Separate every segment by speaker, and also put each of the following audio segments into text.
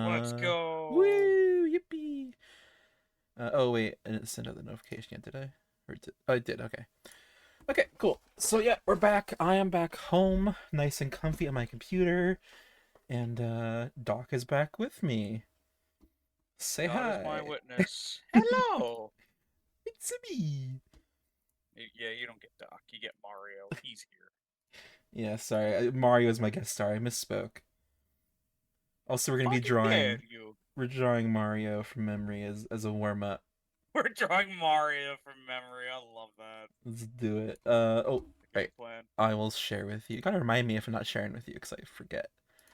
Speaker 1: Let's
Speaker 2: Uh,
Speaker 1: go.
Speaker 2: Woo! Yippee! Oh wait, I didn't send out the notification yet, did I? Or did oh, I did? Okay. Okay, cool. So yeah, we're back. I am back home, nice and comfy on my computer, and Doc is back with me. Say
Speaker 1: God is my
Speaker 2: hi.
Speaker 1: witness. Hello.
Speaker 2: It's me.
Speaker 1: Yeah, you don't get Doc. You get Mario. He's here.
Speaker 2: Yeah, sorry. Mario is my guest star. I misspoke. Also,
Speaker 1: Fucking dare you.
Speaker 2: we're drawing Mario from memory as a warm up.
Speaker 1: We're drawing Mario from memory. I love that.
Speaker 2: Let's do it. Oh,
Speaker 1: It's a good
Speaker 2: right.
Speaker 1: plan.
Speaker 2: I will share with you. You gotta remind me if I'm not sharing with you because I forget.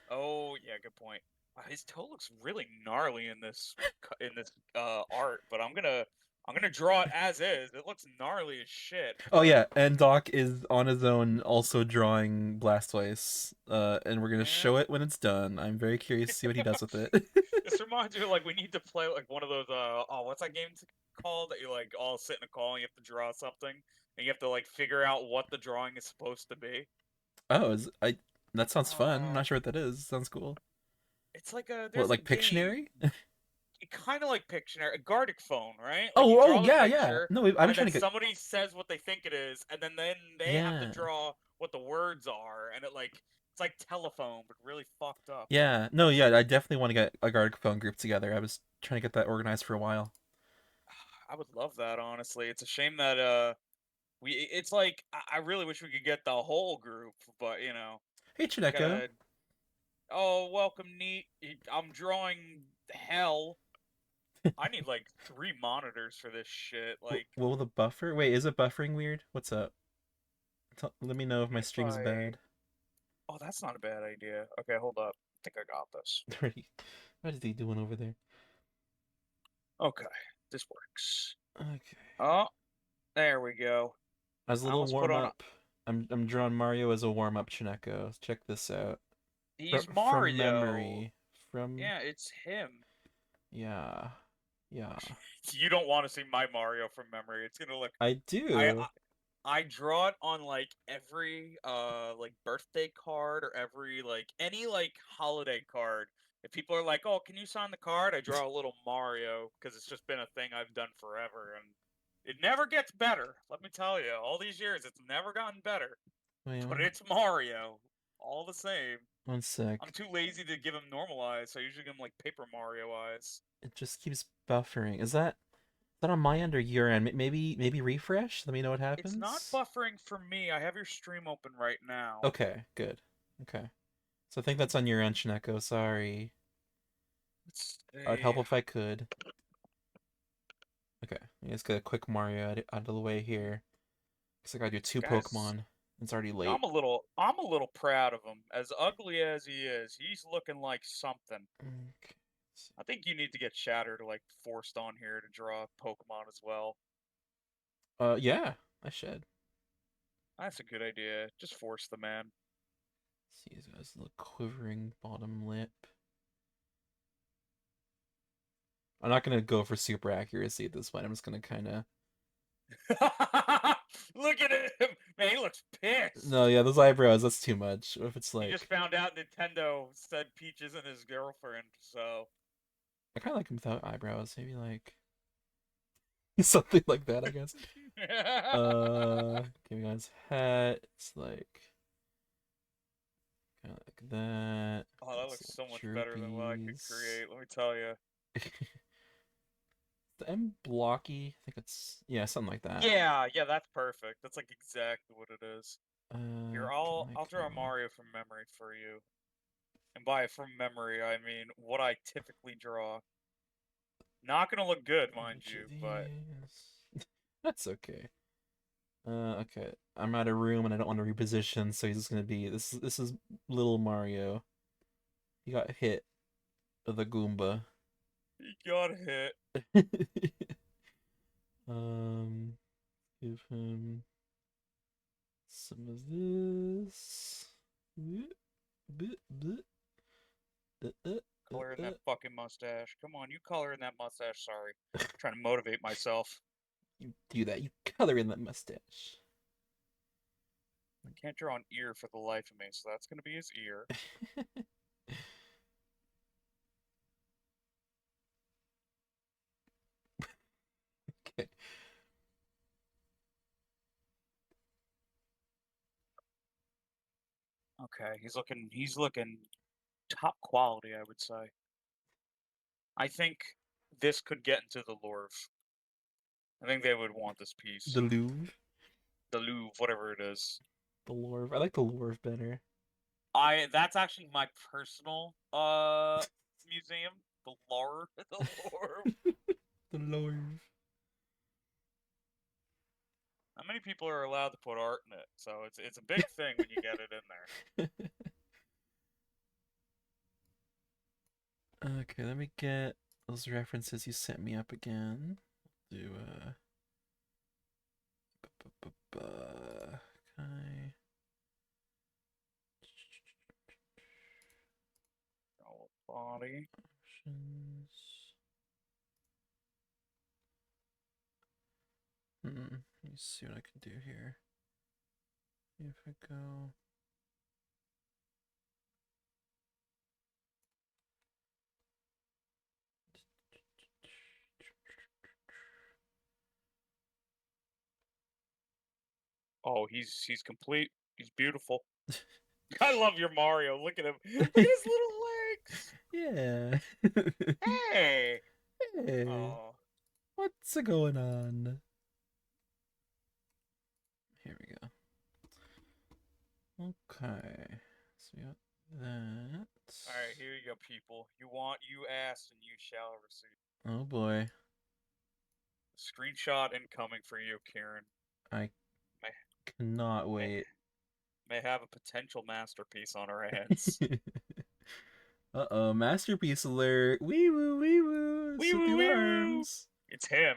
Speaker 1: Oh, yeah, good point. Wow, his toe looks really gnarly in this art, but I'm gonna draw it as is. It looks gnarly as shit,
Speaker 2: Oh
Speaker 1: but
Speaker 2: yeah, and Doc is on his own also drawing Blastoise. And we're gonna
Speaker 1: yeah.
Speaker 2: show it when it's done. I'm very curious to see what he does with it.
Speaker 1: This reminds me of like we need to play like one of those what's that game called that you like all sit in a call and you have to draw something and you have to like figure out what the drawing is supposed to be.
Speaker 2: Oh, is I that sounds fun. I'm
Speaker 1: Uh
Speaker 2: not sure what that is. Sounds cool.
Speaker 1: it's like a
Speaker 2: What,
Speaker 1: there's a
Speaker 2: like
Speaker 1: game
Speaker 2: Pictionary?
Speaker 1: kind of like Pictionary, a Gardic phone, right? Like you
Speaker 2: Oh
Speaker 1: draw the
Speaker 2: yeah, yeah.
Speaker 1: picture
Speaker 2: No, I've been
Speaker 1: and
Speaker 2: trying
Speaker 1: then
Speaker 2: to get.
Speaker 1: somebody says what they think it is and then they have to
Speaker 2: Yeah,
Speaker 1: draw what the words are and it's like telephone but really fucked up.
Speaker 2: yeah. No, yeah. I definitely want to get a Gartic phone group together. I was trying to get that organized for a while.
Speaker 1: I would love that honestly. It's a shame that it's like I really wish we could get the whole group, but
Speaker 2: Hey,
Speaker 1: we
Speaker 2: Chineko.
Speaker 1: gotta. Oh, welcome, neat. I'm drawing hell. I need like 3 monitors for this shit. Like,
Speaker 2: What will the buffer? Wait, is it buffering weird? What's up? Let me know if my
Speaker 1: if
Speaker 2: stream's
Speaker 1: I.
Speaker 2: bad.
Speaker 1: Oh, that's not a bad idea. Okay, hold up. I think I got this.
Speaker 2: What is he doing over there?
Speaker 1: Okay, this works.
Speaker 2: Okay.
Speaker 1: Oh, there we go.
Speaker 2: As a
Speaker 1: I
Speaker 2: little
Speaker 1: almost put
Speaker 2: warm
Speaker 1: on a.
Speaker 2: up, I'm drawing Mario as a warm up, Chineko. Check this out.
Speaker 1: He's
Speaker 2: From
Speaker 1: Mario.
Speaker 2: memory. From
Speaker 1: Yeah, it's him.
Speaker 2: yeah. Yeah.
Speaker 1: You don't want to see my Mario from memory. It's gonna look.
Speaker 2: I
Speaker 1: I
Speaker 2: do.
Speaker 1: I draw it on like every like birthday card or every like any like holiday card. If people are like, "Oh, can you sign the card?" I draw a little Mario because it's just been a thing I've done forever and it never gets better. Let me tell you, all these years it's never gotten better,
Speaker 2: Wait,
Speaker 1: but it's Mario all the same.
Speaker 2: one
Speaker 1: I'm
Speaker 2: sec.
Speaker 1: too lazy to give him normal eyes, so I usually give him like Paper Mario eyes.
Speaker 2: It just keeps buffering. Is that on my end or your end? Maybe refresh? Let me know what
Speaker 1: It's not
Speaker 2: happens.
Speaker 1: buffering for me. I have your stream open right now.
Speaker 2: Okay, good. Okay. So I think that's on your end, Shineko. Sorry.
Speaker 1: Let's
Speaker 2: I'd
Speaker 1: see.
Speaker 2: help if I could. Okay, let me just get a quick Mario out of the way here. Because I gotta do two
Speaker 1: Guys,
Speaker 2: Pokemon. It's already late.
Speaker 1: I'm a little proud of him. As ugly as he is, he's looking like something.
Speaker 2: Okay.
Speaker 1: I think you need to get Shatter to like forced on here to draw Pokemon as well.
Speaker 2: Yeah, I should.
Speaker 1: That's a good idea. Just force the man.
Speaker 2: See, he's got his little quivering bottom lip. I'm not gonna go for super accuracy at this point. I'm just gonna kind of.
Speaker 1: Look at him, man. He looks
Speaker 2: No,
Speaker 1: pissed.
Speaker 2: yeah, those eyebrows. That's too much. What if it's
Speaker 1: He just
Speaker 2: like
Speaker 1: found out Nintendo said Peach isn't his girlfriend, so.
Speaker 2: I kind of like him without eyebrows. Maybe like something like that. I guess. Okay, we got his hat. It's like kind of like that.
Speaker 1: Oh, that
Speaker 2: It's
Speaker 1: looks
Speaker 2: little
Speaker 1: so much better than what I could
Speaker 2: chirpies.
Speaker 1: create. Let me tell you.
Speaker 2: The M blocky. I think it's yeah, something like that.
Speaker 1: Yeah, yeah, that's perfect. That's like exactly what it is. Here,
Speaker 2: Can
Speaker 1: I'll
Speaker 2: I
Speaker 1: I'll draw
Speaker 2: go?
Speaker 1: Mario from memory for you. And by from memory, I mean what I typically draw. Not gonna look good, mind
Speaker 2: Which of
Speaker 1: you, but
Speaker 2: these? That's okay. Okay. I'm out of room and I don't want to reposition, so he's just gonna be this. This is little Mario. He got hit with a Goomba.
Speaker 1: he got hit.
Speaker 2: um, give him some of this.
Speaker 1: Color in that fucking mustache. Come on, you color in that mustache. Sorry, trying to motivate myself.
Speaker 2: You do that. You color in that mustache.
Speaker 1: I can't draw an ear for the life of me, so that's gonna be his ear. Okay, he's looking top quality, I would say. I think this could get into the Louvre. I think they would want this piece.
Speaker 2: The Louvre.
Speaker 1: The Louvre, whatever it is.
Speaker 2: The Louvre. I like the Louvre better.
Speaker 1: That's actually my personal museum. The Louvre. The Louvre.
Speaker 2: The Louvre.
Speaker 1: How many people are allowed to put art in it? So it's a big thing when you get it in there.
Speaker 2: Okay, let me get those references you sent me up again. Do okay.
Speaker 1: Oh, body.
Speaker 2: Options. Let me see what I can do here. If I go.
Speaker 1: Oh, he's complete. He's beautiful. I love your Mario. Look at him. Look at his little legs.
Speaker 2: Yeah.
Speaker 1: Hey.
Speaker 2: Hey,
Speaker 1: Oh.
Speaker 2: what's going on? Here we go. Okay. So we got that.
Speaker 1: All right, here you go, people. You asked, and you shall receive.
Speaker 2: Oh boy.
Speaker 1: Screenshot incoming for you, Kieran.
Speaker 2: I
Speaker 1: May,
Speaker 2: cannot
Speaker 1: may,
Speaker 2: wait.
Speaker 1: may have a potential masterpiece on our hands.
Speaker 2: Uh-oh, masterpiece alert. Wee woo, wee woo.
Speaker 1: Wee
Speaker 2: Sit
Speaker 1: woo,
Speaker 2: the
Speaker 1: wee woo.
Speaker 2: alarms.
Speaker 1: It's him.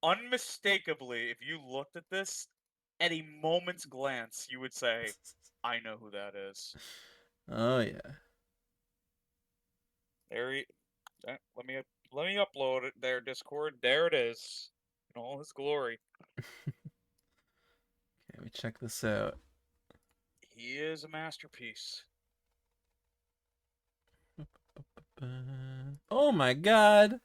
Speaker 1: Unmistakably, if you looked at this, at a moment's glance, you would say, "I know who that is."
Speaker 2: Oh yeah.
Speaker 1: There he. Let me upload it there, Discord. There it is, in all his glory.
Speaker 2: Okay, let me check this out.
Speaker 1: He is a masterpiece.
Speaker 2: Oh my god.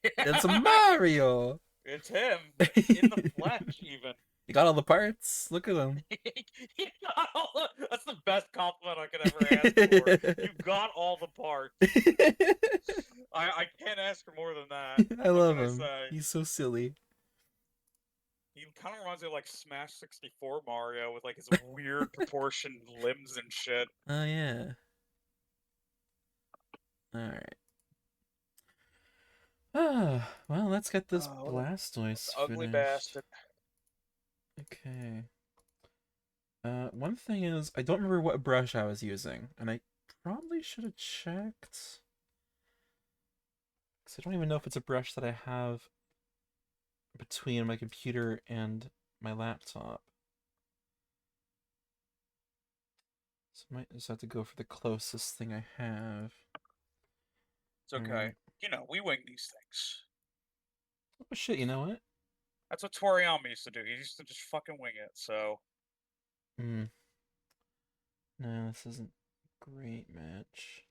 Speaker 2: It's Mario.
Speaker 1: It's him in the flesh, even.
Speaker 2: You got all the parts. Look at him.
Speaker 1: That's the best compliment I could ever ask for. You got all the parts. I can't ask for more than that.
Speaker 2: I
Speaker 1: What
Speaker 2: love
Speaker 1: can I
Speaker 2: him.
Speaker 1: say?
Speaker 2: He's so silly.
Speaker 1: He kind of reminds me of like Smash 64 Mario with like his weird proportioned limbs and shit.
Speaker 2: Oh yeah. All right. Ah, well, let's get this
Speaker 1: Oh, what
Speaker 2: Blastoise
Speaker 1: the ugly
Speaker 2: finished.
Speaker 1: bastard.
Speaker 2: Okay. One thing is, I don't remember what brush I was using, and I probably should have checked. Because I don't even know if it's a brush that I have between my computer and my laptop. So I might just have to go for the closest thing I have.
Speaker 1: It's okay.
Speaker 2: Alright.
Speaker 1: We wing these things.
Speaker 2: Oh shit, you know what?
Speaker 1: That's what Toriyama used to do. He used to just fucking wing it, so.
Speaker 2: Hmm. No, this isn't a great match.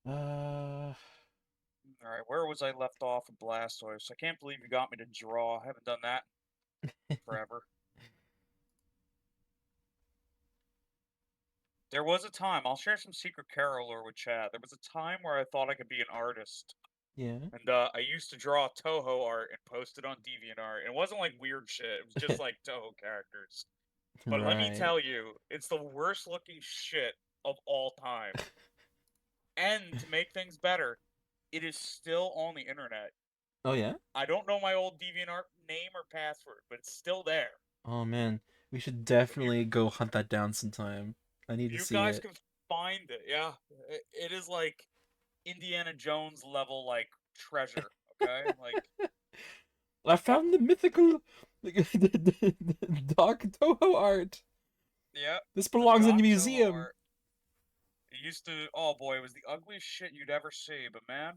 Speaker 1: Alright, where was I left off in Blastoise? I can't believe you got me to draw. I haven't done that in forever. There was a time, I'll share some secret Carol lore with Chad. There was a time where I thought I could be an artist.
Speaker 2: Yeah.
Speaker 1: And I used to draw Toho art and post it on DeviantArt. It wasn't like weird shit. It was just like Toho characters. But let me
Speaker 2: Right.
Speaker 1: tell you, it's the worst looking shit of all time. And to make things better, it is still on the internet.
Speaker 2: Oh yeah?
Speaker 1: I don't know my old DeviantArt name or password, but it's still there.
Speaker 2: Oh man. We should
Speaker 1: If you
Speaker 2: definitely go hunt that down sometime. I need
Speaker 1: if
Speaker 2: to
Speaker 1: you
Speaker 2: see
Speaker 1: guys
Speaker 2: it.
Speaker 1: can find it, yeah, it is like Indiana Jones level like treasure. Okay, like
Speaker 2: I found the mythical Doc Toho art.
Speaker 1: yeah,
Speaker 2: This
Speaker 1: the
Speaker 2: belongs in the
Speaker 1: Doc Toho
Speaker 2: museum.
Speaker 1: art. It used to, oh boy, it was the ugliest shit you'd ever see, but man,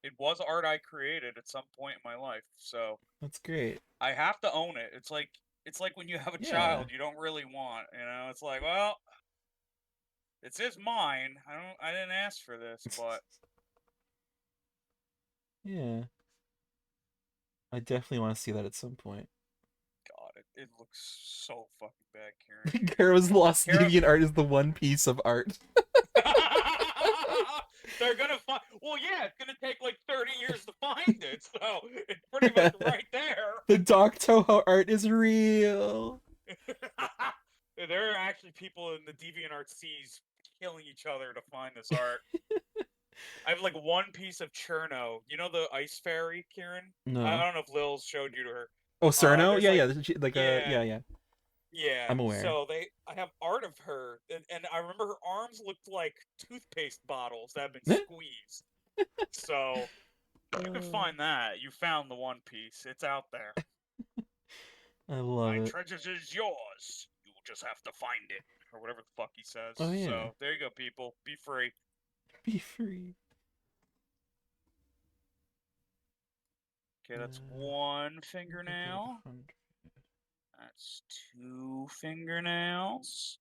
Speaker 1: it was art I created at some point in my life, so
Speaker 2: That's great.
Speaker 1: I have to own it. It's like when you have a
Speaker 2: Yeah.
Speaker 1: child you don't really want, It's like, well, it's mine. I didn't ask for this, but
Speaker 2: Yeah. I definitely want to see that at some point.
Speaker 1: God, It looks so fucking bad, Kieran.
Speaker 2: Kara's Lost
Speaker 1: Kara,
Speaker 2: Deviant Art is the one piece of art.
Speaker 1: they're gonna find. Well, yeah, it's gonna take like 30 years to find it, so it's pretty much right there.
Speaker 2: The Doc Toho art is real.
Speaker 1: There are actually people in the DeviantArt seas killing each other to find this art. I have like one piece of Cherno. You know the ice fairy, Kieran? I
Speaker 2: No.
Speaker 1: don't know if Lil showed you to her.
Speaker 2: Oh, Cerno?
Speaker 1: There's
Speaker 2: Yeah,
Speaker 1: like,
Speaker 2: yeah. Like
Speaker 1: yeah,
Speaker 2: yeah, yeah.
Speaker 1: yeah.
Speaker 2: I'm aware.
Speaker 1: So I have art of her, and I remember her arms looked like toothpaste bottles that have been squeezed. So if you can find that, you found the one piece. It's out there.
Speaker 2: I love
Speaker 1: My
Speaker 2: it.
Speaker 1: treasures is yours. You just have to find it, or whatever the fuck he says.
Speaker 2: Oh yeah.
Speaker 1: So there you go, people. Be free.
Speaker 2: Be free.
Speaker 1: Okay, that's one
Speaker 2: I did
Speaker 1: fingernail.
Speaker 2: 100.
Speaker 1: That's two fingernails.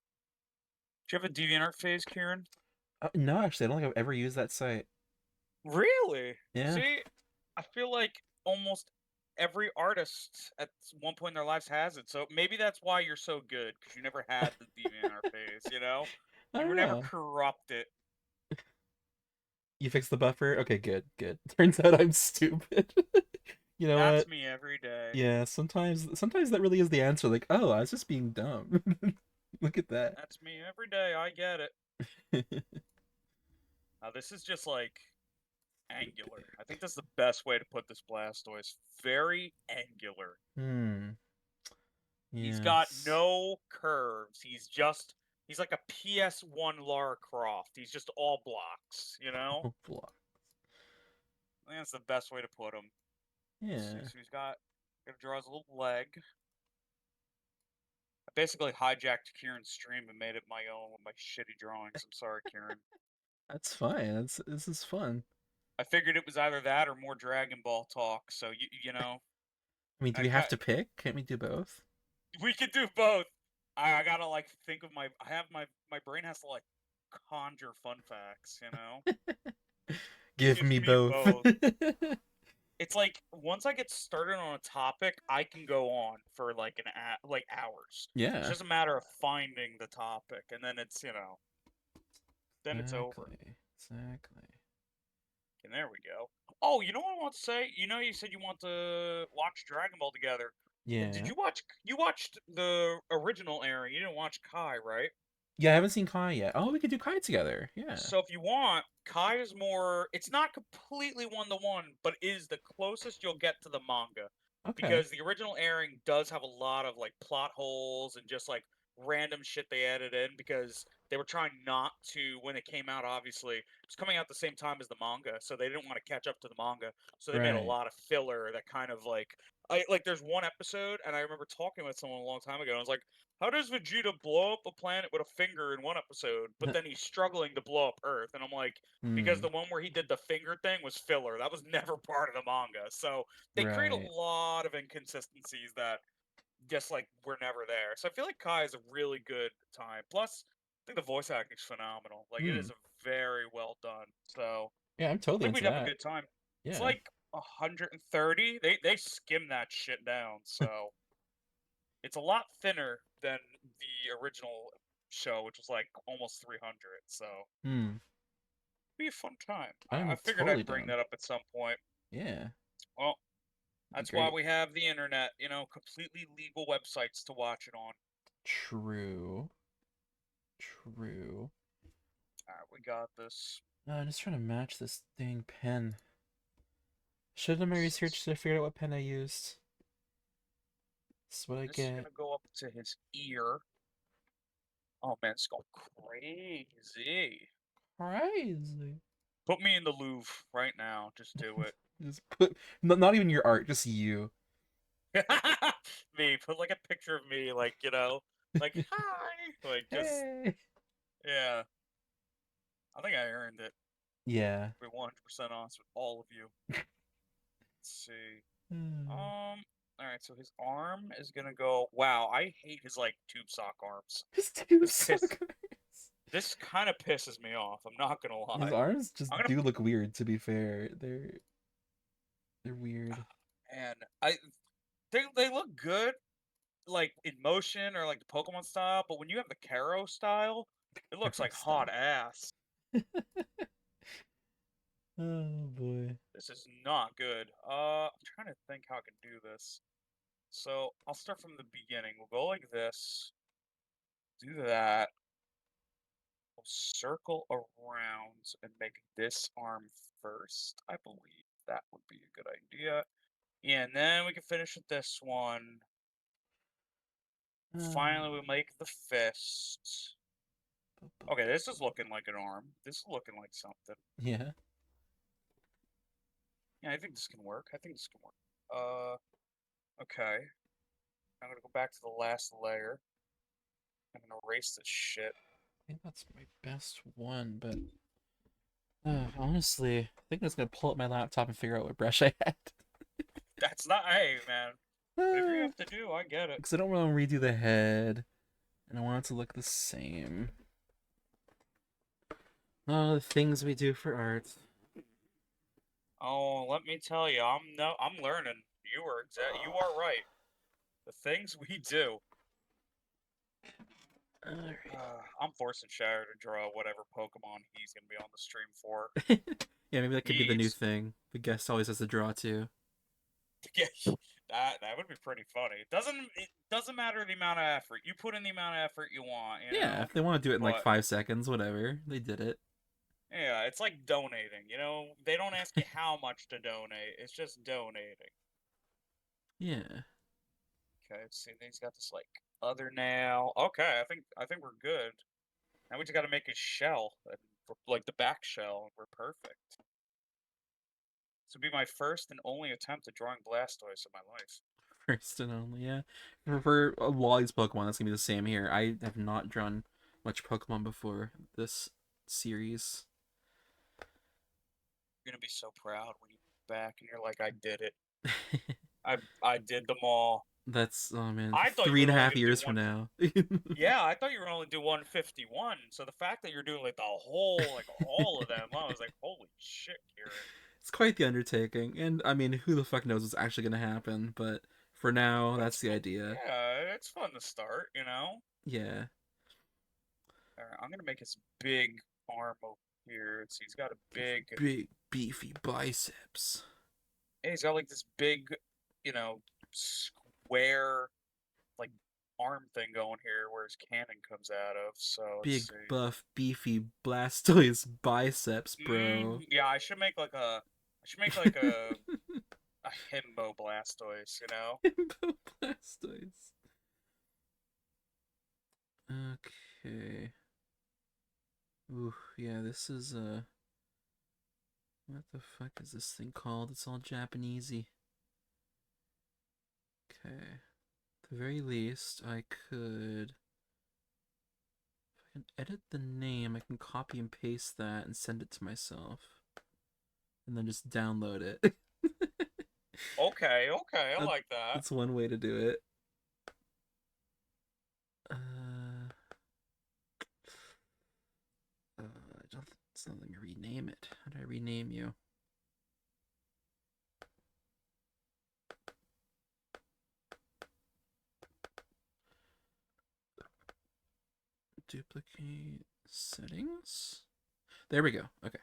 Speaker 1: Do you have a DeviantArt phase, Kieran?
Speaker 2: No, actually, I don't think I've ever used that site.
Speaker 1: Really?
Speaker 2: Yeah.
Speaker 1: See, I feel like almost every artist at one point in their lives has it. So maybe that's why you're so good, because you never had the DeviantArt phase, you know?
Speaker 2: I
Speaker 1: You were
Speaker 2: don't
Speaker 1: never
Speaker 2: know.
Speaker 1: corrupted.
Speaker 2: You fixed the buffer? Okay, good, good. Turns out I'm stupid. You know
Speaker 1: That's
Speaker 2: what?
Speaker 1: me every day.
Speaker 2: Yeah, sometimes that really is the answer. Like, oh, I was just being dumb. Look at that.
Speaker 1: That's me every day. I get it. Now, this is just like angular. I think that's the best way to put this Blastoise. Very angular.
Speaker 2: Hmm.
Speaker 1: He's got
Speaker 2: Yes.
Speaker 1: no curves. He's like a PS1 Lara Croft. He's just all blocks, you know?
Speaker 2: Oh, block.
Speaker 1: I think that's the best way to put him. Let's see.
Speaker 2: Yeah.
Speaker 1: So gotta draw his little leg. I basically hijacked Kieran's stream and made it my own with my shitty drawings. I'm sorry, Kieran.
Speaker 2: That's fine. This is fun.
Speaker 1: I figured it was either that or more Dragon Ball talk. So you know,
Speaker 2: I mean, do
Speaker 1: I
Speaker 2: we have
Speaker 1: got
Speaker 2: to pick? Can't we do both?
Speaker 1: we could do both. I gotta like think of I have my brain has to like conjure fun facts, you know?
Speaker 2: Give
Speaker 1: Give
Speaker 2: me
Speaker 1: me
Speaker 2: both.
Speaker 1: both. It's like once I get started on a topic, I can go on for like like hours. It's
Speaker 2: Yeah.
Speaker 1: just a matter of finding the topic, and then then it's over.
Speaker 2: Exactly. Exactly.
Speaker 1: And there we go. Oh, you know what I want to say? You know, you said you want to watch Dragon Ball together. Did
Speaker 2: Yeah.
Speaker 1: you watch? You watched the original airing. You didn't watch Kai, right?
Speaker 2: Yeah, I haven't seen Kai yet. Oh, we could do Kai together. Yeah.
Speaker 1: So if you want, Kai is more. It's not completely one to one, but is the closest you'll get to the manga,
Speaker 2: Okay.
Speaker 1: because the original airing does have a lot of like plot holes and just like random shit they added in because they were trying not to when it came out. Obviously, it was coming out the same time as the manga, so they didn't want to catch up to the manga. So they made a
Speaker 2: Right.
Speaker 1: lot of filler that kind of like. I like there's one episode, and I remember talking with someone a long time ago. And I was like, how does Vegeta blow up a planet with a finger in one episode, but then he's struggling to blow up Earth? And I'm like, because
Speaker 2: Hmm.
Speaker 1: the one where he did the finger thing was filler. That was never part of the manga. So they create a
Speaker 2: Right.
Speaker 1: lot of inconsistencies that just like were never there. So I feel like Kai is a really good time. Plus, I think the voice acting is phenomenal. Like it
Speaker 2: Hmm.
Speaker 1: is very well done. So
Speaker 2: Yeah, I'm
Speaker 1: I
Speaker 2: totally
Speaker 1: think
Speaker 2: into
Speaker 1: we'd have a
Speaker 2: that.
Speaker 1: good time. It's
Speaker 2: Yeah.
Speaker 1: like 130. They skim that shit down. So it's a lot thinner than the original show, which was like almost 300. So
Speaker 2: Hmm.
Speaker 1: be a fun time. I
Speaker 2: I'm
Speaker 1: figured
Speaker 2: totally
Speaker 1: I'd bring
Speaker 2: down.
Speaker 1: that up at some point.
Speaker 2: Yeah.
Speaker 1: Well,
Speaker 2: Be
Speaker 1: that's why
Speaker 2: great.
Speaker 1: we have the internet, you know, completely legal websites to watch it on.
Speaker 2: True. True.
Speaker 1: Alright, we got this.
Speaker 2: I'm just trying to match this dang pen. Should have done my research to figure out what pen I used. This is what I
Speaker 1: This is
Speaker 2: get.
Speaker 1: gonna go up to his ear. Oh man, it's going crazy.
Speaker 2: Crazy.
Speaker 1: Put me in the Louvre right now. Just do it.
Speaker 2: Just put not even your art, just you.
Speaker 1: Me, put like a picture of me, like, you know, like, hi. Like, just,
Speaker 2: Hey.
Speaker 1: yeah. I think I earned it.
Speaker 2: Yeah.
Speaker 1: To be 100% honest with all of you. Let's see.
Speaker 2: Hmm.
Speaker 1: Alright, so his arm is gonna go. Wow, I hate his like tube sock arms.
Speaker 2: His two
Speaker 1: This piss.
Speaker 2: suckers.
Speaker 1: This kind of pisses me off. I'm not gonna
Speaker 2: His
Speaker 1: lie.
Speaker 2: arms just
Speaker 1: I'm gonna.
Speaker 2: do look weird, to be fair. They're weird.
Speaker 1: And I. They look good. like in motion or like the Pokemon style, but when you have the Karo style, it looks like hot
Speaker 2: Style.
Speaker 1: ass.
Speaker 2: Oh boy.
Speaker 1: This is not good. I'm trying to think how I can do this. So I'll start from the beginning. We'll go like this. Do that. We'll circle around and make this arm first. I believe that would be a good idea. Yeah, and then we can finish with this one. Finally, we make the fist. Okay, this is looking like an arm. This is looking like something.
Speaker 2: Yeah.
Speaker 1: Yeah, I think this can work. I think this can work. Okay. I'm gonna go back to the last layer. I'm gonna erase this shit.
Speaker 2: I think that's my best one, but honestly, I think I'm just gonna pull up my laptop and figure out what brush I had.
Speaker 1: That's not, hey, man. Whatever you have to do, I get it.
Speaker 2: Because I don't want to redo the head, and I want it to look the same. Oh, the things we do for art.
Speaker 1: Oh, let me tell you, I'm learning. You are right. The things we do.
Speaker 2: Alright.
Speaker 1: I'm forcing Shadow to draw whatever Pokemon he's gonna be on the stream for.
Speaker 2: Yeah, maybe that could be the new
Speaker 1: He's
Speaker 2: thing. The guest always has to draw too.
Speaker 1: yeah, that would be pretty funny. It doesn't matter the amount of effort. You put in the amount of effort you want, you
Speaker 2: Yeah,
Speaker 1: know.
Speaker 2: if they want to do it in like
Speaker 1: But
Speaker 2: 5 seconds, whatever, they did it.
Speaker 1: yeah, it's like donating. You know, they don't ask you how much to donate. It's just donating.
Speaker 2: Yeah.
Speaker 1: Okay, let's see. He's got this like other nail. Okay, I think we're good. Now we just got to make his shell, like the back shell, and we're perfect. This would be my first and only attempt at drawing Blastoise in my life.
Speaker 2: First and only, yeah. For Wally's Pokemon, that's gonna be the same here. I have not drawn much Pokemon before this series.
Speaker 1: You're gonna be so proud when you look back and you're like, I did it. I did them all.
Speaker 2: That's, oh man,
Speaker 1: I thought you
Speaker 2: three
Speaker 1: were
Speaker 2: and a
Speaker 1: only
Speaker 2: half
Speaker 1: gonna do
Speaker 2: years from
Speaker 1: one.
Speaker 2: now.
Speaker 1: Yeah, I thought you were gonna only do 151. So the fact that you're doing like the whole, like all of them, I was like, holy shit, Kieran.
Speaker 2: It's quite the undertaking, and I mean, who the fuck knows what's actually gonna happen? But for now,
Speaker 1: But
Speaker 2: that's the idea.
Speaker 1: yeah, it's fun to start, you know.
Speaker 2: Yeah,
Speaker 1: I'm gonna make his big arm over here. So he's got a big,
Speaker 2: big beefy biceps,
Speaker 1: hey, he's got like this big, you know, square like arm thing going here where his cannon comes out of. So let's
Speaker 2: big
Speaker 1: see.
Speaker 2: buff beefy Blastoise biceps, bro.
Speaker 1: Yeah, I should make like a himbo Blastoise, you know?
Speaker 2: Himbo Blastoise. Okay. Ooh, yeah, this is what the fuck is this thing called? It's all Japanesey. Okay. At the very least, I could, if I can edit the name, I can copy and paste that and send it to myself. And then just download it.
Speaker 1: Okay, I
Speaker 2: That,
Speaker 1: like that.
Speaker 2: that's one way to do it. I don't. It's not letting me rename it. How do I rename you? Duplicate settings. There we go. Okay.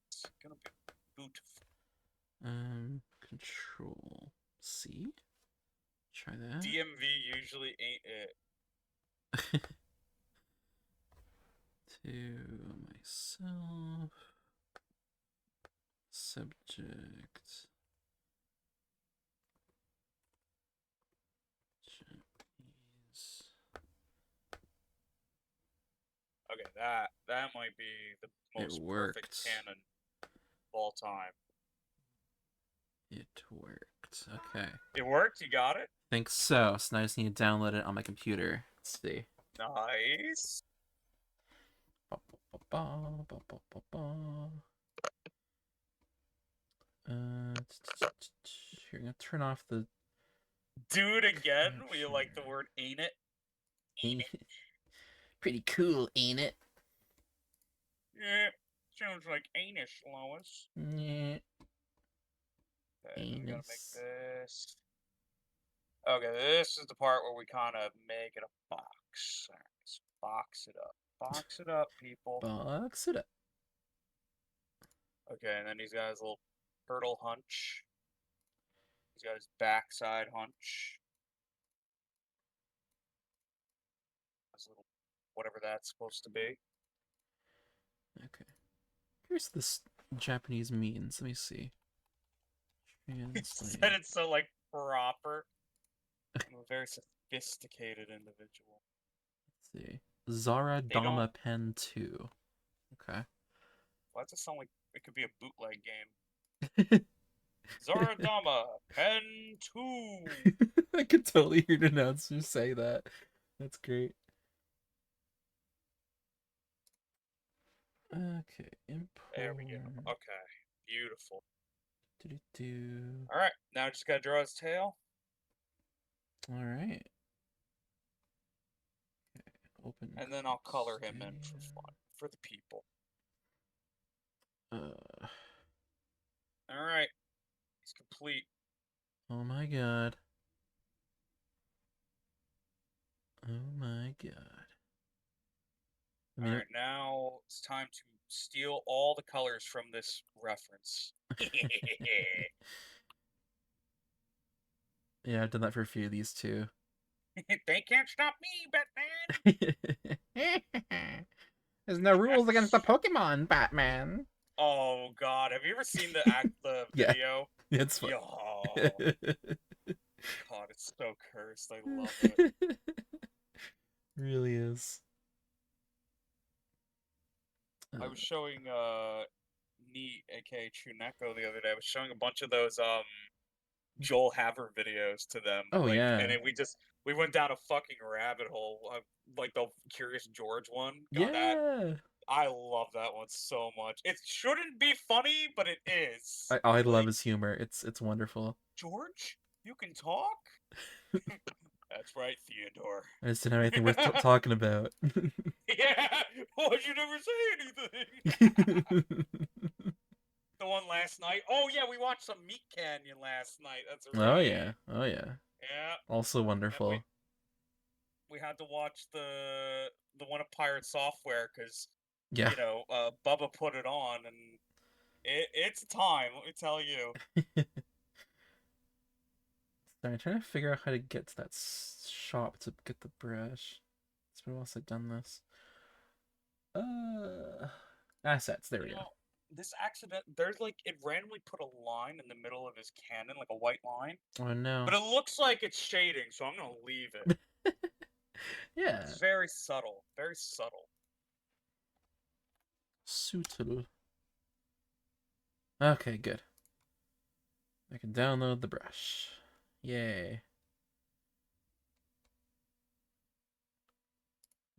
Speaker 1: It's gonna be beautiful.
Speaker 2: Control C. Try that.
Speaker 1: DMV usually ain't it.
Speaker 2: To myself. Subject. Japanese.
Speaker 1: Okay, that might be the most perfect
Speaker 2: Worked.
Speaker 1: cannon of all time.
Speaker 2: It worked. Okay.
Speaker 1: It worked, you got it?
Speaker 2: Think so. So now I just need to download it on my computer. Let's see.
Speaker 1: Nice.
Speaker 2: Here, I'm gonna turn off the.
Speaker 1: Do it again. We like the word ain't it? Ain't it?
Speaker 2: Pretty cool, ain't it?
Speaker 1: Yeah. Sounds like anus, Lois.
Speaker 2: Yeah.
Speaker 1: Okay, we gotta make
Speaker 2: Anus.
Speaker 1: this. Okay, this is the part where we kind of make it a box. All right, let's box it up. Box it up, people.
Speaker 2: Box it up.
Speaker 1: Okay, and then he's got his little turtle hunch. He's got his backside hunch. His little whatever that's supposed to be.
Speaker 2: Okay. Here's this Japanese means. Let me see.
Speaker 1: He
Speaker 2: Translate.
Speaker 1: said it's so like proper. I'm a very sophisticated individual.
Speaker 2: Let's see. Zara
Speaker 1: They don't.
Speaker 2: Dama Pen 2. Okay.
Speaker 1: Why does it sound like it could be a bootleg game? Zaradama Pen 2.
Speaker 2: I could totally hear an announcer say that. That's great. Okay, import.
Speaker 1: There we go. Okay, beautiful.
Speaker 2: Do.
Speaker 1: All right, now just gotta draw his tail.
Speaker 2: All right. Okay, open.
Speaker 1: And then I'll color him in for
Speaker 2: Stand.
Speaker 1: fun, for the people.
Speaker 2: Uh.
Speaker 1: All right, he's complete.
Speaker 2: Oh my god. Oh my god. I
Speaker 1: All
Speaker 2: mean,
Speaker 1: right, now it's time to steal all the colors from this reference.
Speaker 2: yeah, I've done that for a few of these too.
Speaker 1: They can't stop me, Batman.
Speaker 2: There's no rules against the Pokemon, Batman.
Speaker 1: Oh God, have you ever seen the
Speaker 2: Yeah,
Speaker 1: video?
Speaker 2: it's fun.
Speaker 1: Yo, God, it's so cursed. I love it.
Speaker 2: Really is.
Speaker 1: I was showing Neat, aka Chuneko, the other day. I was showing a bunch of those Joel Haver videos to them,
Speaker 2: Oh
Speaker 1: like, and
Speaker 2: yeah,
Speaker 1: then we went down a fucking rabbit hole, like the Curious George one. God, that
Speaker 2: yeah.
Speaker 1: I love that one so much. It shouldn't be funny, but it is.
Speaker 2: I love
Speaker 1: Like,
Speaker 2: his humor. It's wonderful.
Speaker 1: George, you can talk? That's right, Theodore.
Speaker 2: I just didn't have anything worth talking about.
Speaker 1: Yeah, why'd you never say anything? The one last night. Oh yeah, we watched some Meat Canyon last night. That's
Speaker 2: Oh yeah,
Speaker 1: right.
Speaker 2: oh yeah.
Speaker 1: Yeah,
Speaker 2: Also
Speaker 1: and we
Speaker 2: wonderful.
Speaker 1: we had to watch the one of Pirate Software because
Speaker 2: Yeah.
Speaker 1: Bubba put it on, and it's time. Let me tell you.
Speaker 2: Sorry, I'm trying to figure out how to get to that shop to get the brush. It's been a while since I've done this. Uh, assets. There we
Speaker 1: You
Speaker 2: go.
Speaker 1: know, this accident. There's like it randomly put a line in the middle of his cannon, like a white line,
Speaker 2: Oh no.
Speaker 1: but it looks like it's shading, so I'm gonna leave it.
Speaker 2: Yeah.
Speaker 1: It's very subtle, very subtle.
Speaker 2: Suitable. Okay, good. I can download the brush. Yay.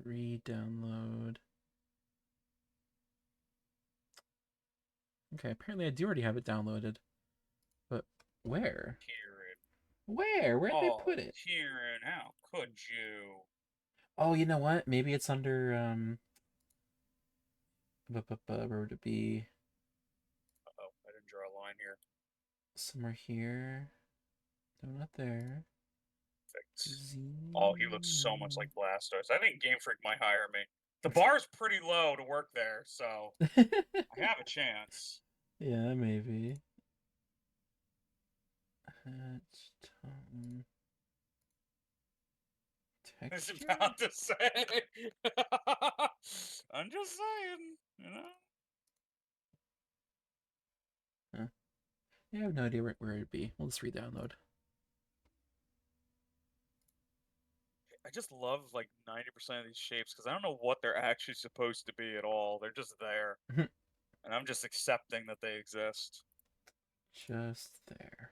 Speaker 2: Re-download. Okay, apparently I do already have it downloaded. But where?
Speaker 1: Kieran.
Speaker 2: Where? Where'd they put
Speaker 1: Oh,
Speaker 2: it?
Speaker 1: Kieran, how could you?
Speaker 2: Oh, you know what? Maybe it's under where would it be?
Speaker 1: Oh, I didn't draw a line here.
Speaker 2: Somewhere here. No, not there.
Speaker 1: Perfect.
Speaker 2: Z.
Speaker 1: Oh, he looks so much like Blastoise. I think Game Freak might hire me. The bar's pretty low to work there, so I have a chance.
Speaker 2: Yeah, maybe. Hatch, tone,
Speaker 1: I was
Speaker 2: texture.
Speaker 1: about to say. I'm just saying,
Speaker 2: Huh. Yeah, I have no idea where it'd be. We'll just re-download.
Speaker 1: I just love like 90% of these shapes because I don't know what they're actually supposed to be at all. They're just there. And I'm just accepting that they exist.
Speaker 2: Just there.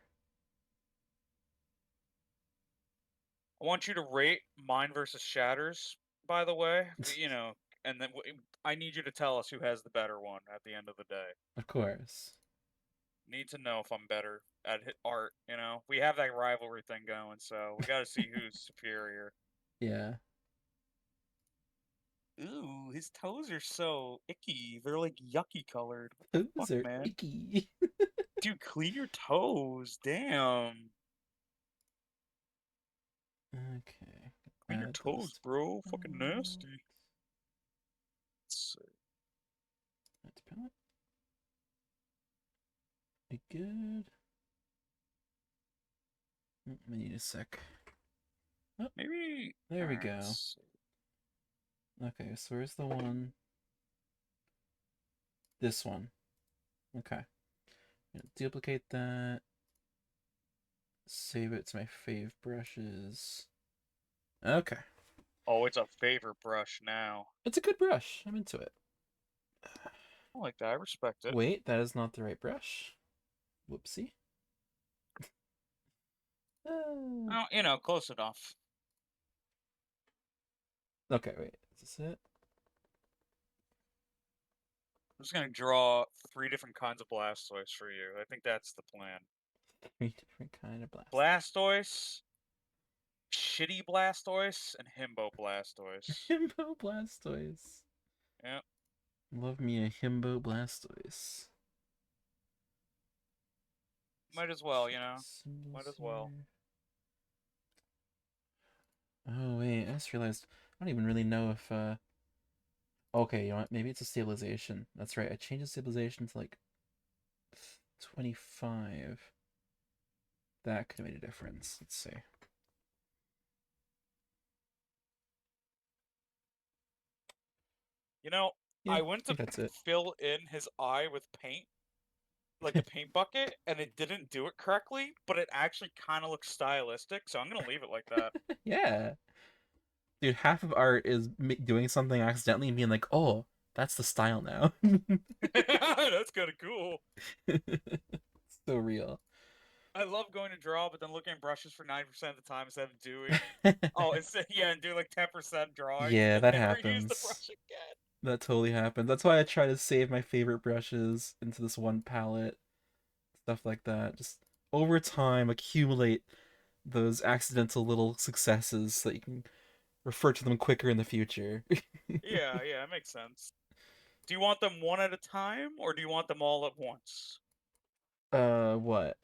Speaker 1: I want you to rate mine versus Shatters, by the way. And then I need you to tell us who has the better one at the end of the day.
Speaker 2: Of course.
Speaker 1: Need to know if I'm better at art. We have that rivalry thing going, so we got to see who's superior.
Speaker 2: Yeah.
Speaker 1: Ooh, his toes are so icky. They're like yucky colored. What the
Speaker 2: Those
Speaker 1: fuck,
Speaker 2: are
Speaker 1: man?
Speaker 2: icky.
Speaker 1: Dude, clean your toes. Damn.
Speaker 2: Okay.
Speaker 1: Clean your
Speaker 2: Add those
Speaker 1: toes,
Speaker 2: to
Speaker 1: bro.
Speaker 2: the
Speaker 1: Fucking
Speaker 2: palette.
Speaker 1: nasty. Let's see.
Speaker 2: Add to palette. Be good. I need a sec. Oh,
Speaker 1: Maybe.
Speaker 2: there we
Speaker 1: Alright,
Speaker 2: go.
Speaker 1: let's see.
Speaker 2: Okay, so where's the one? This one. Okay. Duplicate that. Save it to my fave brushes. Okay.
Speaker 1: Oh, it's a favorite brush now.
Speaker 2: It's a good brush. I'm into it.
Speaker 1: I like that. I respect it.
Speaker 2: Wait, that is not the right brush. Whoopsie.
Speaker 1: Oh, close enough.
Speaker 2: Okay, wait. Is this it?
Speaker 1: I'm just gonna draw 3 different kinds of Blastoise for you. I think that's the plan.
Speaker 2: 3 different kind of blast.
Speaker 1: Blastoise, Shitty Blastoise, and Himbo Blastoise.
Speaker 2: Himbo Blastoise.
Speaker 1: Yep.
Speaker 2: Love me a Himbo Blastoise.
Speaker 1: Might as well,
Speaker 2: Check the
Speaker 1: Might
Speaker 2: symbols
Speaker 1: as well.
Speaker 2: here. Oh wait, I just realized I don't even really know if okay, you know what? Maybe it's a stabilization. That's right. I changed the stabilization to like 25. That could have made a difference. Let's see. Yeah,
Speaker 1: I
Speaker 2: I
Speaker 1: went to
Speaker 2: think that's it.
Speaker 1: fill in his eye with paint, like the paint bucket, and it didn't do it correctly, but it actually kind of looks stylistic, so I'm gonna leave it like that.
Speaker 2: Yeah. Dude, half of art is doing something accidentally and being like, "Oh, that's the style now."
Speaker 1: That's kind of cool.
Speaker 2: So real.
Speaker 1: I love going to draw, but then looking at brushes for 90% of the time instead of doing. Oh, and do like 10% drawing
Speaker 2: Yeah,
Speaker 1: and
Speaker 2: that
Speaker 1: never use the
Speaker 2: happens.
Speaker 1: brush again.
Speaker 2: That totally happens. That's why I try to save my favorite brushes into this one palette. Stuff like that. Just over time accumulate those accidental little successes so that you can refer to them quicker in the future.
Speaker 1: Yeah, it makes sense. Do you want them one at a time, or do you want them all at once?
Speaker 2: What?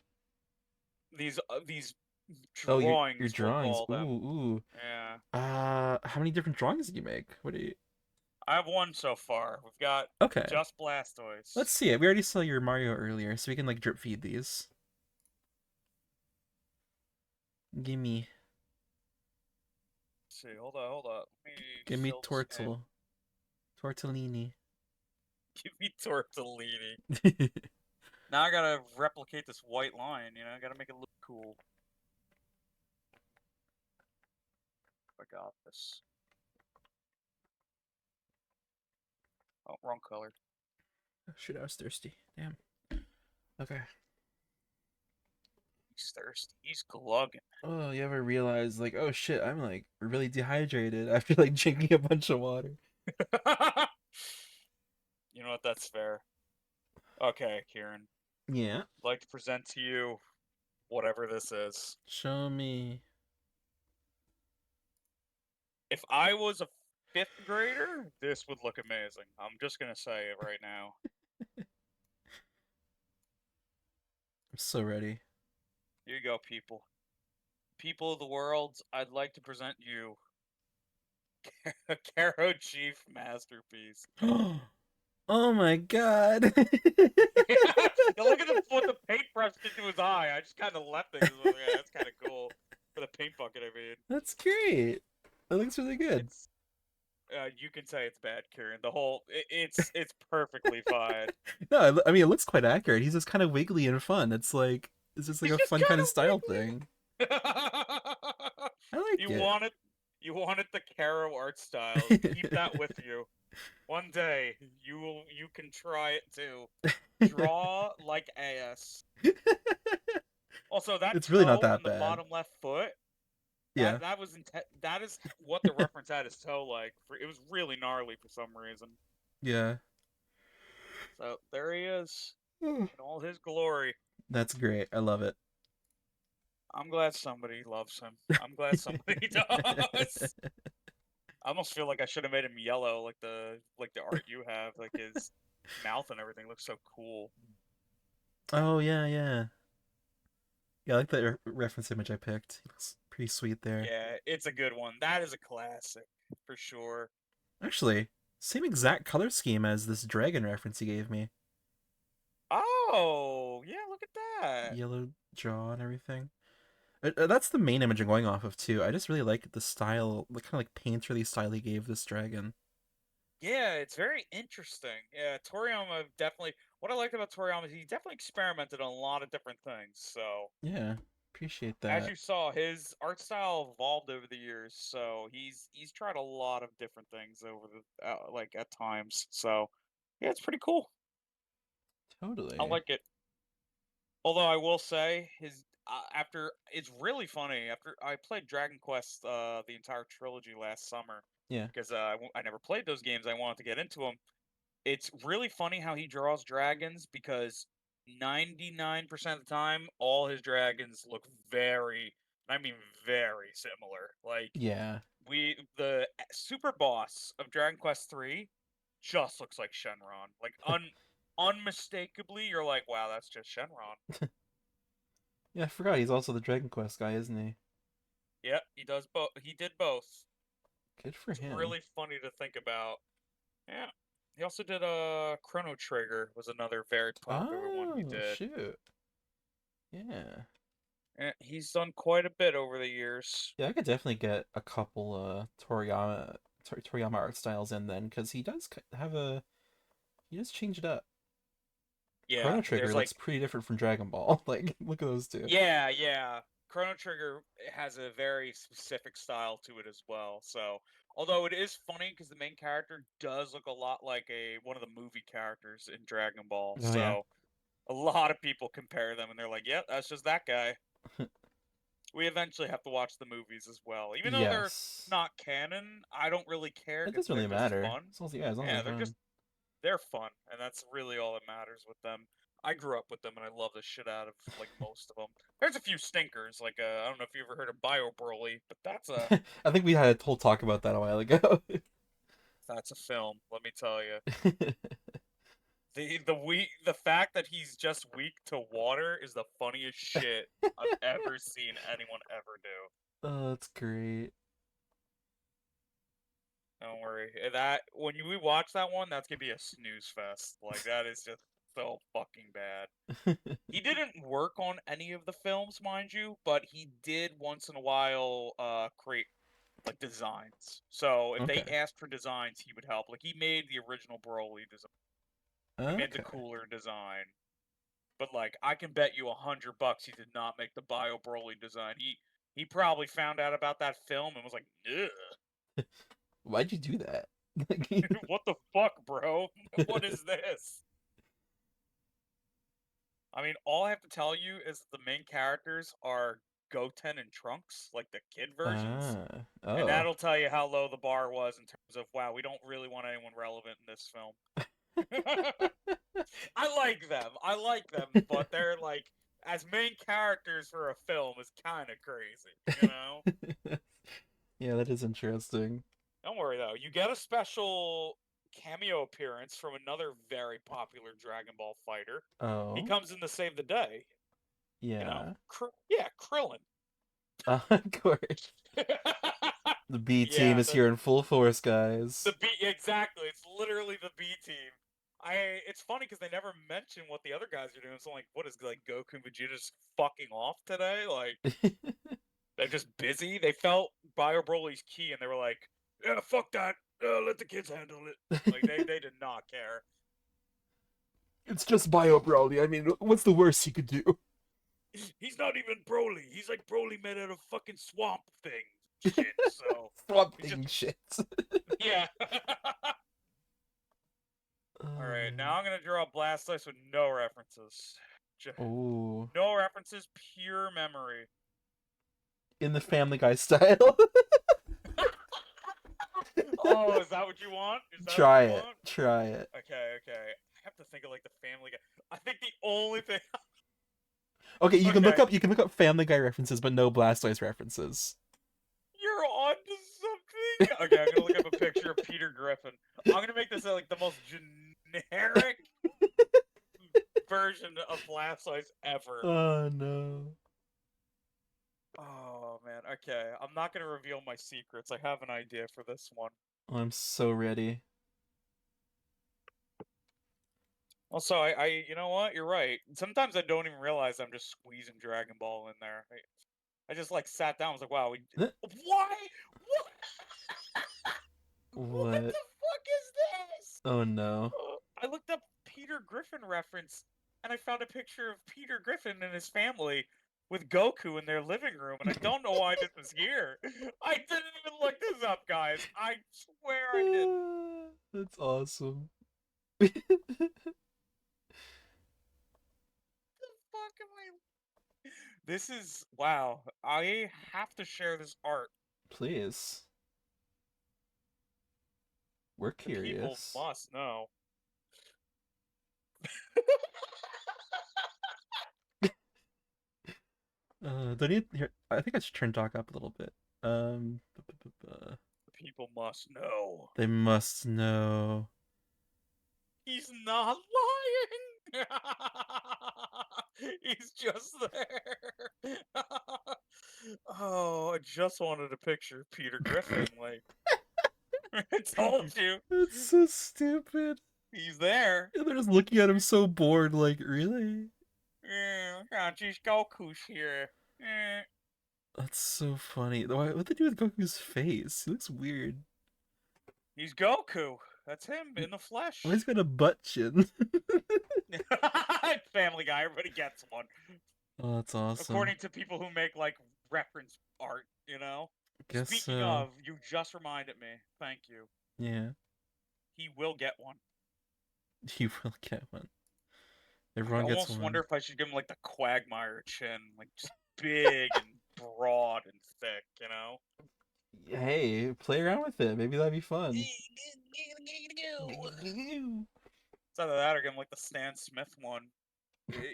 Speaker 1: These
Speaker 2: Oh, your
Speaker 1: drawings, we'll
Speaker 2: drawings.
Speaker 1: call
Speaker 2: Ooh,
Speaker 1: them.
Speaker 2: ooh.
Speaker 1: Yeah.
Speaker 2: How many different drawings did you make? What do you?
Speaker 1: I have one so far. We've got
Speaker 2: Okay.
Speaker 1: just Blastoise.
Speaker 2: Let's see it. We already saw your Mario earlier, so we can like drip feed these. Gimme,
Speaker 1: Let's see, hold up. Let me
Speaker 2: gimme
Speaker 1: fill this in.
Speaker 2: tortellini.
Speaker 1: Give me Tortellini. Now I gotta replicate this white line, I gotta make it look cool. I got this. Oh, wrong color.
Speaker 2: Oh, shit, I was thirsty. Damn. Okay.
Speaker 1: He's thirsty. He's glugging.
Speaker 2: Oh, you ever realize like, oh shit, I'm like really dehydrated after like drinking a bunch of water.
Speaker 1: You know what? That's fair. Okay, Kieran.
Speaker 2: Yeah.
Speaker 1: I'd like to present to you whatever this is.
Speaker 2: Show me.
Speaker 1: If I was a fifth grader, this would look amazing. I'm just gonna say it right now.
Speaker 2: I'm so ready.
Speaker 1: Here you go, people. People of the world, I'd like to present you a Caro Chief masterpiece.
Speaker 2: Oh my god.
Speaker 1: Yeah, look at what the paintbrush did to his eye. I just kind of left it. Yeah, that's kind of cool. For the paint bucket, I mean.
Speaker 2: That's great. That looks really good.
Speaker 1: It's you can say it's bad, Kieran. It's perfectly fine.
Speaker 2: No, I mean it looks quite accurate. He's just kind of wiggly and fun. It's just like
Speaker 1: He's
Speaker 2: a
Speaker 1: just
Speaker 2: fun kind
Speaker 1: kind
Speaker 2: of style thing.
Speaker 1: of wiggly.
Speaker 2: I like
Speaker 1: you
Speaker 2: it.
Speaker 1: want it. You wanted the Caro art style. Keep that with you. One day you can try it too. Draw like ass. Also, that
Speaker 2: It's really not
Speaker 1: toe on
Speaker 2: that
Speaker 1: the
Speaker 2: bad.
Speaker 1: bottom left foot,
Speaker 2: Yeah.
Speaker 1: that is what the reference had his toe like. It was really gnarly for some reason.
Speaker 2: Yeah.
Speaker 1: So there he is in all his glory.
Speaker 2: That's great. I love it.
Speaker 1: I'm glad somebody loves him. I'm glad somebody does. I almost feel like I should have made him yellow, like the art you have. Like his mouth and everything looks so cool.
Speaker 2: Oh yeah, yeah. Yeah, I like the reference image I picked. Pretty sweet there.
Speaker 1: Yeah, it's a good one. That is a classic for sure.
Speaker 2: Actually, same exact color scheme as this dragon reference he gave me.
Speaker 1: Oh, yeah, look at that.
Speaker 2: Yellow jaw and everything. That's the main image I'm going off of too. I just really like the style, the kind of like painterly style he gave this dragon.
Speaker 1: Yeah, it's very interesting. Yeah, Toriyama definitely. What I like about Toriyama is he definitely experimented on a lot of different things. So,
Speaker 2: Yeah, appreciate
Speaker 1: as
Speaker 2: that.
Speaker 1: you saw, his art style evolved over the years. So he's tried a lot of different things over the like at times. So, yeah, it's pretty cool. I
Speaker 2: Totally.
Speaker 1: like it. Although I will say his after it's really funny after I played Dragon Quest the entire trilogy last summer
Speaker 2: Yeah.
Speaker 1: because I never played those games. I wanted to get into them. It's really funny how he draws dragons because 99% of the time all his dragons look very, I mean very similar. Like
Speaker 2: Yeah.
Speaker 1: the super boss of Dragon Quest 3 just looks like Shenron. Like unmistakably you're like, wow, that's just Shenron.
Speaker 2: Yeah, I forgot he's also the Dragon Quest guy, isn't he?
Speaker 1: Yep, he does both. He did both.
Speaker 2: Good for
Speaker 1: It's
Speaker 2: him.
Speaker 1: really funny to think about. Yeah. He also did Chrono Trigger was another very popular one he
Speaker 2: Oh,
Speaker 1: did.
Speaker 2: shoot. Yeah.
Speaker 1: And he's done quite a bit over the years.
Speaker 2: Yeah, I could definitely get a couple Toriyama art styles in then, because he does have a he does change it up.
Speaker 1: Yeah,
Speaker 2: Chrono Trigger
Speaker 1: there's like
Speaker 2: looks pretty different from Dragon Ball. Like, look at those two.
Speaker 1: yeah. Chrono Trigger has a very specific style to it as well. So, although it is funny because the main character does look a lot like a one of the movie characters in Dragon Ball.
Speaker 2: Oh yeah.
Speaker 1: So, a lot of people compare them and they're like, "Yep, that's just that guy." We eventually have to watch the movies as well. Even though they're
Speaker 2: Yes.
Speaker 1: not canon, I don't really care
Speaker 2: It
Speaker 1: because
Speaker 2: doesn't
Speaker 1: they're
Speaker 2: really
Speaker 1: just
Speaker 2: matter.
Speaker 1: fun.
Speaker 2: As long as
Speaker 1: Yeah,
Speaker 2: they're fun.
Speaker 1: they're fun, and that's really all that matters with them. I grew up with them, and I love the shit out of like most of them. There's a few stinkers, like I don't know if you ever heard of Bio Broly, but
Speaker 2: I think we had a whole talk about that a while ago.
Speaker 1: that's a film. Let me tell you, the fact that he's just weak to water is the funniest shit I've ever seen anyone ever do.
Speaker 2: Oh, that's great.
Speaker 1: Don't worry. That when we watch that one, that's gonna be a snooze fest. Like that is just so fucking bad. He didn't work on any of the films, mind you, but he did once in a while create like designs. So if they
Speaker 2: Okay.
Speaker 1: asked for designs, he would help. Like he made the original Broly design. He made the
Speaker 2: Okay.
Speaker 1: cooler design. But like I can bet you $100 he did not make the Bio Broly design. He probably found out about that film and was like, ugh.
Speaker 2: Why'd you do that?
Speaker 1: What the fuck, bro? What is this? I mean, all I have to tell you is the main characters are Goten and Trunks, like the kid versions,
Speaker 2: Ah.
Speaker 1: and
Speaker 2: Oh.
Speaker 1: that'll tell you how low the bar was in terms of wow, we don't really want anyone relevant in this film. I like them. I like them, but they're like as main characters for a film is kind of crazy, you know?
Speaker 2: Yeah, that is interesting.
Speaker 1: Don't worry though. You get a special cameo appearance from another very popular Dragon Ball fighter. He
Speaker 2: Oh.
Speaker 1: comes in to save the day. You know,
Speaker 2: Yeah.
Speaker 1: Yeah, Krillin.
Speaker 2: Of course. The B team
Speaker 1: Yeah,
Speaker 2: is here in full force,
Speaker 1: the
Speaker 2: guys.
Speaker 1: B exactly. It's literally the B team. It's funny because they never mention what the other guys are doing. So like, what is like Goku and Vegeta just fucking off today? Like they're just busy. They felt Bio Broly's key and they were like, yeah, fuck that. Let the kids handle it. Like they did not care.
Speaker 2: It's just Bio Broly. I mean, what's the worst he could do?
Speaker 1: He's not even Broly. He's like Broly made out of fucking swamp thing shit. So
Speaker 2: Swamp
Speaker 1: he's just
Speaker 2: Thing shit.
Speaker 1: yeah. All right,
Speaker 2: Um,
Speaker 1: now I'm gonna draw a Blastoise with no references.
Speaker 2: oh,
Speaker 1: No references, pure memory.
Speaker 2: in the Family Guy style.
Speaker 1: Oh, is that what you want? Is that what
Speaker 2: Try
Speaker 1: you
Speaker 2: it.
Speaker 1: want?
Speaker 2: Try it.
Speaker 1: Okay. I have to think of like the Family Guy. I think the only thing.
Speaker 2: Okay, you can look
Speaker 1: Okay,
Speaker 2: up Family Guy references, but no Blastoise references.
Speaker 1: you're on to something. Okay, I'm gonna look up a picture of Peter Griffin. I'm gonna make this like the most generic version of Blastoise ever.
Speaker 2: Oh no.
Speaker 1: Oh man. Okay, I'm not gonna reveal my secrets. I have an idea for this one.
Speaker 2: I'm so ready.
Speaker 1: Also, you know what? You're right. Sometimes I don't even realize I'm just squeezing Dragon Ball in there. I just like sat down. I was like, wow, why? What? What
Speaker 2: What?
Speaker 1: the fuck is this?
Speaker 2: Oh no.
Speaker 1: I looked up Peter Griffin reference, and I found a picture of Peter Griffin and his family with Goku in their living room, and I don't know why this is here. I didn't even look this up, guys. I swear I didn't.
Speaker 2: That's awesome.
Speaker 1: The fuck am I? This is wow. I have to share this art.
Speaker 2: Please. We're
Speaker 1: The people
Speaker 2: curious.
Speaker 1: must know.
Speaker 2: Do I need here? I think I should turn Doc up a little bit.
Speaker 1: The people must know.
Speaker 2: They must know.
Speaker 1: He's not lying. He's just there. Oh, I just wanted a picture of Peter Griffin. Like I told you,
Speaker 2: That's so stupid.
Speaker 1: he's there.
Speaker 2: And they're just looking at him so bored, like, really?
Speaker 1: Yeah, just Goku's here. Eh,
Speaker 2: That's so funny. What they do with Goku's face? He looks weird.
Speaker 1: he's Goku. That's him in the
Speaker 2: Why he's
Speaker 1: flesh.
Speaker 2: got a butt chin?
Speaker 1: Family Guy. Everybody gets one.
Speaker 2: Oh, that's awesome.
Speaker 1: According to people who make like reference art, you know.
Speaker 2: Guess
Speaker 1: Speaking
Speaker 2: so.
Speaker 1: of, you just reminded me. Thank you.
Speaker 2: Yeah,
Speaker 1: He will get one.
Speaker 2: you will get one.
Speaker 1: I
Speaker 2: Everyone gets
Speaker 1: almost wonder
Speaker 2: one.
Speaker 1: if I should give him like the Quagmire chin, like just big and broad and thick, you know?
Speaker 2: Hey, play around with it. Maybe that'd be fun.
Speaker 1: It's either that or give him like the Stan Smith one.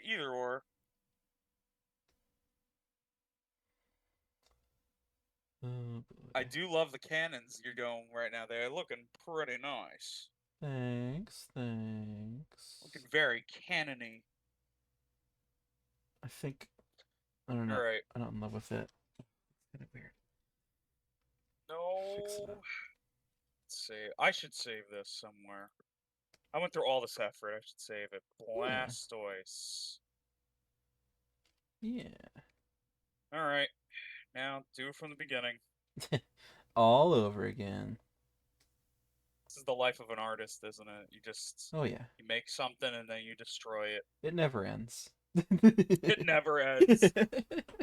Speaker 1: Either or.
Speaker 2: Oh
Speaker 1: I
Speaker 2: boy.
Speaker 1: do love the cannons you're doing right now. They're looking pretty nice.
Speaker 2: Thanks,
Speaker 1: Looking
Speaker 2: thanks.
Speaker 1: very cannony.
Speaker 2: I think I don't know.
Speaker 1: Alright.
Speaker 2: I'm not in love with it. It's kind of weird. Fix it
Speaker 1: No.
Speaker 2: up.
Speaker 1: Let's see. I should save this somewhere. I went through all this effort. I should save it.
Speaker 2: Yeah.
Speaker 1: Blastoise.
Speaker 2: Yeah.
Speaker 1: Alright. Now, do it from the beginning.
Speaker 2: All over again.
Speaker 1: This is the life of an artist, isn't it?
Speaker 2: Oh yeah.
Speaker 1: You make something and then you destroy it.
Speaker 2: It never ends.
Speaker 1: It never ends.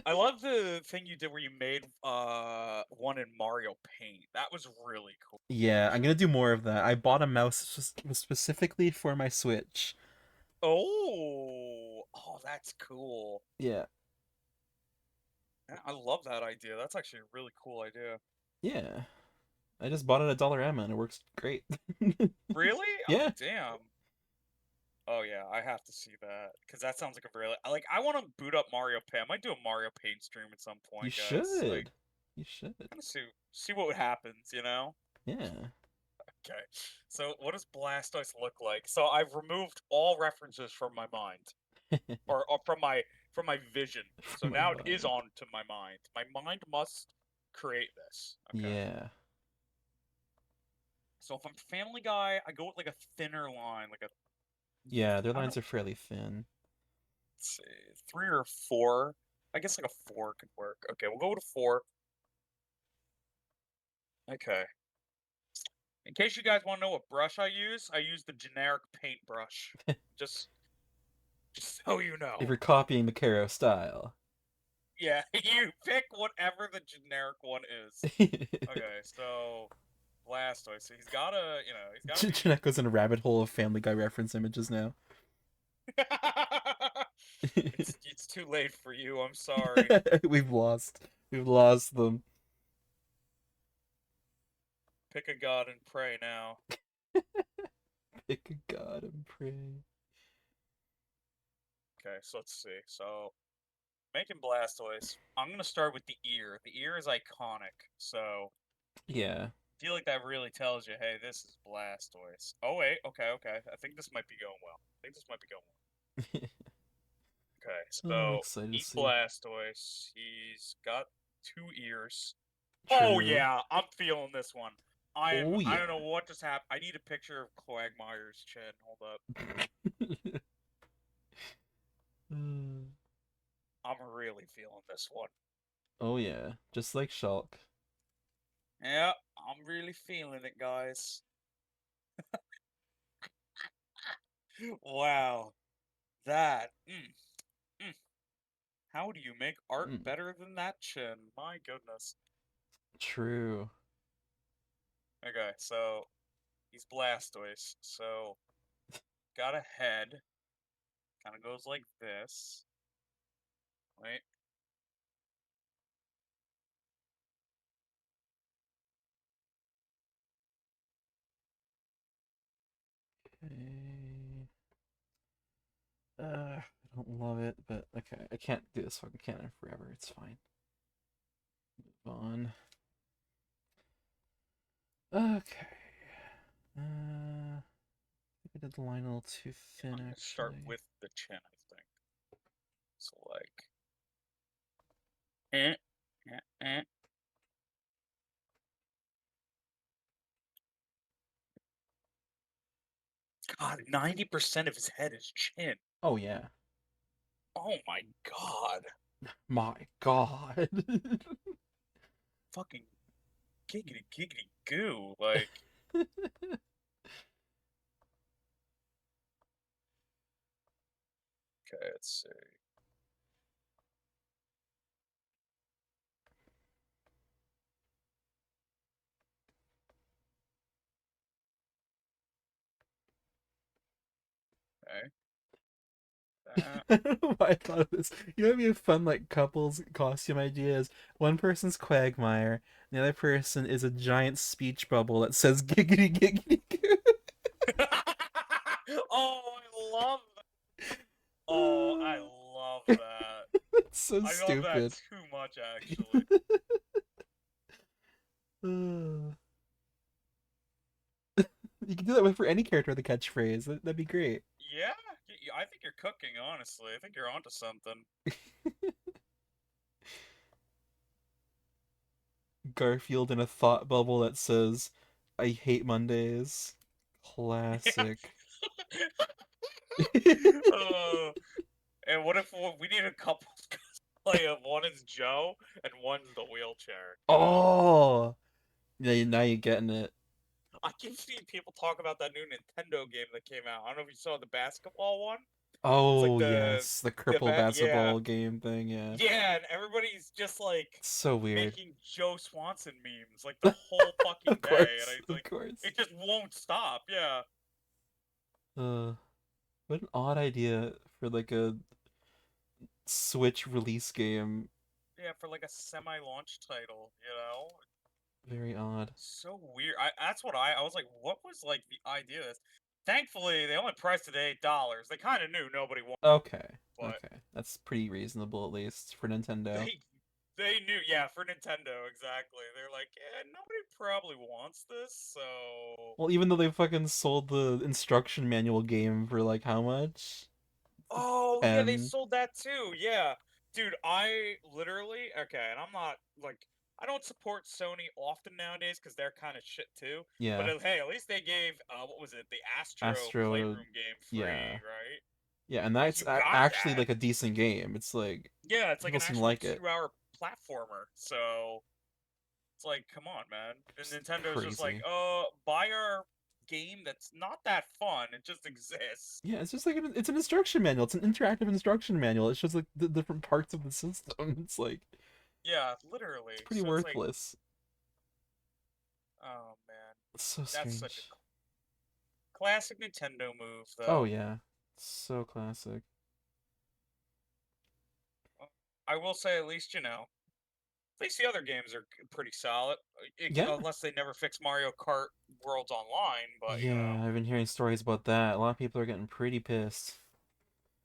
Speaker 1: I love the thing you did where you made one in Mario Paint. That was really cool,
Speaker 2: Yeah, I'm gonna
Speaker 1: actually.
Speaker 2: do more of that. I bought a mouse specifically for my Switch.
Speaker 1: Oh, that's cool.
Speaker 2: Yeah.
Speaker 1: I love that idea. That's actually a really cool idea.
Speaker 2: Yeah. I just bought it at Dollarama and it works great.
Speaker 1: Really? Oh,
Speaker 2: Yeah.
Speaker 1: damn. Oh yeah, I have to see that because that sounds like a really like I want to boot up Mario Paint. I might do a Mario Paint stream at some
Speaker 2: You
Speaker 1: point, guys. Like,
Speaker 2: should. You should.
Speaker 1: kind of see what happens, you know?
Speaker 2: Yeah.
Speaker 1: Okay. So what does Blastoise look like? So I've removed all references from my mind, or from my vision. So
Speaker 2: From my
Speaker 1: now it is
Speaker 2: mind.
Speaker 1: on to my mind. My mind must create this. Okay.
Speaker 2: Yeah.
Speaker 1: So if I'm Family Guy, I go with like a thinner line, like a
Speaker 2: Yeah, their
Speaker 1: I don't know,
Speaker 2: lines are fairly thin.
Speaker 1: let's see, 3 or 4. I guess like a 4 could work. Okay, we'll go with a 4. Okay. In case you guys want to know what brush I use the generic paintbrush. Just just so you
Speaker 2: If
Speaker 1: know.
Speaker 2: you're copying the Caro style.
Speaker 1: Yeah, you pick whatever the generic one is. Okay, so Blastoise. So he's gotta be.
Speaker 2: Jeanette goes in a rabbit hole of Family Guy reference images now.
Speaker 1: It's too late for you. I'm sorry.
Speaker 2: We've lost. We've lost them.
Speaker 1: Pick a god and pray now.
Speaker 2: Pick a god and pray.
Speaker 1: Okay, so let's see. So making Blastoise. I'm gonna start with the ear. The ear is iconic, so
Speaker 2: Yeah.
Speaker 1: I feel like that really tells you, hey, this is Blastoise. Oh wait, okay. I think this might be going well. I think this might be going well. Okay,
Speaker 2: Oh, I'm
Speaker 1: so
Speaker 2: excited to
Speaker 1: eat
Speaker 2: see.
Speaker 1: Blastoise. He's got 2 ears. Oh
Speaker 2: True.
Speaker 1: yeah, I'm feeling this one.
Speaker 2: Oh
Speaker 1: I
Speaker 2: yeah.
Speaker 1: don't know what just happened. I need a picture of Quagmire's chin. Hold up.
Speaker 2: Mm.
Speaker 1: I'm really feeling this one.
Speaker 2: Oh yeah. Just like Shulk.
Speaker 1: Yeah, I'm really feeling it, guys. Wow. That. Mm. How do you make art
Speaker 2: Mm.
Speaker 1: better than that chin? My goodness.
Speaker 2: True.
Speaker 1: Okay, so he's Blastoise. So got a head. Kind of goes like this. Wait.
Speaker 2: Okay. I don't love it, but okay. I can't do this fucking canon forever. It's fine. Move on. Okay. I think I did the line a little too thin,
Speaker 1: I'm gonna start
Speaker 2: actually.
Speaker 1: with the chin, I think. So like. Eh, eh, eh. God, 90% of his head is chin.
Speaker 2: Oh yeah.
Speaker 1: Oh my god.
Speaker 2: My God.
Speaker 1: Fucking giggity giggity goo. Like, okay, let's see. Okay. That.
Speaker 2: I don't know why I thought of this. You know, it'd be a fun like couples costume ideas. One person's Quagmire, and the other person is a giant speech bubble that says "giggity giggity goo."
Speaker 1: Oh, I love that. Oh, I love that.
Speaker 2: It's so
Speaker 1: I love that
Speaker 2: stupid.
Speaker 1: too much, actually.
Speaker 2: You can do that for any character with a catchphrase. That'd be great.
Speaker 1: Yeah, I think you're cooking, honestly. I think you're onto something.
Speaker 2: Garfield in a thought bubble that says, "I hate Mondays."
Speaker 1: Yeah.
Speaker 2: Classic.
Speaker 1: Oh, and what if we need a couple's cosplay of one is Joe and one's the wheelchair, you know?
Speaker 2: Oh, yeah. Now you're getting it.
Speaker 1: I keep seeing people talk about that new Nintendo game that came out. I don't know if you saw the basketball one. It's like
Speaker 2: Oh yes, the cripple
Speaker 1: yeah,
Speaker 2: basketball game thing. Yeah,
Speaker 1: yeah, and everybody's just like
Speaker 2: it's so weird.
Speaker 1: making Joe Swanson memes like the whole fucking
Speaker 2: Of
Speaker 1: day, and
Speaker 2: course,
Speaker 1: I
Speaker 2: of
Speaker 1: like
Speaker 2: course.
Speaker 1: it just won't stop. Yeah,
Speaker 2: Uh, what an odd idea for like a Switch release game.
Speaker 1: yeah, for like a semi-launch title, you know.
Speaker 2: Very odd.
Speaker 1: So weird. That's what I was like. What was like the idea of this? Thankfully, they only priced it at $8. They kind of knew nobody wanted,
Speaker 2: Okay,
Speaker 1: but
Speaker 2: okay, that's pretty reasonable at least for Nintendo.
Speaker 1: they they knew. Yeah, for Nintendo, exactly. They're like, yeah, nobody probably wants this, so.
Speaker 2: Well, even though they fucking sold the instruction manual game for like how much?
Speaker 1: Oh yeah, they
Speaker 2: 10?
Speaker 1: sold that too. Yeah, dude, I literally okay, and I'm not like I don't support Sony often nowadays because they're kind of shit too. But
Speaker 2: Yeah,
Speaker 1: hey, at least they gave what was it, the Astro
Speaker 2: Astro.
Speaker 1: Playroom game free,
Speaker 2: Yeah,
Speaker 1: right?
Speaker 2: yeah, and
Speaker 1: Like
Speaker 2: that's
Speaker 1: you got
Speaker 2: actually
Speaker 1: that.
Speaker 2: like a decent game. It's like
Speaker 1: Yeah, it's like
Speaker 2: people
Speaker 1: an
Speaker 2: seem to
Speaker 1: actual
Speaker 2: like it.
Speaker 1: 2 hour platformer. So it's like, come on, man. And
Speaker 2: Just
Speaker 1: Nintendo's just like,
Speaker 2: crazy.
Speaker 1: buy our game that's not that fun. It just exists.
Speaker 2: Yeah, it's just like it's an instruction manual. It's an interactive instruction manual. It's just like the different parts of the system. It's like
Speaker 1: Yeah,
Speaker 2: it's
Speaker 1: literally.
Speaker 2: pretty
Speaker 1: So it's like,
Speaker 2: worthless.
Speaker 1: oh man,
Speaker 2: It's so
Speaker 1: that's such a
Speaker 2: strange.
Speaker 1: classic Nintendo move,
Speaker 2: Oh
Speaker 1: though.
Speaker 2: yeah, so classic.
Speaker 1: I will say, at least at least the other games are pretty solid,
Speaker 2: Yeah,
Speaker 1: unless they never fix Mario Kart Worlds Online. But
Speaker 2: yeah. I've been hearing stories about that. A lot of people are getting pretty pissed.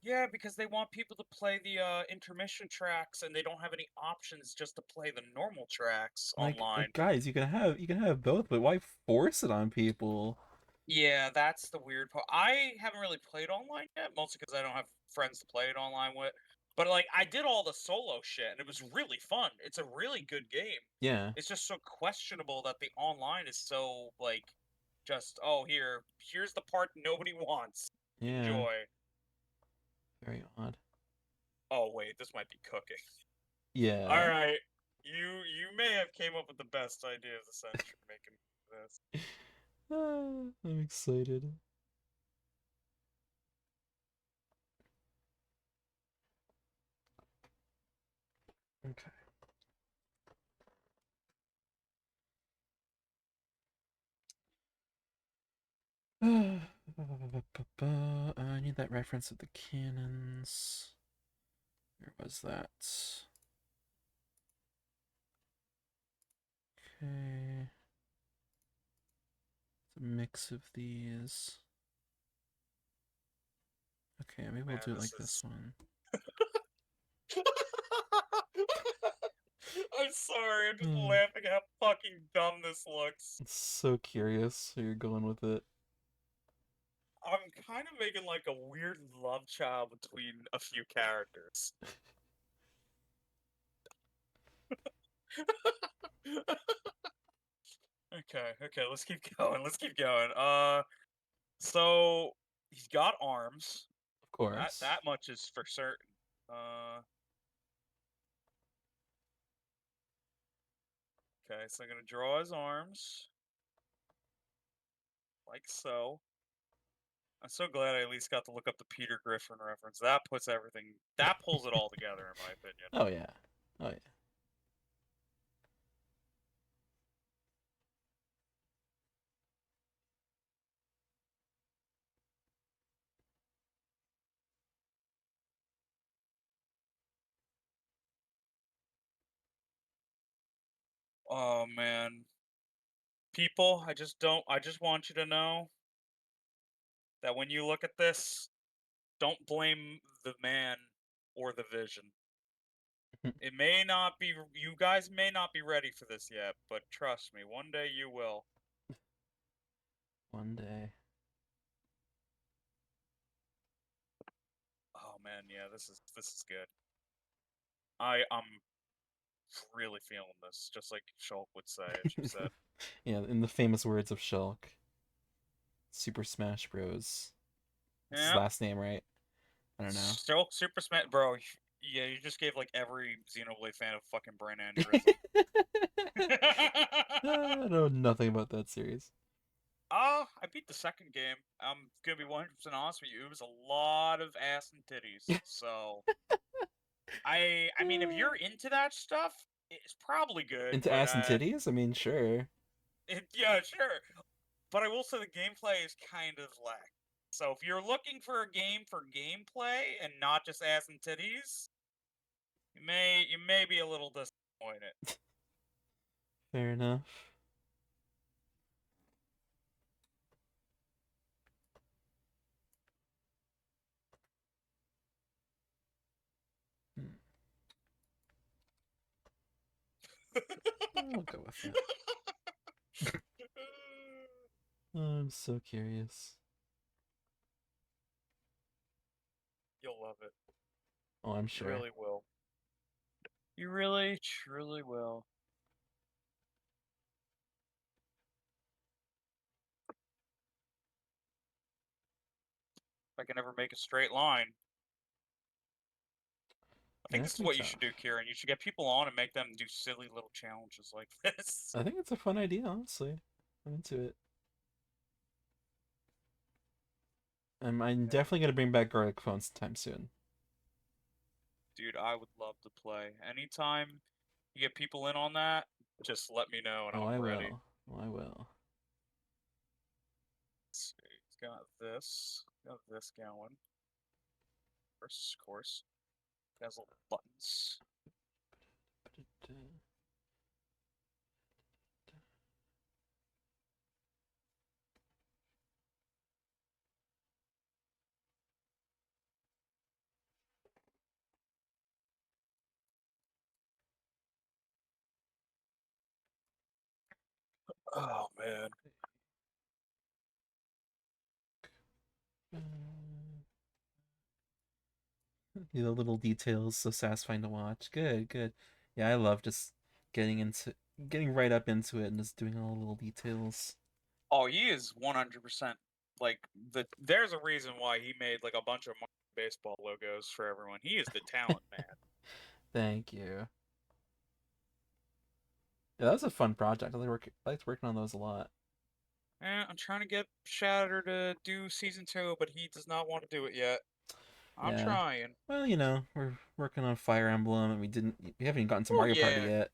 Speaker 1: yeah, because they want people to play the intermission tracks, and they don't have any options just to play the normal tracks
Speaker 2: Like
Speaker 1: online.
Speaker 2: guys, you can have both, but why force it on people?
Speaker 1: Yeah, that's the weird part. I haven't really played online yet, mostly because I don't have friends to play it online with. But like I did all the solo shit and it was really fun. It's a really good game.
Speaker 2: Yeah.
Speaker 1: It's just so questionable that the online is so like just oh here's the part nobody wants.
Speaker 2: Yeah.
Speaker 1: Enjoy.
Speaker 2: Very odd.
Speaker 1: Oh wait, this might be cooking. All
Speaker 2: Yeah.
Speaker 1: right. You may have came up with the best idea of the century making this.
Speaker 2: I'm excited. Okay. I need that reference of the cannons. Where was that? Okay. It's a mix of these. Okay, maybe we'll
Speaker 1: Man,
Speaker 2: do it
Speaker 1: this
Speaker 2: like this
Speaker 1: is
Speaker 2: one.
Speaker 1: I'm sorry, I'm just
Speaker 2: Hmm.
Speaker 1: laughing at how fucking dumb this looks.
Speaker 2: So curious where you're going with it.
Speaker 1: I'm kind of making like a weird love child between a few characters. Okay, let's keep going. Let's keep going. So he's got arms.
Speaker 2: Of
Speaker 1: That
Speaker 2: course.
Speaker 1: that much is for certain. Uh, okay, so I'm gonna draw his arms like so. I'm so glad I at least got to look up the Peter Griffin reference. That puts everything. That pulls it all together, in my opinion.
Speaker 2: Oh yeah. Oh yeah.
Speaker 1: Oh man, people, I just don't. I just want you to know that when you look at this, don't blame the man or the vision. It may not be, you guys may not be ready for this yet, but trust me, one day you will.
Speaker 2: One day.
Speaker 1: Oh man, yeah, this is good. I'm really feeling this, just like Shulk would say, as you said.
Speaker 2: Yeah, in the famous words of Shulk, Super Smash Bros. That's his
Speaker 1: Yep.
Speaker 2: last name, right? I don't know.
Speaker 1: Shulk Super Smash, bro. Yeah, you just gave like every Xenoblade fan a fucking brain aneurysm.
Speaker 2: I know nothing about that series.
Speaker 1: I beat the second game. I'm gonna be 100% honest with you. It was a lot of ass and titties. So I mean, if you're into that stuff, it's probably good.
Speaker 2: Into
Speaker 1: But
Speaker 2: ass and titties? I mean, sure.
Speaker 1: yeah, sure. But I will say the gameplay is kind of lack. So if you're looking for a game for gameplay and not just ass and titties, you may be a little disappointed.
Speaker 2: Fair enough. Hmm. I'll go with it. Oh, I'm so curious.
Speaker 1: You'll love it.
Speaker 2: Oh, I'm
Speaker 1: You
Speaker 2: sure.
Speaker 1: really will. You really, truly will. If I can ever make a straight line. I
Speaker 2: Yeah,
Speaker 1: think
Speaker 2: that
Speaker 1: this
Speaker 2: could
Speaker 1: is
Speaker 2: be
Speaker 1: what you should
Speaker 2: tough.
Speaker 1: do, Kieran. You should get people on and make them do silly little challenges like this.
Speaker 2: I think it's a fun idea, honestly. I'm into it. I'm
Speaker 1: Yeah.
Speaker 2: definitely gonna bring back garlic phone sometime soon.
Speaker 1: Dude, I would love to play. Anytime you get people in on that, just let me know and
Speaker 2: Oh,
Speaker 1: I'm
Speaker 2: I
Speaker 1: ready.
Speaker 2: will. Oh, I will.
Speaker 1: Let's see. It's got this going. First, of course. It has little buttons. Oh man.
Speaker 2: The little details so satisfying to watch. Good, good. Yeah, I love just getting right up into it and just doing all the little details.
Speaker 1: Oh, he is 100% like there's a reason why he made like a bunch of baseball logos for everyone. He is the talent man.
Speaker 2: Thank you. Yeah, that was a fun project. I liked working on those a lot.
Speaker 1: I'm trying to get Shatter to do season 2, but he does not want to do it yet. I'm
Speaker 2: Yeah.
Speaker 1: trying.
Speaker 2: Well, we're working on Fire Emblem and we haven't even gotten to
Speaker 1: Oh
Speaker 2: Mario Party
Speaker 1: yeah.
Speaker 2: yet.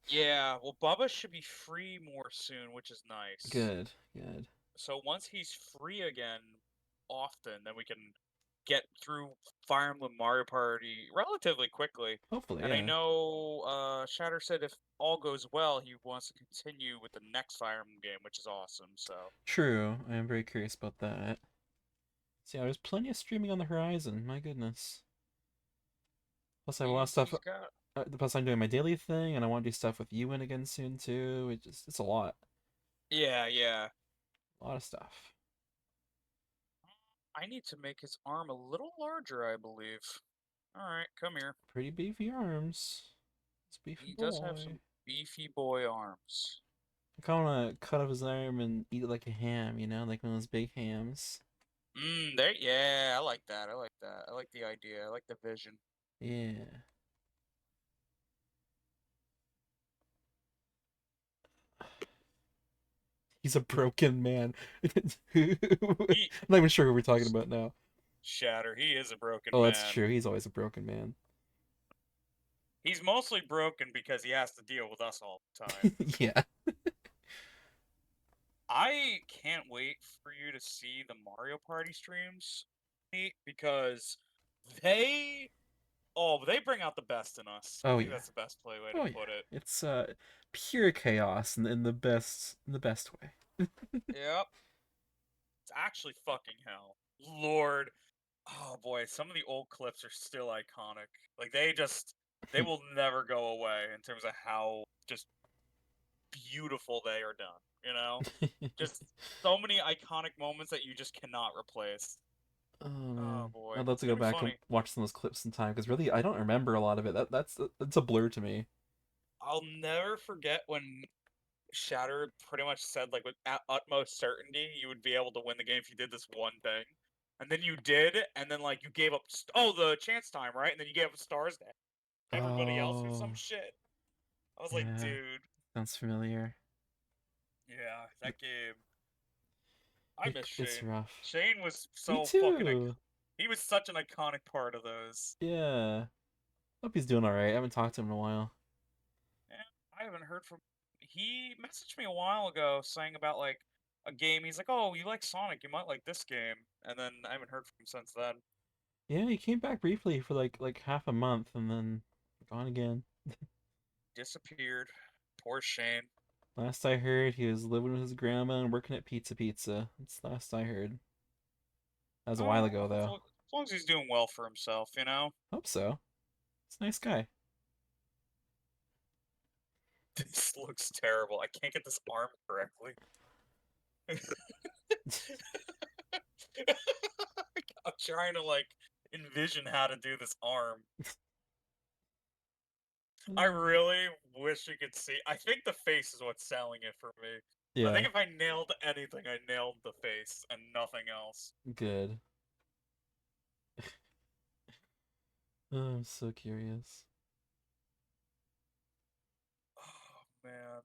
Speaker 1: Yeah, well Bubba should be free more soon, which is nice.
Speaker 2: Good, good.
Speaker 1: So once he's free again often, then we can get through Fire Emblem Mario Party relatively quickly.
Speaker 2: Hopefully,
Speaker 1: And I
Speaker 2: yeah.
Speaker 1: know Shatter said if all goes well, he wants to continue with the next Fire Emblem game, which is awesome. So
Speaker 2: True. I am very curious about that. So yeah, there's plenty of streaming on the horizon. My goodness. Plus, I have a lot of stuff.
Speaker 1: he's got
Speaker 2: Plus, I'm doing my daily thing, and I want to do stuff with you again soon too. It's a lot,
Speaker 1: yeah.
Speaker 2: a lot of stuff.
Speaker 1: I need to make his arm a little larger, I believe. All right, come here.
Speaker 2: Pretty beefy arms. It's beefy
Speaker 1: He does have
Speaker 2: boy.
Speaker 1: some beefy boy arms.
Speaker 2: I kind of want to cut off his arm and eat it like a ham, like one of those big hams.
Speaker 1: Yeah, I like that. I like that. I like the idea. I like the vision.
Speaker 2: Yeah. He's a broken man. I'm
Speaker 1: He
Speaker 2: not even sure who we're talking about now.
Speaker 1: Shatter. He is a broken
Speaker 2: Oh, that's
Speaker 1: man.
Speaker 2: true. He's always a broken man.
Speaker 1: He's mostly broken because he has to deal with us all the time.
Speaker 2: Yeah.
Speaker 1: I can't wait for you to see the Mario Party streams because they they bring out the best in us. I
Speaker 2: Oh
Speaker 1: think
Speaker 2: yeah.
Speaker 1: that's the best way to
Speaker 2: Oh yeah.
Speaker 1: put it.
Speaker 2: It's pure chaos in the best way.
Speaker 1: Yep. It's actually fucking hell. Lord. Oh boy, some of the old clips are still iconic. Like they will never go away in terms of how just beautiful they are done, you know? Just so many iconic moments that you just cannot replace.
Speaker 2: Oh
Speaker 1: Oh
Speaker 2: man,
Speaker 1: boy,
Speaker 2: I'd love
Speaker 1: it's
Speaker 2: to go
Speaker 1: gonna be
Speaker 2: back and
Speaker 1: funny.
Speaker 2: watch some of those clips in time because really I don't remember a lot of it. That's a blur to me.
Speaker 1: I'll never forget when Shatter pretty much said like with utmost certainty you would be able to win the game if you did this one thing. And then you did, and then like you gave up the chance time, right? And then you gave up stars to everybody else or some
Speaker 2: Oh
Speaker 1: shit. I was like,
Speaker 2: yeah,
Speaker 1: dude,
Speaker 2: sounds familiar.
Speaker 1: yeah, that game. I miss
Speaker 2: It's
Speaker 1: Shane.
Speaker 2: rough.
Speaker 1: Shane was
Speaker 2: Me
Speaker 1: so fucking
Speaker 2: too.
Speaker 1: he was such an iconic part of those.
Speaker 2: Yeah. Hope he's doing all right. I haven't talked to him in a while.
Speaker 1: Yeah, I haven't heard from. He messaged me a while ago saying about like a game. He's like, "Oh, you like Sonic? You might like this game." And then I haven't heard from him since then.
Speaker 2: Yeah, he came back briefly for like half a month and then gone again.
Speaker 1: Disappeared. Poor Shane.
Speaker 2: Last I heard, he was living with his grandma and working at Pizza Pizza. That's the last I heard. That was a while ago, though.
Speaker 1: As long as he's doing well for himself, you know.
Speaker 2: Hope so. He's a nice guy.
Speaker 1: This looks terrible. I can't get this arm correctly. I'm trying to like envision how to do this arm. I really wish you could see. I think the face is what's selling it for me. I
Speaker 2: Yeah,
Speaker 1: think if I nailed anything, I nailed the face and nothing else.
Speaker 2: good. Oh, I'm so curious.
Speaker 1: Oh man.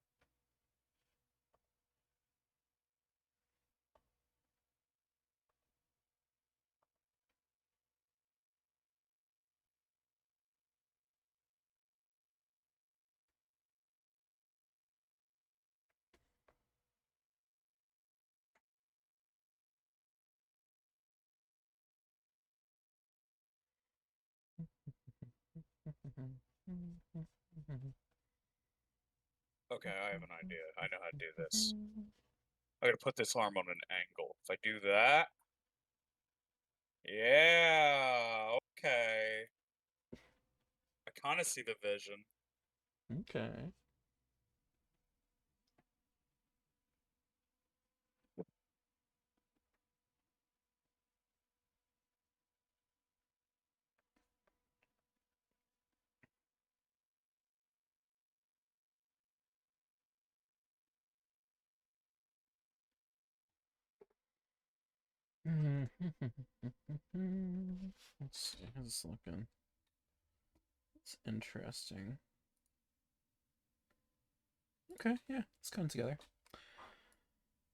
Speaker 1: Okay, I have an idea. I know how to do this. I gotta put this arm on an angle. If I do that, yeah, okay. I kind of see the vision.
Speaker 2: Okay. Let's see. How's this looking? It's interesting. Okay, yeah, it's coming together.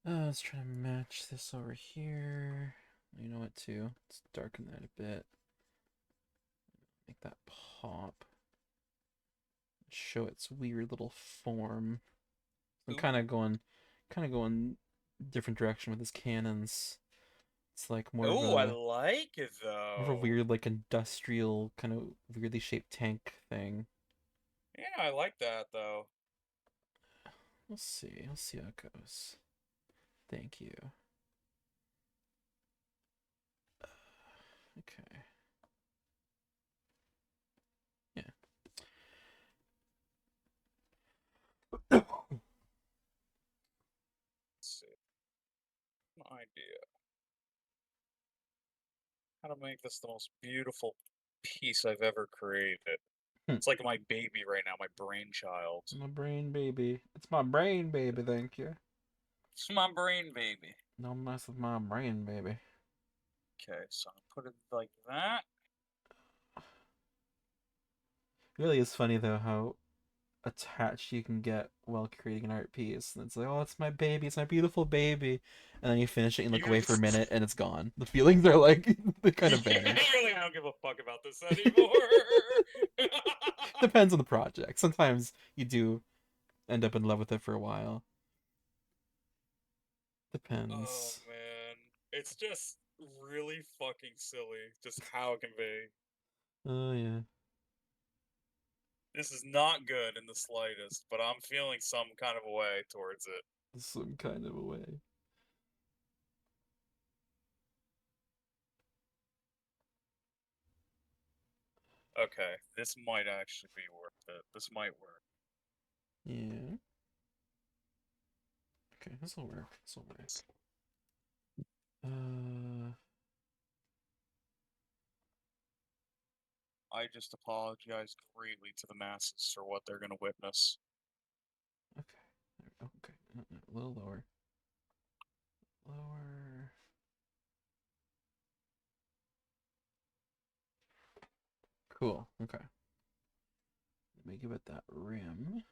Speaker 2: Let's try to match this over here. You know what, too? Let's darken that a bit. Make that pop. Show its weird little form. I'm
Speaker 1: Ooh,
Speaker 2: kind of going different direction with his cannons. It's like
Speaker 1: ooh, I like it
Speaker 2: more of a
Speaker 1: though.
Speaker 2: weird, like industrial kind of weirdly shaped tank thing.
Speaker 1: Yeah, I like that though.
Speaker 2: We'll see. We'll see how it goes. Thank you. Okay. Yeah.
Speaker 1: Let's see, an idea how to make this the most beautiful piece I've ever created.
Speaker 2: Hmm.
Speaker 1: It's like my baby right now, my brainchild.
Speaker 2: My brain baby. It's my brain baby, thank you.
Speaker 1: It's my brain baby.
Speaker 2: Don't mess with my brain baby.
Speaker 1: Okay, so I put it like that.
Speaker 2: It really is funny though how attached you can get while creating an art piece. And it's like, oh, it's my baby, it's my beautiful baby. And then you finish it and look
Speaker 1: You
Speaker 2: away for a
Speaker 1: just
Speaker 2: minute and it's gone. The feelings are like, they kind
Speaker 1: yeah,
Speaker 2: of vanish.
Speaker 1: really, I don't give a fuck about this anymore.
Speaker 2: Depends on the project. Sometimes you do end up in love with it for a while.
Speaker 1: Oh
Speaker 2: Depends.
Speaker 1: man, it's just really fucking silly, just how it can be.
Speaker 2: Oh, yeah.
Speaker 1: This is not good in the slightest, but I'm feeling some kind of a way towards it.
Speaker 2: Some kind of a way.
Speaker 1: Okay, this might actually be worth it. This might work.
Speaker 2: Yeah. Okay, this'll work. This'll work. Uh,
Speaker 1: I just apologize greatly to the masses for what they're gonna witness.
Speaker 2: okay. Okay. A little lower. Lower. Cool. Okay. Let me give it that rim.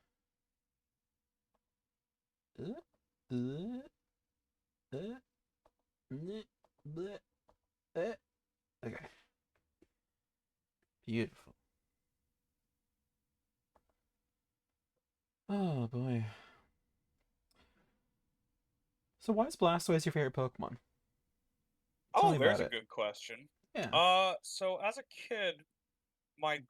Speaker 2: Uh, uh, uh, bleh, okay. Beautiful. Oh boy. So why is Blastoise your favorite Pokemon? Tell me
Speaker 1: Oh,
Speaker 2: about
Speaker 1: there's a
Speaker 2: it.
Speaker 1: good question.
Speaker 2: Yeah.
Speaker 1: So as a kid, my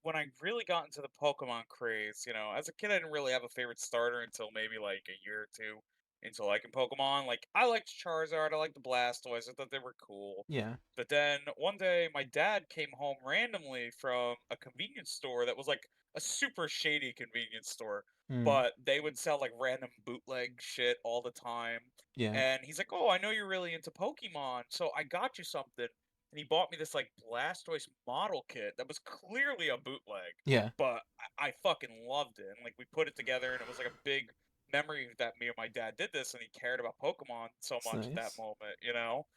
Speaker 1: when I really got into the Pokemon craze, as a kid I didn't really have a favorite starter until maybe like a year or two into liking Pokemon. Like I liked Charizard, I liked the Blastoise, I thought they were cool.
Speaker 2: Yeah.
Speaker 1: But then one day my dad came home randomly from a convenience store that was like a super shady convenience store,
Speaker 2: Hmm.
Speaker 1: but they would sell like random bootleg shit all the time.
Speaker 2: Yeah.
Speaker 1: And he's like, "Oh, I know you're really into Pokemon, so I got you something." And he bought me this like Blastoise model kit that was clearly a bootleg,
Speaker 2: Yeah.
Speaker 1: but I fucking loved it. And like we put it together, and it was like a big memory that me and my dad did this, and he cared about Pokemon so
Speaker 2: It's
Speaker 1: much at that
Speaker 2: nice.
Speaker 1: moment.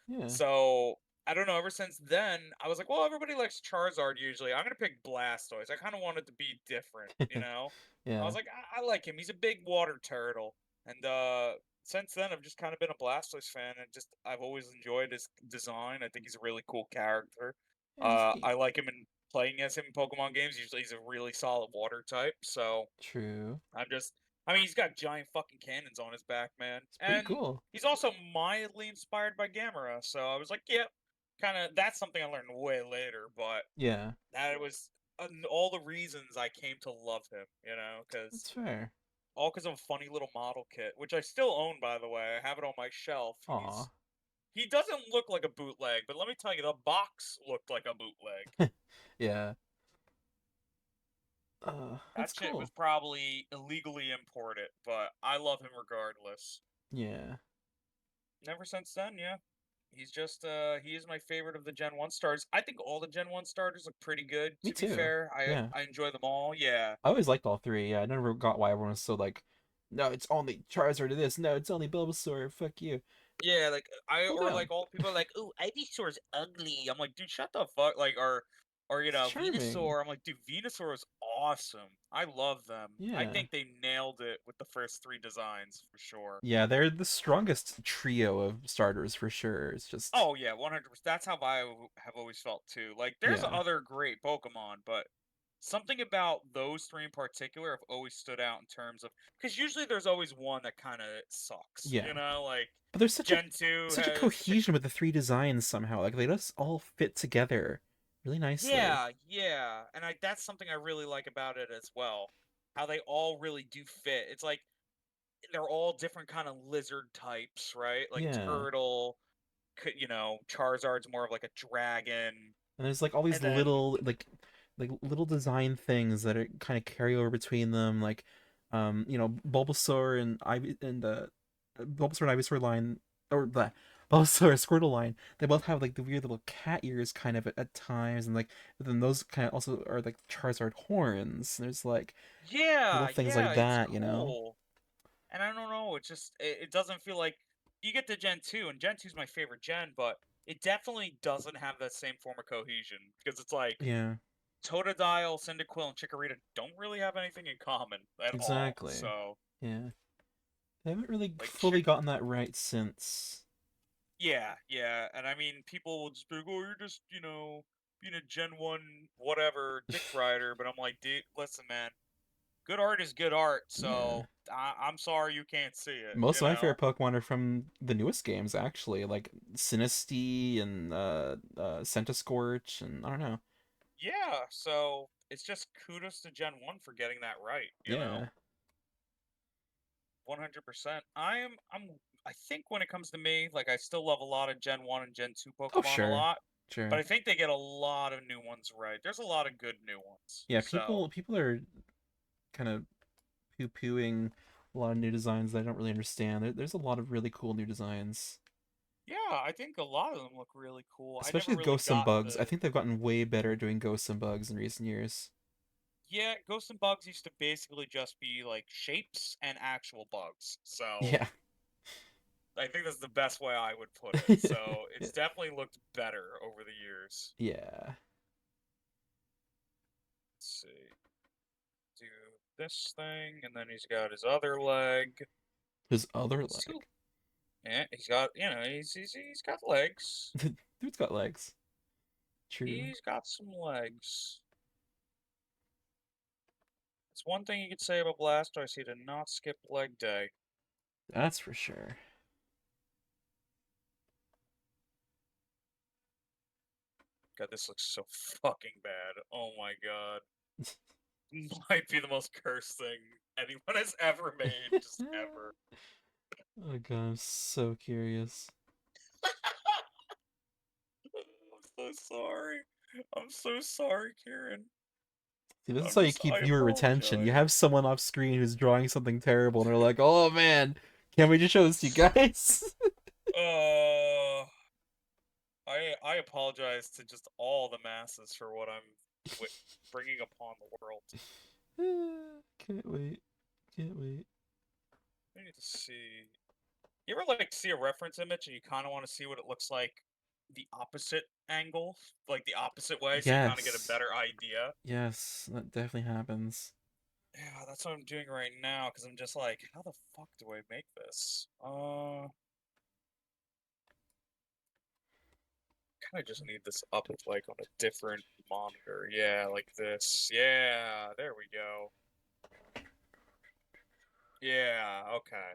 Speaker 2: Yeah.
Speaker 1: So I don't know. Ever since then, I was like, well, everybody likes Charizard usually. I'm gonna pick Blastoise. I kind of wanted to be different. I
Speaker 2: Yeah.
Speaker 1: was like, I like him. He's a big water turtle, and since then, I've just kind of been a Blastoise fan, and just I've always enjoyed his design. I think he's a really cool character.
Speaker 2: Yeah, he's neat.
Speaker 1: I like him in playing as him in Pokemon games. Usually, he's a really solid water type. So
Speaker 2: True.
Speaker 1: I'm just, I mean, he's got giant fucking cannons on his back, man,
Speaker 2: It's pretty
Speaker 1: and
Speaker 2: cool.
Speaker 1: he's also mildly inspired by Gamera. So I was like, yep, kind of. That's something I learned way later, but
Speaker 2: Yeah.
Speaker 1: that was all the reasons I came to love him. Because
Speaker 2: That's fair.
Speaker 1: all because of a funny little model kit, which I still own, by the way. I have it on my shelf.
Speaker 2: Aw.
Speaker 1: He doesn't look like a bootleg, but let me tell you, the box looked like a bootleg.
Speaker 2: Yeah. That's
Speaker 1: That shit
Speaker 2: cool.
Speaker 1: was probably illegally imported, but I love him regardless.
Speaker 2: Yeah.
Speaker 1: Ever since then, yeah. He's just he is my favorite of the Gen 1 stars. I think all the Gen 1 starters look pretty good,
Speaker 2: Me
Speaker 1: to be
Speaker 2: too.
Speaker 1: fair. I
Speaker 2: Yeah.
Speaker 1: I enjoy them all. Yeah.
Speaker 2: I always liked all three. Yeah, I never got why everyone was so like, no, it's only Charizard to this. No, it's only Bulbasaur. Fuck you.
Speaker 1: Yeah, like
Speaker 2: Cool
Speaker 1: or
Speaker 2: down.
Speaker 1: like all people are like, "Ooh, Ivysaur's ugly." I'm like, dude, shut the fuck. Like, or
Speaker 2: It's charming.
Speaker 1: Venusaur. I'm like, dude, Venusaur is awesome. I love them. I
Speaker 2: Yeah.
Speaker 1: think they nailed it with the first three designs for sure.
Speaker 2: Yeah, they're the strongest trio of starters for sure. It's just
Speaker 1: Oh yeah, 100%. That's how I have always felt too. Like, there's
Speaker 2: yeah.
Speaker 1: other great Pokemon, but something about those three in particular have always stood out in terms of because usually there's always one that kind of sucks.
Speaker 2: Yeah.
Speaker 1: Like
Speaker 2: But there's
Speaker 1: Gen 2
Speaker 2: such a
Speaker 1: has Chick.
Speaker 2: cohesion with the three designs somehow. Like they just all fit together really nicely.
Speaker 1: Yeah, yeah, and that's something I really like about it as well. How they all really do fit. It's like they're all different kind of lizard types, right? Like
Speaker 2: Yeah.
Speaker 1: turtle, Charizard's more of like a dragon,
Speaker 2: And there's like all these
Speaker 1: and then
Speaker 2: like little design things that are kind of carry over between them, like Bulbasaur and Ivy and Bulbasaur and Ivysaur line or the Bulbasaur and Squirtle line. They both have like the weird little cat ears kind of at times, and like but then those kind of also are like Charizard horns. There's like little
Speaker 1: yeah,
Speaker 2: things
Speaker 1: yeah,
Speaker 2: like
Speaker 1: it's
Speaker 2: that.
Speaker 1: cool. And I don't know, it's just it doesn't feel like you get to Gen 2, and Gen 2 is my favorite gen, but it definitely doesn't have that same form of cohesion because it's like
Speaker 2: Yeah,
Speaker 1: Totodile, Cyndaquil, and Chikorita don't really have anything in common at all.
Speaker 2: exactly.
Speaker 1: So,
Speaker 2: Yeah, they haven't really
Speaker 1: like,
Speaker 2: fully gotten that right since.
Speaker 1: yeah, yeah, and I mean, people will just be like, "Oh, you're just, being a Gen 1 whatever dick rider," but I'm like, dude, listen, man, good art is good art,
Speaker 2: Yeah.
Speaker 1: so I'm sorry you can't see it,
Speaker 2: Most of my favorite Pokemon are from the newest games, actually, like Sinistea and Centiskorch, and I don't know.
Speaker 1: Yeah, so it's just kudos to Gen 1 for getting that right.
Speaker 2: Yeah,
Speaker 1: 100%. I think when it comes to me, like I still love a lot of Gen 1 and Gen 2
Speaker 2: oh
Speaker 1: Pokemon a
Speaker 2: sure,
Speaker 1: lot, but
Speaker 2: sure.
Speaker 1: I think they get a lot of new ones right. There's a lot of good new ones.
Speaker 2: Yeah,
Speaker 1: So,
Speaker 2: people are kind of poo pooing a lot of new designs that I don't really understand. There's a lot of really cool new designs,
Speaker 1: yeah, I think a lot of them look really cool. I
Speaker 2: especially
Speaker 1: never
Speaker 2: with
Speaker 1: really
Speaker 2: Ghosts and
Speaker 1: got
Speaker 2: Bugs. I
Speaker 1: the
Speaker 2: think they've gotten way better at doing Ghosts and Bugs in recent years.
Speaker 1: Yeah, Ghosts and Bugs used to basically just be like shapes and actual bugs. So,
Speaker 2: Yeah,
Speaker 1: I think that's the best way I would put it. So, it's definitely looked better over the years.
Speaker 2: yeah.
Speaker 1: Let's see. Do this thing, and then he's got his other leg.
Speaker 2: His other
Speaker 1: Still,
Speaker 2: leg.
Speaker 1: yeah, he's got he's got legs.
Speaker 2: Dude's got legs. True.
Speaker 1: He's got some legs. It's one thing you could say about Blastoise. He did not skip leg day.
Speaker 2: That's for sure.
Speaker 1: God, this looks so fucking bad. Oh my god, might be the most cursed thing anyone has ever made, just ever.
Speaker 2: Oh god, I'm so curious.
Speaker 1: I'm so sorry. I'm so sorry, Kieran.
Speaker 2: See, this is how you keep
Speaker 1: I
Speaker 2: viewer retention. You have
Speaker 1: apologize.
Speaker 2: someone off screen who's drawing something terrible, and they're like, "Oh man, can't we just show this to you guys?"
Speaker 1: Uh, I apologize to just all the masses for what I'm bringing upon the world.
Speaker 2: Can't wait. Can't wait.
Speaker 1: I need to see. You ever like see a reference image and you kind of want to see what it looks like the opposite angle, like the opposite way, so you kind of get a
Speaker 2: Yes.
Speaker 1: better idea?
Speaker 2: Yes, that definitely happens.
Speaker 1: Yeah, that's what I'm doing right now because I'm just like, how the fuck do I make this? Kind of just need this up like on a different monitor. Yeah, like this. Yeah, there we go. Yeah, okay.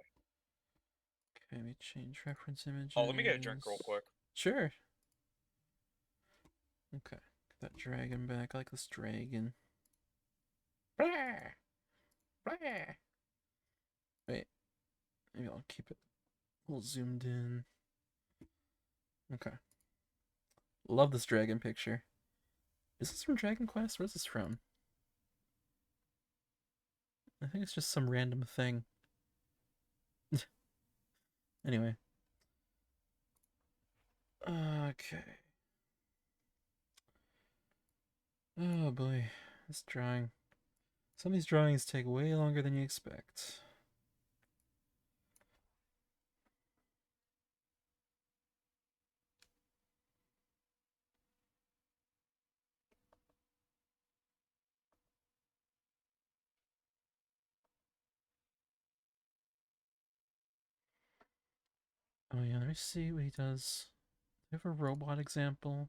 Speaker 2: Okay, let me change reference
Speaker 1: Oh, let me get a drink real
Speaker 2: images.
Speaker 1: quick.
Speaker 2: Sure. Okay. Get that dragon back. I like this dragon. Blah, blah. Wait, maybe I'll keep it a little zoomed in. Okay. Love this dragon picture. Is this from Dragon Quest? Where's this from? I think it's just some random thing. Anyway. Okay. Oh boy. This drawing. Some of these drawings take way longer than you expect. Oh yeah, let me see what he does. Do you have a robot example?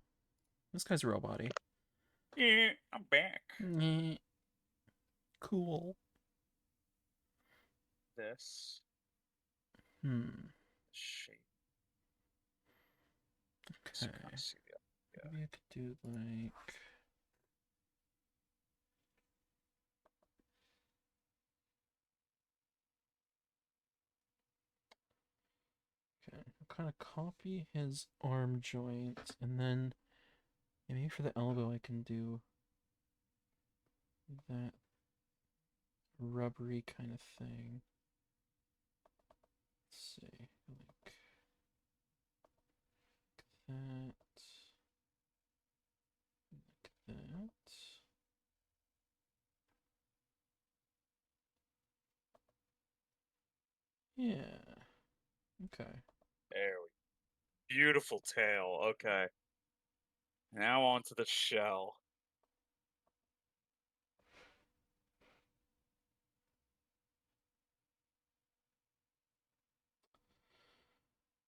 Speaker 2: This guy's robot-y.
Speaker 1: Yeah, I'm back.
Speaker 2: Cool.
Speaker 1: This
Speaker 2: Hmm.
Speaker 1: shape. So
Speaker 2: Okay.
Speaker 1: kind of see the idea.
Speaker 2: Maybe I could do like. Okay, I'll kind of copy his arm joint, and then maybe for the elbow I can do that rubbery kind of thing. Let's see, like that, like that. Yeah. Okay.
Speaker 1: There we Beautiful tail. Okay. Now onto the shell.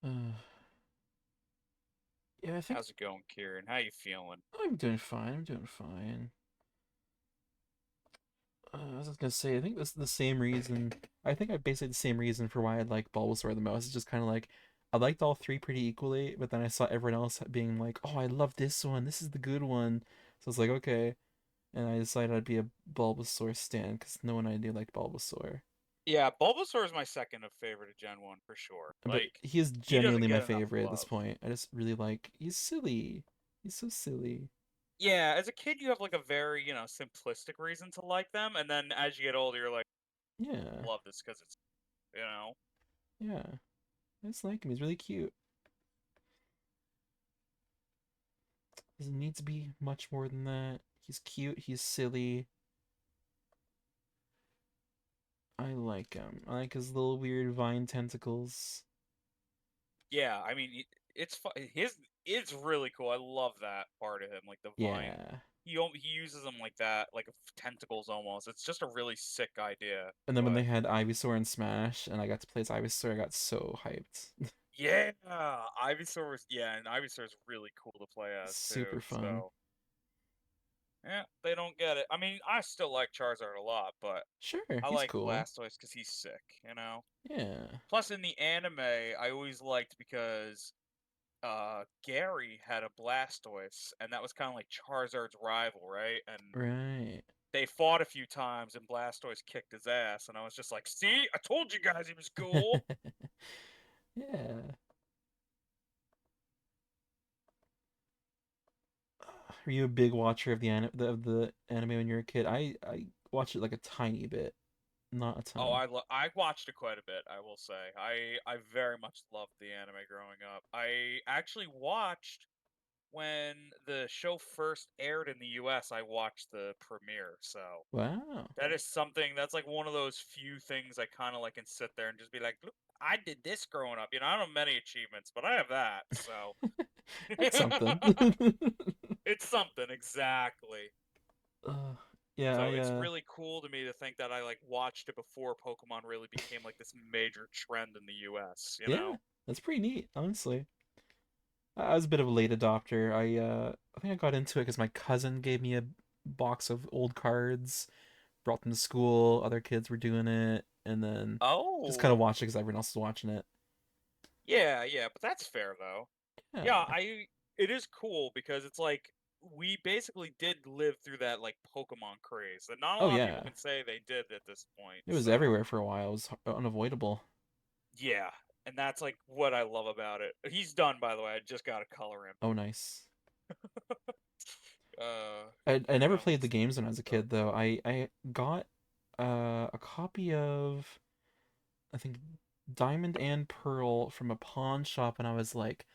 Speaker 2: Uh, yeah, I think
Speaker 1: How's it going, Kieran? How you feeling?
Speaker 2: I'm doing fine. I'm doing fine. I was just gonna say, I think that's the same reason. I think I basically the same reason for why I like Bulbasaur the most. It's just kind of like I liked all three pretty equally, but then I saw everyone else being like, "Oh, I love this one. This is the good one." So I was like, okay, and I decided I'd be a Bulbasaur stan because no one I knew liked Bulbasaur.
Speaker 1: Yeah, Bulbasaur is my second of favorite of Gen 1 for sure.
Speaker 2: But
Speaker 1: Like,
Speaker 2: he is
Speaker 1: he doesn't
Speaker 2: genuinely my
Speaker 1: get enough
Speaker 2: favorite at this
Speaker 1: love.
Speaker 2: point. I just really like. He's silly. He's so silly.
Speaker 1: Yeah, as a kid, you have like a very, simplistic reason to like them. And then as you get older, you're like,
Speaker 2: Yeah,
Speaker 1: love this because it's, you know.
Speaker 2: yeah. I just like him. He's really cute. Doesn't need to be much more than that. He's cute. He's silly. I like him. I like his little weird vine tentacles.
Speaker 1: Yeah, I mean, it's his it's really cool. I love that part of him, like the vine.
Speaker 2: Yeah.
Speaker 1: He uses them like that, like tentacles almost. It's just a really sick idea.
Speaker 2: And then when
Speaker 1: But
Speaker 2: they had Ivysaur in Smash and I got to play as Ivysaur, I got so hyped.
Speaker 1: yeah, and Ivysaur is really cool to play as
Speaker 2: Super
Speaker 1: too.
Speaker 2: fun.
Speaker 1: So yeah, they don't get it. I mean, I still like Charizard a lot, but
Speaker 2: Sure,
Speaker 1: I
Speaker 2: he's
Speaker 1: like
Speaker 2: cool.
Speaker 1: Blastoise because he's sick.
Speaker 2: Yeah.
Speaker 1: Plus, in the anime, I always liked because Gary had a Blastoise, and that was kind of like Charizard's rival, right? And
Speaker 2: Right.
Speaker 1: they fought a few times, and Blastoise kicked his ass, and I was just like, "See, I told you guys he was cool."
Speaker 2: Yeah. Are you a big watcher of the anime when you were a kid? I watched it like a tiny bit, not a
Speaker 1: Oh,
Speaker 2: ton.
Speaker 1: I watched it quite a bit, I will say. I very much loved the anime growing up. I actually watched when the show first aired in the US. I watched the premiere, so
Speaker 2: Wow.
Speaker 1: that is something that's like one of those few things I kind of like can sit there and just be like, "Look, I did this growing up." I don't have many achievements, but I have that, so
Speaker 2: That's something.
Speaker 1: it's something exactly.
Speaker 2: uh, yeah,
Speaker 1: So
Speaker 2: I
Speaker 1: it's really cool to me to think that I like watched it before Pokemon really became like this major trend in the US, you
Speaker 2: yeah,
Speaker 1: know?
Speaker 2: that's pretty neat, honestly. I was a bit of a late adopter. I think I got into it because my cousin gave me a box of old cards, brought them to school. Other kids were doing it, and then just kind of
Speaker 1: Oh,
Speaker 2: watched it because everyone else was watching it.
Speaker 1: yeah, but that's fair though. Yeah,
Speaker 2: Yeah.
Speaker 1: I it is cool because it's like we basically did live through that like Pokemon craze that not a
Speaker 2: Oh
Speaker 1: lot of people
Speaker 2: yeah,
Speaker 1: can say they did at this point.
Speaker 2: it was
Speaker 1: So,
Speaker 2: everywhere for a while. It was unavoidable.
Speaker 1: yeah, and that's like what I love about it. He's done, by the way. I just got to color him.
Speaker 2: Oh nice. I
Speaker 1: You
Speaker 2: never
Speaker 1: know,
Speaker 2: played the games when I was a kid though. I got a copy of I think Diamond and Pearl from a pawn shop when I was like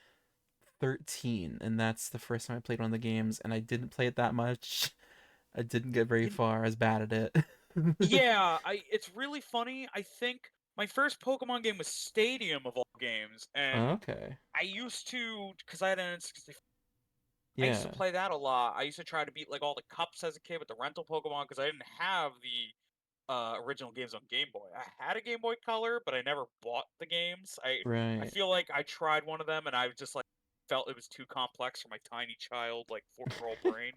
Speaker 2: 13, and that's the first time I played one of the games, and I didn't play it that much. I didn't get very
Speaker 1: you,
Speaker 2: far. I was bad at it.
Speaker 1: yeah, I it's really funny. I think my first Pokemon game was Stadium of all games, and
Speaker 2: Okay.
Speaker 1: I used to because I had an N64. I used to
Speaker 2: Yeah.
Speaker 1: play that a lot. I used to try to beat like all the cups as a kid with the rental Pokemon because I didn't have the original games on Game Boy. I had a Game Boy Color, but I never bought the games. I
Speaker 2: Right.
Speaker 1: feel like I tried one of them and I just like felt it was too complex for my tiny child like 4-year-old brain.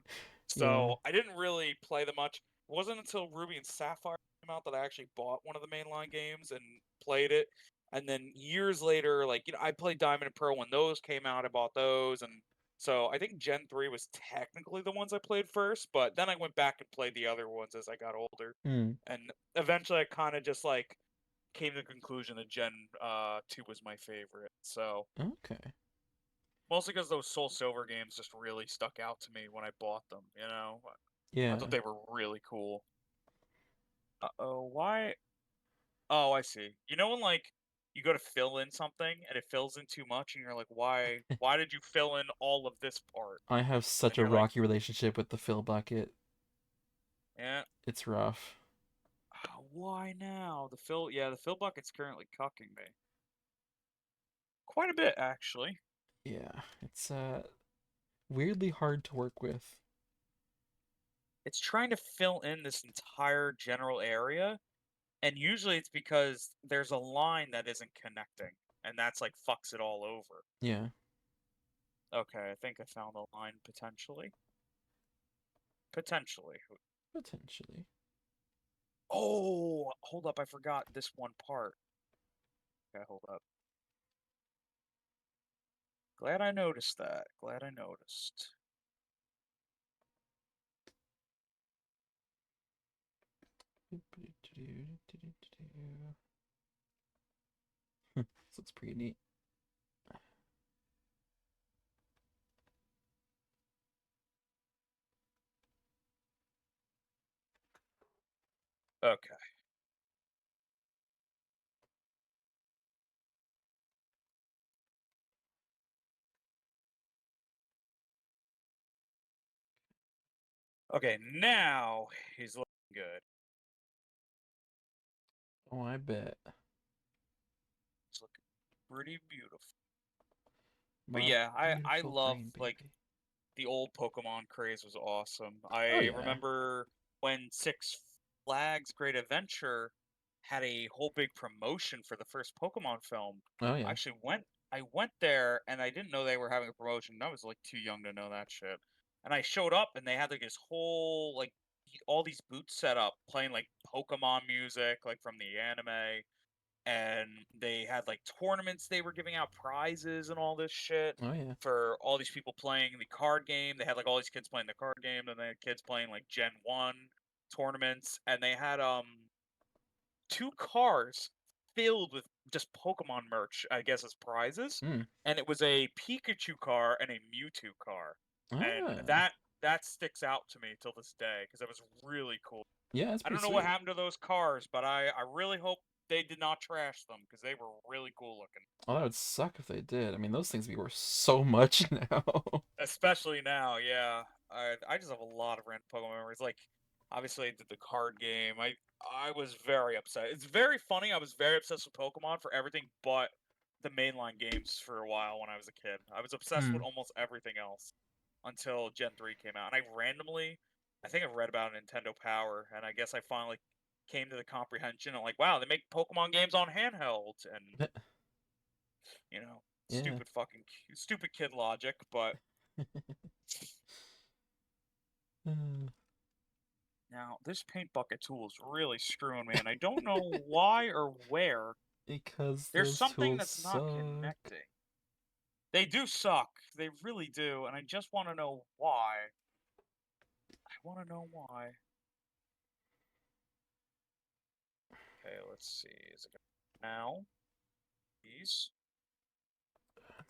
Speaker 2: Yeah.
Speaker 1: So I didn't really play them much. It wasn't until Ruby and Sapphire came out that I actually bought one of the mainline games and played it. And then years later, like I played Diamond and Pearl when those came out. I bought those, and so I think Gen 3 was technically the ones I played first, but then I went back and played the other ones as I got older.
Speaker 2: Hmm.
Speaker 1: And eventually I kind of just like came to the conclusion that Gen 2 was my favorite. So
Speaker 2: Okay.
Speaker 1: mostly because those Soul Silver games just really stuck out to me when I bought them, you know? I thought
Speaker 2: Yeah.
Speaker 1: they were really cool. Uh-oh, why? Oh, I see. You know when like you go to fill in something and it fills in too much and you're like, why did you fill in all of this part?
Speaker 2: I have such
Speaker 1: And
Speaker 2: a
Speaker 1: you're like,
Speaker 2: rocky relationship with the fill bucket.
Speaker 1: yeah,
Speaker 2: It's rough.
Speaker 1: why now? The fill bucket's currently cucking me. Quite a bit, actually.
Speaker 2: Yeah. It's weirdly hard to work with.
Speaker 1: It's trying to fill in this entire general area, and usually it's because there's a line that isn't connecting, and that's like fucks it all over.
Speaker 2: Yeah.
Speaker 1: Okay, I think I found a line potentially. Potentially.
Speaker 2: Potentially.
Speaker 1: Oh, hold up, I forgot this one part. Okay, hold up. Glad I noticed that. Glad I noticed.
Speaker 2: This looks pretty neat.
Speaker 1: Okay. Okay, now he's looking good.
Speaker 2: Oh, I bet.
Speaker 1: He's looking pretty beautiful. But
Speaker 2: My
Speaker 1: yeah, I
Speaker 2: beautiful
Speaker 1: love
Speaker 2: brain
Speaker 1: like
Speaker 2: baby.
Speaker 1: the old Pokemon craze was awesome.
Speaker 2: Oh
Speaker 1: I
Speaker 2: yeah.
Speaker 1: remember when Six Flags Great Adventure had a whole big promotion for the first Pokemon film.
Speaker 2: Oh
Speaker 1: I
Speaker 2: yeah.
Speaker 1: actually went there and I didn't know they were having a promotion. I was like too young to know that shit. And I showed up and they had like this whole like all these booths set up playing like Pokemon music like from the anime, and they had like tournaments, they were giving out prizes and all this shit
Speaker 2: Oh yeah.
Speaker 1: for all these people playing the card game. They had like all these kids playing the card game, and they had kids playing like Gen 1 tournaments, and they had two cars filled with just Pokemon merch, I guess, as prizes.
Speaker 2: Hmm.
Speaker 1: And it was a Pikachu car and a Mewtwo car. And
Speaker 2: Ah.
Speaker 1: that sticks out to me till this day because it was really cool.
Speaker 2: Yeah, that's
Speaker 1: I
Speaker 2: pretty
Speaker 1: don't know what
Speaker 2: sweet.
Speaker 1: happened to those cars, but I really hope they did not trash them because they were really cool looking.
Speaker 2: Oh, that would suck if they did. I mean, those things be worth so much now.
Speaker 1: Especially now, yeah. I just have a lot of random Pokemon memories. Like, obviously, I did the card game. I was very upset. It's very funny. I was very obsessed with Pokemon for everything but the mainline games for a while when I was a kid. I was obsessed
Speaker 2: Hmm.
Speaker 1: with almost everything else until Gen 3 came out. And I think I've read about Nintendo Power, and I guess I finally came to the comprehension of like, wow, they make Pokemon games on handhelds, and you know,
Speaker 2: Yeah.
Speaker 1: stupid kid logic, but now this paint bucket tool is really screwing me, and I don't know why or where.
Speaker 2: Because
Speaker 1: There's
Speaker 2: those
Speaker 1: something
Speaker 2: tools
Speaker 1: that's not
Speaker 2: suck.
Speaker 1: connecting. They do suck. They really do, and I just want to know why. I want to know why. Okay, let's see. Is it now? These?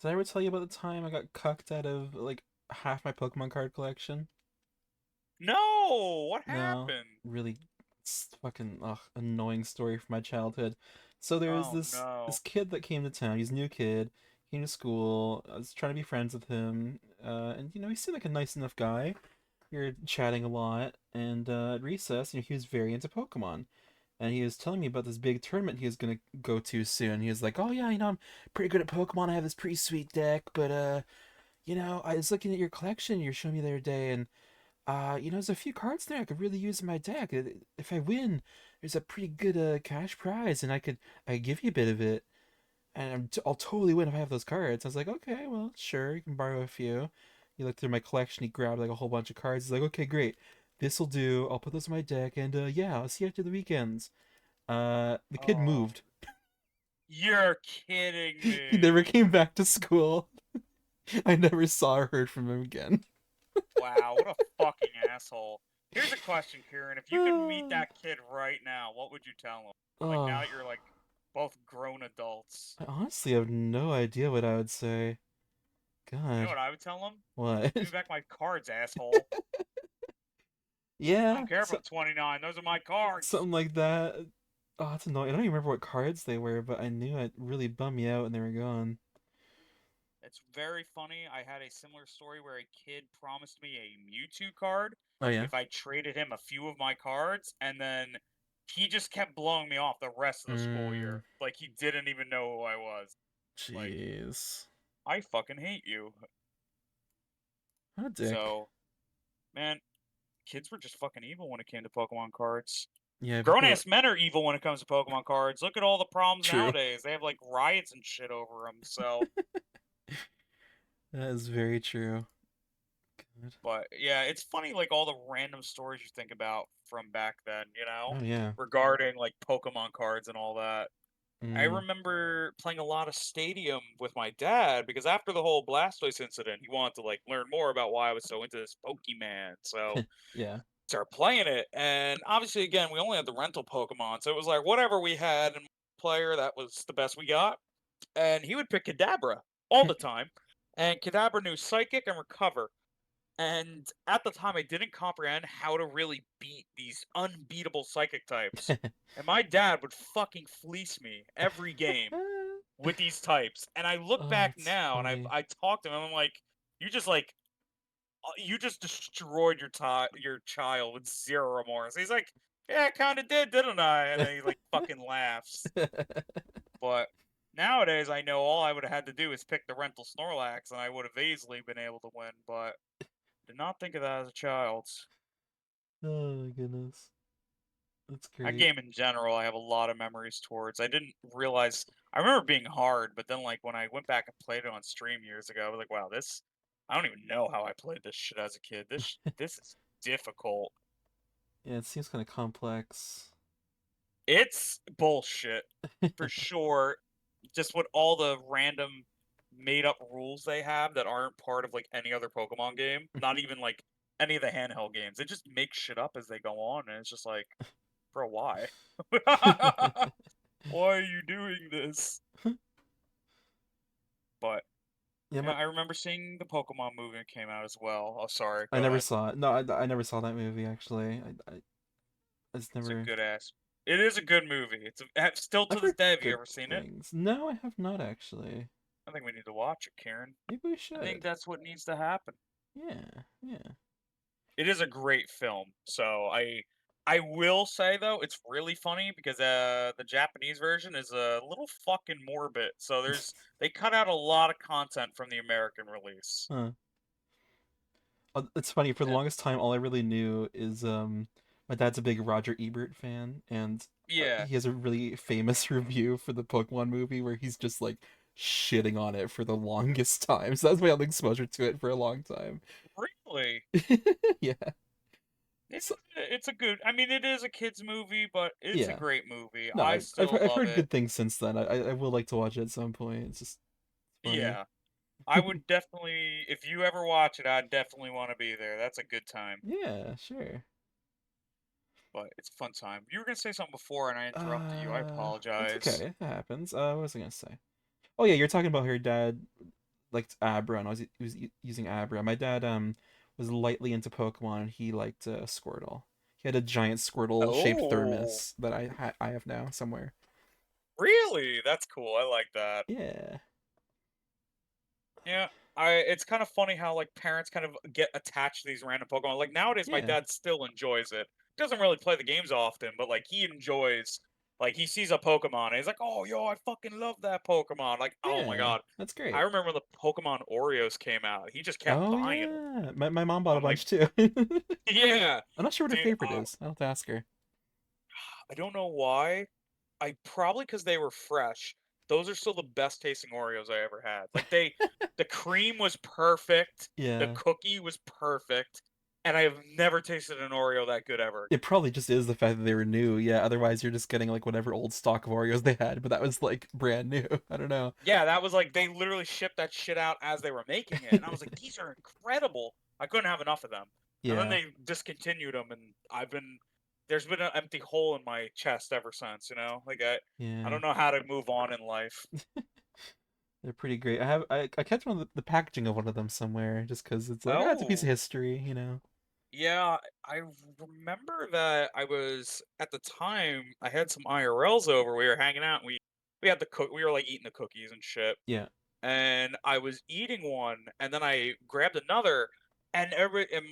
Speaker 2: Did I ever tell you about the time I got cucked out of like half my Pokemon card collection?
Speaker 1: No! What
Speaker 2: No,
Speaker 1: happened?
Speaker 2: really fucking annoying story from my childhood. So there was
Speaker 1: Oh
Speaker 2: this
Speaker 1: no.
Speaker 2: kid that came to town. He's a new kid. Came to school. I was trying to be friends with him, and he seemed like a nice enough guy. We were chatting a lot, and at recess, he was very into Pokemon. And he was telling me about this big tournament he was gonna go to soon. He was like, "Oh yeah, I'm pretty good at Pokemon. I have this pretty sweet deck, but I was looking at your collection you're showing me the other day, and there's a few cards there I could really use in my deck. If I win, there's a pretty good cash prize, and I give you a bit of it, and I'll totally win if I have those cards. I was like, okay, well, sure, you can borrow a few. He looked through my collection. He grabbed like a whole bunch of cards. He's like, okay, great, this will do. I'll put those in my deck, and yeah, I'll see you after the weekends. The kid
Speaker 1: Oh,
Speaker 2: moved.
Speaker 1: you're kidding
Speaker 2: He never
Speaker 1: me.
Speaker 2: came back to school. I never saw or heard from him again.
Speaker 1: Wow, what a fucking asshole. Here's a question, Kieran. If you could meet that kid right now, what would you tell him? Like now
Speaker 2: Oh,
Speaker 1: that you're like both grown adults.
Speaker 2: I honestly have no idea what I would say.
Speaker 1: You know
Speaker 2: God,
Speaker 1: what I would tell him?
Speaker 2: what?
Speaker 1: Give me back my cards, asshole. I
Speaker 2: Yeah,
Speaker 1: don't care if I'm 29. Those are my cards.
Speaker 2: something like that. Oh, that's annoying. I don't even remember what cards they were, but I knew it really bummed me out when they were gone.
Speaker 1: It's very funny. I had a similar story where a kid promised me a Mewtwo card
Speaker 2: Oh yeah.
Speaker 1: if I traded him a few of my cards, and then he just kept blowing me off the rest of the school
Speaker 2: Mm,
Speaker 1: year. Like he didn't even know who I was. Like,
Speaker 2: jeez.
Speaker 1: I fucking hate you.
Speaker 2: What a dick.
Speaker 1: So, man, kids were just fucking evil when it came to Pokemon cards.
Speaker 2: Yeah,
Speaker 1: Grown
Speaker 2: people.
Speaker 1: ass men are evil when it comes to Pokemon cards. Look at all the problems
Speaker 2: True.
Speaker 1: nowadays. They have like riots and shit over them. So,
Speaker 2: That is very true. God.
Speaker 1: but yeah, it's funny like all the random stories you think about from back then,
Speaker 2: Oh yeah.
Speaker 1: regarding like Pokemon cards and all that. I
Speaker 2: Mm.
Speaker 1: remember playing a lot of Stadium with my dad because after the whole Blastoise incident, he wanted to like learn more about why I was so into this Pokemon. So,
Speaker 2: Yeah.
Speaker 1: start playing it. And obviously, again, we only had the rental Pokemon, so it was like whatever we had in player, that was the best we got. And he would pick Kadabra all the time, and Kadabra knew Psychic and Recover. And at the time, I didn't comprehend how to really beat these unbeatable Psychic types. And my dad would fucking fleece me every game with these types. And I look
Speaker 2: Oh,
Speaker 1: back
Speaker 2: that's
Speaker 1: now, and
Speaker 2: funny.
Speaker 1: I talk to him, and I'm like, you just destroyed your child with zero remorse. He's like, yeah, I kind of did, didn't I? And then he like fucking laughs. But nowadays, I know all I would have had to do is pick the rental Snorlax, and I would have easily been able to win. But did not think of that as a child.
Speaker 2: Oh my goodness. That's
Speaker 1: That
Speaker 2: great.
Speaker 1: game in general, I have a lot of memories towards. I didn't realize. I remember being hard, but then like when I went back and played it on stream years ago, I was like, wow, this. I don't even know how I played this shit as a kid. This is difficult.
Speaker 2: Yeah, it seems kind of complex.
Speaker 1: It's bullshit for sure. Just with all the random made up rules they have that aren't part of like any other Pokemon game, not even like any of the handheld games. They just make shit up as they go on, and it's just like, bro, why? Why are you doing this? But
Speaker 2: Yeah,
Speaker 1: yeah, I remember seeing the Pokemon movie that came out as well. Oh, sorry,
Speaker 2: I
Speaker 1: go
Speaker 2: never
Speaker 1: ahead.
Speaker 2: saw it. No, I never saw that movie actually. I just
Speaker 1: It's a
Speaker 2: never.
Speaker 1: good ass. It is a good movie. Still to
Speaker 2: I've
Speaker 1: this
Speaker 2: heard
Speaker 1: day. Have you
Speaker 2: good
Speaker 1: ever seen it?
Speaker 2: things. No, I have not actually.
Speaker 1: I think we need to watch it, Karen.
Speaker 2: Maybe we
Speaker 1: I think
Speaker 2: should.
Speaker 1: that's what needs to happen.
Speaker 2: Yeah, yeah.
Speaker 1: It is a great film. So I will say though, it's really funny because the Japanese version is a little fucking morbid. So they cut out a lot of content from the American release.
Speaker 2: Huh. It's funny. For the
Speaker 1: And
Speaker 2: longest time, all I really knew is my dad's a big Roger Ebert fan, and
Speaker 1: yeah,
Speaker 2: he has a really famous review for the Pokemon movie where he's just like shitting on it for the longest time. So that's my only exposure to it for a long time.
Speaker 1: really.
Speaker 2: Yeah.
Speaker 1: It's
Speaker 2: So,
Speaker 1: it's a good. I mean, it is a kids movie, but it's a
Speaker 2: yeah.
Speaker 1: great movie.
Speaker 2: No,
Speaker 1: I still
Speaker 2: I've
Speaker 1: love
Speaker 2: heard
Speaker 1: it.
Speaker 2: good things since then. I will like to watch it at some point. It's just funny.
Speaker 1: Yeah, I would definitely. If you ever watch it, I'd definitely want to be there. That's a good time.
Speaker 2: Yeah, sure.
Speaker 1: But it's a fun time. You were gonna say something before, and I interrupted you. I
Speaker 2: It's
Speaker 1: apologize.
Speaker 2: okay. It happens. What was I gonna say? Oh yeah, you're talking about her dad liked Abra, and he was using Abra. My dad was lightly into Pokemon, and he liked Squirtle. He had a giant Squirtle shaped
Speaker 1: Oh,
Speaker 2: thermos that I have now somewhere.
Speaker 1: really? That's cool. I like that.
Speaker 2: Yeah.
Speaker 1: Yeah, it's kind of funny how like parents kind of get attached to these random Pokemon. Like nowadays, my
Speaker 2: Yeah.
Speaker 1: dad still enjoys it. Doesn't really play the games often, but like he enjoys Like he sees a Pokemon and he's like, "Oh, yo, I fucking love that Pokemon!" Like, oh my
Speaker 2: Yeah,
Speaker 1: god,
Speaker 2: that's
Speaker 1: I
Speaker 2: great.
Speaker 1: remember when the Pokemon Oreos came out. He just kept
Speaker 2: Oh
Speaker 1: buying them.
Speaker 2: yeah, my mom bought a
Speaker 1: I'm like,
Speaker 2: bunch too. I'm
Speaker 1: yeah,
Speaker 2: not sure what her
Speaker 1: dude.
Speaker 2: favorite is. I'll have to ask her.
Speaker 1: I don't know why. I probably because they were fresh. Those are still the best tasting Oreos I ever had. Like the cream was perfect, the
Speaker 2: Yeah.
Speaker 1: cookie was perfect, and I have never tasted an Oreo that good ever
Speaker 2: It
Speaker 1: again.
Speaker 2: probably just is the fact that they were new. Yeah, otherwise you're just getting like whatever old stock of Oreos they had, but that was like brand new. I don't know.
Speaker 1: Yeah, that was like they literally shipped that shit out as they were making it, and I was like, these are incredible. I couldn't have enough of them, and then
Speaker 2: Yeah.
Speaker 1: they discontinued them, and there's been an empty hole in my chest ever since. Like I
Speaker 2: Yeah.
Speaker 1: don't know how to move on in life.
Speaker 2: They're pretty great. I kept one of the packaging of one of them somewhere just because it's like, it's a piece of
Speaker 1: Oh,
Speaker 2: history.
Speaker 1: yeah, I remember that I was at the time I had some IRLs over. We were hanging out. And we had the cook. We were like eating the cookies and shit.
Speaker 2: Yeah.
Speaker 1: And I was eating one, and then I grabbed another, and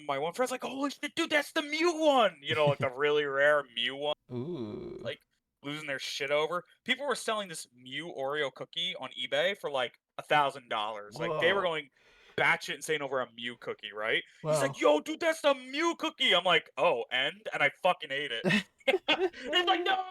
Speaker 1: my one friend's like, "Holy shit, dude, that's the Mew one!" Like the really rare Mew one.
Speaker 2: Ooh.
Speaker 1: Like losing their shit over. People were selling this Mew Oreo cookie on eBay for like $1,000. Like they were
Speaker 2: Whoa.
Speaker 1: going batshit insane over a Mew cookie, right? He's
Speaker 2: Wow.
Speaker 1: like, "Yo, dude, that's the Mew cookie." I'm like, "Oh, and I fucking ate it." He's like, "No."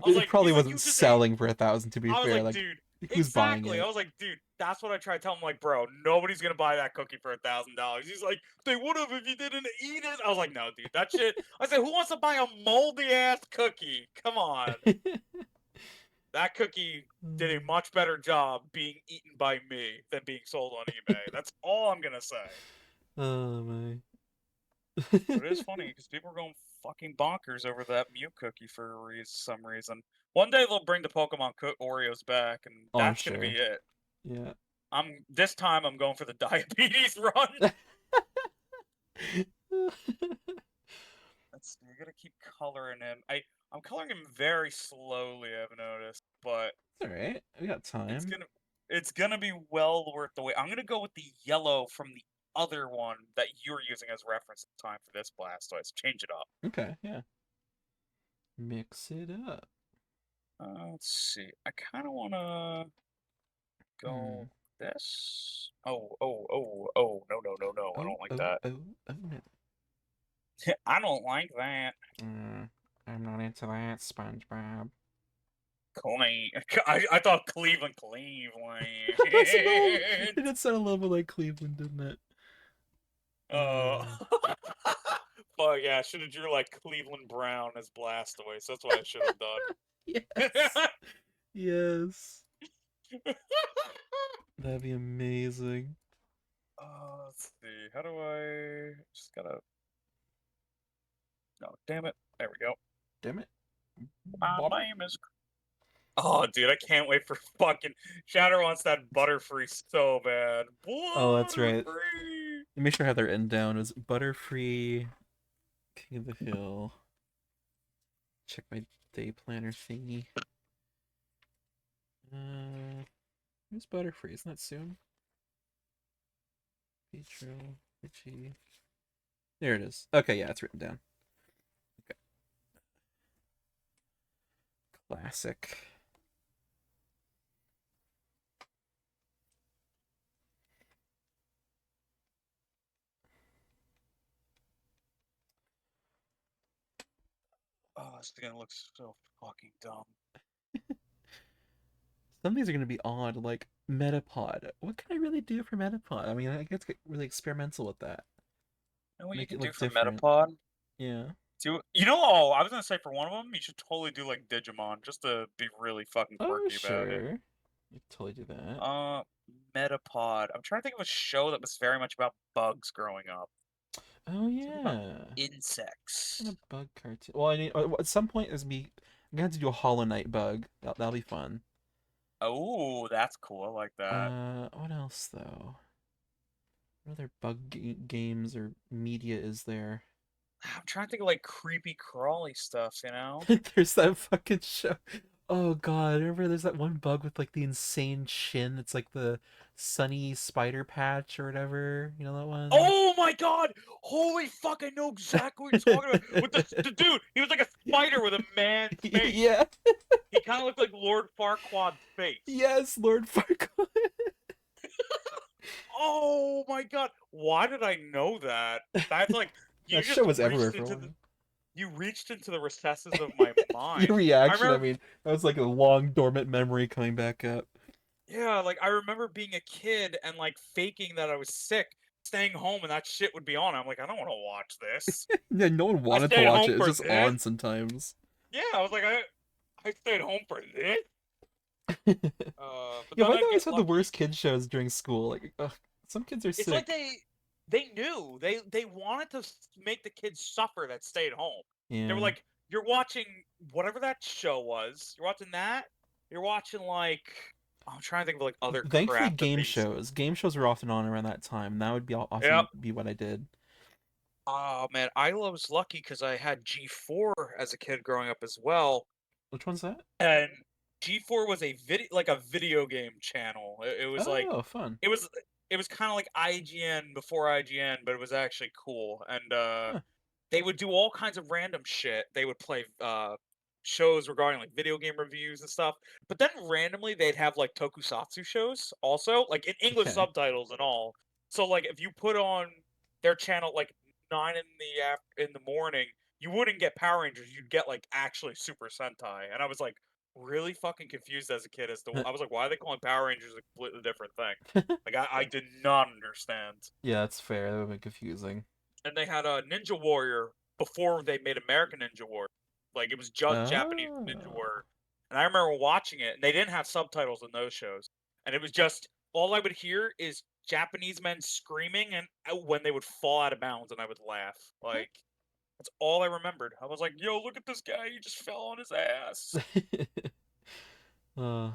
Speaker 1: I was
Speaker 2: It
Speaker 1: like,
Speaker 2: probably
Speaker 1: he's like,
Speaker 2: wasn't
Speaker 1: "You just ate."
Speaker 2: selling for 1,000 to be
Speaker 1: I was
Speaker 2: fair.
Speaker 1: like,
Speaker 2: Like,
Speaker 1: "Dude,
Speaker 2: who's buying
Speaker 1: exactly." I
Speaker 2: it?
Speaker 1: was like, "Dude, that's what I tried to tell him." Like, bro, nobody's gonna buy that cookie for $1,000. He's like, "They would have if you didn't eat it." I was like, "No, dude, that shit." I said, "Who wants to buy a moldy ass cookie? Come on." That cookie did a much better job being eaten by me than being sold on eBay. That's all I'm gonna say.
Speaker 2: Oh my.
Speaker 1: But it is funny because people are going fucking bonkers over that Mew cookie for some reason. One day they'll bring the Pokemon Oreos back, and
Speaker 2: Oh, I'm
Speaker 1: that's gonna
Speaker 2: sure.
Speaker 1: be it.
Speaker 2: Yeah.
Speaker 1: I'm this time I'm going for the diabetes run. Let's see, I gotta keep coloring him. I'm coloring him very slowly, I've noticed, but
Speaker 2: It's all right. We got
Speaker 1: it's
Speaker 2: time.
Speaker 1: gonna it's gonna be well worth the wait. I'm gonna go with the yellow from the other one that you're using as reference time for this Blastoise. Change it up.
Speaker 2: Okay, yeah. Mix it up.
Speaker 1: Let's see. I kind of wanna
Speaker 2: Hmm.
Speaker 1: go this. Oh, no, no, no, no. I
Speaker 2: Oh,
Speaker 1: don't like
Speaker 2: oh,
Speaker 1: that.
Speaker 2: oh, oh no.
Speaker 1: I don't like that.
Speaker 2: I'm not into that, SpongeBob.
Speaker 1: Clean. I thought Cleveland, Cleveland.
Speaker 2: That's a little. It did sound a little bit like Cleveland, didn't it?
Speaker 1: uh,
Speaker 2: Uh,
Speaker 1: but yeah, I should have drew like Cleveland Brown as Blastoise. That's what I should have
Speaker 2: yes.
Speaker 1: done.
Speaker 2: Yes. That'd be amazing.
Speaker 1: Let's see. How do I just gotta? No, damn it. There we go.
Speaker 2: Damn it.
Speaker 1: My
Speaker 2: Bobby.
Speaker 1: name is. Oh, dude, I can't wait for fucking Shatter wants that Butterfree so bad.
Speaker 2: Oh, that's right.
Speaker 1: Butterfree.
Speaker 2: Make sure I have their end down. Is Butterfree, King of the Hill. Check my day planner thingy. Who's Butterfree? Isn't that soon? Petro, Richie. There it is. Okay, yeah, it's written down. Okay. Classic.
Speaker 1: Oh, this is gonna look so fucking dumb.
Speaker 2: Some of these are going to be odd, like Metapod. What can I really do for Metapod? I mean, I guess get really experimental with that.
Speaker 1: You know what you
Speaker 2: Make
Speaker 1: can
Speaker 2: it
Speaker 1: do
Speaker 2: look
Speaker 1: for
Speaker 2: different.
Speaker 1: Metapod?
Speaker 2: Yeah.
Speaker 1: Oh, I was gonna say for one of them, you should totally do like Digimon, just to be really fucking
Speaker 2: Oh,
Speaker 1: quirky about it.
Speaker 2: sure. I could totally do that.
Speaker 1: Uh, Metapod. I'm trying to think of a show that was very much about bugs growing up.
Speaker 2: Oh,
Speaker 1: Something about
Speaker 2: yeah.
Speaker 1: insects.
Speaker 2: Kind of bug cartoon. Well, I need, at some point, I'm going to have to do a Hollow Knight bug. That'll be fun.
Speaker 1: Oh, that's cool. I like that.
Speaker 2: What else, though? What other games or media is there?
Speaker 1: I'm trying to think of like creepy crawly stuff.
Speaker 2: There's that fucking show. Oh god, remember there's that one bug with like the insane chin. It's like the Sunny Spider Patch or whatever. You know that one?
Speaker 1: Oh my god! Holy fuck! I know exactly what you're talking about. With the dude, he was like a spider with a man's face.
Speaker 2: Yeah.
Speaker 1: He kind of looked like Lord Farquaad's face.
Speaker 2: Yes, Lord Farquaad.
Speaker 1: Oh my god! Why did I know that? That's like you
Speaker 2: That show
Speaker 1: just
Speaker 2: was everywhere
Speaker 1: reached
Speaker 2: for a
Speaker 1: into the
Speaker 2: while.
Speaker 1: you reached into the recesses of my
Speaker 2: Your
Speaker 1: mind. I
Speaker 2: reaction, I
Speaker 1: remember,
Speaker 2: mean, that was like a long dormant memory coming back up.
Speaker 1: yeah, like I remember being a kid and like faking that I was sick, staying home, and that shit would be on. I'm like, I don't want to watch this.
Speaker 2: Yeah, no one
Speaker 1: I
Speaker 2: wanted to
Speaker 1: stayed
Speaker 2: watch
Speaker 1: home
Speaker 2: it. It's
Speaker 1: for
Speaker 2: just
Speaker 1: this.
Speaker 2: on sometimes.
Speaker 1: Yeah, I was like, I stayed home for this.
Speaker 2: Yeah,
Speaker 1: But
Speaker 2: why
Speaker 1: then
Speaker 2: do they
Speaker 1: I'd
Speaker 2: always
Speaker 1: get
Speaker 2: have the
Speaker 1: lucky.
Speaker 2: worst kid shows during school? Like, ugh, some kids are
Speaker 1: It's like
Speaker 2: sick.
Speaker 1: they knew they wanted to make the kids suffer that stayed home. They were
Speaker 2: Yeah.
Speaker 1: like, you're watching whatever that show was. You're watching that. You're watching like I'm trying to think of like other
Speaker 2: Thankfully,
Speaker 1: crap that they used.
Speaker 2: game shows were often on around that time. And that would be
Speaker 1: Yep.
Speaker 2: often be what I did.
Speaker 1: Oh man, I was lucky because I had G4 as a kid growing up as well,
Speaker 2: Which one's that?
Speaker 1: and G4 was a video game channel. It was like
Speaker 2: Oh, fun.
Speaker 1: it was it was kind of like IGN before IGN, but it was actually cool. And
Speaker 2: Huh.
Speaker 1: they would do all kinds of random shit. They would play shows regarding like video game reviews and stuff. But then randomly they'd have like tokusatsu shows also, like in English
Speaker 2: Okay.
Speaker 1: subtitles and all. So like if you put on their channel like 9 in the morning, you wouldn't get Power Rangers, you'd get like actually Super Sentai. And I was like really fucking confused as a kid as to I was like, why are they calling Power Rangers a completely different thing? Like I did not understand.
Speaker 2: Yeah, that's fair. That would have been confusing.
Speaker 1: And they had a Ninja Warrior before they made American Ninja Warrior. Like it was just Japanese Ninja
Speaker 2: Oh.
Speaker 1: Warrior. And I remember watching it, and they didn't have subtitles in those shows. And it was just all I would hear is Japanese men screaming and when they would fall out of bounds, and I would laugh. Like that's all I remembered. I was like, "Yo, look at this guy! He just fell on his ass."
Speaker 2: uh,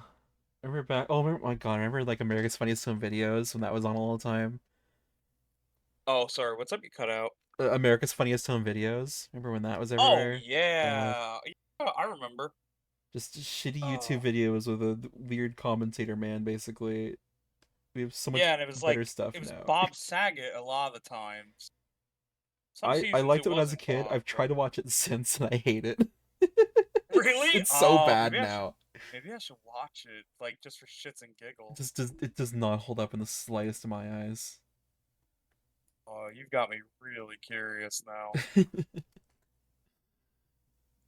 Speaker 2: remember back? Oh my god! Remember like America's Funniest Home Videos when that was on all the time?
Speaker 1: Oh, sorry. What's up? You cut out.
Speaker 2: America's Funniest Home Videos. Remember when that was
Speaker 1: Oh
Speaker 2: everywhere? God,
Speaker 1: yeah, yeah. I remember.
Speaker 2: just shitty YouTube
Speaker 1: Oh
Speaker 2: videos with a weird commentator man. Basically, we have so much
Speaker 1: yeah, and it was
Speaker 2: better
Speaker 1: like
Speaker 2: stuff
Speaker 1: it was
Speaker 2: now.
Speaker 1: Bob Saget a lot of the times. Some
Speaker 2: I
Speaker 1: seasons
Speaker 2: liked
Speaker 1: it
Speaker 2: it when I was a
Speaker 1: wasn't
Speaker 2: kid.
Speaker 1: Bob,
Speaker 2: I've
Speaker 1: but
Speaker 2: tried to watch it since, and I hate it.
Speaker 1: really?
Speaker 2: It's so bad
Speaker 1: Maybe I should
Speaker 2: now.
Speaker 1: watch it, like, just for shits and
Speaker 2: It
Speaker 1: giggles.
Speaker 2: just does not hold up in the slightest in my eyes.
Speaker 1: Oh, you've got me really curious now.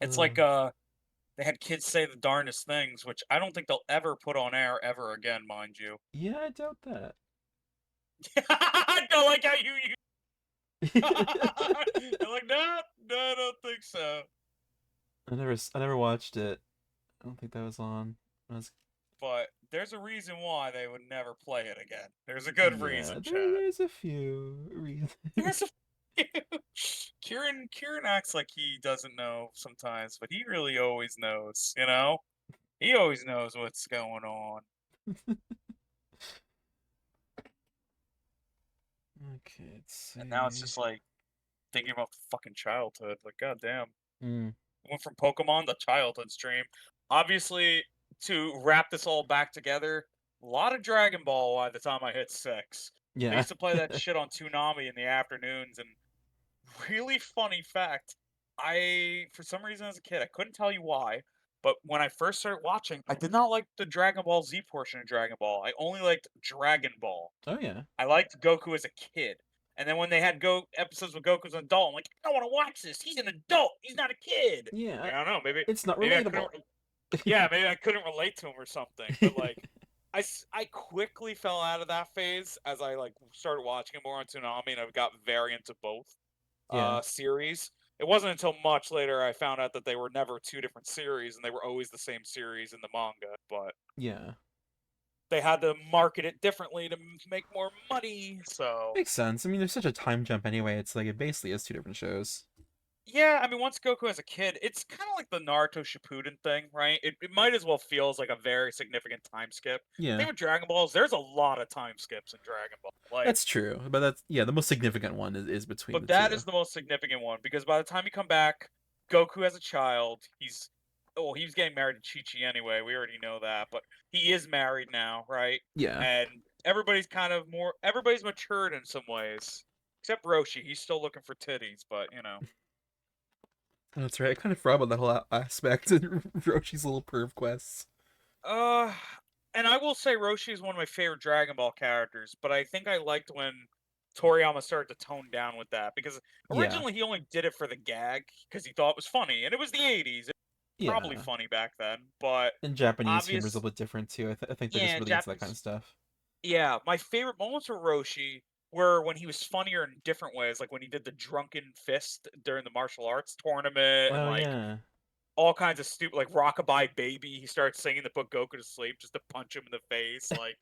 Speaker 1: It's
Speaker 2: uh,
Speaker 1: like, they had kids say the darndest things, which I don't think they'll ever put on air ever again, mind you.
Speaker 2: yeah, I doubt that.
Speaker 1: I don't like how you I'm like, no, no, I don't think so.
Speaker 2: I never watched it. I don't think that was on. I was,
Speaker 1: But there's a reason why they would never play it again. There's a good reason,
Speaker 2: yeah,
Speaker 1: Chad.
Speaker 2: there's a few reasons.
Speaker 1: There's a Kieran acts like he doesn't know sometimes, but he really always knows, you know? He always knows what's going on.
Speaker 2: Okay, let's
Speaker 1: And now it's
Speaker 2: see.
Speaker 1: just like thinking about fucking childhood. Like, goddamn.
Speaker 2: Mm,
Speaker 1: Went from Pokemon to childhood stream. Obviously, to wrap this all back together, a lot of Dragon Ball by the time I hit 6. I
Speaker 2: yeah.
Speaker 1: used to play that shit on Toonami in the afternoons, and really funny fact, for some reason as a kid, I couldn't tell you why, but when I first started watching, I did not like the Dragon Ball Z portion of Dragon Ball. I only liked Dragon Ball.
Speaker 2: Oh yeah.
Speaker 1: I liked Goku as a kid. And then when they had Go episodes with Goku as an adult, I'm like, I don't want to watch this. He's an adult. He's not a kid.
Speaker 2: Yeah.
Speaker 1: Like, I don't know.
Speaker 2: It's not
Speaker 1: Maybe I couldn't.
Speaker 2: relatable.
Speaker 1: Yeah, maybe I couldn't relate to him or something. But like, I quickly fell out of that phase as I like started watching it more on Toonami, and I got very into both
Speaker 2: Yeah.
Speaker 1: series. It wasn't until much later I found out that they were never two different series, and they were always the same series in the manga. But
Speaker 2: Yeah.
Speaker 1: they had to market it differently to make more money. So
Speaker 2: Makes sense. I mean, there's such a time jump anyway. It's like it basically is two different shows.
Speaker 1: yeah, I mean, once Goku as a kid, it's kind of like the Naruto Shippuden thing, right? It might as well feels like a very significant time skip.
Speaker 2: Yeah.
Speaker 1: Thing with Dragon Balls, there's a lot of time skips in Dragon Ball. Like,
Speaker 2: That's true. But that's yeah, the most significant one is between
Speaker 1: but
Speaker 2: the
Speaker 1: that
Speaker 2: two.
Speaker 1: is the most significant one because by the time you come back, Goku as a child, he was getting married to Chi Chi anyway. We already know that, but he is married now, right?
Speaker 2: Yeah.
Speaker 1: And everybody's kind of more everybody's matured in some ways. Except Roshi, he's still looking for titties, but you know.
Speaker 2: That's right. I kind of forgot about that whole aspect in Roshi's little perv quests.
Speaker 1: Uh and I will say Roshi is one of my favorite Dragon Ball characters, but I think I liked when Toriyama started to tone down with that because
Speaker 2: Yeah,
Speaker 1: originally he only did it for the gag because he thought it was funny and it was the 80s. It was probably
Speaker 2: yeah.
Speaker 1: funny back then, but
Speaker 2: And Japanese humor is a
Speaker 1: obvious
Speaker 2: little bit different too. I think they're just
Speaker 1: yeah,
Speaker 2: really into that kind
Speaker 1: Japanese.
Speaker 2: of stuff.
Speaker 1: Yeah, my favorite moments with Roshi were when he was funnier in different ways, like when he did the drunken fist during the martial arts tournament and
Speaker 2: Oh
Speaker 1: like
Speaker 2: yeah.
Speaker 1: all kinds of stupid like Rockabye Baby. He starts singing to put Goku to sleep just to punch him in the face. Like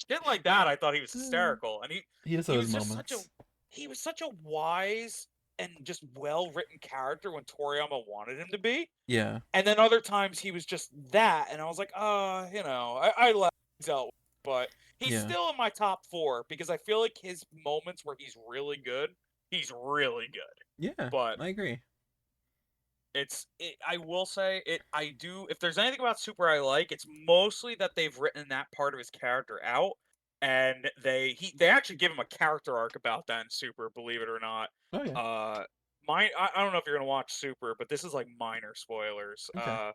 Speaker 1: shit like that I thought he was hysterical. And
Speaker 2: He has
Speaker 1: he
Speaker 2: those
Speaker 1: was just such a
Speaker 2: moments.
Speaker 1: he was such a wise and just well written character when Toriyama wanted him to be.
Speaker 2: Yeah.
Speaker 1: And then other times he was just that, and I was like, you know, I let things out, but he's
Speaker 2: Yeah.
Speaker 1: still in my top four because I feel like his moments where he's really good.
Speaker 2: Yeah.
Speaker 1: But
Speaker 2: I agree.
Speaker 1: I will say it. I do. If there's anything about Super I like, it's mostly that they've written that part of his character out, and they actually give him a character arc about that in Super. Believe it or not.
Speaker 2: Oh yeah.
Speaker 1: Uh, I don't know if you're gonna watch Super, but this is like minor spoilers.
Speaker 2: Okay.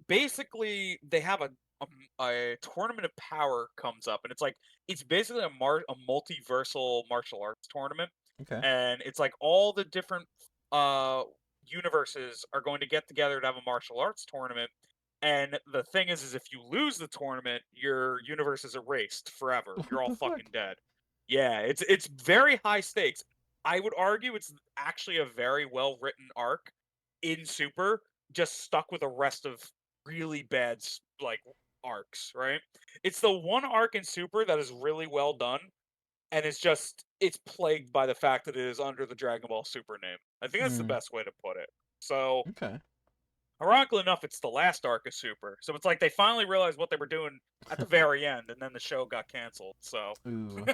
Speaker 1: Basically they have a tournament of power comes up and it's like it's basically a multiversal martial arts tournament
Speaker 2: Okay.
Speaker 1: and it's like all the different uh universes are going to get together to have a martial arts tournament and the thing is if you lose the tournament your universe is erased forever,
Speaker 2: What
Speaker 1: you're all
Speaker 2: the fuck?
Speaker 1: fucking dead. Yeah, it's very high stakes. I would argue it's actually a very well written arc in Super, just stuck with the rest of really bad like arcs, right? It's the one arc in Super that is really well done, and it's plagued by the fact that it is under the Dragon Ball Super name. I think that's the
Speaker 2: Hmm.
Speaker 1: best way to put it. So,
Speaker 2: Okay.
Speaker 1: ironically enough, it's the last arc of Super. So it's like they finally realized what they were doing at the very end, and then the show got canceled. So,
Speaker 2: Ooh.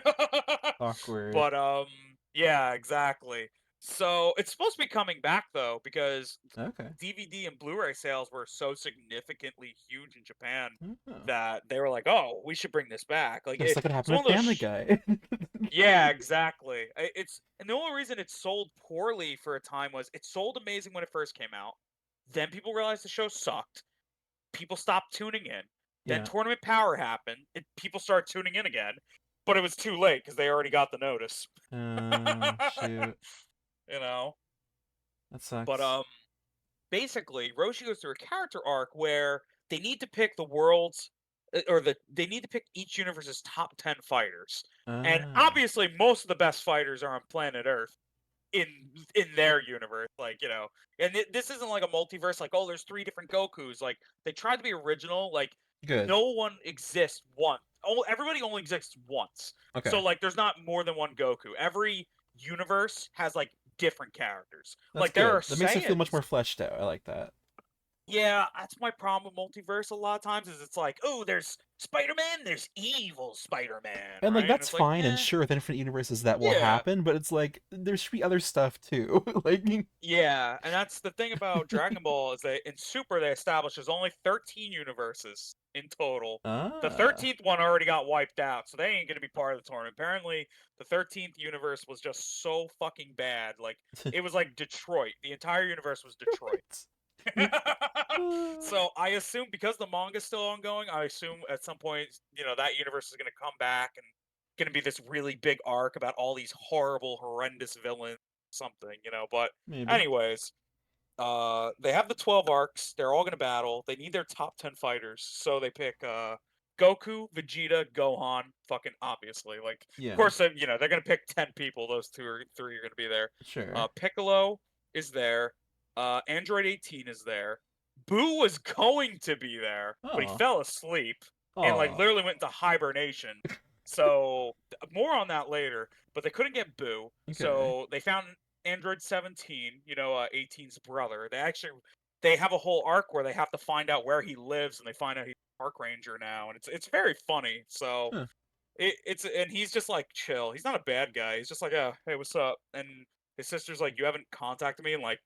Speaker 2: Awkward.
Speaker 1: but yeah, exactly. So it's supposed to be coming back though because
Speaker 2: Okay.
Speaker 1: DVD and Blu-ray sales were so significantly huge in Japan
Speaker 2: Oh.
Speaker 1: that they were like, "Oh, we should bring this back." Like
Speaker 2: Just like what
Speaker 1: it's
Speaker 2: happened
Speaker 1: one
Speaker 2: with
Speaker 1: of those.
Speaker 2: Family Guy.
Speaker 1: Yeah, exactly. It's and the only reason it sold poorly for a time was it sold amazing when it first came out. Then people realized the show sucked. People stopped tuning in. Then
Speaker 2: Yeah.
Speaker 1: Tournament Power happened. People started tuning in again, but it was too late because they already got the notice.
Speaker 2: Shoot.
Speaker 1: You know.
Speaker 2: That
Speaker 1: But
Speaker 2: sucks.
Speaker 1: basically Roshi goes through a character arc where they need to pick the world's or they need to pick each universe's top 10 fighters. And
Speaker 2: Ah.
Speaker 1: obviously most of the best fighters are on planet Earth in in their universe like, you know. And this isn't like a multiverse like oh there's three different Gokus. Like they tried to be original like
Speaker 2: Good.
Speaker 1: no one exists once. Oh, everybody only exists once. So
Speaker 2: Okay.
Speaker 1: like there's not more than one Goku. Every universe has like different characters.
Speaker 2: That's
Speaker 1: Like there are
Speaker 2: good. That makes it feel much
Speaker 1: Saiyans.
Speaker 2: more fleshed out. I like that.
Speaker 1: Yeah, that's my problem with multiverse a lot of times is it's like, oh, there's Spider-Man, there's evil Spider-Man,
Speaker 2: And like
Speaker 1: right? And
Speaker 2: that's
Speaker 1: it's like,
Speaker 2: fine and sure within different universes that will
Speaker 1: yeah,
Speaker 2: happen, but it's like there should be other stuff too. like
Speaker 1: yeah. And that's the thing about Dragon Ball is that in Super they established there's only 13 universes in total. The
Speaker 2: ah.
Speaker 1: 13th one already got wiped out, so they ain't gonna be part of the tournament. Apparently, the 13th universe was just so fucking bad. Like it was like Detroit. The entire universe was Detroit. So I assume because the manga's still ongoing, I assume at some point, you know, that universe is going to come back and going to be this really big arc about all these horrible, horrendous villains, something, you know. But
Speaker 2: Maybe.
Speaker 1: anyways, they have the 12 arcs. They're all going to battle. They need their top 10 fighters, so they pick Goku, Vegeta, Gohan, fucking obviously. Like, of
Speaker 2: Yeah.
Speaker 1: course, you know, they're going to pick 10 people. Those two or three are going to be there.
Speaker 2: Sure.
Speaker 1: Piccolo is there. Android 18 is there. Boo was going to be there, but he
Speaker 2: Oh.
Speaker 1: fell asleep and like
Speaker 2: Oh.
Speaker 1: literally went into hibernation. So more on that later. But they couldn't get Boo,
Speaker 2: Okay.
Speaker 1: so they found Android 17. You know, 18's brother. They have a whole arc where they have to find out where he lives, and they find out he's a park ranger now, and it's very funny. So
Speaker 2: Huh.
Speaker 1: it's and he's just like chill. He's not a bad guy. He's just like, oh, hey, what's up? And his sister's like, you haven't contacted me in like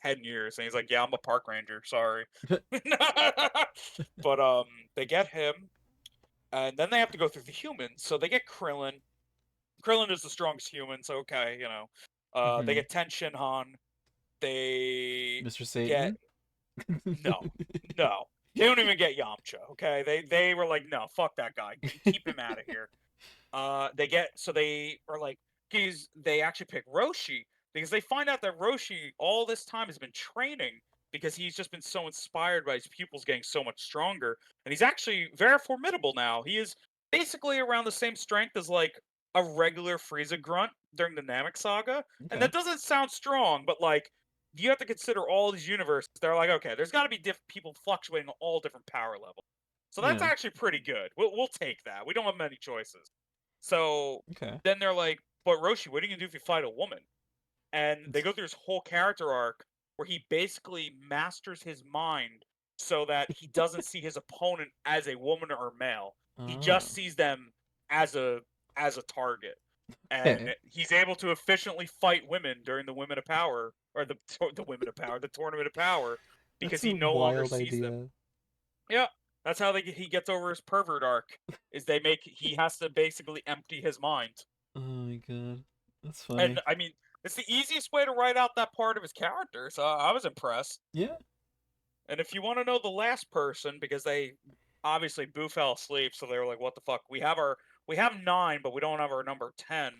Speaker 1: 10 years, and he's like, yeah, I'm a park ranger. Sorry. But they get him. And then they have to go through the humans. So they get Krillin. Krillin is the strongest human, so okay, you know. They
Speaker 2: Mm-hmm.
Speaker 1: get Ten Shinhan. They
Speaker 2: Mr.
Speaker 1: get
Speaker 2: Satan.
Speaker 1: no, no. They don't even get Yamcha. Okay, they were like, no, fuck that guy. Keep him out of here. They are like, they actually pick Roshi because they find out that Roshi all this time has been training because he's just been so inspired by his pupils getting so much stronger, and he's actually very formidable now. He is basically around the same strength as like a regular Frieza grunt during the Namek saga, and
Speaker 2: Okay.
Speaker 1: that doesn't sound strong, but like you have to consider all these universes. They're like, okay, there's got to be people fluctuating on all different power levels, so that's
Speaker 2: Yeah.
Speaker 1: actually pretty good. We'll take that. We don't have many choices. So
Speaker 2: Okay.
Speaker 1: then they're like, but Roshi, what are you gonna do if you fight a woman? And they go through this whole character arc where he basically masters his mind so that he doesn't see his opponent as a woman or a male. He
Speaker 2: Oh.
Speaker 1: just sees them as a target. And
Speaker 2: Okay.
Speaker 1: he's able to efficiently fight women during the Women of Power or the Women of Power, the Tournament of Power, because
Speaker 2: That's
Speaker 1: he
Speaker 2: a
Speaker 1: no longer
Speaker 2: wild
Speaker 1: sees them.
Speaker 2: idea.
Speaker 1: Yeah, that's how he gets over his pervert arc. Is he has to basically empty his mind.
Speaker 2: Oh my god. That's
Speaker 1: And
Speaker 2: funny.
Speaker 1: I mean, it's the easiest way to write out that part of his character, so I was impressed.
Speaker 2: Yeah.
Speaker 1: And if you want to know the last person, because they obviously Boo fell asleep, so they were like, "What the fuck? We have 9, but we don't have our number 10."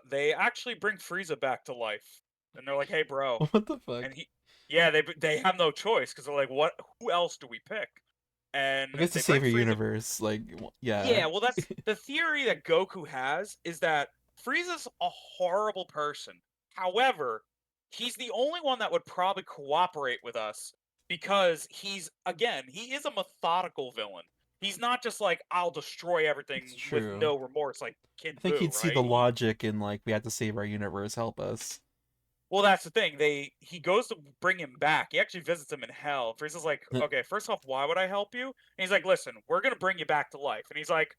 Speaker 1: They actually bring Frieza back to life, and they're like, "Hey, bro,"
Speaker 2: What the fuck?
Speaker 1: and yeah, they have no choice because they're like, "What? Who else do we pick?"
Speaker 2: I
Speaker 1: And
Speaker 2: guess to
Speaker 1: they
Speaker 2: save
Speaker 1: bring
Speaker 2: your
Speaker 1: Frieza.
Speaker 2: universe, like, yeah.
Speaker 1: Yeah, well, that's the theory that Goku has is that Frieza's a horrible person. However, he's the only one that would probably cooperate with us because he is a methodical villain. He's not just like, I'll destroy
Speaker 2: It's
Speaker 1: everything with
Speaker 2: true.
Speaker 1: no remorse like
Speaker 2: I
Speaker 1: Kid
Speaker 2: think
Speaker 1: Buu,
Speaker 2: he'd see the
Speaker 1: right?
Speaker 2: logic in, like, we have to save our universe, help us.
Speaker 1: Well, that's the thing. He goes to bring him back. He actually visits him in hell. Frieza's like, "Okay, first off, why would I help you?" And he's like, "Listen, we're gonna bring you back to life." And he's like,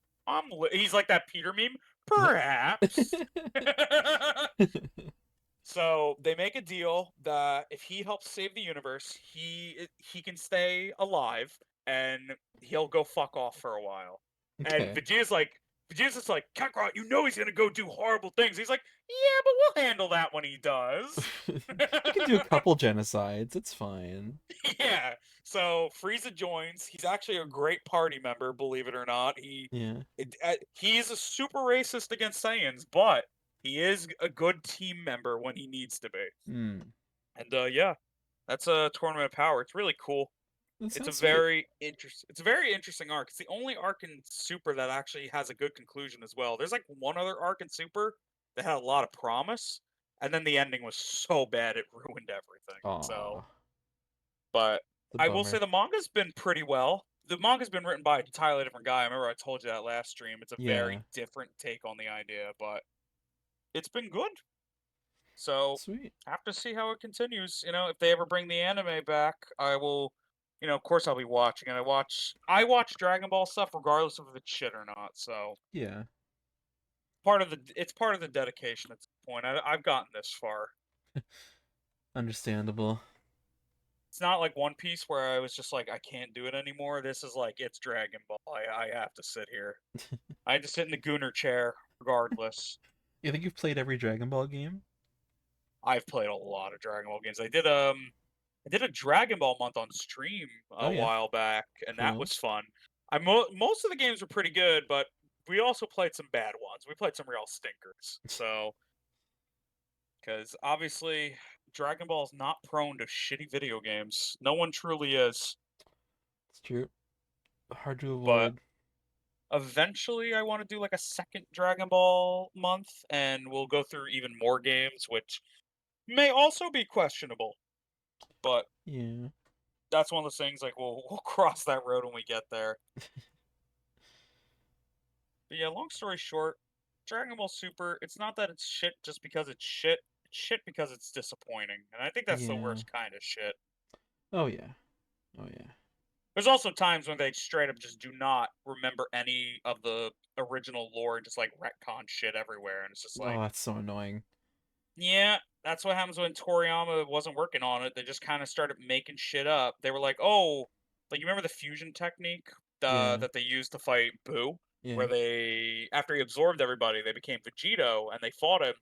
Speaker 1: He's like that Peter meme. Perhaps. So they make a deal that if he helps save the universe, he can stay alive and he'll go fuck off for a while. And
Speaker 2: Okay.
Speaker 1: Vegeta's just like, Kakarot, you know he's gonna go do horrible things. He's like, yeah, but we'll handle that when he does.
Speaker 2: We can do a couple genocides, it's fine.
Speaker 1: Yeah. So Frieza joins. He's actually a great party member, believe it or not.
Speaker 2: Yeah.
Speaker 1: He's a super racist against Saiyans, but he is a good team member when he needs to be.
Speaker 2: Hmm.
Speaker 1: And yeah, that's a Tournament of Power. It's really cool.
Speaker 2: That
Speaker 1: It's a
Speaker 2: sounds sweet.
Speaker 1: very interesting. It's a very interesting arc. It's the only arc in Super that actually has a good conclusion as well. There's like one other arc in Super that had a lot of promise, and then the ending was so bad it ruined everything. So,
Speaker 2: Aw.
Speaker 1: but
Speaker 2: The
Speaker 1: I will say
Speaker 2: bummer.
Speaker 1: the manga's been pretty well. The manga's been written by an entirely different guy. I remember I told you that last stream. It's a very
Speaker 2: Yeah.
Speaker 1: different take on the idea, but it's been good. So
Speaker 2: Sweet.
Speaker 1: have to see how it continues. You know, if they ever bring the anime back, I will. You know, of course I'll be watching it. I watch Dragon Ball stuff regardless of if it's shit or not. So
Speaker 2: Yeah.
Speaker 1: it's part of the dedication at this point. I've gotten this far.
Speaker 2: Understandable.
Speaker 1: It's not like One Piece where I was just like I can't do it anymore. This is like it's Dragon Ball. I have to sit here. I had to sit in the Gooner chair regardless.
Speaker 2: You think you've played every Dragon Ball game?
Speaker 1: I've played a lot of Dragon Ball games. I did a Dragon Ball month on stream
Speaker 2: Oh
Speaker 1: a
Speaker 2: yeah.
Speaker 1: while back, and that
Speaker 2: Cool.
Speaker 1: was fun. Most of the games were pretty good, but we also played some bad ones. We played some real stinkers. So, because obviously Dragon Ball is not prone to shitty video games. No one truly is.
Speaker 2: It's true. Hard to
Speaker 1: But
Speaker 2: avoid.
Speaker 1: eventually, I want to do like a second Dragon Ball month, and we'll go through even more games, which may also be questionable. But
Speaker 2: Yeah.
Speaker 1: that's one of those things like we'll cross that road when we get there. But yeah, long story short, Dragon Ball Super, it's not that it's shit just because it's shit. It's shit because it's disappointing. And I think that's the
Speaker 2: Yeah.
Speaker 1: worst kind of shit.
Speaker 2: Oh yeah. Oh yeah.
Speaker 1: There's also times when they straight up just do not remember any of the original lore and just like retcon shit everywhere. And it's just
Speaker 2: Oh,
Speaker 1: like,
Speaker 2: that's so annoying.
Speaker 1: yeah, that's what happens when Toriyama wasn't working on it. They just kind of started making shit up. They were like, oh, like you remember the fusion technique?
Speaker 2: Yeah.
Speaker 1: that they used to fight Boo, where
Speaker 2: Yeah.
Speaker 1: they after he absorbed everybody, they became Vegito and they fought him.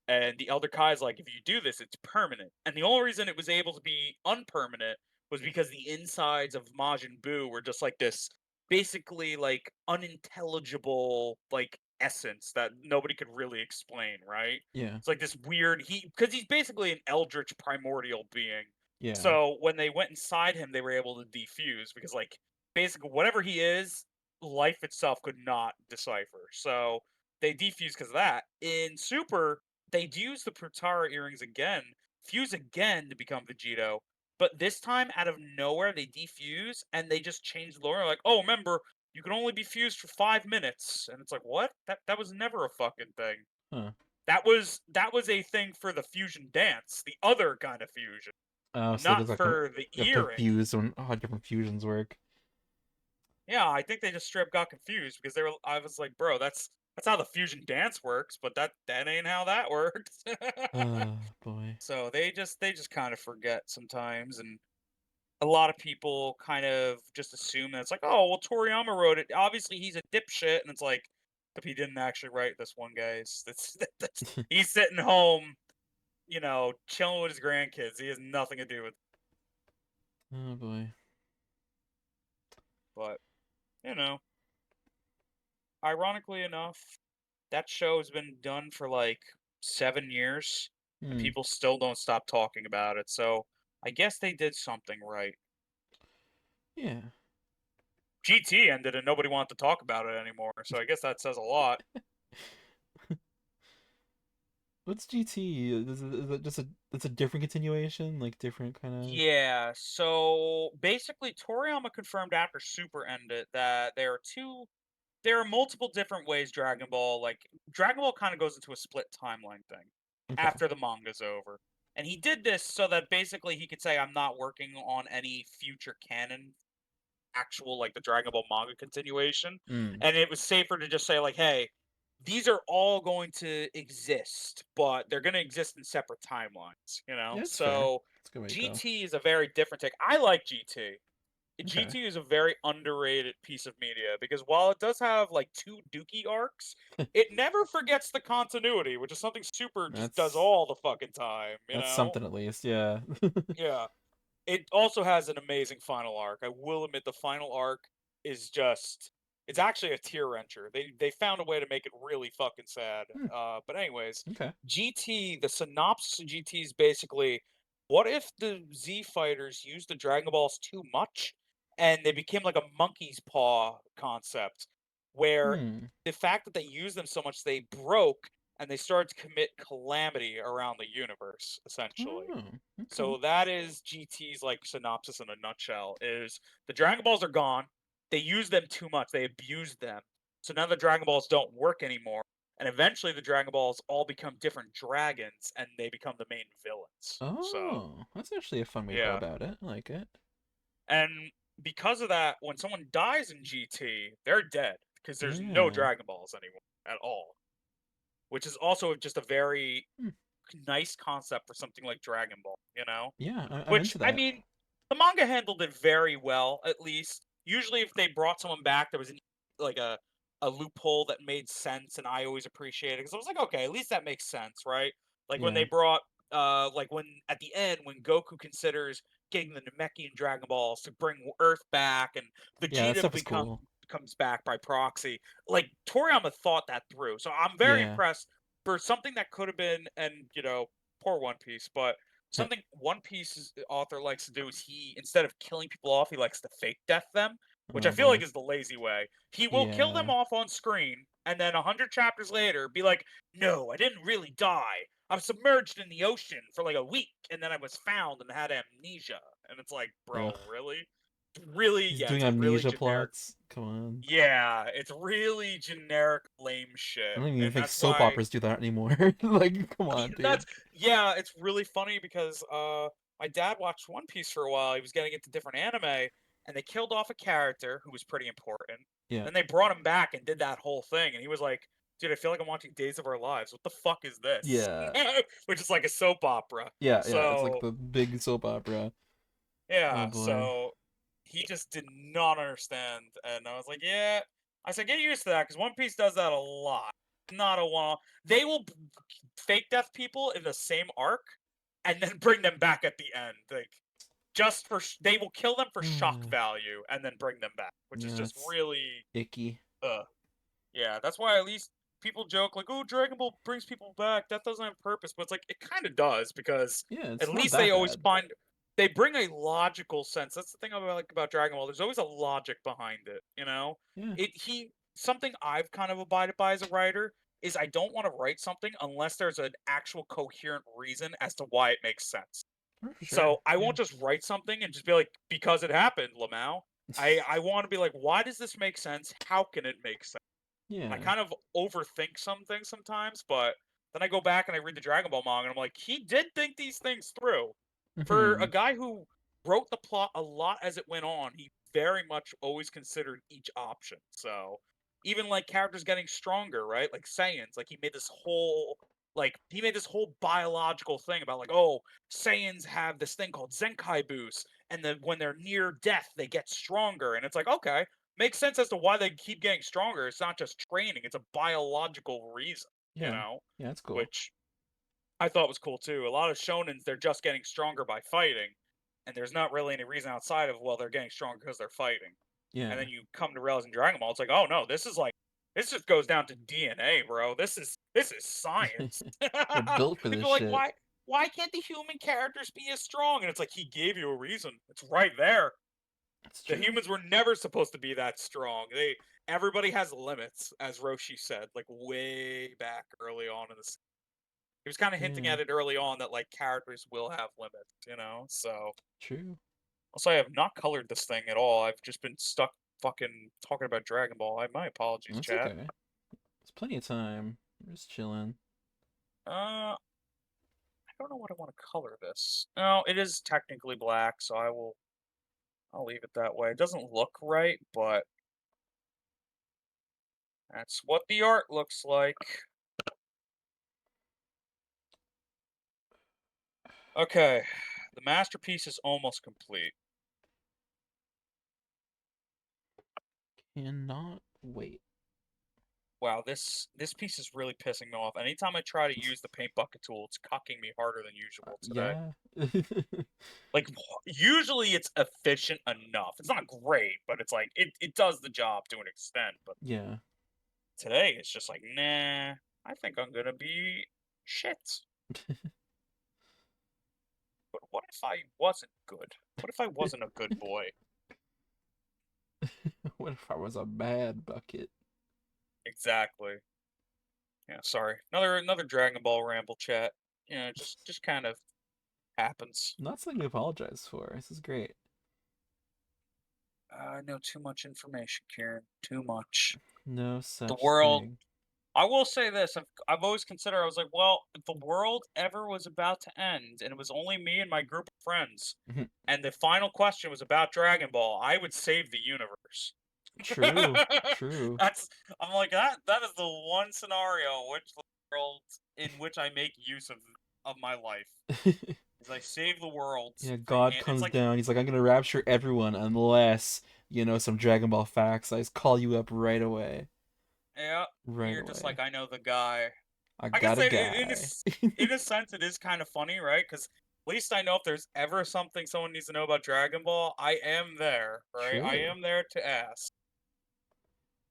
Speaker 1: And the Elder Kai's like, if you do this, it's permanent. And the only reason it was able to be unpermanent was because the insides of Majin Buu were just like this, basically like unintelligible like essence that nobody could really explain, right?
Speaker 2: Yeah.
Speaker 1: It's like this weird because he's basically an eldritch primordial being.
Speaker 2: Yeah.
Speaker 1: So when they went inside him, they were able to defuse because like basically whatever he is, life itself could not decipher. So they defuse because of that. In Super, they use the Prutara earrings again, fuse again to become Vegito, but this time out of nowhere they defuse and they just change the lore. Like, oh, remember you can only be fused for 5 minutes, and it's like, what? That was never a fucking thing.
Speaker 2: Huh.
Speaker 1: That was a thing for the fusion dance, the other kind of fusion,
Speaker 2: Oh, so
Speaker 1: not
Speaker 2: there's like
Speaker 1: for the
Speaker 2: you're
Speaker 1: earring.
Speaker 2: confused on how different fusions work.
Speaker 1: Yeah, I think they just straight up got confused because they were. I was like, bro, that's how the fusion dance works, but that ain't how that works.
Speaker 2: Oh boy.
Speaker 1: So they just kind of forget sometimes, and a lot of people kind of just assume that it's like, oh, well, Toriyama wrote it. Obviously, he's a dipshit, and it's like, if he didn't actually write this one, guys, that's he's sitting home, chilling with his grandkids. He has nothing to do with.
Speaker 2: Oh boy.
Speaker 1: But you know, ironically enough, that show has been done for like 7 years, and
Speaker 2: Hmm.
Speaker 1: people still don't stop talking about it. So I guess they did something right.
Speaker 2: Yeah.
Speaker 1: GT ended, and nobody wanted to talk about it anymore. So I guess that says a lot.
Speaker 2: What's GT? Is it just a it's a different continuation, like different kind of.
Speaker 1: Yeah, so basically Toriyama confirmed after Super ended that there are multiple different ways Dragon Ball kind of goes into a split timeline thing
Speaker 2: Okay.
Speaker 1: after the manga's over. And he did this so that basically he could say I'm not working on any future canon actual like the Dragon Ball manga continuation.
Speaker 2: Hmm.
Speaker 1: And it was safer to just say like, hey, these are all going to exist, but they're going to exist in separate timelines,
Speaker 2: Yeah, it's fair.
Speaker 1: So
Speaker 2: It's a good way to go.
Speaker 1: GT is a very different take. I like GT.
Speaker 2: Okay.
Speaker 1: GT is a very underrated piece of media because while it does have like two Dookie arcs, it never forgets the continuity, which is something Super just does
Speaker 2: That's
Speaker 1: all the fucking time, you
Speaker 2: that's
Speaker 1: know?
Speaker 2: something at least. Yeah.
Speaker 1: Yeah. It also has an amazing final arc. I will admit the final arc is just it's actually a tear wrencher. They found a way to make it really fucking sad.
Speaker 2: Hmm.
Speaker 1: But anyways,
Speaker 2: Okay.
Speaker 1: GT, the synopsis of GT is basically what if the Z fighters used the Dragon Balls too much and they became like a monkey's paw concept where
Speaker 2: Hmm.
Speaker 1: the fact that they used them so much they broke and they started to commit calamity around the universe essentially.
Speaker 2: Oh. Okay.
Speaker 1: So that is GT's like synopsis in a nutshell is the Dragon Balls are gone. They use them too much. They abused them. So now the Dragon Balls don't work anymore. And eventually the Dragon Balls all become different dragons and they become the main villains. So,
Speaker 2: Oh, that's actually a fun way to go
Speaker 1: yeah.
Speaker 2: about it. I like it.
Speaker 1: And because of that, when someone dies in GT, they're dead because there's no
Speaker 2: Yeah.
Speaker 1: Dragon Balls anymore at all, which is also just a very
Speaker 2: Hmm.
Speaker 1: nice concept for something like Dragon Ball.
Speaker 2: Yeah, I'm
Speaker 1: Which,
Speaker 2: into
Speaker 1: I
Speaker 2: that.
Speaker 1: mean, the manga handled it very well, at least. Usually, if they brought someone back, there was like a loophole that made sense, and I always appreciated it because I was like, okay, at least that makes sense, right? Like when they
Speaker 2: Yeah.
Speaker 1: brought, like when at the end when Goku considers getting the Namekian Dragon Balls to bring Earth back, and
Speaker 2: Yeah, that
Speaker 1: Vegeta
Speaker 2: stuff was cool.
Speaker 1: comes back by proxy. Like Toriyama thought that through, so I'm very
Speaker 2: Yeah.
Speaker 1: impressed for something that could have been, and poor One Piece, but
Speaker 2: Yeah.
Speaker 1: something One Piece's author likes to do is he, instead of killing people off, he likes to fake death them, which I
Speaker 2: Oh
Speaker 1: feel like
Speaker 2: boy.
Speaker 1: is the lazy way. He will kill them
Speaker 2: Yeah.
Speaker 1: off on screen, and then 100 chapters later, be like, "No, I didn't really die. I was submerged in the ocean for like a week, and then I was found and had amnesia." And it's like,
Speaker 2: Ugh.
Speaker 1: bro, really? Really?
Speaker 2: He's
Speaker 1: Yeah,
Speaker 2: doing
Speaker 1: it's really
Speaker 2: amnesia
Speaker 1: generic.
Speaker 2: plots. Come on.
Speaker 1: Yeah, it's really generic, lame
Speaker 2: I
Speaker 1: shit,
Speaker 2: don't even
Speaker 1: and
Speaker 2: think
Speaker 1: that's
Speaker 2: soap
Speaker 1: why
Speaker 2: operas do that anymore. Like, come on,
Speaker 1: that's
Speaker 2: dude.
Speaker 1: yeah, it's really funny because my dad watched One Piece for a while. He was getting into different anime, and they killed off a character who was pretty important.
Speaker 2: Yeah.
Speaker 1: Then they brought him back and did that whole thing, and he was like, "Dude, I feel like I'm watching Days of Our Lives. What the fuck is this?"
Speaker 2: Yeah.
Speaker 1: Which is like a soap opera.
Speaker 2: Yeah, yeah. It's like
Speaker 1: So
Speaker 2: the big soap opera. Oh
Speaker 1: yeah,
Speaker 2: boy.
Speaker 1: so he just did not understand, and I was like, "Yeah." I said, "Get used to that, because One Piece does that a lot. Not a one. They will fake death people in the same arc, and then bring them back at the end. Like just for they will kill them for shock value, and then bring them back, which is
Speaker 2: Yeah,
Speaker 1: just
Speaker 2: it's
Speaker 1: really
Speaker 2: icky.
Speaker 1: yeah. That's why at least people joke like, "Oh, Dragon Ball brings people back. That doesn't have purpose," but it's like it kind of does because
Speaker 2: Yeah,
Speaker 1: at
Speaker 2: it's not
Speaker 1: least they
Speaker 2: that
Speaker 1: always
Speaker 2: bad.
Speaker 1: find they bring a logical sense. That's the thing I like about Dragon Ball. There's always a logic behind it. You know,
Speaker 2: Yeah.
Speaker 1: it he something I've kind of abided by as a writer is I don't want to write something unless there's an actual coherent reason as to why it makes sense.
Speaker 2: For sure.
Speaker 1: So I
Speaker 2: Yeah.
Speaker 1: won't just write something and just be like, because it happened, Lamau. I want to be like, why does this make sense? How can it make sense? I
Speaker 2: Yeah.
Speaker 1: kind of overthink some things sometimes, but then I go back and I read the Dragon Ball manga and I'm like, he did think these things through. For a
Speaker 2: Hmm.
Speaker 1: guy who wrote the plot a lot as it went on, he very much always considered each option. So even like characters getting stronger, right? Like Saiyans, like he made this whole biological thing about like, oh, Saiyans have this thing called Zenkai boost, and then when they're near death, they get stronger. And it's like, okay, makes sense as to why they keep getting stronger. It's not just training; it's a biological reason, you
Speaker 2: Yeah.
Speaker 1: know,
Speaker 2: Yeah, that's cool.
Speaker 1: which I thought was cool too. A lot of shonens, they're just getting stronger by fighting, and there's not really any reason outside of well, they're getting stronger because they're fighting. And
Speaker 2: Yeah.
Speaker 1: then you come to realize in Dragon Ball, it's like, oh no, this is like this just goes down to DNA, bro. This is science.
Speaker 2: They're built for this
Speaker 1: People are like,
Speaker 2: shit.
Speaker 1: why can't the human characters be as strong? And it's like he gave you a reason. It's right there.
Speaker 2: That's
Speaker 1: The
Speaker 2: true.
Speaker 1: humans were never supposed to be that strong. Everybody has limits, as Roshi said, like way back early on in this. He was kind of hinting
Speaker 2: Yeah.
Speaker 1: at it early on that like characters will have limits, So
Speaker 2: True.
Speaker 1: also, I have not colored this thing at all. I've just been stuck fucking talking about Dragon Ball. My apologies,
Speaker 2: That's
Speaker 1: chat.
Speaker 2: okay. There's plenty of time. We're just chilling.
Speaker 1: I don't know what I want to color this. No, it is technically black, so I'll leave it that way. It doesn't look right, but that's what the art looks like. Okay, the masterpiece is almost complete.
Speaker 2: Cannot wait.
Speaker 1: Wow, this piece is really pissing me off. Anytime I try to use the paint bucket tool, it's cucking me harder than usual today.
Speaker 2: Yeah.
Speaker 1: Like usually it's efficient enough. It's not great, but it's like it does the job to an extent. But
Speaker 2: Yeah.
Speaker 1: today it's just like, nah, I think I'm gonna be shit. But what if I wasn't good? What if I wasn't a good boy?
Speaker 2: What if I was a bad bucket?
Speaker 1: Exactly. Yeah, sorry. Another Dragon Ball ramble chat. Just kind of happens.
Speaker 2: Not something to apologize for. This is great.
Speaker 1: I know too much information, Kieran. Too much.
Speaker 2: No
Speaker 1: The
Speaker 2: such
Speaker 1: world
Speaker 2: thing.
Speaker 1: I will say this, I've always considered I was like, well, if the world ever was about to end and it was only me and my group of friends, and the final question was about Dragon Ball, I would save the universe.
Speaker 2: True. True.
Speaker 1: That's I'm like that is the one scenario which the world in which I make use of my life is I save the world
Speaker 2: Yeah,
Speaker 1: from
Speaker 2: God
Speaker 1: it's
Speaker 2: comes
Speaker 1: like
Speaker 2: down. He's like, I'm gonna rapture everyone unless, some Dragon Ball facts. I just call you up right away.
Speaker 1: yeah,
Speaker 2: Right
Speaker 1: you're just
Speaker 2: away.
Speaker 1: like I know the guy.
Speaker 2: I
Speaker 1: I guess
Speaker 2: got a guy.
Speaker 1: in a sense, it is kind of funny, right? Because at least I know if there's ever something someone needs to know about Dragon Ball, I am there, right? I
Speaker 2: True.
Speaker 1: am there to ask,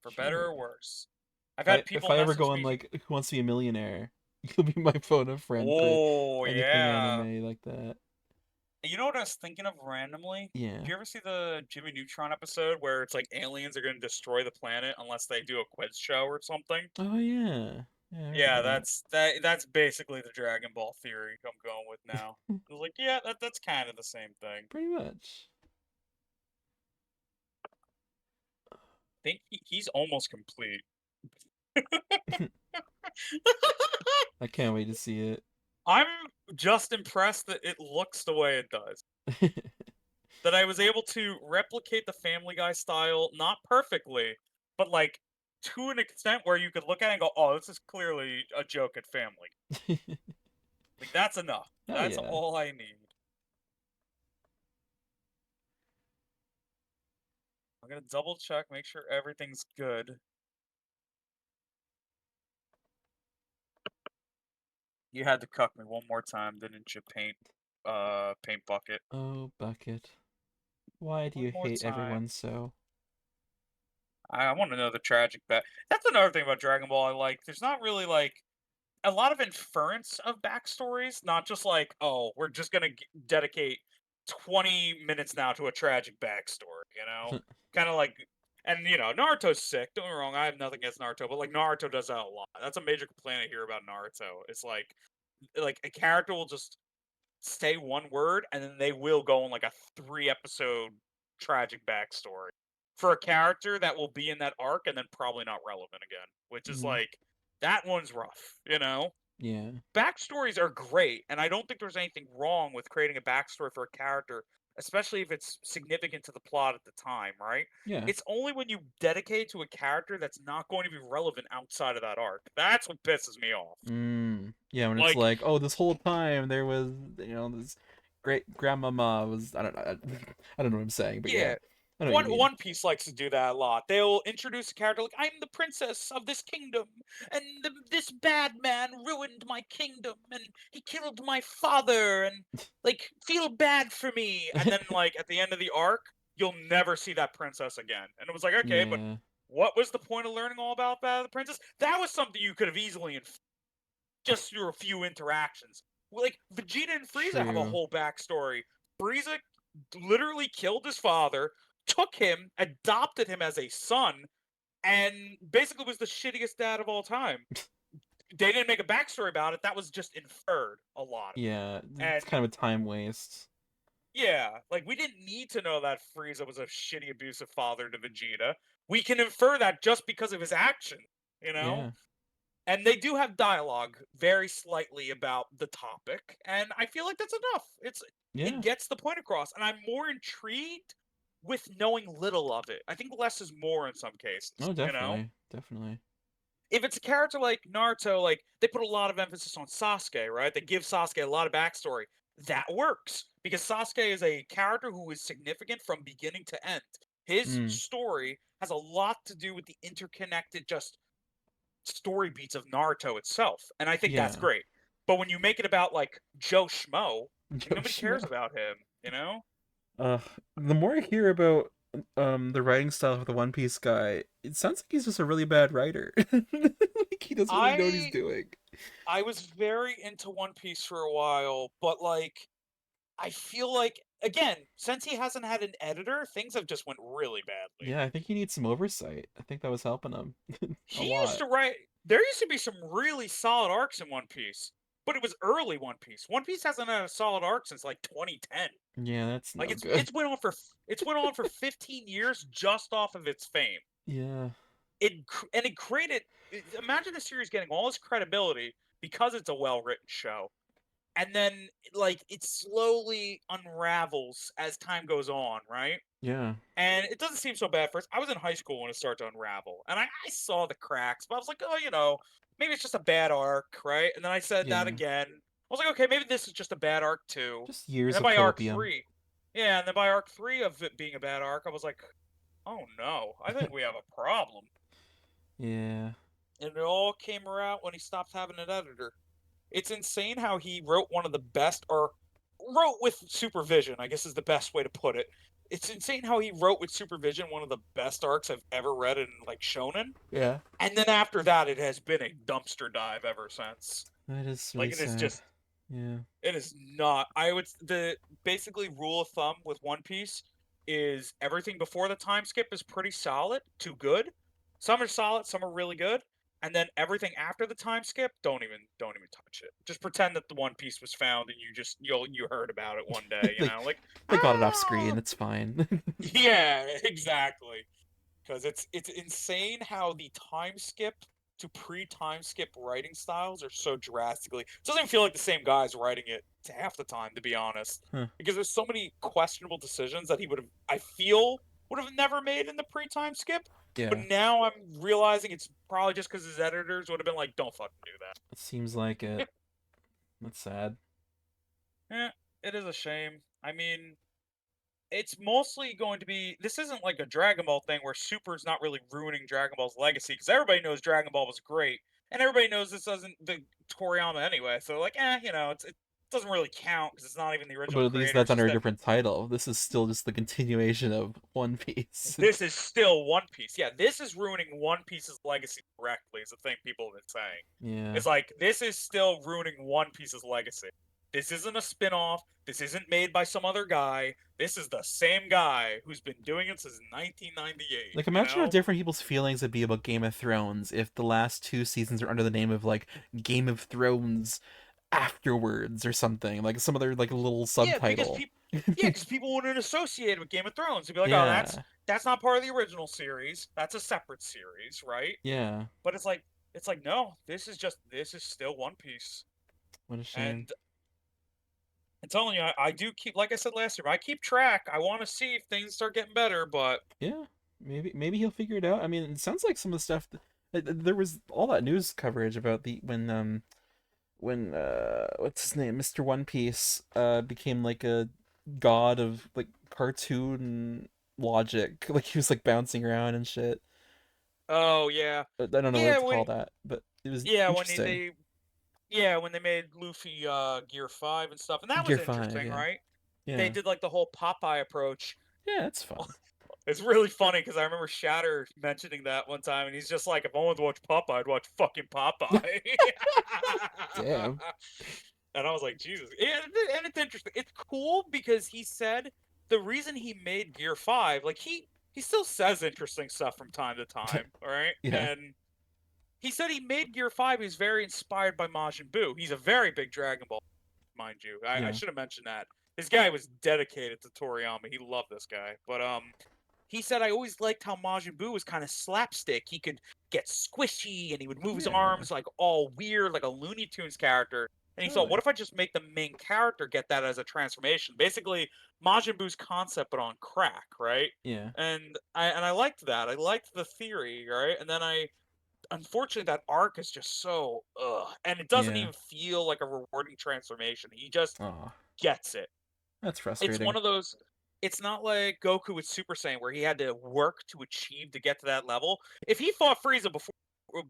Speaker 1: for better
Speaker 2: True.
Speaker 1: or worse. I've
Speaker 2: If I
Speaker 1: had
Speaker 2: if
Speaker 1: people
Speaker 2: I ever
Speaker 1: message
Speaker 2: go on
Speaker 1: me.
Speaker 2: like Who Wants to Be a Millionaire, you'll be my phone a friend for
Speaker 1: Oh
Speaker 2: anything
Speaker 1: yeah.
Speaker 2: anime like that.
Speaker 1: You know what I was thinking of randomly?
Speaker 2: Yeah.
Speaker 1: Do you ever see the Jimmy Neutron episode where it's like aliens are going to destroy the planet unless they do a quiz show or something?
Speaker 2: Oh yeah. Yeah, I
Speaker 1: Yeah,
Speaker 2: remember that.
Speaker 1: that's basically the Dragon Ball theory I'm going with now. I was like, yeah, that's kind of the same thing.
Speaker 2: Pretty much.
Speaker 1: Think he's almost complete.
Speaker 2: I can't wait to see it.
Speaker 1: I'm just impressed that it looks the way it does. That I was able to replicate the Family Guy style, not perfectly, but like to an extent where you could look at it and go, "Oh, this is clearly a joke at Family." Like that's enough.
Speaker 2: Oh
Speaker 1: That's
Speaker 2: yeah.
Speaker 1: all I need. gonna double check, make sure everything's good. You had to cuck me one more time, didn't you, paint bucket?
Speaker 2: Oh, Bucket. Why do
Speaker 1: One
Speaker 2: you
Speaker 1: more
Speaker 2: hate
Speaker 1: time.
Speaker 2: everyone so?
Speaker 1: I want to know the tragic back. That's another thing about Dragon Ball I like. There's not really like a lot of inference of backstories, not just like, oh, we're just gonna dedicate 20 minutes now to a tragic backstory, you know? Kind of like, and Naruto's sick. Don't get me wrong, I have nothing against Naruto, but like Naruto does that a lot. That's a major complaint I hear about Naruto. It's like a character will just say one word and then they will go on like a 3 episode tragic backstory for a character that will be in that arc and then probably not relevant again, which is
Speaker 2: Mm,
Speaker 1: like that one's rough.
Speaker 2: yeah.
Speaker 1: Backstories are great, and I don't think there's anything wrong with creating a backstory for a character, especially if it's significant to the plot at the time, right?
Speaker 2: Yeah.
Speaker 1: It's only when you dedicate to a character that's not going to be relevant outside of that arc. That's what pisses me off.
Speaker 2: Yeah, when it's
Speaker 1: Like,
Speaker 2: like, oh, this whole time there was, this great grandmama was, I don't know, I don't know what I'm saying, but yeah,
Speaker 1: yeah,
Speaker 2: I know what you mean.
Speaker 1: One Piece likes to do that a lot. They'll introduce a character like, "I'm the princess of this kingdom, and this bad man ruined my kingdom, and he killed my father, and like feel bad for me." And then like at the end of the arc, you'll never see that princess again. And it was like, okay, but
Speaker 2: Yeah,
Speaker 1: what was the point of learning all about that the princess? That was something you could have easily just through a few interactions. Like Vegeta and Frieza have a
Speaker 2: true.
Speaker 1: whole backstory. Frieza literally killed his father, took him, adopted him as a son, and basically was the shittiest dad of all time. They didn't make a backstory about it. That was just inferred a lot.
Speaker 2: Yeah,
Speaker 1: And
Speaker 2: it's kind of a time waste.
Speaker 1: yeah, like we didn't need to know that Frieza was a shitty, abusive father to Vegeta. We can infer that just because of his action, you know?
Speaker 2: Yeah,
Speaker 1: And they do have dialogue very slightly about the topic, and I feel like that's enough. It
Speaker 2: yeah.
Speaker 1: gets the point across, and I'm more intrigued with knowing little of it. I think less is more in some cases,
Speaker 2: Oh,
Speaker 1: you know?
Speaker 2: definitely, definitely.
Speaker 1: If it's a character like Naruto, like they put a lot of emphasis on Sasuke, right? They give Sasuke a lot of backstory. That works because Sasuke is a character who is significant from beginning to end. His
Speaker 2: Mm,
Speaker 1: story has a lot to do with the interconnected just story beats of Naruto itself, and I think that's
Speaker 2: yeah.
Speaker 1: great. But when you make it about like Joe Schmo, like nobody cares
Speaker 2: Yoshimo.
Speaker 1: about him, you know?
Speaker 2: Uh, the more I hear about the writing style of the One Piece guy, it sounds like he's just a really bad writer. Like he doesn't really know what he's
Speaker 1: I
Speaker 2: doing.
Speaker 1: I was very into One Piece for a while, but like I feel like again, since he hasn't had an editor, things have just went really badly.
Speaker 2: Yeah, I think he needs some oversight. I think that was helping him a
Speaker 1: He used
Speaker 2: lot.
Speaker 1: to write there used to be some really solid arcs in One Piece, but it was early One Piece. One Piece hasn't had a solid arc since like 2010.
Speaker 2: Yeah, that's
Speaker 1: Like
Speaker 2: no good.
Speaker 1: it's went on for 15 years just off of its fame.
Speaker 2: Yeah,
Speaker 1: It created imagine the series getting all its credibility because it's a well-written show. And then like it slowly unravels as time goes on, right?
Speaker 2: yeah,
Speaker 1: And it doesn't seem so bad first. I was in high school when it started to unravel, and I saw the cracks, but I was like, oh, maybe it's just a bad arc, right? And then I said that
Speaker 2: yeah.
Speaker 1: again. I was like, okay, maybe this is just a bad arc too.
Speaker 2: Just
Speaker 1: And
Speaker 2: years
Speaker 1: then
Speaker 2: of
Speaker 1: by arc
Speaker 2: copium.
Speaker 1: three, yeah, and then by arc three of it being a bad arc, I was like, oh no, I think we have a problem.
Speaker 2: Yeah,
Speaker 1: And it all came around when he stopped having an editor. It's insane how he wrote one of the best, or wrote with supervision, I guess is the best way to put it. It's insane how he wrote with supervision one of the best arcs I've ever read in like shonen.
Speaker 2: yeah.
Speaker 1: And then after that, it has been a dumpster dive ever since.
Speaker 2: That is really
Speaker 1: Like it is
Speaker 2: sad.
Speaker 1: just,
Speaker 2: Yeah,
Speaker 1: it is not. I would the basically rule of thumb with One Piece is everything before the time skip is pretty solid to good. Some are solid, some are really good, and then everything after the time skip, don't even touch it. Just pretend that the One Piece was found and you heard about it one day.
Speaker 2: they
Speaker 1: Like
Speaker 2: they got it off screen.
Speaker 1: ah,
Speaker 2: It's fine.
Speaker 1: yeah, exactly. Because it's insane how the time skip to pre-time skip writing styles are so drastically. It doesn't even feel like the same guy's writing it to half the time, to be honest.
Speaker 2: Huh.
Speaker 1: Because there's so many questionable decisions that he would have, I feel, would have never made in the pre-time skip. But
Speaker 2: Yeah,
Speaker 1: now I'm realizing it's probably just because his editors would have been like, "Don't fucking do
Speaker 2: it seems like it.
Speaker 1: that."
Speaker 2: That's sad.
Speaker 1: Eh, it is a shame. I mean, it's mostly going to be. This isn't like a Dragon Ball thing where Super's not really ruining Dragon Ball's legacy because everybody knows Dragon Ball was great, and everybody knows this doesn't the Toriyama anyway. So like, it doesn't really count because it's not even the original
Speaker 2: But at least
Speaker 1: creator.
Speaker 2: that's
Speaker 1: It's just
Speaker 2: under a
Speaker 1: that
Speaker 2: different title. This is still just the continuation of One Piece.
Speaker 1: this is still One Piece. Yeah, this is ruining One Piece's legacy directly. Is the thing people have been saying.
Speaker 2: Yeah.
Speaker 1: It's like this is still ruining One Piece's legacy. This isn't a spin-off. This isn't made by some other guy. This is the same guy who's been doing it since 1998,
Speaker 2: Like,
Speaker 1: you
Speaker 2: imagine how
Speaker 1: know?
Speaker 2: different people's feelings would be about Game of Thrones if the last two seasons are under the name of, like, Game of Thrones afterwards or something. Like, some other, like, little
Speaker 1: Yeah, because
Speaker 2: subtitle.
Speaker 1: people yeah, because people wouldn't associate it with Game of Thrones. They'd be like, "Oh,
Speaker 2: Yeah.
Speaker 1: that's not part of the original series. That's a separate series, right?"
Speaker 2: Yeah.
Speaker 1: But it's like no, this is still One Piece.
Speaker 2: What a shame.
Speaker 1: And I'm telling you, I do keep like I said last year, I keep track. I want to see if things start getting better, but
Speaker 2: Yeah. Maybe he'll figure it out. I mean, it sounds like some of the stuff there was all that news coverage about the when what's his name, Mr. One Piece became like a god of like cartoon logic. Like he was like bouncing around and shit.
Speaker 1: oh yeah.
Speaker 2: I don't know what
Speaker 1: Yeah,
Speaker 2: to call that, but it was
Speaker 1: yeah, when
Speaker 2: interesting.
Speaker 1: when they made Luffy Gear 5 and stuff. And that was
Speaker 2: Gear 5,
Speaker 1: interesting,
Speaker 2: yeah.
Speaker 1: right? They
Speaker 2: Yeah.
Speaker 1: did like the whole Popeye approach.
Speaker 2: Yeah, it's fun.
Speaker 1: It's really funny because I remember Shatter mentioning that one time, and he's just like, "If I wanted to watch Popeye, I'd watch fucking Popeye."
Speaker 2: Damn.
Speaker 1: And I was like, "Jesus!" And it's interesting. It's cool because he said the reason he made Gear 5, like he still says interesting stuff from time to time, all right?
Speaker 2: Yeah.
Speaker 1: And he said he made Gear 5. He's very inspired by Majin Buu. He's a very big Dragon Ball, mind you. I
Speaker 2: Yeah.
Speaker 1: should have mentioned that. This guy was dedicated to Toriyama. He loved this guy. But he said I always liked how Majin Buu was kind of slapstick. He could get squishy and he would move his
Speaker 2: Yeah.
Speaker 1: arms like all weird, like a Looney Tunes character. And he thought,
Speaker 2: Totally.
Speaker 1: what if I just make the main character get that as a transformation? Basically, Majin Buu's concept, but on crack, right?
Speaker 2: Yeah.
Speaker 1: And I liked that. I liked the theory, right? And then I unfortunately that arc is just so and it doesn't
Speaker 2: Yeah.
Speaker 1: even feel like a rewarding transformation. He just
Speaker 2: Oh,
Speaker 1: gets it.
Speaker 2: that's
Speaker 1: It's one
Speaker 2: frustrating.
Speaker 1: of those. It's not like Goku with Super Saiyan where he had to work to achieve to get to that level. If he fought Frieza before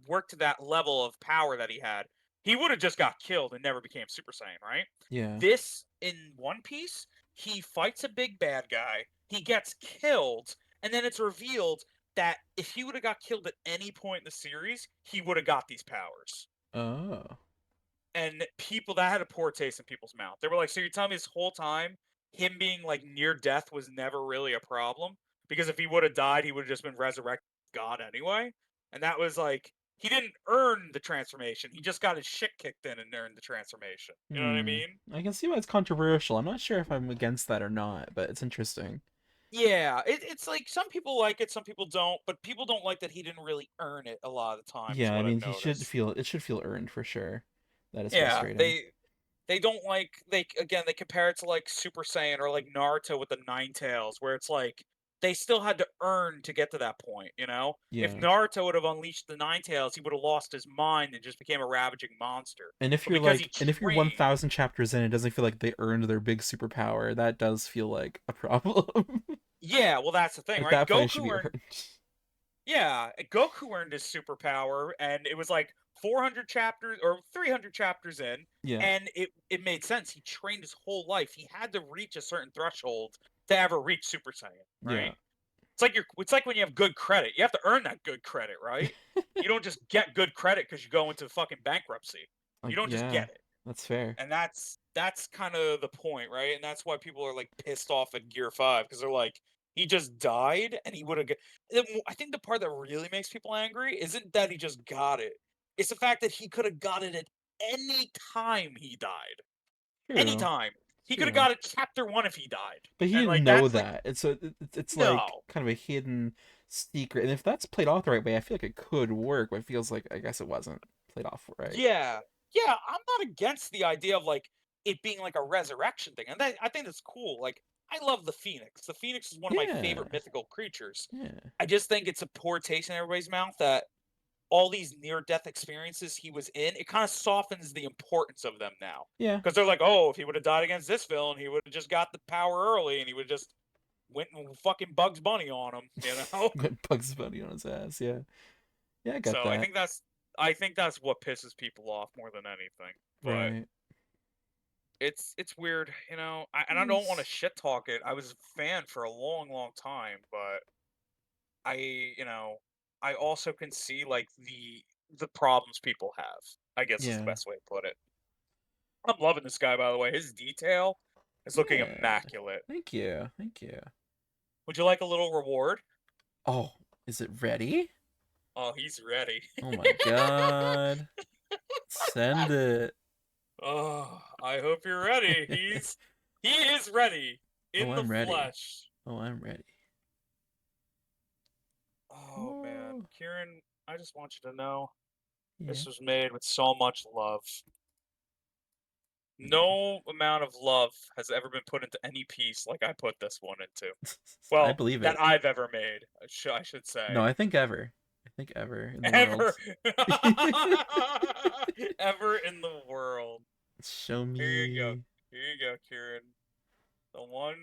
Speaker 1: worked to that level of power that he had, he would have just got killed and never became Super Saiyan, right?
Speaker 2: Yeah.
Speaker 1: This in One Piece, he fights a big bad guy, he gets killed, and then it's revealed that if he would have got killed at any point in the series, he would have got these powers.
Speaker 2: Oh.
Speaker 1: And people that had a poor taste in people's mouth. They were like, "So you're telling me this whole time, him being like near death was never really a problem? Because if he would have died, he would have just been resurrected God anyway." And that was like he didn't earn the transformation. He just got his shit kicked in and earned the transformation. You know what I
Speaker 2: Hmm.
Speaker 1: mean?
Speaker 2: I can see why it's controversial. I'm not sure if I'm against that or not, but it's interesting.
Speaker 1: Yeah, it's like some people like it, some people don't, but people don't like that he didn't really earn it a lot of the time. Is
Speaker 2: Yeah, I
Speaker 1: what I've
Speaker 2: mean, he should
Speaker 1: noticed.
Speaker 2: feel it should feel earned for sure. That is
Speaker 1: Yeah,
Speaker 2: frustrating.
Speaker 1: they don't like they compare it to like Super Saiyan or like Naruto with the Nine Tails, where it's like they still had to earn to get to that point, you know? If
Speaker 2: Yeah.
Speaker 1: Naruto would have unleashed the Nine Tails, he would have lost his mind and just became a ravaging monster.
Speaker 2: And if
Speaker 1: But
Speaker 2: you're
Speaker 1: because he
Speaker 2: like, and if you're
Speaker 1: trained,
Speaker 2: 1,000 chapters in, it doesn't feel like they earned their big superpower. That does feel like a problem.
Speaker 1: yeah, well that's the thing,
Speaker 2: At
Speaker 1: right?
Speaker 2: that point, it should be earned.
Speaker 1: Goku earned his superpower, and it was like 400 chapters or 300 chapters in,
Speaker 2: Yeah.
Speaker 1: and it made sense. He trained his whole life. He had to reach a certain threshold to ever reach Super Saiyan,
Speaker 2: Yeah.
Speaker 1: right? It's like when you have good credit. You have to earn that good credit, right? You don't just get good credit because you go into fucking bankruptcy. You
Speaker 2: Like,
Speaker 1: don't just
Speaker 2: yeah,
Speaker 1: get it.
Speaker 2: that's fair.
Speaker 1: And that's kind of the point, right? And that's why people are like pissed off at Gear 5 because they're like he just died and he would have I think the part that really makes people angry isn't that he just got it. It's the fact that he could have got it at any time he died.
Speaker 2: True.
Speaker 1: Anytime. He could have
Speaker 2: True.
Speaker 1: got it chapter 1 if he died.
Speaker 2: But he
Speaker 1: And
Speaker 2: didn't
Speaker 1: like
Speaker 2: know
Speaker 1: that's like
Speaker 2: that. It's like
Speaker 1: no.
Speaker 2: kind of a hidden secret. And if that's played off the right way, I feel like it could work. But it feels like I guess it wasn't played off right.
Speaker 1: Yeah. Yeah, I'm not against the idea of like it being like a resurrection thing. And I think that's cool. Like I love the Phoenix. The Phoenix is one of my
Speaker 2: Yeah.
Speaker 1: favorite mythical creatures.
Speaker 2: Yeah.
Speaker 1: I just think it's a poor taste in everybody's mouth that all these near death experiences he was in, it kind of softens the importance of them now.
Speaker 2: Yeah.
Speaker 1: Because they're like, oh, if he would have died against this villain, he would have just got the power early and he would just went and fucking Bugs Bunny on him, you know.
Speaker 2: Got Bugs Bunny on his ass. Yeah, yeah, I got
Speaker 1: So
Speaker 2: that.
Speaker 1: I think that's what pisses people off more than anything. But
Speaker 2: Right.
Speaker 1: it's weird, you know. And I don't want to
Speaker 2: Yes.
Speaker 1: shit talk it. I was a fan for a long, long time, but you know, I also can see like the problems people have. I guess is the
Speaker 2: Yeah.
Speaker 1: best way to put it. I'm loving this guy, by the way. His detail is looking
Speaker 2: Yeah.
Speaker 1: immaculate.
Speaker 2: Thank you. Thank you.
Speaker 1: Would you like a little reward?
Speaker 2: Oh, is it ready?
Speaker 1: Oh, he's ready.
Speaker 2: Oh my god. Send it.
Speaker 1: Oh, I hope you're ready. He is ready
Speaker 2: Oh,
Speaker 1: in the
Speaker 2: I'm ready.
Speaker 1: flesh.
Speaker 2: Oh, I'm ready.
Speaker 1: Oh man,
Speaker 2: Oh,
Speaker 1: Kieran, I just want you to know
Speaker 2: yeah.
Speaker 1: this was made with so much love.
Speaker 2: Yeah.
Speaker 1: No amount of love has ever been put into any piece like I put this one into.
Speaker 2: I
Speaker 1: Well,
Speaker 2: believe
Speaker 1: that
Speaker 2: it.
Speaker 1: I've ever made, I should
Speaker 2: No,
Speaker 1: say.
Speaker 2: I think ever. I think ever in the world.
Speaker 1: Ever. Ever in the world.
Speaker 2: Show
Speaker 1: Here you go.
Speaker 2: me.
Speaker 1: Here you go, Kieran. The one,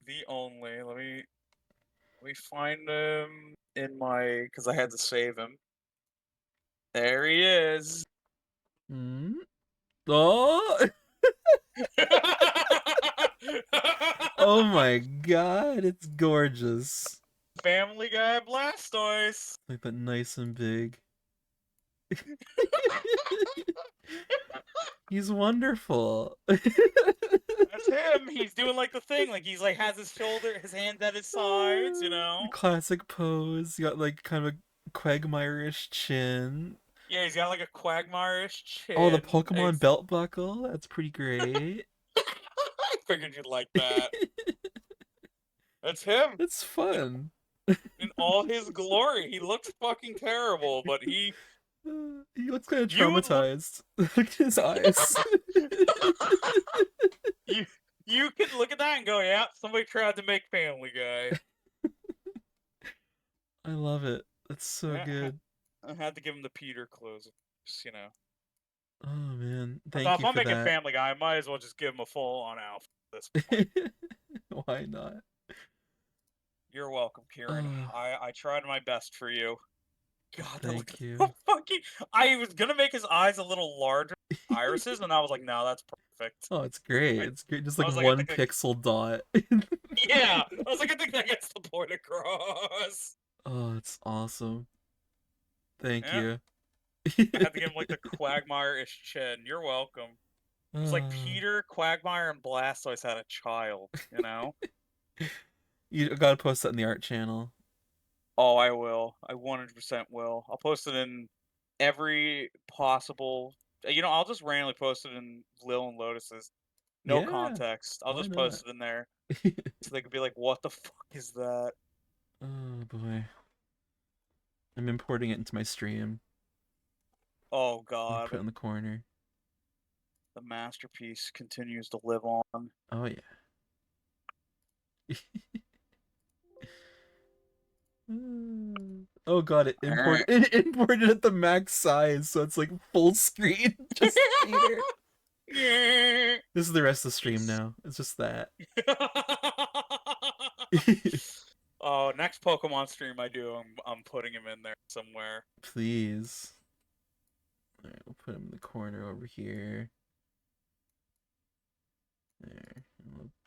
Speaker 1: the only. Let me find him in my, because I had to save him. There he is.
Speaker 2: Hmm? Oh, oh my god, it's gorgeous.
Speaker 1: Family Guy Blastoise.
Speaker 2: Like that nice and big. He's wonderful.
Speaker 1: That's him. He's doing like the thing, like he's like has his shoulder, his hands at his sides, you
Speaker 2: The
Speaker 1: know.
Speaker 2: classic pose. You got like kind of a Quagmire-ish chin.
Speaker 1: Yeah, he's got like a Quagmire-ish
Speaker 2: Oh, the
Speaker 1: chin.
Speaker 2: Pokemon belt buckle. That's pretty great.
Speaker 1: I figured you'd like that. That's him
Speaker 2: It's
Speaker 1: in
Speaker 2: fun.
Speaker 1: in all his glory. He looks fucking terrible, but
Speaker 2: He looks kind of
Speaker 1: you would look
Speaker 2: traumatized. Look at his eyes.
Speaker 1: you you can look at that and go, yeah, somebody tried to make Family Guy.
Speaker 2: I love it. That's so
Speaker 1: Yeah,
Speaker 2: good.
Speaker 1: I had to give him the Peter clothes, you know.
Speaker 2: Oh man,
Speaker 1: I thought
Speaker 2: thank
Speaker 1: if
Speaker 2: you
Speaker 1: I'm
Speaker 2: for
Speaker 1: making
Speaker 2: that.
Speaker 1: Family Guy, I might as well just give him a full-on outfit at this point.
Speaker 2: Why not?
Speaker 1: You're welcome, Kieran.
Speaker 2: Oh,
Speaker 1: I tried my best for you. God, that looks
Speaker 2: thank you.
Speaker 1: so fucking. I was gonna make his eyes a little larger, irises, and I was like, no, that's perfect.
Speaker 2: Oh, it's great.
Speaker 1: I,
Speaker 2: It's great. Just
Speaker 1: I
Speaker 2: like
Speaker 1: was like, I
Speaker 2: one
Speaker 1: think that,
Speaker 2: pixel dot.
Speaker 1: yeah, I was like, I think that gets the point across.
Speaker 2: Oh, it's awesome. Thank
Speaker 1: Yeah,
Speaker 2: you.
Speaker 1: I had to give him like the Quagmire-ish chin. You're welcome. It was like
Speaker 2: Oh,
Speaker 1: Peter, Quagmire, and Blastoise had a child. You know?
Speaker 2: you gotta post that in the art channel.
Speaker 1: Oh, I will. I 100% will. I'll post it in every possible. You know, I'll just randomly post it in Lil and Lotus's. No
Speaker 2: Yeah,
Speaker 1: context. I'll
Speaker 2: why
Speaker 1: just
Speaker 2: not?
Speaker 1: post it in there so they could be like, "What the fuck is that?"
Speaker 2: Oh boy, I'm importing it into my stream.
Speaker 1: Oh
Speaker 2: I'm gonna put
Speaker 1: God,
Speaker 2: it in the corner.
Speaker 1: the masterpiece continues to live on.
Speaker 2: Oh yeah. Oh god, it
Speaker 1: All
Speaker 2: imported
Speaker 1: right.
Speaker 2: it imported at the max size, so it's like full screen. Just Peter.
Speaker 1: Yeah.
Speaker 2: This is the rest of the stream
Speaker 1: He's-
Speaker 2: now. It's just that.
Speaker 1: Oh, next Pokemon stream I do, I'm putting him in there somewhere.
Speaker 2: Please. Alright, we'll put him in the corner over here. There.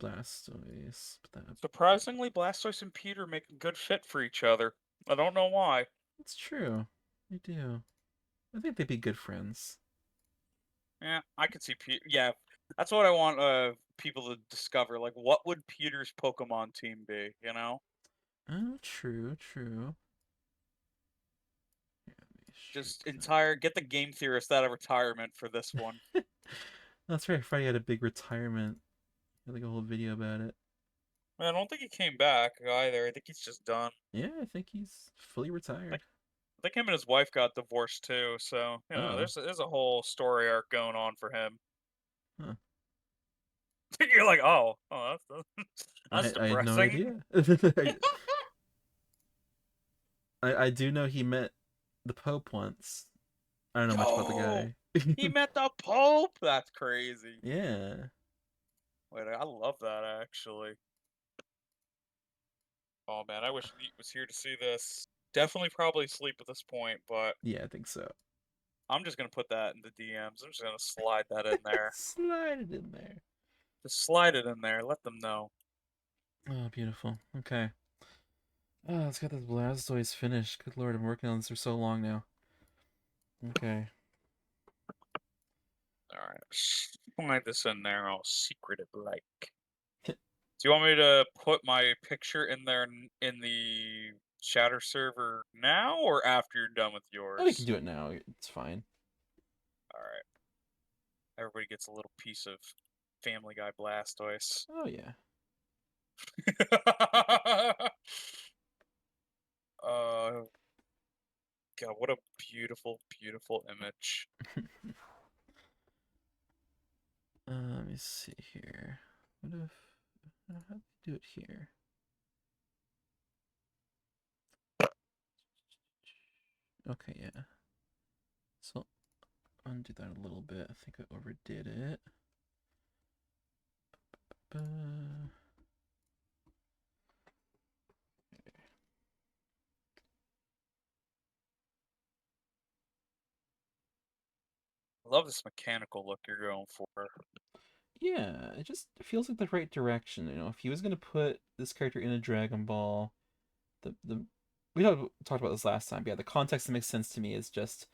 Speaker 2: Blastoise. Put that.
Speaker 1: Surprisingly, Blastoise and Peter make a good fit for each other. I don't know why.
Speaker 2: It's true. They do. I think they'd be good friends.
Speaker 1: Yeah, I could see Peter. Yeah, that's what I want people to discover. Like, what would Peter's Pokemon team be? You know,
Speaker 2: Oh, true, true. Here, let me
Speaker 1: just
Speaker 2: shrink
Speaker 1: entire get the game theorist out of retirement for this one.
Speaker 2: that. That's right. Friday had a big retirement. Had like a whole video about it.
Speaker 1: I don't think he came back either. I think he's just done.
Speaker 2: Yeah, I think he's fully
Speaker 1: I
Speaker 2: retired.
Speaker 1: think, I think him and his wife got divorced too. So you know,
Speaker 2: Oh,
Speaker 1: there's a whole story arc going on for him.
Speaker 2: huh.
Speaker 1: You're like, that's that's
Speaker 2: I had no
Speaker 1: depressing.
Speaker 2: idea. I do know he met the Pope once. I don't know much about the
Speaker 1: Yo,
Speaker 2: guy.
Speaker 1: he met the Pope. That's crazy.
Speaker 2: Yeah.
Speaker 1: Wait, I love that actually. Oh man, I wish Neat was here to see this. Definitely probably sleep at this point, but
Speaker 2: Yeah, I think so.
Speaker 1: I'm just gonna put that in the DMs. I'm just gonna slide that in there.
Speaker 2: Slide it in there.
Speaker 1: Just slide it in there. Let them know.
Speaker 2: Oh, beautiful. Okay. Oh, let's get this Blastoise finished. Good lord, I'm working on this for so long now. Okay.
Speaker 1: All right, slide this in there all secretive like. Do you want me to put my picture in there in the chatter server now or after you're done with
Speaker 2: Oh, we can
Speaker 1: yours?
Speaker 2: do it now. It's fine.
Speaker 1: All right. Everybody gets a little piece of Family Guy Blastoise.
Speaker 2: Oh, yeah.
Speaker 1: uh, God, what a beautiful, beautiful image.
Speaker 2: Let me see here. What if... how do we do it here? Okay, yeah. So, undo that a little bit. I think I overdid it.
Speaker 1: I love this mechanical look you're going for.
Speaker 2: Yeah, it just feels like the right direction. You know, if he was gonna put this character in a Dragon Ball, the we talked about this last time. Yeah, the context that makes sense to me is just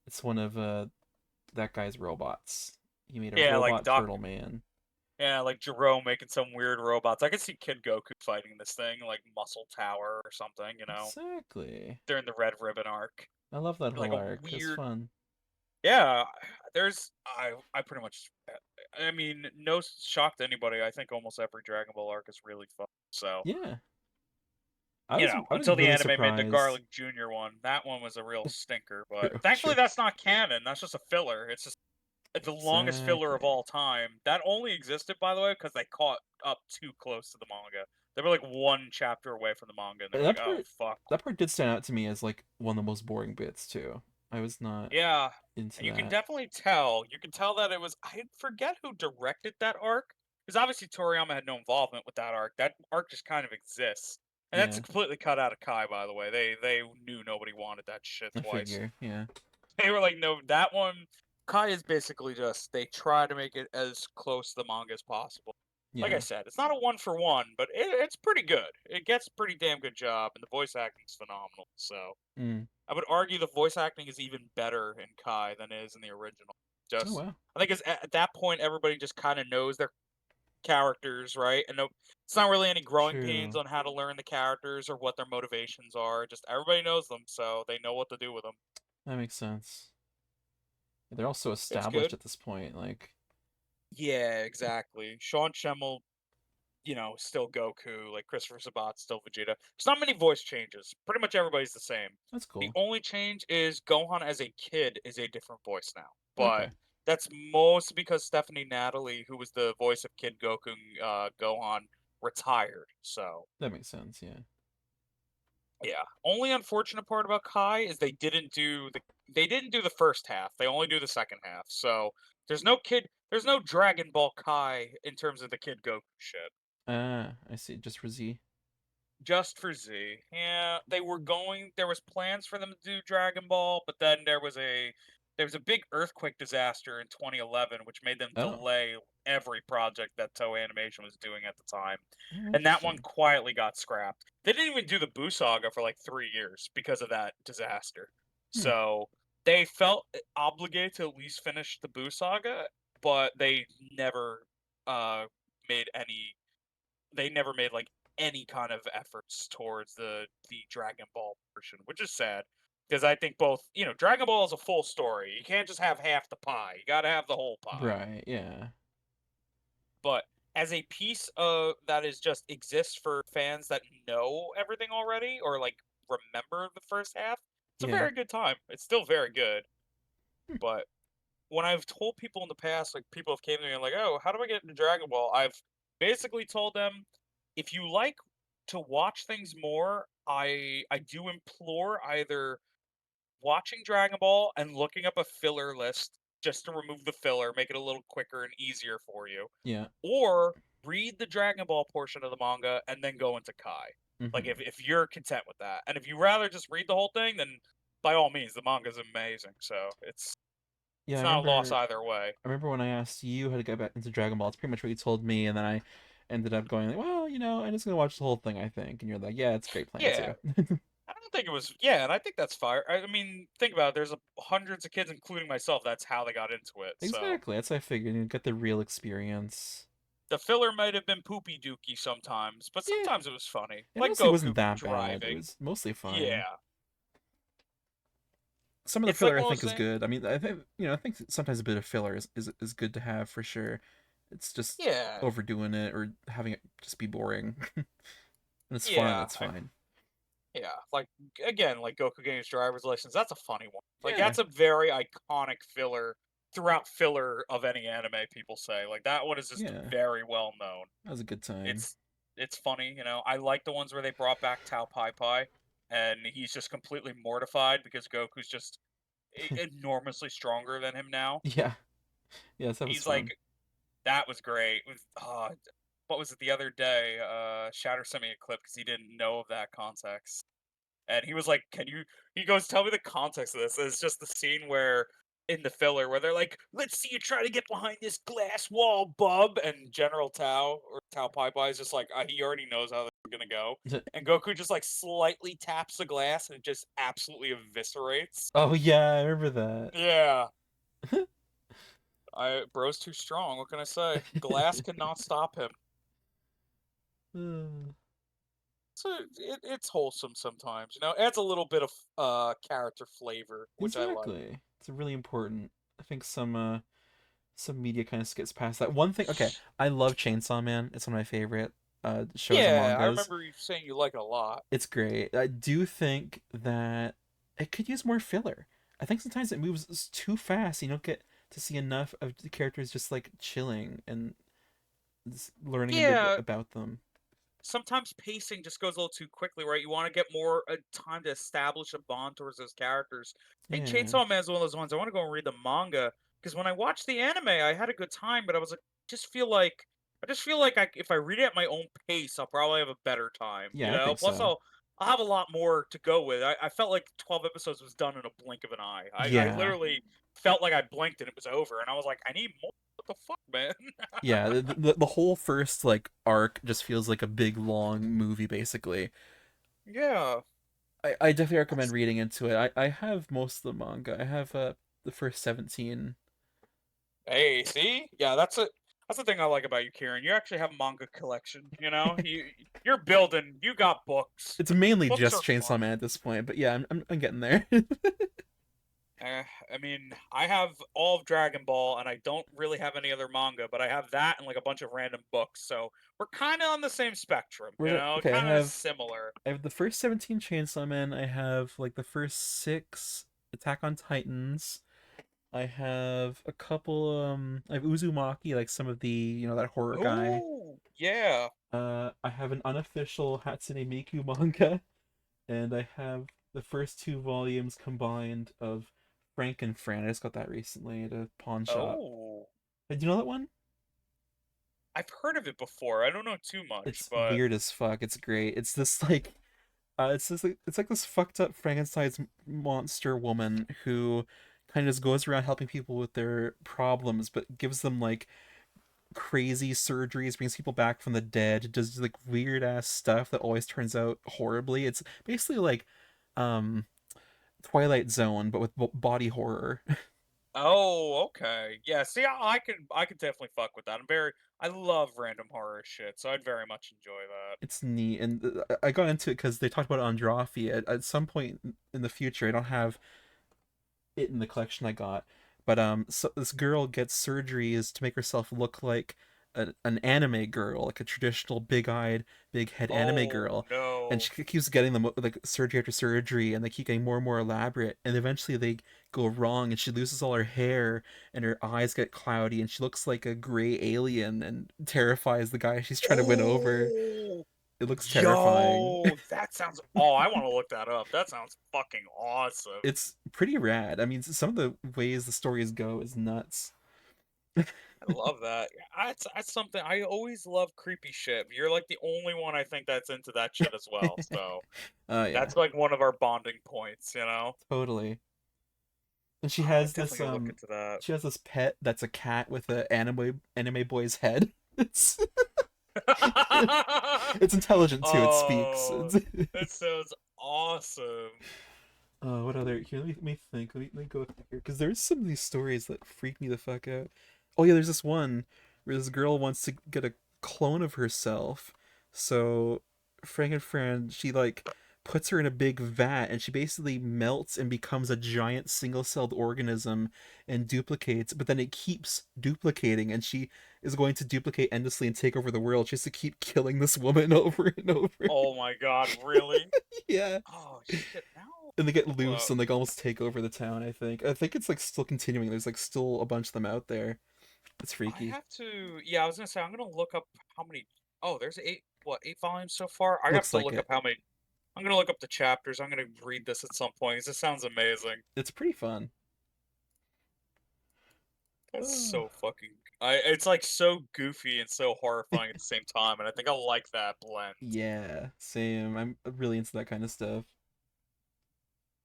Speaker 2: it's one of that guy's robots. He made a
Speaker 1: Yeah, like
Speaker 2: robot
Speaker 1: Doc.
Speaker 2: turtle man.
Speaker 1: Yeah, like Jerome making some weird robots. I could see Kid Goku fighting this thing, like Muscle Tower or something,
Speaker 2: Exactly.
Speaker 1: during the Red Ribbon arc.
Speaker 2: I love that
Speaker 1: Like
Speaker 2: whole
Speaker 1: a
Speaker 2: arc. It's
Speaker 1: weird.
Speaker 2: fun.
Speaker 1: Yeah, I pretty much. I mean, no shock to anybody. I think almost every Dragon Ball arc is really fun. So,
Speaker 2: Yeah, I was
Speaker 1: until the
Speaker 2: really
Speaker 1: anime made the
Speaker 2: surprised.
Speaker 1: Garlic Jr. one, that one was a real stinker. But
Speaker 2: True,
Speaker 1: thankfully,
Speaker 2: true.
Speaker 1: that's not canon. That's just a filler. It's just the longest filler of
Speaker 2: Exactly.
Speaker 1: all time. That only existed, by the way, because they caught up too close to the manga. They were like one chapter away from the manga, and they were like,
Speaker 2: That
Speaker 1: "Oh
Speaker 2: part
Speaker 1: fuck."
Speaker 2: that part did stand out to me as like one of the most boring bits too. I was not
Speaker 1: Yeah,
Speaker 2: into
Speaker 1: and you can
Speaker 2: that.
Speaker 1: definitely tell. You can tell that it was. I forget who directed that arc, because obviously Toriyama had no involvement with that arc. That arc just kind of exists, and that's
Speaker 2: Yeah,
Speaker 1: completely cut out of Kai. By the way, they knew nobody wanted that shit
Speaker 2: I
Speaker 1: twice.
Speaker 2: figure. Yeah,
Speaker 1: They were like, "No, that one." Kai is basically just they try to make it as close to the manga as possible. Like I
Speaker 2: yeah.
Speaker 1: said, it's not a one for one, but it's pretty good. It gets a pretty damn good job, and the voice acting's phenomenal. So.
Speaker 2: Mm.
Speaker 1: I would argue the voice acting is even better in Kai than it is in the original.
Speaker 2: Oh
Speaker 1: Just,
Speaker 2: wow.
Speaker 1: I think at that point everybody just kind of knows their characters, right? And no, it's not really any growing pains
Speaker 2: True.
Speaker 1: on how to learn the characters or what their motivations are. Just everybody knows them, so they know what to do with them.
Speaker 2: That makes sense. They're also
Speaker 1: It's
Speaker 2: established
Speaker 1: good.
Speaker 2: at this point. Like,
Speaker 1: Yeah, exactly. Sean Schemmel, still Goku. Like Christopher Sabat's still Vegeta. There's not many voice changes. Pretty much everybody's the same.
Speaker 2: that's
Speaker 1: The
Speaker 2: cool.
Speaker 1: only change is Gohan as a kid is a different voice now. But
Speaker 2: Okay,
Speaker 1: that's mostly because Stephanie Natalie, who was the voice of Kid Goku Gohan, retired. So
Speaker 2: that makes sense. Yeah.
Speaker 1: yeah. Only unfortunate part about Kai is they didn't do the first half. They only do the second half. So there's no Dragon Ball Kai in terms of the Kid Goku shit.
Speaker 2: Ah, I see. Just for Z.
Speaker 1: Just for Z. Yeah, there was plans for them to do Dragon Ball, but then there was a big earthquake disaster in 2011 which made them
Speaker 2: Oh,
Speaker 1: delay every project that Toei Animation was doing at the time.
Speaker 2: oh,
Speaker 1: And that one
Speaker 2: interesting.
Speaker 1: quietly got scrapped. They didn't even do the Buu saga for like 3 years because of that disaster.
Speaker 2: Hmm.
Speaker 1: So, they felt obligated to at least finish the Buu saga, but never uh made any they never made like any kind of efforts towards the Dragon Ball portion, which is sad because I think Dragon Ball is a full story. You can't just have half the pie. You got to have the whole pie.
Speaker 2: Right. Yeah.
Speaker 1: But as a piece of that is just exists for fans that know everything already or like remember the first half, it's a
Speaker 2: Yeah.
Speaker 1: very good time. It's still very good,
Speaker 2: Hmm.
Speaker 1: but when I've told people in the past, like people have came to me and like, oh, how do I get into Dragon Ball? I've basically told them, if you like to watch things more, I do implore either watching Dragon Ball and looking up a filler list just to remove the filler, make it a little quicker and easier for you,
Speaker 2: Yeah.
Speaker 1: or read the Dragon Ball portion of the manga and then go into Kai. Like
Speaker 2: Hmm.
Speaker 1: if you're content with that, and if you rather just read the whole thing, then by all means, the manga's amazing. So
Speaker 2: Yeah,
Speaker 1: it's not a loss either way.
Speaker 2: I remember when I asked you how to get back into Dragon Ball. It's pretty much what you told me, and then I ended up going like, well, I'm just gonna watch the whole thing, I think. And you're like, yeah, it's a great plan
Speaker 1: Yeah,
Speaker 2: too.
Speaker 1: I don't think it was. Yeah, and I think that's fire. I mean, think about it. There's hundreds of kids, including myself. That's how they got into it. So
Speaker 2: Exactly. That's what I figured. You get the real experience.
Speaker 1: the filler might have been poopy dookie sometimes, but
Speaker 2: Yeah,
Speaker 1: sometimes it was funny,
Speaker 2: it
Speaker 1: like
Speaker 2: mostly wasn't
Speaker 1: Goku
Speaker 2: that bad. It
Speaker 1: driving.
Speaker 2: was mostly fine.
Speaker 1: Yeah,
Speaker 2: Some of the
Speaker 1: it's like
Speaker 2: filler I
Speaker 1: what I was
Speaker 2: think is
Speaker 1: saying.
Speaker 2: good. I mean, I think sometimes a bit of filler is good to have for sure. It's just
Speaker 1: Yeah,
Speaker 2: overdoing it or having it just be boring. And it's fun.
Speaker 1: yeah.
Speaker 2: It's fine.
Speaker 1: Yeah, like again, like Goku getting his driver's license. That's a funny one. Like
Speaker 2: Yeah,
Speaker 1: that's a very iconic filler throughout filler of any anime. People say like that one is just
Speaker 2: yeah.
Speaker 1: very well known.
Speaker 2: That was a good time.
Speaker 1: It's it's funny, you know. I like the ones where they brought back Tao Pai Pai, and he's just completely mortified because Goku's just enormously stronger than him now.
Speaker 2: Yeah. Yes, that was
Speaker 1: He's
Speaker 2: fun.
Speaker 1: like, that was great. What was it the other day? Shatter sent me a clip because he didn't know of that context. And he was like, "Can you?" He goes, "Tell me the context of this." And it's just the scene where in the filler where they're like, "Let's see you try to get behind this glass wall, bub." And General Tao or Tao Pai Pai is just like, he already knows how this is gonna go. And Goku just like slightly taps the glass and it just absolutely eviscerates.
Speaker 2: Oh yeah, I remember
Speaker 1: Yeah, I bro's too strong. What can I say? Glass cannot stop him.
Speaker 2: that.
Speaker 1: So it's wholesome sometimes, you know. Adds a little bit of character flavor, which I like.
Speaker 2: Exactly. It's really important. I think some media kind of skips past that. One thing, okay, I love Chainsaw Man. It's one of my favorite shows and
Speaker 1: Yeah, I
Speaker 2: mangas.
Speaker 1: remember you saying you like it a lot.
Speaker 2: It's great. I do think that it could use more filler. I think sometimes it moves too fast. You don't get to see enough of the characters just like chilling and just learning a bit
Speaker 1: Yeah,
Speaker 2: about them.
Speaker 1: sometimes pacing just goes a little too quickly, right? You want to get more time to establish a bond towards those characters. And
Speaker 2: Yeah.
Speaker 1: Chainsaw Man is one of those ones I want to go and read the manga because when I watched the anime, I had a good time, but I was like, I just feel like if I read it at my own pace, I'll probably have a better time, you
Speaker 2: Yeah, I
Speaker 1: know.
Speaker 2: think
Speaker 1: Plus,
Speaker 2: so.
Speaker 1: I'll have a lot more to go with. I felt like 12 episodes was done in a blink of an eye. I
Speaker 2: Yeah.
Speaker 1: literally felt like I blinked and it was over, and I was like, I need more. What the fuck, man?
Speaker 2: Yeah, the whole first like arc just feels like a big long movie basically.
Speaker 1: Yeah.
Speaker 2: I definitely recommend
Speaker 1: That's
Speaker 2: reading into it. I have most of the manga. I have the first 17.
Speaker 1: Hey, see? Yeah, that's the thing I like about you, Kieran. You actually have a manga collection, you know? You're building, you got books.
Speaker 2: It's mainly
Speaker 1: Books
Speaker 2: just
Speaker 1: are
Speaker 2: Chainsaw
Speaker 1: fun.
Speaker 2: Man at this point, but yeah, I'm getting there.
Speaker 1: I mean, I have all of Dragon Ball and I don't really have any other manga, but I have that and like a bunch of random books. So we're kind of on the same spectrum, you know?
Speaker 2: Okay,
Speaker 1: Kind of similar.
Speaker 2: I have the first 17 Chainsaw Man. I have like the first 6 Attack on Titans. I have a couple I have Uzumaki, like some of the, that horror guy.
Speaker 1: Oh, yeah.
Speaker 2: I have an unofficial Hatsune Miku manga, and I have the first 2 volumes combined of Frank and Fran. I just got that recently at a pawn shop.
Speaker 1: Oh.
Speaker 2: Do you know that one?
Speaker 1: I've heard of it before. I don't know too much,
Speaker 2: It's
Speaker 1: but
Speaker 2: weird as fuck. It's great. It's this like it's like this fucked up Frankenstein's monster woman who kind of just goes around helping people with their problems, but gives them like crazy surgeries, brings people back from the dead, does like weird ass stuff that always turns out horribly. It's basically like um Twilight Zone, but with body horror.
Speaker 1: oh, okay. Yeah, see, I can definitely fuck with that. I love random horror shit, so I'd very much enjoy that.
Speaker 2: It's neat, and I got into it because they talked about Andrafi at some point in the future. I don't have it in the collection I got. But so this girl gets surgeries to make herself look like an anime girl, like a traditional big-eyed, big-head anime
Speaker 1: Oh
Speaker 2: girl, and
Speaker 1: no.
Speaker 2: she keeps getting them like surgery after surgery, and they keep getting more and more elaborate, and eventually they go wrong, and she loses all her hair, and her eyes get cloudy, and she looks like a gray alien, and terrifies the guy she's trying to win over.
Speaker 1: Oh,
Speaker 2: It looks terrifying.
Speaker 1: yo, that sounds. Oh, I want to look that up. That sounds fucking awesome.
Speaker 2: It's pretty rad. I mean, some of the ways the stories go is nuts.
Speaker 1: I love that. Yeah, that's something I always love creepy shit. You're like the only one I think that's into that shit as well. So
Speaker 2: Oh yeah,
Speaker 1: that's like one of our bonding points, you know?
Speaker 2: totally. And
Speaker 1: Oh, I definitely gotta look into that.
Speaker 2: she has this pet that's a cat with a anime boy's head. It's it's intelligent too. It speaks.
Speaker 1: Oh, that sounds awesome.
Speaker 2: What other? Here, let me think. Let me go through here because there's some of these stories that freak me the fuck out. Oh yeah, there's this one where this girl wants to get a clone of herself. So Frank and Fran, she like puts her in a big vat and she basically melts and becomes a giant single-celled organism and duplicates, but then it keeps duplicating and she is going to duplicate endlessly and take over the world just to keep killing this woman over and over.
Speaker 1: Oh my God, really?
Speaker 2: Yeah,
Speaker 1: Oh shit, now
Speaker 2: and they get
Speaker 1: hold
Speaker 2: loose
Speaker 1: up.
Speaker 2: and like almost take over the town. I think it's like still continuing. There's like still a bunch of them out there. It's
Speaker 1: I
Speaker 2: freaky.
Speaker 1: have to, yeah, I was gonna say I'm gonna look up how many. Oh, there's eight volumes so far? I have
Speaker 2: Looks
Speaker 1: to
Speaker 2: like
Speaker 1: look up
Speaker 2: it.
Speaker 1: how many. I'm gonna look up the chapters. I'm gonna read this at some point 'cause this sounds amazing.
Speaker 2: It's pretty fun.
Speaker 1: That's
Speaker 2: Uh,
Speaker 1: so fucking. It's like so goofy and so horrifying at the same time, and I think I like that blend.
Speaker 2: yeah, same. I'm really into that kind of stuff.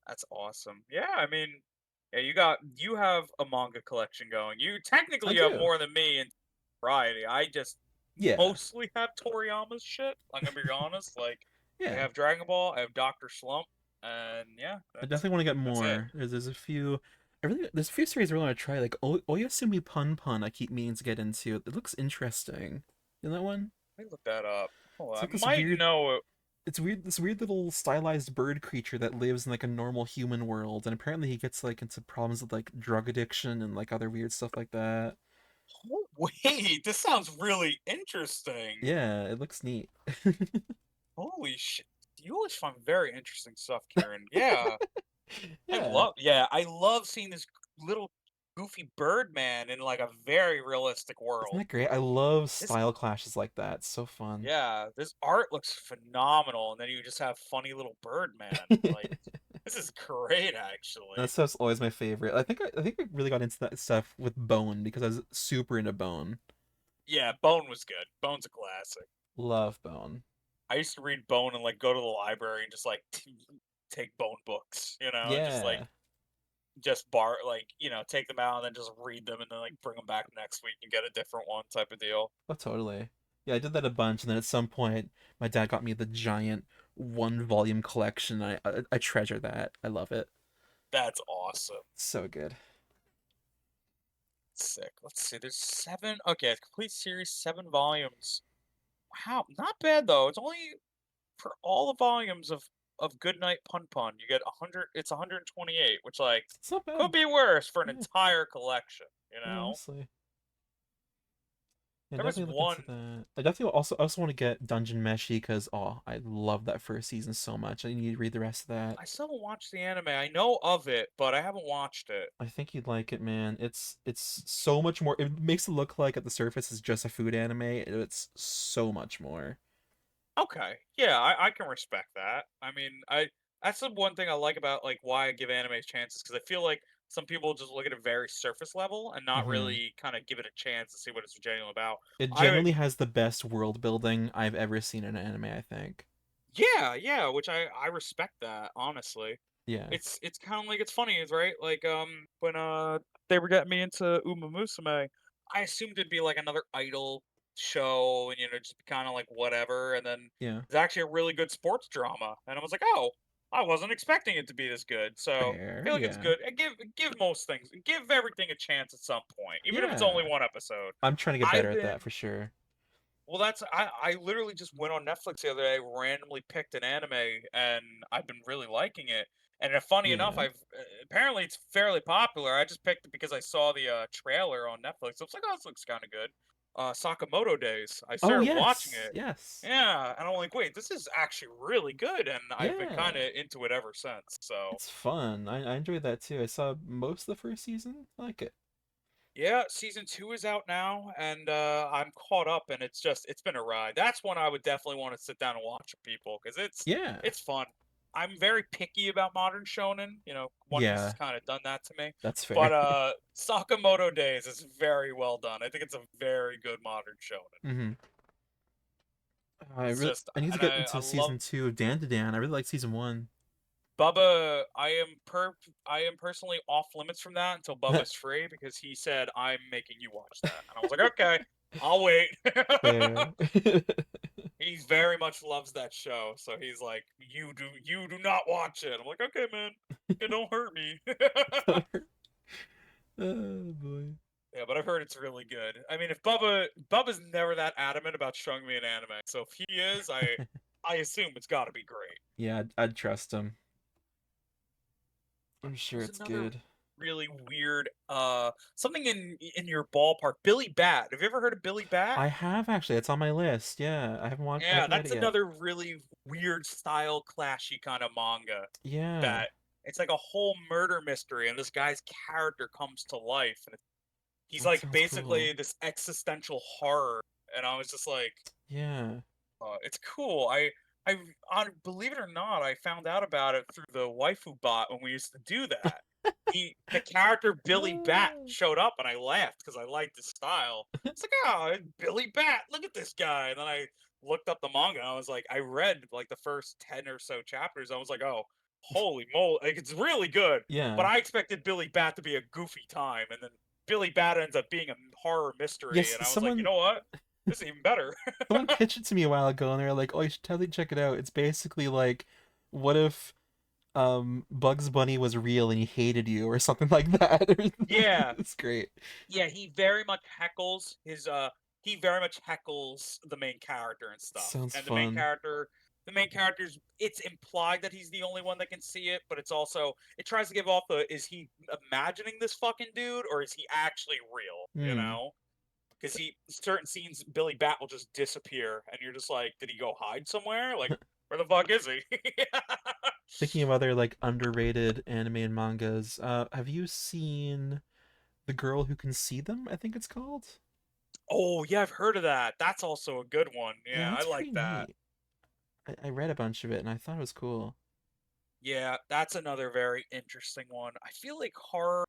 Speaker 1: That's awesome. Yeah, I mean, yeah, you have a manga collection going. You
Speaker 2: I
Speaker 1: technically have
Speaker 2: do.
Speaker 1: more than me in variety. I just
Speaker 2: Yeah,
Speaker 1: mostly have Toriyama's shit. I'm gonna be honest. Like, I
Speaker 2: yeah.
Speaker 1: have Dragon Ball, I have Doctor Slump, and yeah,
Speaker 2: I definitely want to get
Speaker 1: that's it.
Speaker 2: more. There's a few. There's a few series I really want to try. Like Oyasumi Pun Pun. I keep meaning to get into. It looks interesting. You know that one?
Speaker 1: Let me look that up. Oh,
Speaker 2: It's
Speaker 1: I
Speaker 2: like this
Speaker 1: might
Speaker 2: weird
Speaker 1: know it.
Speaker 2: it's weird this weird little stylized bird creature that lives in like a normal human world and apparently he gets like into problems with like drug addiction and like other weird stuff like that.
Speaker 1: Oh, wait, this sounds really interesting.
Speaker 2: Yeah, it looks neat.
Speaker 1: Holy shit. You always find very interesting stuff, Kieran. Yeah.
Speaker 2: Yeah,
Speaker 1: I love seeing this little goofy Birdman in like a very realistic
Speaker 2: isn't
Speaker 1: world.
Speaker 2: that great? I love
Speaker 1: This,
Speaker 2: style clashes like that. It's so fun.
Speaker 1: yeah, this art looks phenomenal, and then you just have funny little Birdman. Like, this is great,
Speaker 2: That
Speaker 1: actually.
Speaker 2: stuff's always my favorite. I think I really got into that stuff with Bone because I was super into Bone.
Speaker 1: Yeah, Bone was good. Bone's a classic.
Speaker 2: Love Bone.
Speaker 1: I used to read Bone and like go to the library and just like take Bone books, and just like
Speaker 2: Yeah.
Speaker 1: take them out and then just read them and then like bring them back next week and get a different one type of deal.
Speaker 2: Oh, totally. Yeah, I did that a bunch, and then at some point, my dad got me the giant one volume collection. I treasure that. I love it.
Speaker 1: That's awesome.
Speaker 2: So good.
Speaker 1: Sick. Let's see. There's seven. Okay, a complete series, 7 volumes. Wow, not bad though. It's only for all the volumes of Goodnight Pun Pun. You get 100. It's 128, which like
Speaker 2: It's not
Speaker 1: could
Speaker 2: bad.
Speaker 1: be worse for an
Speaker 2: Yeah,
Speaker 1: entire collection.
Speaker 2: yeah, honestly. Yeah,
Speaker 1: There was
Speaker 2: definitely look into
Speaker 1: one.
Speaker 2: that. I definitely also want to get Dungeon Meshi because I love that first season so much. I need to read the rest of that.
Speaker 1: I still haven't watched the anime. I know of it, but I haven't watched it.
Speaker 2: I think you'd like it, man. It's so much more. It makes it look like at the surface it's just a food anime. It's so much more.
Speaker 1: Okay. Yeah, I can respect that. I mean, I that's the one thing I like about like why I give anime chances because I feel like some people just look at it very surface level and not
Speaker 2: Hmm.
Speaker 1: really kind of give it a chance to see what it's genuinely about.
Speaker 2: It
Speaker 1: I
Speaker 2: genuinely has the best world building I've ever seen in an anime, I think.
Speaker 1: Yeah, which I respect that, honestly.
Speaker 2: Yeah.
Speaker 1: It's kind of like it's funny, is right? Like when they were getting me into Uma Musume, I assumed it'd be like another idol show and just kind of like whatever, and then
Speaker 2: Yeah.
Speaker 1: it's actually a really good sports drama, and I was like, "Oh, I wasn't expecting it to be this good." So, I
Speaker 2: Fair.
Speaker 1: feel like it's
Speaker 2: Yeah.
Speaker 1: good. Give most things, give everything a chance at some point, even if it's only
Speaker 2: Yeah.
Speaker 1: one episode.
Speaker 2: I'm trying to get better
Speaker 1: I've
Speaker 2: at that
Speaker 1: been
Speaker 2: for sure.
Speaker 1: well, I literally just went on Netflix the other day, randomly picked an anime, and I've been really liking it. And funny enough,
Speaker 2: Yeah.
Speaker 1: I've apparently it's fairly popular. I just picked it because I saw the trailer on Netflix. I was like, oh, this looks kind of good. Sakamoto Days. I
Speaker 2: Oh
Speaker 1: started watching
Speaker 2: yes.
Speaker 1: it.
Speaker 2: Yes.
Speaker 1: Yeah, and I'm like, wait, this is actually really good, and I've been kind
Speaker 2: Yeah.
Speaker 1: of into it ever since. So
Speaker 2: It's fun. I enjoyed that too. I saw most of the first season. I like it.
Speaker 1: yeah, season 2 is out now, and I'm caught up, and it's been a ride. That's one I would definitely want to sit down and watch with people because
Speaker 2: Yeah.
Speaker 1: it's fun. I'm very picky about modern shonen. One Piece has
Speaker 2: Yeah,
Speaker 1: kind of done that to me.
Speaker 2: that's
Speaker 1: But
Speaker 2: fair.
Speaker 1: Sakamoto Days is very well done. I think it's a very good modern shonen.
Speaker 2: Hmm. I
Speaker 1: It's
Speaker 2: really
Speaker 1: just,
Speaker 2: I need to
Speaker 1: and
Speaker 2: get
Speaker 1: I
Speaker 2: into
Speaker 1: love
Speaker 2: season 2 of Dan to Dan. I really like season 1.
Speaker 1: Bubba. I am personally off limits from that until Bubba's free because he said I'm making you watch that, and I was like, okay, I'll wait.
Speaker 2: Fair.
Speaker 1: He very much loves that show, so he's like, you do not watch it. I'm like, okay, man, it don't hurt me.
Speaker 2: Oh boy.
Speaker 1: Yeah, but I've heard it's really good. I mean, if Bubba's never that adamant about showing me an anime, so if he is, I assume it's got to be great.
Speaker 2: Yeah, I'd trust him. I'm sure
Speaker 1: There's
Speaker 2: it's
Speaker 1: another
Speaker 2: good.
Speaker 1: really weird something in your ballpark. Billy Bat. Have you ever heard of Billy Bat?
Speaker 2: I have actually. It's on my list. Yeah, I
Speaker 1: Yeah,
Speaker 2: haven't read
Speaker 1: that's
Speaker 2: it yet.
Speaker 1: another really weird style clashy kind of manga
Speaker 2: Yeah,
Speaker 1: that it's like a whole murder mystery and this guy's character comes to life and he's
Speaker 2: that
Speaker 1: like
Speaker 2: sounds cool.
Speaker 1: basically this existential horror and I was just like
Speaker 2: Yeah.
Speaker 1: it's cool. Believe it or not, I found out about it through the waifu bot when we used to do that. The character Billy Bat
Speaker 2: Ah.
Speaker 1: showed up, and I laughed because I liked his style. It's like, oh, it's Billy Bat, look at this guy. And then I looked up the manga, and I was like, I read like the first 10 or so chapters. I was like, oh, holy moly, like it's really good. But
Speaker 2: Yeah.
Speaker 1: I expected Billy Bat to be a goofy time, and then Billy Bat ends up being a horror mystery,
Speaker 2: Yes,
Speaker 1: and I was like, you
Speaker 2: someone
Speaker 1: know what? This is even better.
Speaker 2: someone pitched it to me a while ago and they were like, "Oh, you should totally check it out. It's basically like what if Bugs Bunny was real and he hated you or something like that."
Speaker 1: Yeah,
Speaker 2: It's great.
Speaker 1: yeah, he very much heckles the main character and stuff.
Speaker 2: Sounds
Speaker 1: And
Speaker 2: fun.
Speaker 1: the main character's it's implied that he's the only one that can see it, but it's also it tries to give off the is he imagining this fucking dude or is he actually real, you
Speaker 2: Hmm.
Speaker 1: know? Because he certain scenes Billy Bat will just disappear and you're just like, did he go hide somewhere? Like, where the fuck is he?
Speaker 2: Thinking of other like underrated anime and mangas, have you seen The Girl Who Can See Them, I think it's called?
Speaker 1: Oh yeah, I've heard of that. That's also a good one.
Speaker 2: Yeah,
Speaker 1: Yeah, I
Speaker 2: that's
Speaker 1: like
Speaker 2: pretty
Speaker 1: that.
Speaker 2: neat. I read a bunch of it and I thought it was cool.
Speaker 1: Yeah, that's another very interesting one. I feel like horror,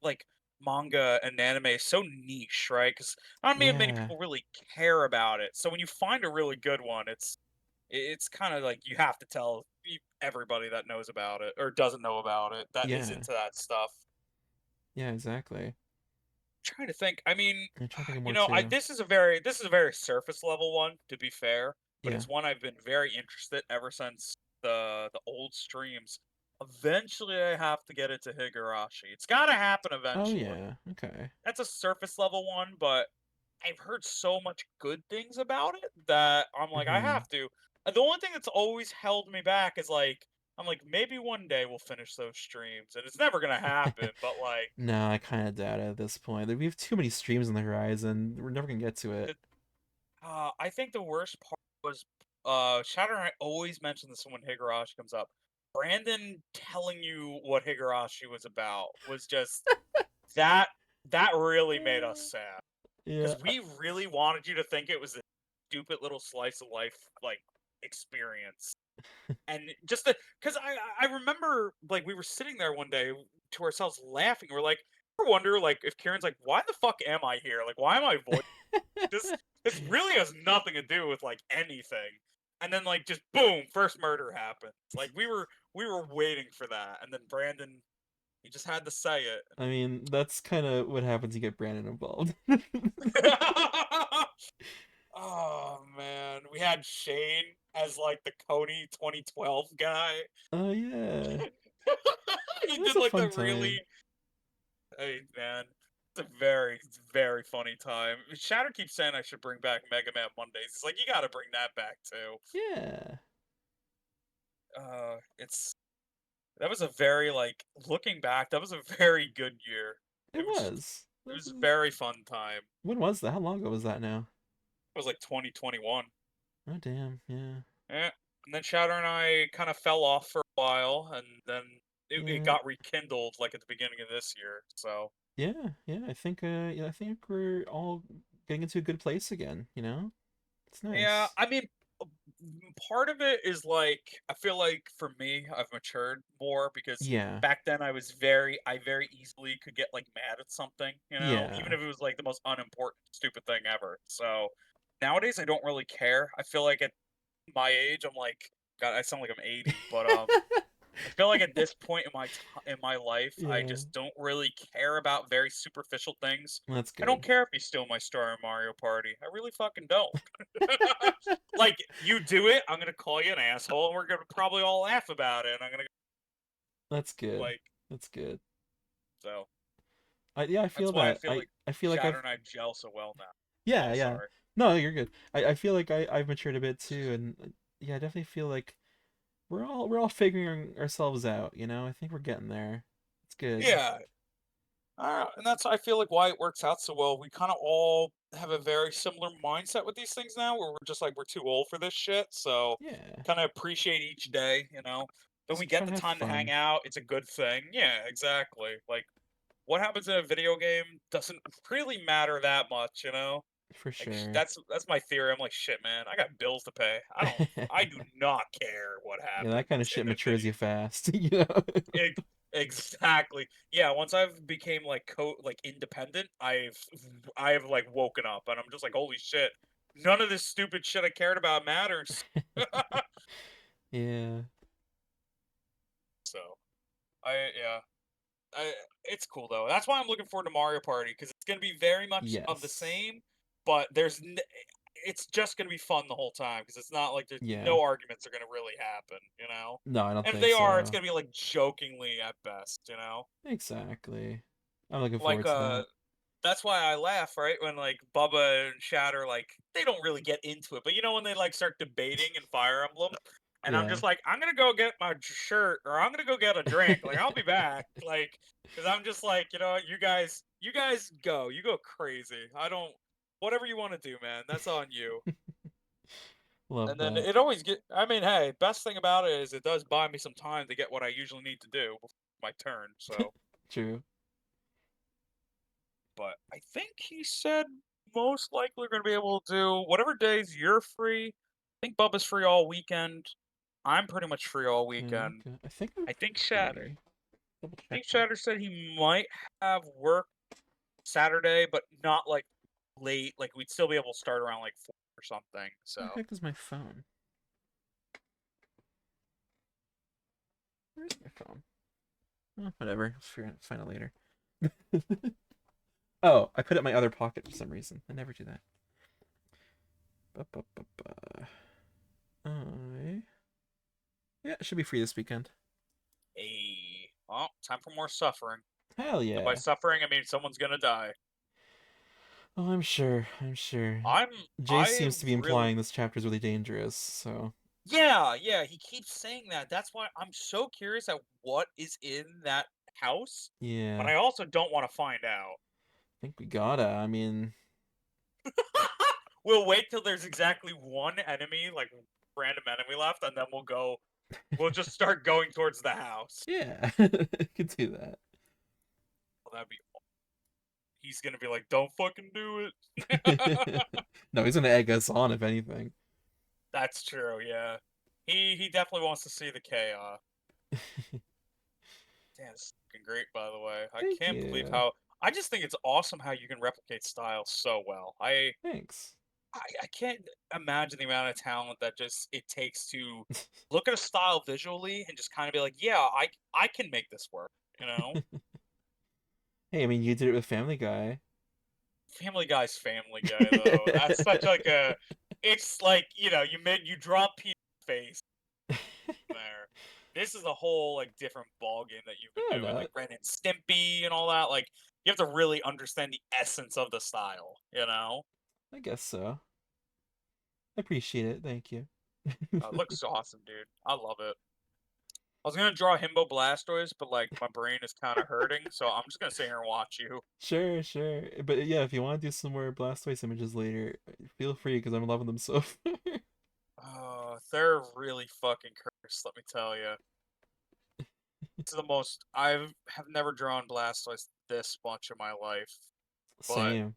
Speaker 1: like manga and anime is so niche, right? Because not many
Speaker 2: Yeah,
Speaker 1: people really care about it. So when you find a really good one, it's kind of like you have to tell everybody that knows about it or doesn't know about it that is
Speaker 2: yeah,
Speaker 1: into that stuff.
Speaker 2: yeah, exactly.
Speaker 1: Trying to think. I mean,
Speaker 2: I'm trying to think of more too.
Speaker 1: this is a very surface level one, to be fair, but
Speaker 2: Yeah.
Speaker 1: it's one I've been very interested ever since the old streams. Eventually, I have to get into Higurashi. It's got to happen
Speaker 2: Oh
Speaker 1: eventually.
Speaker 2: yeah. Okay.
Speaker 1: That's a surface level one, but I've heard so much good things about it that I'm like, I
Speaker 2: Mm-hmm.
Speaker 1: have to. The only thing that's always held me back is like, I'm like, maybe one day we'll finish those streams, and it's never gonna happen. But like,
Speaker 2: No, I kind of doubt it at this point. We have too many streams on the horizon. We're never gonna get to it.
Speaker 1: the I think the worst part was Shadow and I always mention this when Higurashi comes up. Brandon telling you what Higurashi was about was just that that really made us sad
Speaker 2: Yeah.
Speaker 1: because we really wanted you to think it was a stupid little slice of life like experience and just because I remember like we were sitting there one day to ourselves laughing we're like I wonder like if Kieran's like why the fuck am I here like why am I voicing this really has nothing to do with like anything. And then like just boom, first murder happens. Like we were waiting for that, and then Brandon he just had to say it.
Speaker 2: I mean, that's kind of what happens. You get Brandon involved.
Speaker 1: Oh man, we had Shane as like the Cody 2012 guy.
Speaker 2: Oh yeah,
Speaker 1: He
Speaker 2: it was
Speaker 1: did
Speaker 2: a
Speaker 1: like
Speaker 2: fun
Speaker 1: the
Speaker 2: time.
Speaker 1: really hey man. It's a very funny time. Shatter keeps saying I should bring back Mega Man Mondays. It's like you got to bring that back too.
Speaker 2: Yeah,
Speaker 1: It's that was a very like looking back, that was a very good year.
Speaker 2: it was.
Speaker 1: It
Speaker 2: That
Speaker 1: was a
Speaker 2: was.
Speaker 1: very fun time.
Speaker 2: When was that? How long ago was that now?
Speaker 1: It was like 2021.
Speaker 2: Oh damn. Yeah.
Speaker 1: Yeah. And then Shadow and I kind of fell off for a while, and then it
Speaker 2: Yeah.
Speaker 1: got rekindled like at the beginning of this year. So
Speaker 2: Yeah. Yeah. I think. Yeah. I think we're all getting into a good place again. You know. It's
Speaker 1: yeah,
Speaker 2: nice.
Speaker 1: I mean, part of it is like I feel like for me, I've matured more because
Speaker 2: Yeah.
Speaker 1: back then I very easily could get like mad at something, you know, even
Speaker 2: Yeah.
Speaker 1: if it was like the most unimportant, stupid thing ever. So nowadays, I don't really care. I feel like at my age, I'm like, God, I sound like I'm 80, but I feel like at this point in in my life, I
Speaker 2: Yeah.
Speaker 1: just don't really care about very superficial things.
Speaker 2: That's
Speaker 1: I don't
Speaker 2: good.
Speaker 1: care if you steal my star in Mario Party. I really fucking don't. Like you do it, I'm gonna call you an asshole, and we're gonna probably all laugh about it. And I'm gonna
Speaker 2: That's good.
Speaker 1: like
Speaker 2: That's good.
Speaker 1: so.
Speaker 2: Yeah, I feel
Speaker 1: That's why I
Speaker 2: that.
Speaker 1: feel like
Speaker 2: I feel like
Speaker 1: Shatter
Speaker 2: I've
Speaker 1: and I gel so well now.
Speaker 2: yeah,
Speaker 1: Oh,
Speaker 2: yeah.
Speaker 1: sorry.
Speaker 2: No, you're good. I feel like I've matured a bit too, and yeah, I definitely feel like we're all figuring ourselves out, you know? I think we're getting there. It's good.
Speaker 1: Yeah, and that's I feel like why it works out so well. We kind of all have a very similar mindset with these things now, where we're just like we're too old for this shit. So
Speaker 2: Yeah.
Speaker 1: kind of appreciate each day, you know. When we
Speaker 2: Just try
Speaker 1: get
Speaker 2: to
Speaker 1: the
Speaker 2: have
Speaker 1: time to hang
Speaker 2: fun.
Speaker 1: out, it's a good thing. Yeah, exactly. Like what happens in a video game doesn't really matter that much, you know.
Speaker 2: For
Speaker 1: Like
Speaker 2: sure.
Speaker 1: that's my theory. I'm like shit, man. I got bills to pay. I do not care what
Speaker 2: Yeah, that kind of
Speaker 1: happens in
Speaker 2: shit
Speaker 1: a
Speaker 2: matures
Speaker 1: video.
Speaker 2: you fast, you know?
Speaker 1: Exactly. Yeah, once I've became like like independent, I've like woken up and I'm just like, holy shit. None of this stupid shit I cared about matters.
Speaker 2: Yeah.
Speaker 1: So, yeah. I it's cool though. That's why I'm looking forward to Mario Party because it's going to be very much of the
Speaker 2: Yes.
Speaker 1: same, but it's just going to be fun the whole time because it's not like there's
Speaker 2: Yeah.
Speaker 1: no arguments are going to really happen, you know?
Speaker 2: No, I don't
Speaker 1: And if
Speaker 2: think
Speaker 1: they are, it's
Speaker 2: so.
Speaker 1: going to be like jokingly at best, you know?
Speaker 2: Exactly. I'm looking
Speaker 1: Like
Speaker 2: forward to that.
Speaker 1: that's why I laugh, right? When like Bubba and Shatter like they don't really get into it, but you know when they like start debating in Fire Emblem, and I'm
Speaker 2: Yeah.
Speaker 1: just like, I'm gonna go get my shirt or I'm gonna go get a drink. Like I'll be back. Like because I'm just like, you know, what, you guys go, you go crazy. I don't. Whatever you want to do, man. That's on you.
Speaker 2: Love
Speaker 1: And then
Speaker 2: that.
Speaker 1: it always get. I mean, hey, best thing about it is it does buy me some time to get what I usually need to do before my turn. So.
Speaker 2: True.
Speaker 1: But I think he said most likely we're going to be able to do whatever days you're free. I think Bubba's free all weekend. I'm pretty much free all
Speaker 2: Okay,
Speaker 1: weekend.
Speaker 2: okay. I think I'm
Speaker 1: I think Shatter.
Speaker 2: free. Double
Speaker 1: I
Speaker 2: check
Speaker 1: think
Speaker 2: though.
Speaker 1: Shatter said he might have work Saturday, but not like late. Like we'd still be able to start around like 4 or something. So
Speaker 2: Where the heck is my phone? Where's my phone? Oh, whatever. I'll find it later. Oh, I put it in my other pocket for some reason. I never do that. Ba-ba-ba-ba. I Yeah, it should be free this weekend.
Speaker 1: hey, well, time for more suffering.
Speaker 2: Hell
Speaker 1: And by
Speaker 2: yeah.
Speaker 1: suffering, I mean someone's gonna die.
Speaker 2: Oh, I'm sure. I'm sure.
Speaker 1: I'm
Speaker 2: Jace
Speaker 1: I
Speaker 2: seems to be
Speaker 1: really
Speaker 2: implying this chapter is really dangerous, so
Speaker 1: Yeah, yeah, he keeps saying that. That's why I'm so curious at what is in that house, but
Speaker 2: yeah.
Speaker 1: I also don't want to find out.
Speaker 2: I think we gotta. I mean,
Speaker 1: We'll wait till there's exactly one enemy, like random enemy left, and then we'll just start going towards the house.
Speaker 2: yeah. Could do that.
Speaker 1: Well, that'd be he's gonna be like, don't fucking do it.
Speaker 2: No, he's gonna egg us on if anything.
Speaker 1: That's true, yeah. He definitely wants to see the chaos. Damn, this is fucking great, by the way. I
Speaker 2: Thank
Speaker 1: can't believe
Speaker 2: you.
Speaker 1: how I just think it's awesome how you can replicate style so well.
Speaker 2: Thanks.
Speaker 1: I can't imagine the amount of talent that just it takes to look at a style visually and just kind of be like, yeah, I can make this work. You know,
Speaker 2: Hey, I mean, you did it with Family Guy.
Speaker 1: Family Guy's Family Guy though. That's such like a. It's like you drop people's face there. This is a whole like different ball game that you've been
Speaker 2: Yeah,
Speaker 1: doing, like
Speaker 2: no,
Speaker 1: Ren and Stimpy and all that. Like you have to really understand the essence of the style. You know,
Speaker 2: I guess so. I appreciate it. Thank you.
Speaker 1: it looks awesome, dude. I love it. I was gonna draw Himbo Blastoise, but like my brain is kind of hurting, so I'm just gonna sit here and watch you.
Speaker 2: Sure, sure. But yeah, if you want to do some more Blastoise images later, feel free because I'm loving them so far.
Speaker 1: They're really fucking cursed. Let me tell you, this is the most have never drawn Blastoise this much in my life. But
Speaker 2: Same.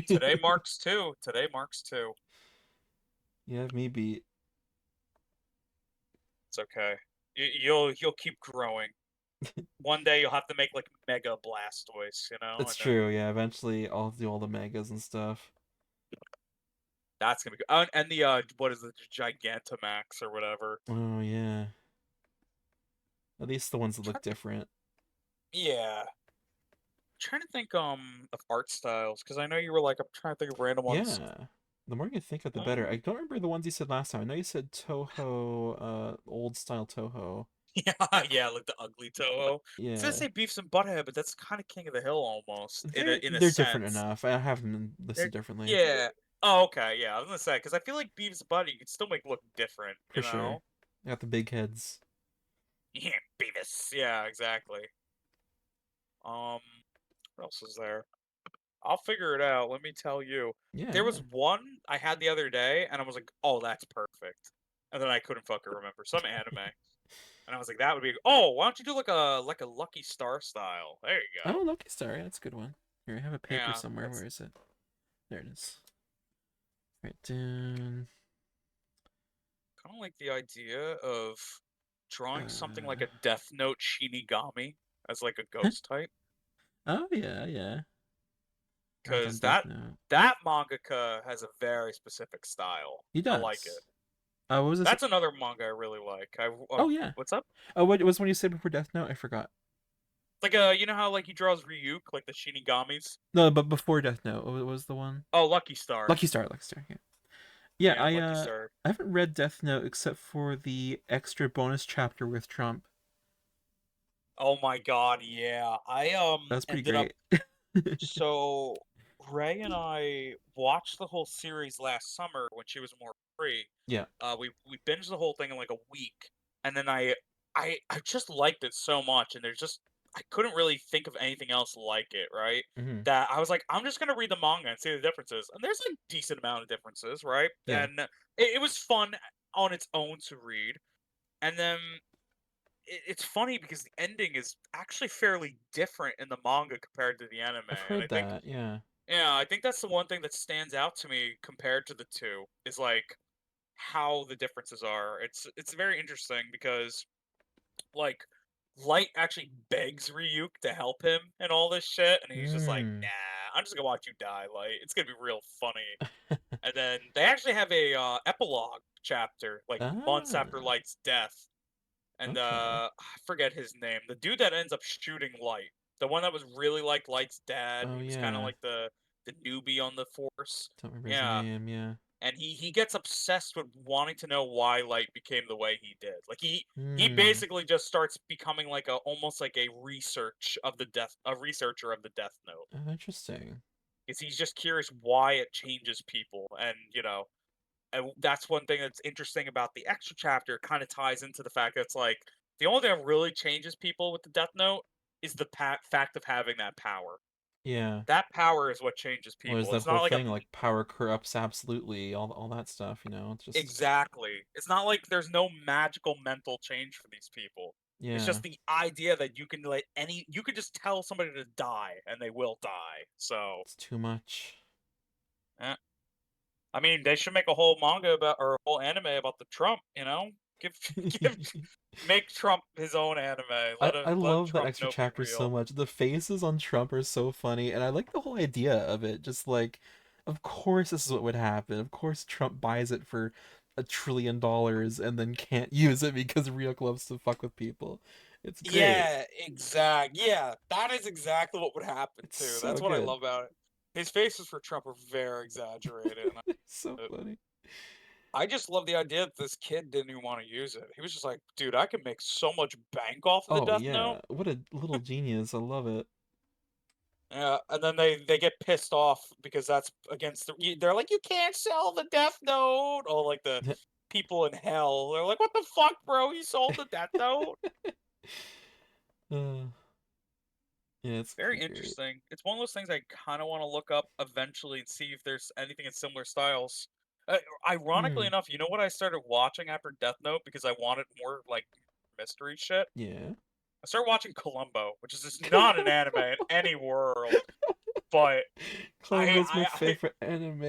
Speaker 1: today marks two. Today marks two.
Speaker 2: You have me beat.
Speaker 1: It's okay. You'll keep growing. One day you'll have to make like Mega Blastoise,
Speaker 2: It's
Speaker 1: and then
Speaker 2: true, yeah. Eventually, I'll do all the megas and stuff.
Speaker 1: that's gonna be good. And the what is it, Gigantamax or whatever.
Speaker 2: Oh yeah, at least the ones that look different.
Speaker 1: Yeah. Trying to think of art styles because I know you were like I'm trying to think of random ones.
Speaker 2: Yeah, the more you think of, the better. I
Speaker 1: Um,
Speaker 2: don't remember the ones you said last time. I know you said Toho, old style Toho.
Speaker 1: yeah, yeah, like the ugly Toho. I was gonna
Speaker 2: Yeah,
Speaker 1: say Beefs and Butthead, but that's kind of King of the Hill almost in a
Speaker 2: they're different
Speaker 1: sense.
Speaker 2: enough. I have them
Speaker 1: They're
Speaker 2: listed differently
Speaker 1: yeah. Oh, okay, yeah. I was gonna say because I feel like Beefs and Butthead you can still make look different,
Speaker 2: for sure. I got the big heads.
Speaker 1: Yeah, Beavis. Yeah, exactly. Um, what else is there? I'll figure it out. Let me tell you.
Speaker 2: Yeah,
Speaker 1: There
Speaker 2: yeah.
Speaker 1: was one I had the other day, and I was like, "Oh, that's perfect," and then I couldn't fucking remember some anime, and I was like, "That would be." Oh, why don't you do like a Lucky Star style? There you
Speaker 2: Oh,
Speaker 1: go.
Speaker 2: Lucky Star. Yeah, that's a good one. Here, I have a paper
Speaker 1: Yeah,
Speaker 2: somewhere.
Speaker 1: that's
Speaker 2: Where is it? There it is. Right down.
Speaker 1: kind of like the idea of drawing something like
Speaker 2: Uh,
Speaker 1: a Death Note Shinigami as like a ghost type,
Speaker 2: oh yeah, yeah. I've done
Speaker 1: because
Speaker 2: Death
Speaker 1: that
Speaker 2: Note.
Speaker 1: that mangaka has a very specific style.
Speaker 2: He
Speaker 1: I like it.
Speaker 2: does. What was this?
Speaker 1: That's another manga I really like.
Speaker 2: Oh yeah.
Speaker 1: What's up?
Speaker 2: Oh, what was when you said before Death Note? I forgot.
Speaker 1: Like you know how like he draws Ryuk, like the Shinigamis.
Speaker 2: No, but before Death Note, what was the one?
Speaker 1: Oh, Lucky Star.
Speaker 2: Lucky Star. Lucky Star. Yeah. Yeah.
Speaker 1: Yeah, Lucky Star.
Speaker 2: I haven't read Death Note except for the extra bonus chapter with Trump.
Speaker 1: Oh my God, yeah. I
Speaker 2: That's pretty
Speaker 1: ended up
Speaker 2: great.
Speaker 1: so Ray and I watched the whole series last summer when she was more free.
Speaker 2: Yeah.
Speaker 1: We binged the whole thing in like a week, and then I just liked it so much, and there's just I couldn't really think of anything else like it, right?
Speaker 2: Hmm.
Speaker 1: That I was like, I'm just gonna read the manga and see the differences, and there's a decent amount of differences, right?
Speaker 2: Yeah.
Speaker 1: And it was fun on its own to read, and then it's funny because the ending is actually fairly different in the manga compared to the anime,
Speaker 2: I've
Speaker 1: and I
Speaker 2: heard
Speaker 1: think
Speaker 2: that. Yeah.
Speaker 1: yeah, I think that's the one thing that stands out to me compared to the two is like how the differences are. It's very interesting because like Light actually begs Ryuk to help him and all this shit, and he's just like,
Speaker 2: Hmm.
Speaker 1: "Nah, I'm just gonna watch you die, Light. It's gonna be real funny." And then they actually have a epilogue chapter like months after
Speaker 2: Ah.
Speaker 1: Light's death, and
Speaker 2: Okay.
Speaker 1: I forget his name. The dude that ends up shooting Light, the one that was really like Light's dad.
Speaker 2: Oh
Speaker 1: He was kind of
Speaker 2: yeah.
Speaker 1: like the newbie on the force.
Speaker 2: Don't remember his
Speaker 1: Yeah,
Speaker 2: name. Yeah.
Speaker 1: and he gets obsessed with wanting to know why Light became the way he did. Like he
Speaker 2: Hmm.
Speaker 1: basically just starts becoming like a almost like a researcher of the Death Note.
Speaker 2: Oh, interesting.
Speaker 1: Because he's just curious why it changes people, and and that's one thing that's interesting about the extra chapter. It kind of ties into the fact that it's like the only thing that really changes people with the Death Note is the fact of having that power.
Speaker 2: Yeah.
Speaker 1: That power is what changes
Speaker 2: Well, there's
Speaker 1: people.
Speaker 2: that
Speaker 1: It's
Speaker 2: whole
Speaker 1: not like a
Speaker 2: thing like power corrupts absolutely, all that stuff. It's just
Speaker 1: exactly. It's not like there's no magical mental change for these people. It's
Speaker 2: yeah.
Speaker 1: just the idea that you can just tell somebody to die and they will die. So,
Speaker 2: It's too much.
Speaker 1: eh. I mean, they should make a whole manga about or a whole anime about the Trump. Give give make Trump his own anime.
Speaker 2: I
Speaker 1: Let
Speaker 2: love that
Speaker 1: Trump
Speaker 2: extra
Speaker 1: know be
Speaker 2: chapter so
Speaker 1: real.
Speaker 2: much. The faces on Trump are so funny, and I like the whole idea of it. Just like, of course this is what would happen. Of course Trump buys it for $1 trillion and then can't use it because Ryuk loves to fuck with people. It's great.
Speaker 1: Yeah, exact. Yeah, that is exactly what would happen
Speaker 2: It's
Speaker 1: too.
Speaker 2: so
Speaker 1: That's what I
Speaker 2: good.
Speaker 1: love about it. His faces for Trump are very exaggerated, and
Speaker 2: It's so
Speaker 1: I
Speaker 2: funny.
Speaker 1: I just love the idea that this kid didn't even want to use it. He was just like, "Dude, I can make so much bank off of the
Speaker 2: Oh
Speaker 1: Death Note."
Speaker 2: yeah, what a little genius. I love it.
Speaker 1: Yeah, and then they get pissed off because that's against they're like, "You can't sell the Death Note." Or like the people in hell, they're like, "What the fuck, bro? You sold the Death Note?"
Speaker 2: uh, yeah, it's
Speaker 1: Very
Speaker 2: pretty great.
Speaker 1: interesting. It's one of those things I kind of want to look up eventually and see if there's anything in similar styles. Ironically
Speaker 2: Hmm.
Speaker 1: enough, you know what I started watching after Death Note because I wanted more like mystery shit?
Speaker 2: Yeah.
Speaker 1: I started watching Columbo, which is just
Speaker 2: Come
Speaker 1: not an anime in
Speaker 2: on.
Speaker 1: any world. But
Speaker 2: Columbo's my favorite anime.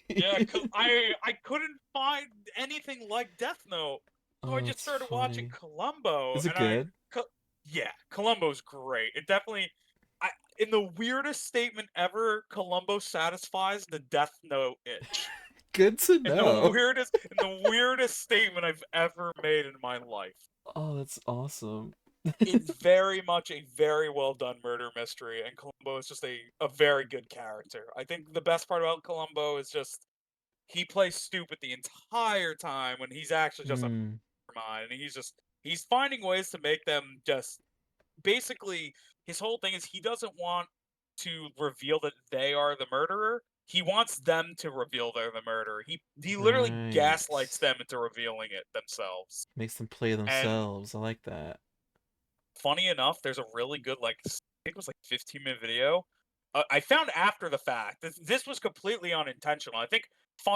Speaker 1: yeah, cause I couldn't find anything like Death Note. So I
Speaker 2: Oh,
Speaker 1: just
Speaker 2: that's
Speaker 1: started watching
Speaker 2: funny.
Speaker 1: Columbo,
Speaker 2: Is it
Speaker 1: and
Speaker 2: good?
Speaker 1: yeah, Columbo's great. It definitely, I in the weirdest statement ever, Columbo satisfies the Death Note itch.
Speaker 2: Good to
Speaker 1: In the
Speaker 2: know.
Speaker 1: weirdest statement I've ever made in my life.
Speaker 2: Oh, that's awesome.
Speaker 1: It's very much a very well done murder mystery, and Columbo is just a very good character. I think the best part about Columbo is just he plays stupid the entire time when he's actually just a
Speaker 2: Hmm.
Speaker 1: mastermind, and he's finding ways to make them just basically his whole thing is he doesn't want to reveal that they are the murderer. He wants them to reveal they're the murderer. He literally
Speaker 2: Right.
Speaker 1: gaslights them into revealing it themselves.
Speaker 2: Makes them play
Speaker 1: And
Speaker 2: themselves. I like that.
Speaker 1: funny enough, there's a really good I think it was like 15-minute video. I found after the fact. This was completely unintentional. I think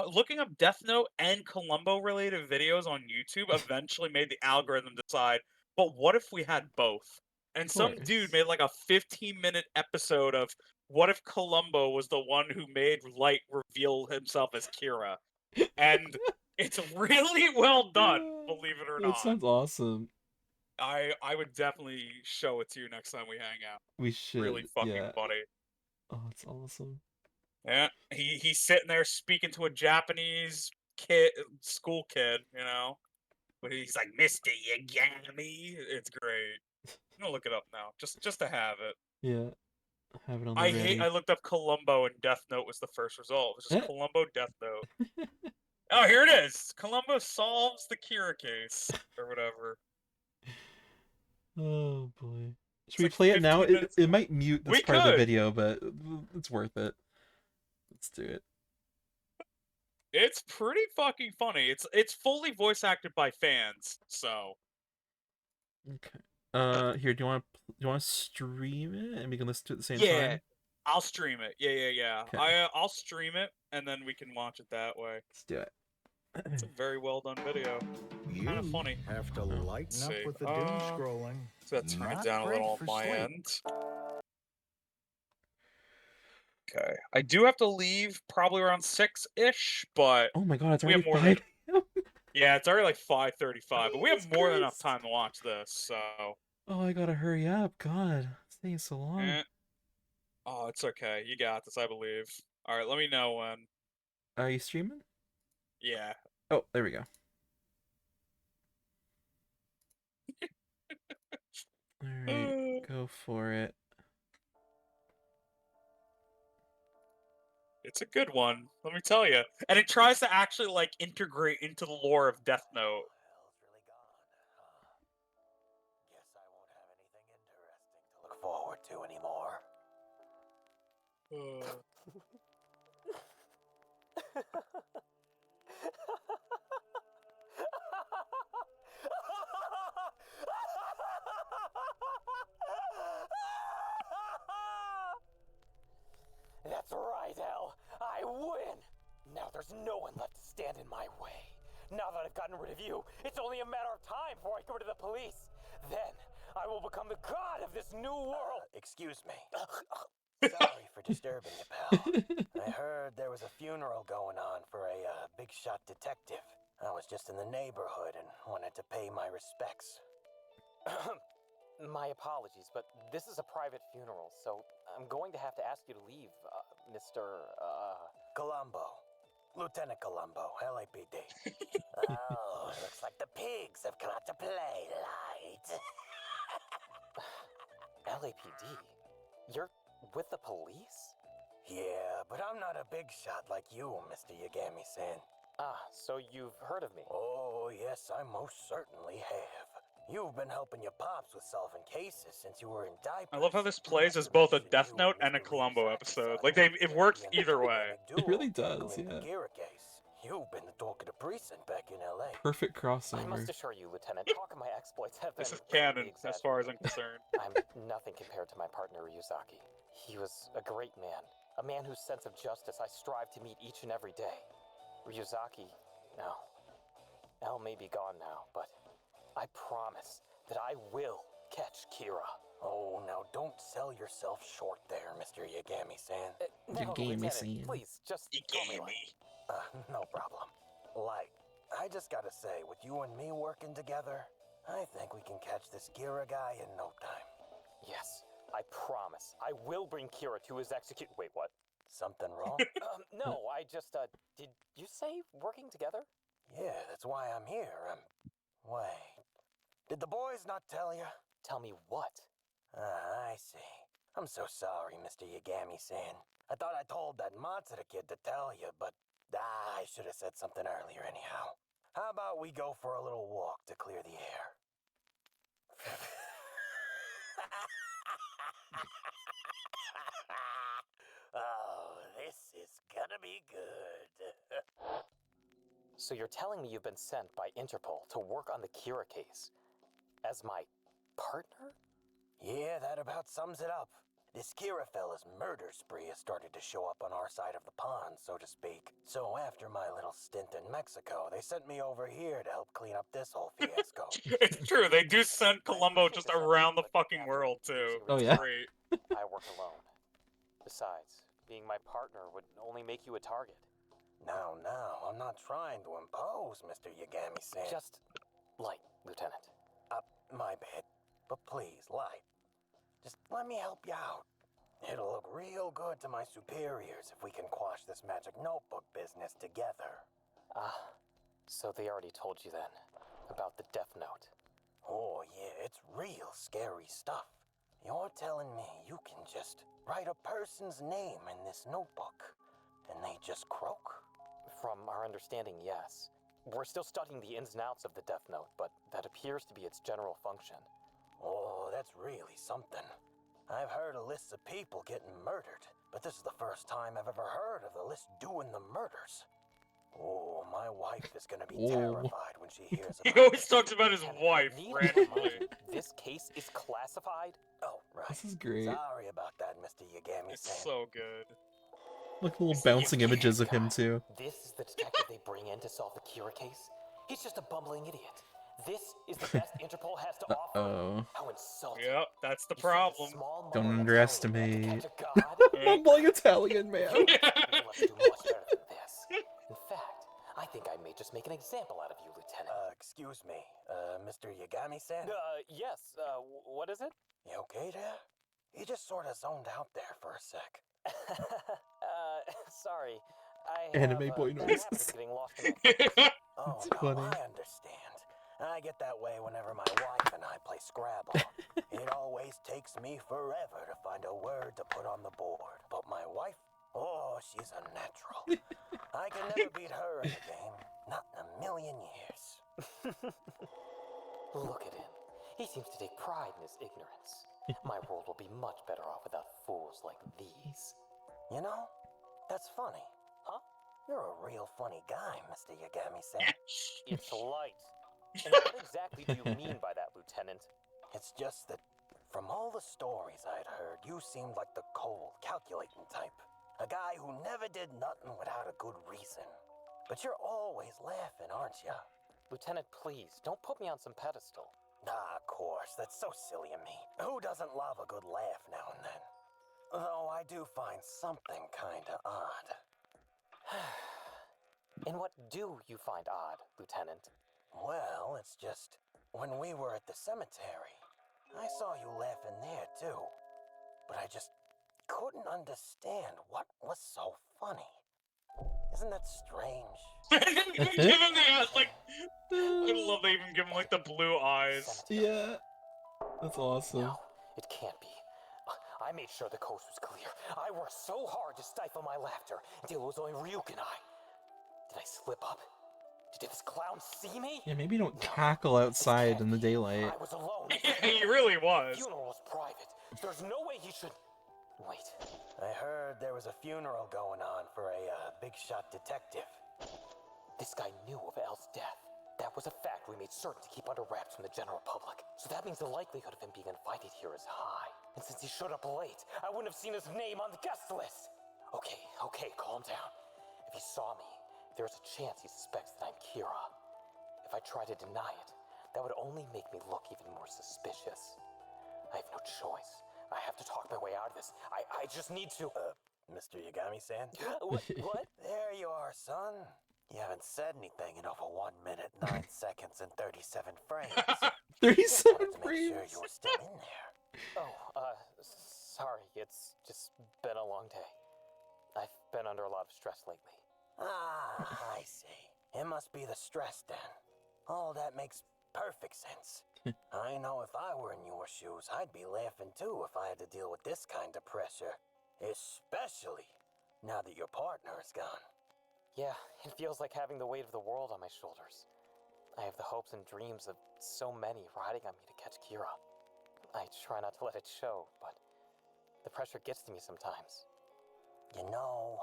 Speaker 1: looking up Death Note and Columbo related videos on YouTube eventually made the algorithm decide. But what if we had both?
Speaker 2: Of
Speaker 1: And some dude
Speaker 2: course.
Speaker 1: made like a 15-minute episode of what if Columbo was the one who made Light reveal himself as Kira, and it's really well done, believe it or
Speaker 2: That
Speaker 1: not.
Speaker 2: sounds awesome.
Speaker 1: I would definitely show it to you next time we hang out.
Speaker 2: We
Speaker 1: Really
Speaker 2: should.
Speaker 1: fucking
Speaker 2: Yeah.
Speaker 1: funny.
Speaker 2: Oh, it's awesome.
Speaker 1: Yeah, he's sitting there speaking to a Japanese kid, school kid, but he's like Mister Yagami. It's great. I'm gonna look it up now, just to have it.
Speaker 2: Yeah. Have it on the
Speaker 1: I
Speaker 2: ready.
Speaker 1: looked up Columbo and Death Note was the first result. It's just
Speaker 2: Eh.
Speaker 1: Columbo Death Note. Oh, here it is. Columbo solves the Kira case or whatever.
Speaker 2: Oh boy. Should
Speaker 1: It's
Speaker 2: we
Speaker 1: like
Speaker 2: play it now?
Speaker 1: 15 minutes
Speaker 2: It
Speaker 1: long.
Speaker 2: might mute this
Speaker 1: We
Speaker 2: part of the
Speaker 1: could.
Speaker 2: video, but it's worth it. Let's do it.
Speaker 1: It's pretty fucking funny. It's fully voice acted by fans, so
Speaker 2: Okay. Here, do you want to stream it and we can listen to it at the same
Speaker 1: yeah,
Speaker 2: time?
Speaker 1: I'll stream it. Yeah.
Speaker 2: Okay.
Speaker 1: I'll stream it and then we can watch it that way.
Speaker 2: Let's do it.
Speaker 1: It's a very well done video. Kind of
Speaker 3: You
Speaker 1: funny.
Speaker 3: have to
Speaker 2: Oh.
Speaker 3: lighten
Speaker 1: Let's
Speaker 3: up
Speaker 1: see.
Speaker 3: with the doom scrolling.
Speaker 1: So let's turn it
Speaker 3: Not
Speaker 1: down a
Speaker 3: great
Speaker 1: little
Speaker 3: for
Speaker 1: on my
Speaker 3: sleep.
Speaker 1: end. Okay. I do have to leave probably around 6-ish, but
Speaker 2: Oh my god, it's
Speaker 1: we
Speaker 2: already
Speaker 1: have more than
Speaker 2: 5.
Speaker 1: yeah, it's already like 5:35, but we have
Speaker 2: Jesus
Speaker 1: more than enough
Speaker 2: Christ.
Speaker 1: time to watch this. So,
Speaker 2: Oh, I gotta hurry up. God, it's taking so long.
Speaker 1: eh. Oh, it's okay. You got this, I believe. All right, let me know when.
Speaker 2: Are you streaming?
Speaker 1: Yeah.
Speaker 2: Oh, there we go. Alright, go for it.
Speaker 1: It's a good one, let me tell you. And it tries to actually like integrate into the lore of Death Note.
Speaker 4: Guess I won't have anything interesting to look forward to anymore. That's right, Elle. I win! Now there's no one left to stand in my way. Now that I've gotten rid of you, it's only a matter of time before I get rid of the police. Then I will become the god of this new world. Excuse me. Sorry for disturbing you, pal. I heard there was a funeral going on for a big shot detective. I was just in the neighborhood and wanted to pay my respects. My apologies, but this is a private funeral, so I'm going to have to ask you to leave, Mr. Columbo. Lieutenant Columbo, LAPD. Oh, looks like the pigs have come out to play, Light. LAPD? You're with the police? Yeah, but I'm not a big shot like you, Mr. Yagami-san. Ah, so you've heard of me? Oh, yes, I most certainly have. You've been helping your pops with solving cases since you were in diapers.
Speaker 1: I love how this plays as both a Death Note and a Columbo episode. Like it works either way.
Speaker 2: It really does, yeah.
Speaker 4: You've been the talk of the precinct back in LA.
Speaker 2: Perfect
Speaker 4: I
Speaker 2: crossover.
Speaker 4: must assure you, Lieutenant, talk of my exploits have been
Speaker 1: This is canon as far as I'm concerned.
Speaker 4: I'm nothing compared to my partner Ryuzaki. He was a great man, a man whose sense of justice I strive to meet each and every day. Ryuzaki, no. Elle may be gone now, but I promise that I will catch Kira. Oh, now don't sell yourself short there, Mr. Yagami-san.
Speaker 2: Yagami-san.
Speaker 4: Please, just call me Light. No problem. Light, I just gotta say, with you and me working together, I think we can catch this Kira guy in no time. Yes, I promise. I will bring Kira to his execute. Wait, what? Something wrong? No, I just, did you say working together? Yeah, that's why I'm here. Wait. Did the boys not tell you? Tell me what? I see. I'm so sorry, Mr. Yagami-san. I thought I told that Matsuda kid to tell you, but I should have said something earlier anyhow. How about we go for a little walk to clear the air? Oh, this is gonna be good. So you're telling me you've been sent by Interpol to work on the Kira case as my partner? Yeah, that about sums it up. This Kira fella's murder spree has started to show up on our side of the pond, so to speak. So after my little stint in Mexico, they sent me over here to help clean up this whole fiasco.
Speaker 1: It's true. They do send Columbo just around the fucking world too.
Speaker 2: Oh,
Speaker 1: It's
Speaker 2: yeah?
Speaker 1: great.
Speaker 4: I work alone. Besides, being my partner would only make you a target. No, I'm not trying to impose, Mr. Yagami-san. Just light, Lieutenant. My bad. But please, light. Just let me help you out. It'll look real good to my superiors if we can quash this magic notebook business together. So they already told you then about the Death Note? Oh yeah, it's real scary stuff. You're telling me you can just write a person's name in this notebook, and they just croak? From our understanding, yes. We're still studying the ins and outs of the Death Note, but that appears to be its general function. Oh, that's really something. I've heard of lists of people getting murdered, but this is the first time I've ever heard of the list doing the murders. Oh, my wife is gonna be terrified when she hears about
Speaker 1: He always
Speaker 4: this.
Speaker 1: talks about his wife randomly.
Speaker 4: This case is classified? Oh, right.
Speaker 2: This is great.
Speaker 4: Sorry about that, Mr. Yagami-san.
Speaker 1: It's so good.
Speaker 2: Like little
Speaker 1: It's
Speaker 2: bouncing
Speaker 1: you
Speaker 2: images of him too.
Speaker 4: This is the detective they bring in to solve the Kira case? He's just a bumbling idiot. This is the best Interpol has to offer?
Speaker 2: Oh.
Speaker 4: How insulting.
Speaker 1: Yep, that's the
Speaker 4: You send a
Speaker 1: problem.
Speaker 4: small
Speaker 2: Don't
Speaker 4: mumble
Speaker 2: underestimate.
Speaker 4: Italian man to catch a god?
Speaker 2: Mumbling Italian man.
Speaker 4: You'll have to do much better than this. In fact, I think I may just make an example out of you, Lieutenant. Excuse me, Mr. Yagami-san? Yes, what is it? You okay there? You just sort of zoned out there for a sec. Sorry.
Speaker 2: Anime boy noises.
Speaker 4: Getting lost in my thoughts. Oh,
Speaker 2: It's
Speaker 4: no,
Speaker 2: funny.
Speaker 4: I understand. I get that way whenever my wife and I play Scrabble. It always takes me forever to find a word to put on the board. But my wife, oh, she's a natural. I can never beat her in a game. Not in a million years. Look at him. He seems to take pride in his ignorance. My world will be much better off without fools like these. You know, that's funny. Huh? You're a real funny guy, Mr. Yagami-san. It's light. And what exactly do you mean by that, Lieutenant? It's just that from all the stories I'd heard, you seemed like the cold, calculating type. A guy who never did nothing without a good reason. But you're always laughing, aren't you? Lieutenant, please, don't put me on some pedestal. Of course, that's so silly of me. Who doesn't love a good laugh now and then? Though I do find something kinda odd. And what do you find odd, Lieutenant? Well, it's just, when we were at the cemetery, I saw you laughing there too. But I just couldn't understand what was so funny. Isn't that strange?
Speaker 1: Give him the like. I love they even give him like the blue eyes.
Speaker 2: Yeah. That's awesome.
Speaker 4: No, it can't be. I made sure the coast was clear. I worked so hard to stifle my laughter until it was only Ryuk and I. Did I slip up? Did this clown see me?
Speaker 2: Yeah, maybe don't cackle outside in the daylight.
Speaker 4: I was alone.
Speaker 1: He really was.
Speaker 4: The funeral was private. There's no way he should... Wait. I heard there was a funeral going on for a big shot detective. This guy knew of Elle's death. That was a fact we made certain to keep under wraps from the general public. So that means the likelihood of him being invited here is high. And since he showed up late, I wouldn't have seen his name on the guest list. Okay, calm down. If he saw me, there's a chance he suspects that I'm Kira. If I try to deny it, that would only make me look even more suspicious. I have no choice. I have to talk my way out of this. I just need to... Mr. Yagami-san? What? There you are, son. You haven't said anything in over 1 minute, 9 seconds, and 37 frames.
Speaker 2: 37
Speaker 4: Wanted to make sure
Speaker 2: frames.
Speaker 4: you were still in there. Oh, sorry. It's just been a long day. I've been under a lot of stress lately. Ah, I see. It must be the stress then. Oh, that makes perfect sense. I know if I were in your shoes, I'd be laughing too if I had to deal with this kind of pressure. Especially now that your partner is gone. Yeah, it feels like having the weight of the world on my shoulders. I have the hopes and dreams of so many riding on me to catch Kira. I try not to let it show, but the pressure gets to me sometimes. You know,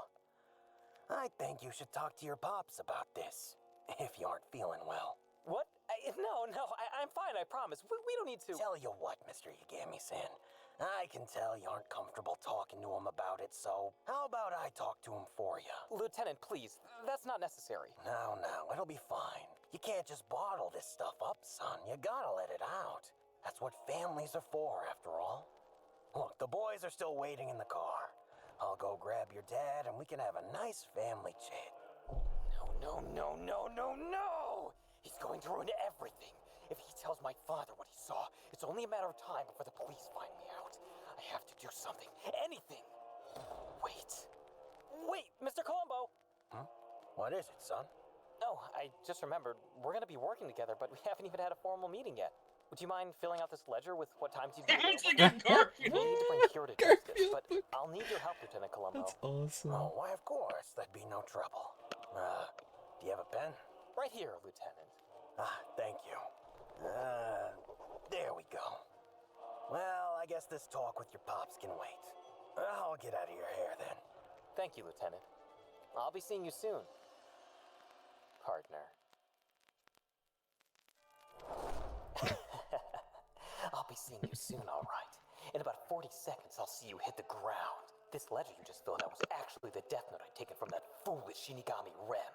Speaker 4: I think you should talk to your pops about this, if you aren't feeling well. What? No, I'm fine, I promise. We don't need to. Tell you what, Mr. Yagami-san. I can tell you aren't comfortable talking to him about it, so how about I talk to him for you? Lieutenant, please. That's not necessary. No, it'll be fine. You can't just bottle this stuff up, son. You gotta let it out. That's what families are for, after all. Look, the boys are still waiting in the car. I'll go grab your dad and we can have a nice family chat. No! He's going to ruin everything. If he tells my father what he saw, it's only a matter of time before the police find me out. I have to do something. Anything. Wait, Mr. Columbo! What is it, son? Oh, I just remembered. We're gonna be working together, but we haven't even had a formal meeting yet. Would you mind filling out this ledger with what times you'd be
Speaker 1: Actually
Speaker 2: got
Speaker 1: got
Speaker 2: Garfield.
Speaker 1: Garfield.
Speaker 4: We need to bring Kira to justice, but I'll need your help, Lieutenant Columbo.
Speaker 2: That's awesome.
Speaker 4: Oh, why, of course. That'd be no trouble. Do you have a pen? Right here, Lieutenant. Thank you. There we go. Well, I guess this talk with your pops can wait. I'll get out of your hair then. Thank you, Lieutenant. I'll be seeing you soon, partner. I'll be seeing you soon, all right. In about 40 seconds, I'll see you hit the ground. This ledger you just filled out was actually the death note I'd taken from that foolish Shinigami Rem.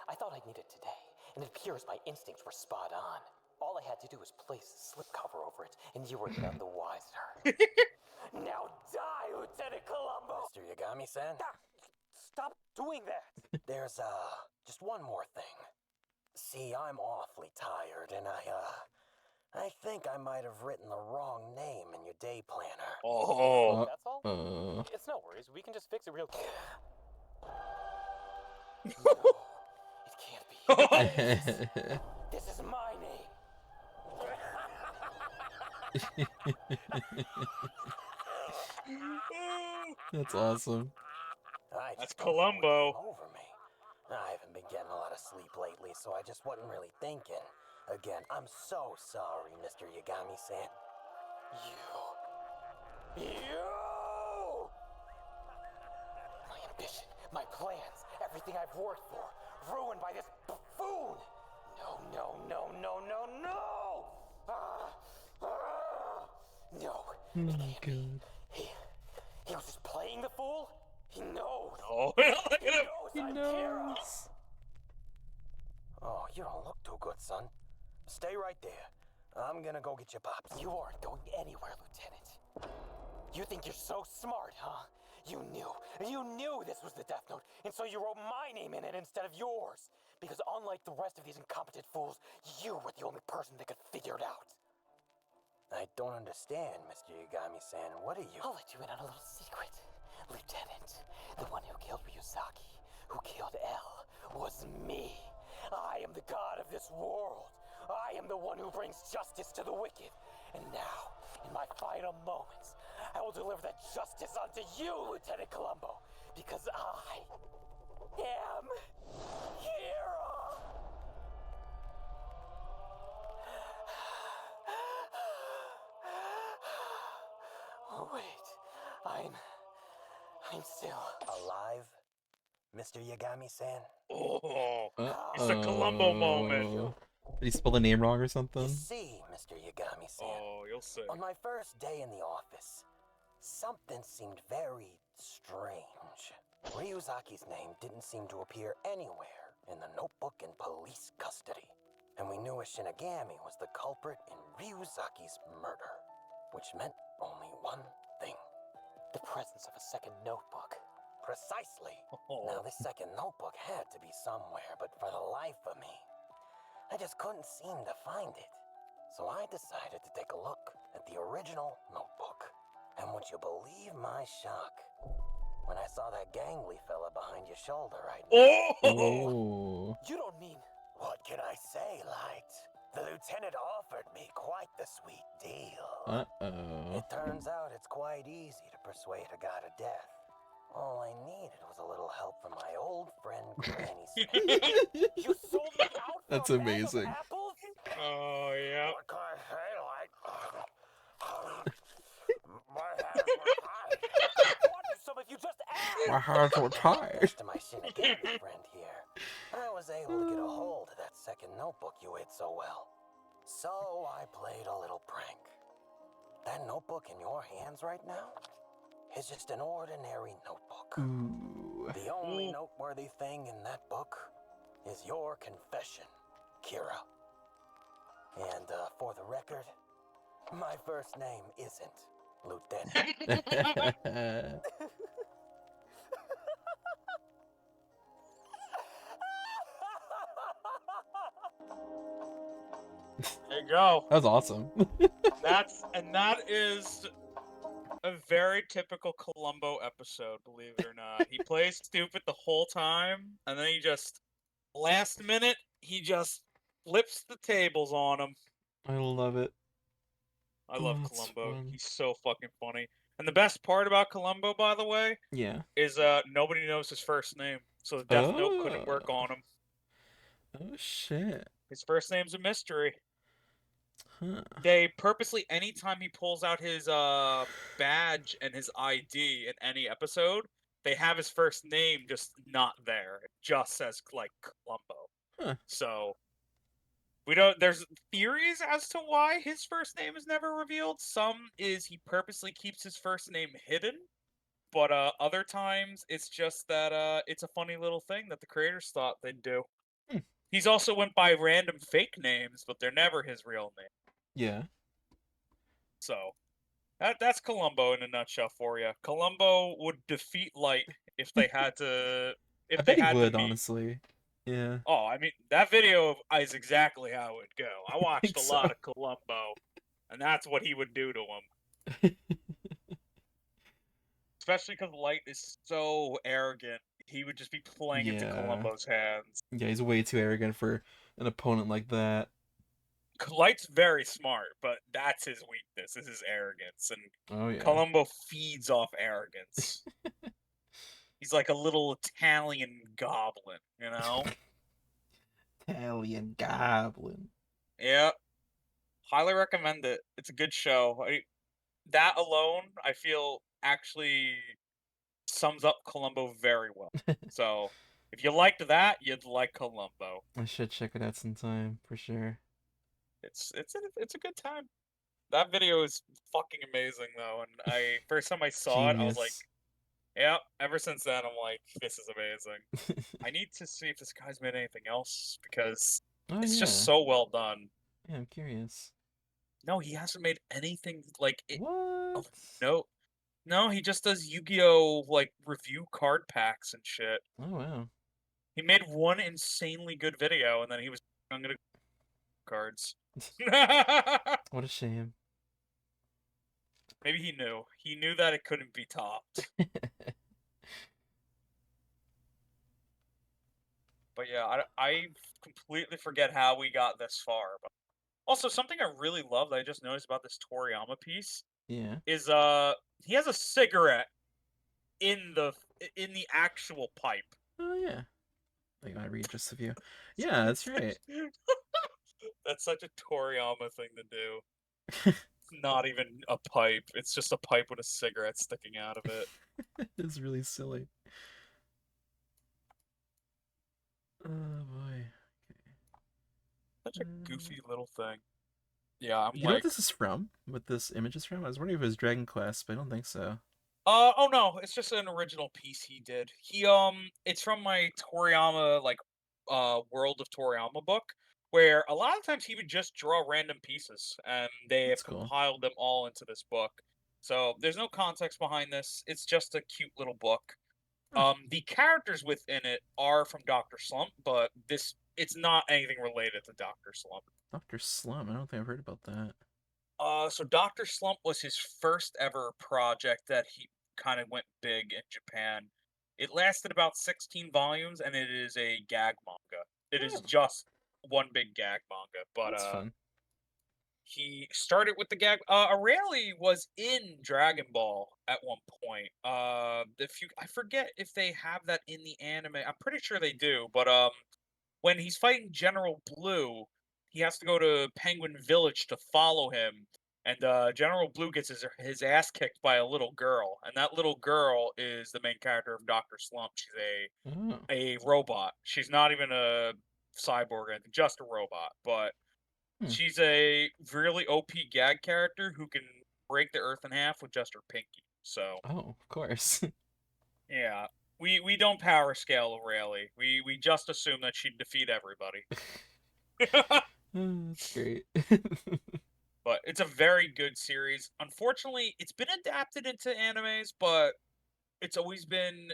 Speaker 4: I thought I'd need it today, and it appears my instincts were spot on. All I had to do was place a slipcover over it, and you were none the wiser. Now die, Lieutenant Columbo! Mr. Yagami-san? Stop doing that! There's, just one more thing. See, I'm awfully tired, and I think I might have written the wrong name in your day planner.
Speaker 1: Oh.
Speaker 4: That's all? It's no worries. We can just fix it real quick. No, it can't be. This is my name.
Speaker 2: That's awesome.
Speaker 1: That's Columbo.
Speaker 4: Over me. I haven't been getting a lot of sleep lately, so I just wasn't really thinking. Again, I'm so sorry, Mr. Yagami-san. You! My ambition, my plans, everything I've worked for, ruined by this buffoon! No! No, it can't be. He was just playing the fool? He knows!
Speaker 1: Oh, look at him!
Speaker 2: He
Speaker 4: I'm Kira.
Speaker 2: knows.
Speaker 4: Oh, you don't look too good, son. Stay right there. I'm gonna go get your pops. You aren't going anywhere, Lieutenant. You think you're so smart, huh? You knew this was the Death Note, and so you wrote my name in it instead of yours. Because unlike the rest of these incompetent fools, you were the only person that could figure it out. I don't understand, Mr. Yagami-san. What are you? I'll let you in on a little secret. Lieutenant, the one who killed Ryuzaki, who killed L, was me. I am the god of this world. I am the one who brings justice to the wicked. And now, in my final moments, I will deliver that justice unto you, Lieutenant Columbo, because I am Kira! Oh, wait, I'm still alive, Mr. Yagami-san?
Speaker 1: Oh, it's a Columbo moment.
Speaker 2: Did he spell the name wrong or
Speaker 4: You
Speaker 2: something?
Speaker 4: see, Mr. Yagami-san,
Speaker 1: Oh, you'll see.
Speaker 4: on my first day in the office, something seemed very strange. Ryuzaki's name didn't seem to appear anywhere in the notebook in police custody. And we knew a Shinigami was the culprit in Ryuzaki's murder, which meant only one thing. The presence of a second notebook. Precisely.
Speaker 1: Oh.
Speaker 4: Now, this second notebook had to be somewhere, but for the life of me, I just couldn't seem to find it. So I decided to take a look at the original notebook. And would you believe my shock when I saw that gangly fella behind your shoulder right now?
Speaker 2: Oh.
Speaker 4: You don't mean... What can I say, Light? The lieutenant offered me quite the sweet deal.
Speaker 2: Uh-oh.
Speaker 4: It turns out it's quite easy to persuade a guy to death. All I needed was a little help from my old friend Granny Smith. You sold me out for
Speaker 2: That's
Speaker 4: a bag
Speaker 2: amazing.
Speaker 4: of apples?
Speaker 1: Oh, yeah.
Speaker 4: What can I say, Light? My hands were tied. I wanted some if you just asked.
Speaker 2: My hands were tied.
Speaker 4: Thanks to my Shinigami friend here, I was able to get a hold of that second notebook you ate so well. So I played a little prank. That notebook in your hands right now is just an ordinary notebook.
Speaker 2: Ooh.
Speaker 4: The only noteworthy thing in that book is your confession, Kira. And for the record, my first name isn't Lieutenant.
Speaker 1: There you go.
Speaker 2: That was awesome.
Speaker 1: That is a very typical Columbo episode, believe it or not. He plays stupid the whole time, and then he just, last minute, he just flips the tables on him.
Speaker 2: I love it.
Speaker 1: I love
Speaker 2: That's
Speaker 1: Columbo.
Speaker 2: fun.
Speaker 1: He's so fucking funny. And the best part about Columbo, by the way,
Speaker 2: Yeah.
Speaker 1: is nobody knows his first name, so the Death Note couldn't work on him.
Speaker 2: Oh shit.
Speaker 1: His first name's a mystery.
Speaker 2: Huh.
Speaker 1: They purposely, anytime he pulls out his badge and his ID in any episode, they have his first name just not there. It just says like Columbo.
Speaker 2: Huh.
Speaker 1: So we don't. There's theories as to why his first name is never revealed. Some is he purposely keeps his first name hidden, but other times it's just that it's a funny little thing that the creators thought they'd do.
Speaker 2: Hmm.
Speaker 1: He's also went by random fake names, but they're never his real name.
Speaker 2: Yeah.
Speaker 1: So that's Columbo in a nutshell for you. Columbo would defeat Light if they had to. If
Speaker 2: I
Speaker 1: they
Speaker 2: bet he
Speaker 1: had
Speaker 2: would,
Speaker 1: to meet.
Speaker 2: honestly. Yeah.
Speaker 1: Oh, I mean that video is exactly how it would go. I watched
Speaker 2: think
Speaker 1: a lot
Speaker 2: so.
Speaker 1: of Columbo, and that's what he would do to him. Especially because Light is so arrogant, he would just be playing into
Speaker 2: Yeah.
Speaker 1: Columbo's hands.
Speaker 2: Yeah, he's way too arrogant for an opponent like that.
Speaker 1: Light's very smart, but that's his weakness, is his arrogance, and
Speaker 2: Oh yeah.
Speaker 1: Columbo feeds off arrogance. He's like a little Italian goblin, you know?
Speaker 2: Italian goblin.
Speaker 1: Yeah. Highly recommend it. It's a good show. That alone, I feel, actually sums up Columbo very well. So, if you liked that, you'd like Columbo.
Speaker 2: I should check it out sometime for sure.
Speaker 1: It's a good time. That video is fucking amazing though, and first time I saw it, I was like,
Speaker 2: Genius.
Speaker 1: yeah. Ever since then, I'm like, this is amazing. I need to see if this guy's made anything else because
Speaker 2: Oh
Speaker 1: it's
Speaker 2: yeah.
Speaker 1: just so well done.
Speaker 2: Yeah, I'm curious.
Speaker 1: No, he hasn't made anything like it.
Speaker 2: What?
Speaker 1: No, he just does Yu-Gi-Oh! Like review card packs and shit.
Speaker 2: Oh wow.
Speaker 1: He made one insanely good video, and then he was I'm gonna cards.
Speaker 2: What a shame.
Speaker 1: Maybe he knew. He knew that it couldn't be topped. But yeah, I completely forget how we got this far. But also, something I really love that I just noticed about this Toriyama piece
Speaker 2: Yeah.
Speaker 1: is he has a cigarette in the actual pipe.
Speaker 2: Oh yeah. I gotta read just a few. Yeah, that's right.
Speaker 1: That's such a Toriyama thing to do. It's not even a pipe. It's just a pipe with a cigarette sticking out of it.
Speaker 2: It's really silly. Oh boy.
Speaker 1: Such a goofy little thing. Yeah, I'm
Speaker 2: You know
Speaker 1: like,
Speaker 2: what this is from? What this image is from? I was wondering if it was Dragon Quest, but I don't think so.
Speaker 1: oh no, it's just an original piece he did. It's from my Toriyama World of Toriyama book, where a lot of times he would just draw random pieces, and they
Speaker 2: That's
Speaker 1: have
Speaker 2: cool.
Speaker 1: compiled them all into this book. So there's no context behind this. It's just a cute little book. The characters within it are from Dr. Slump, but it's not anything related to Dr. Slump.
Speaker 2: Dr. Slump. I don't think I've heard about that.
Speaker 1: So Dr. Slump was his first ever project that he kind of went big in Japan. It lasted about 16 volumes, and it is a gag manga. It is
Speaker 2: Oh,
Speaker 1: just one big gag manga, but
Speaker 2: that's fun.
Speaker 1: he started with the gag. Aurelie was in Dragon Ball at one point. I forget if they have that in the anime. I'm pretty sure they do, but when he's fighting General Blue, he has to go to Penguin Village to follow him. And General Blue gets his ass kicked by a little girl, and that little girl is the main character of Doctor Slump. She's
Speaker 2: Oh,
Speaker 1: a robot. She's not even a cyborg or anything, just a robot. But
Speaker 2: Hmm.
Speaker 1: she's a really OP gag character who can break the earth in half with just her pinky. So
Speaker 2: oh, of course.
Speaker 1: yeah, we don't power scale Aurelie. We just assume that she'd defeat everybody.
Speaker 2: Oh, that's great.
Speaker 1: But it's a very good series. Unfortunately, it's been adapted into animes, but it's always been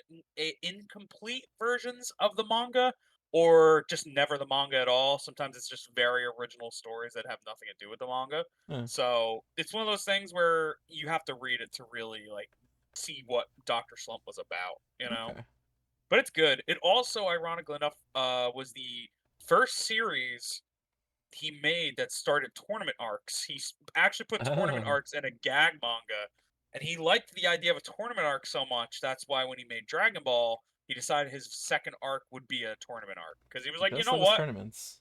Speaker 1: incomplete versions of the manga, or just never the manga at all. Sometimes it's just very original stories that have nothing to do with the manga.
Speaker 2: Huh,
Speaker 1: So it's one of those things where you have to read it to really like see what Doctor Slump was about.
Speaker 2: okay.
Speaker 1: But it's good. It also, ironically enough, was the first series he made that started tournament arcs. Actually put tournament
Speaker 2: Oh,
Speaker 1: arcs in a gag manga, and he liked the idea of a tournament arc so much. That's why when he made Dragon Ball, he decided his second arc would be a tournament arc because he was
Speaker 2: he
Speaker 1: like, you
Speaker 2: does
Speaker 1: know
Speaker 2: love his
Speaker 1: what?
Speaker 2: tournaments.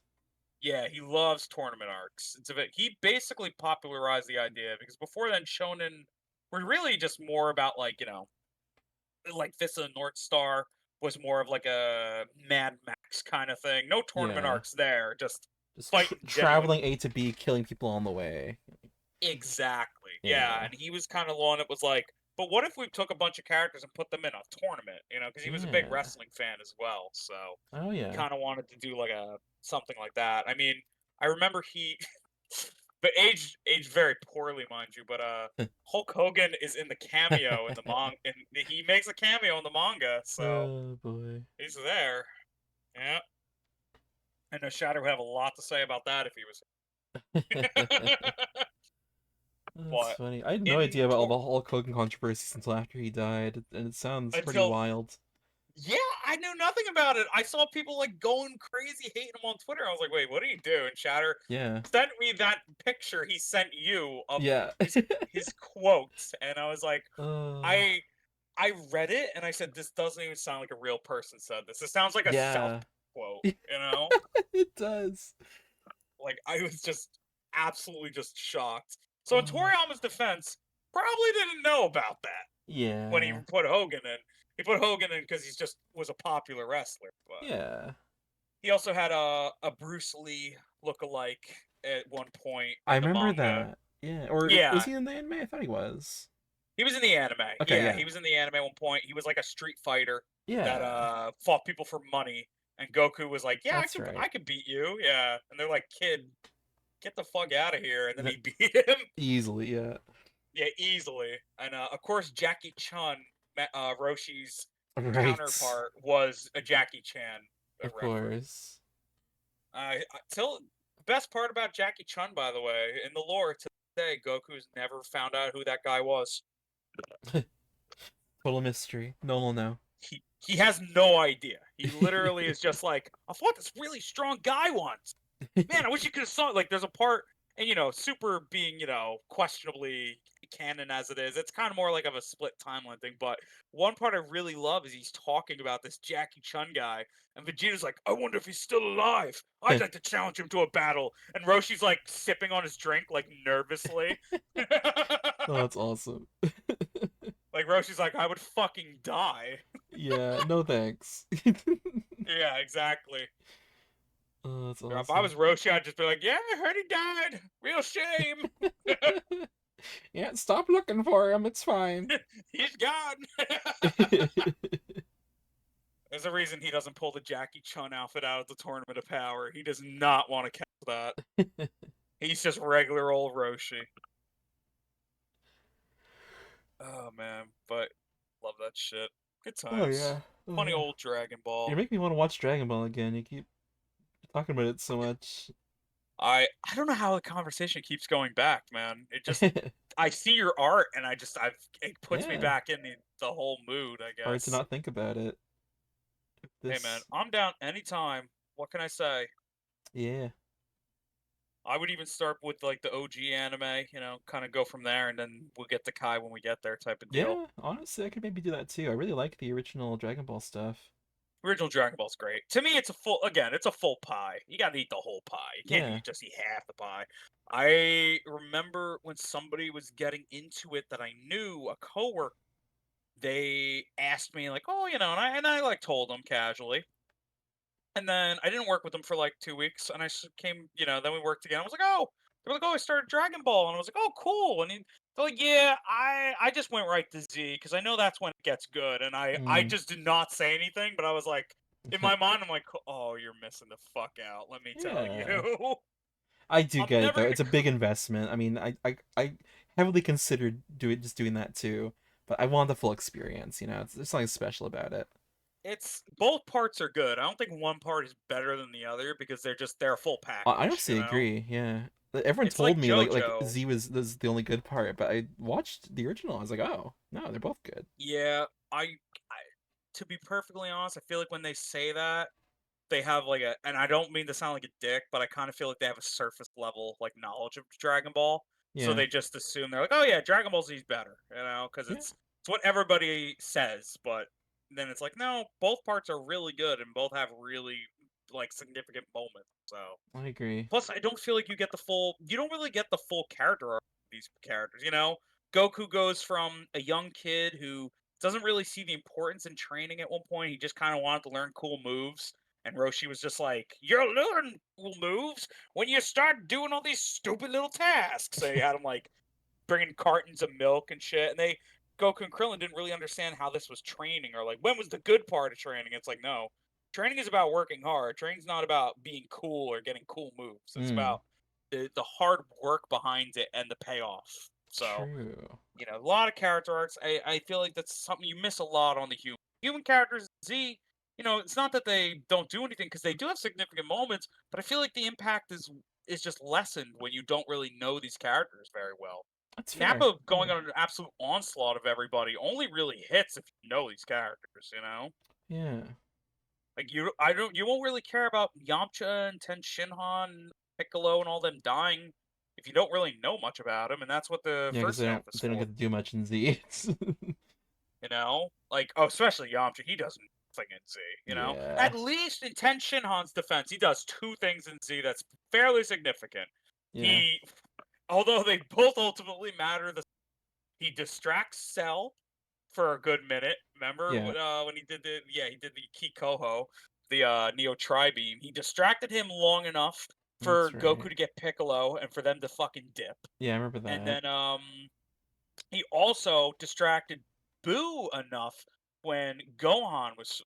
Speaker 1: Yeah, he loves tournament arcs. He basically popularized the idea because before then, shonen were really just more about like Fist of the North Star was more of like a Mad Max kind of thing. No tournament
Speaker 2: Yeah.
Speaker 1: arcs there, just
Speaker 2: Just
Speaker 1: fighting genuine.
Speaker 2: traveling A to B, killing people on the way.
Speaker 1: Exactly. Yeah,
Speaker 2: Yeah.
Speaker 1: and he was kind of the one that was like, but what if we took a bunch of characters and put them in a tournament? Because he was a big
Speaker 2: Yeah.
Speaker 1: wrestling fan as well, so
Speaker 2: Oh,
Speaker 1: he
Speaker 2: yeah.
Speaker 1: kind of wanted to do like a something like that. I mean, I remember but aged very poorly, mind you. But Hulk Hogan is in the cameo in the and he makes a cameo in the manga, so
Speaker 2: Oh, boy.
Speaker 1: he's there. Yeah, I know Shadow would have a lot to say about that if he was.
Speaker 2: That's
Speaker 1: But
Speaker 2: funny. I had no
Speaker 1: in
Speaker 2: idea about all
Speaker 1: Tor-
Speaker 2: the Hulk Hogan controversies until after he died, and it sounds pretty
Speaker 1: until
Speaker 2: wild.
Speaker 1: Yeah, I knew nothing about it. I saw people like going crazy hating him on Twitter. I was like, wait, what did he do? And Shatter
Speaker 2: Yeah.
Speaker 1: sent me that picture he sent you of
Speaker 2: Yeah.
Speaker 1: his quotes, and I was like,
Speaker 2: uh,
Speaker 1: I I read it and I said, this doesn't even sound like a real person said this. It sounds like a self
Speaker 2: yeah.
Speaker 1: quote.
Speaker 2: It does.
Speaker 1: Like I was just absolutely just shocked. So in
Speaker 2: Uh,
Speaker 1: Toriyama's defense, probably didn't know about that when he
Speaker 2: yeah.
Speaker 1: put Hogan in. He put Hogan in because he's just was a popular wrestler, but
Speaker 2: Yeah.
Speaker 1: he also had a Bruce Lee look-alike at one point
Speaker 2: I
Speaker 1: in the
Speaker 2: remember
Speaker 1: manga.
Speaker 2: that. Yeah. Or was
Speaker 1: Yeah,
Speaker 2: he in the anime? I thought he was.
Speaker 1: he was in the anime.
Speaker 2: Okay,
Speaker 1: Yeah,
Speaker 2: yeah.
Speaker 1: he was in the anime at one point. He was like a street fighter that
Speaker 2: Yeah.
Speaker 1: fought people for money, and Goku was like, "Yeah,
Speaker 2: That's right.
Speaker 1: I could beat you." Yeah, and they're like, "Kid, get the fuck out of here!" And then
Speaker 2: That
Speaker 1: he beat him.
Speaker 2: easily, yeah.
Speaker 1: Yeah, easily. And of course, Jackie Chun, Roshi's
Speaker 2: Right.
Speaker 1: counterpart, was a Jackie Chan
Speaker 2: Of
Speaker 1: reference.
Speaker 2: course.
Speaker 1: Till the best part about Jackie Chun, by the way, in the lore to this day, Goku's never found out who that guy was.
Speaker 2: Total mystery. No one will know.
Speaker 1: He has no idea. He literally is just like, I fought this really strong guy once. Man, I wish you could have saw it. Like, there's a part, and Super being questionably canon as it is, it's kind of more like of a split timeline thing. But one part I really love is he's talking about this Jackie Chun guy, and Vegeta's like, I wonder if he's still alive. I'd like to challenge him to a battle. And Roshi's like sipping on his drink, like nervously.
Speaker 2: Oh, that's awesome.
Speaker 1: Like Roshi's like, I would fucking die.
Speaker 2: Yeah, no thanks.
Speaker 1: Yeah, exactly.
Speaker 2: Oh, that's
Speaker 1: If I
Speaker 2: awesome.
Speaker 1: was Roshi, I'd just be like, yeah, I heard he died. Real shame.
Speaker 2: Yeah, stop looking for him. It's fine.
Speaker 1: He's gone. There's a reason he doesn't pull the Jackie Chun outfit out of the Tournament of Power. He does not want to catch that. He's just regular old Roshi. Oh man, but love that shit. Good
Speaker 2: Oh
Speaker 1: times.
Speaker 2: yeah. Oh
Speaker 1: Funny
Speaker 2: yeah.
Speaker 1: old Dragon
Speaker 2: You
Speaker 1: Ball.
Speaker 2: make me want to watch Dragon Ball again. You keep talking about it so much.
Speaker 1: I don't know how the conversation keeps going back, man. It just I see your art and it puts me
Speaker 2: Yeah.
Speaker 1: back in the whole mood, I
Speaker 2: Hard to
Speaker 1: guess.
Speaker 2: not think about it.
Speaker 1: Hey man,
Speaker 2: This.
Speaker 1: I'm down anytime. What can I say?
Speaker 2: Yeah.
Speaker 1: I would even start with like the OG anime, kind of go from there, and then we'll get to Kai when we get there, type of deal.
Speaker 2: Yeah. Honestly, I could maybe do that too. I really like the original Dragon Ball stuff.
Speaker 1: Original Dragon Ball's great. To me, it's a full pie. You gotta eat the whole pie. You can't
Speaker 2: Yeah.
Speaker 1: just eat half the pie. I remember when somebody was getting into it that I knew, a coworker, they asked me like, "Oh, and I like told them casually." And then I didn't work with them for like 2 weeks, and came, then we worked again. I was like, "Oh," they were like, "Oh, I started Dragon Ball," and I was like, "Oh, cool." And they're like, "Yeah, I just went right to Z because I know that's when it gets good," and I
Speaker 2: Mm.
Speaker 1: just did not say anything, but I was like, in my mind, I'm like, "Oh, you're missing the fuck out. Let me tell
Speaker 2: Yeah.
Speaker 1: you."
Speaker 2: I do
Speaker 1: I'm
Speaker 2: get it
Speaker 1: never
Speaker 2: though.
Speaker 1: gonna.
Speaker 2: It's a big investment. I mean, I heavily considered doing that too, but I want the full experience. There's something special about it.
Speaker 1: It's both parts are good. I don't think one part is better than the other because they're a full
Speaker 2: I
Speaker 1: package.
Speaker 2: honestly agree. Yeah, Everyone
Speaker 1: It's
Speaker 2: told
Speaker 1: like
Speaker 2: me like
Speaker 1: JoJo.
Speaker 2: Z was the only good part, but I watched the original. I was like, oh no, they're both good.
Speaker 1: Yeah, I to be perfectly honest, I feel like when they say that, they have like and I don't mean to sound like a dick, but I kind of feel like they have a surface level like knowledge of Dragon Ball. So
Speaker 2: Yeah,
Speaker 1: they just assume they're like, "Oh yeah, Dragon Ball Z's better," because
Speaker 2: yeah,
Speaker 1: it's what everybody says, but then it's like, "No, both parts are really good and both have really like significant moments." So,
Speaker 2: I agree.
Speaker 1: plus I don't feel like you don't really get the full character arc of these characters, you know? Goku goes from a young kid who doesn't really see the importance in training at one point. He just kind of wanted to learn cool moves. And Roshi was just like, "You'll learn cool moves when you start doing all these stupid little tasks." So he had him like bringing cartons of milk and shit. And Goku and Krillin didn't really understand how this was training or like when was the good part of training. It's like, no, training is about working hard. Training's not about being cool or getting cool moves. It's
Speaker 2: Mm,
Speaker 1: about the hard work behind it and the payoff. So,
Speaker 2: true.
Speaker 1: a lot of character arcs. I feel like that's something you miss a lot on the human characters. Z, it's not that they don't do anything because they do have significant moments, but I feel like the impact is just lessened when you don't really know these characters very well.
Speaker 2: That's fair.
Speaker 1: Nappa
Speaker 2: Yeah,
Speaker 1: going on an absolute onslaught of everybody only really hits if you know these characters.
Speaker 2: yeah,
Speaker 1: Like you won't really care about Yamcha and Ten Shinhan, Piccolo, and all them dying if you don't really know much about them, and that's what the
Speaker 2: yeah. Because
Speaker 1: first half is
Speaker 2: they don't
Speaker 1: for.
Speaker 2: get to do much in Z.
Speaker 1: Like, oh, especially Yamcha, he does nothing in Z.
Speaker 2: Yeah,
Speaker 1: At least in Ten Shinhan's defense, he does two things in Z that's fairly significant.
Speaker 2: yeah,
Speaker 1: He, although they both ultimately matter, he distracts Cell for a good minute. Remember
Speaker 2: yeah.
Speaker 1: when he did the Kikoho, the Neo Tri-Beam. He distracted him long enough
Speaker 2: That's
Speaker 1: for Goku
Speaker 2: right.
Speaker 1: to get Piccolo and for them to fucking dip.
Speaker 2: Yeah, I remember
Speaker 1: And
Speaker 2: that.
Speaker 1: then he also distracted Boo enough when Gohan was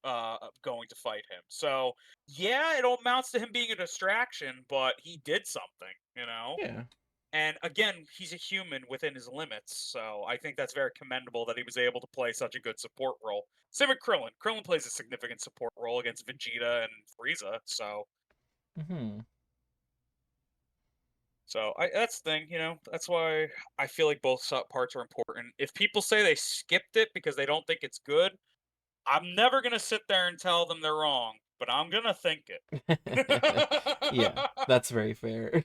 Speaker 1: going to fight him. So yeah, it all amounts to him being a distraction, but he did something.
Speaker 2: Yeah,
Speaker 1: And again, he's a human within his limits, so I think that's very commendable that he was able to play such a good support role. Same with Krillin. Krillin plays a significant support role against Vegeta and Frieza,
Speaker 2: hmm,
Speaker 1: so that's the thing. That's why I feel like both parts are important. If people say they skipped it because they don't think it's good, I'm never gonna sit there and tell them they're wrong, but I'm gonna think it.
Speaker 2: yeah. That's very fair.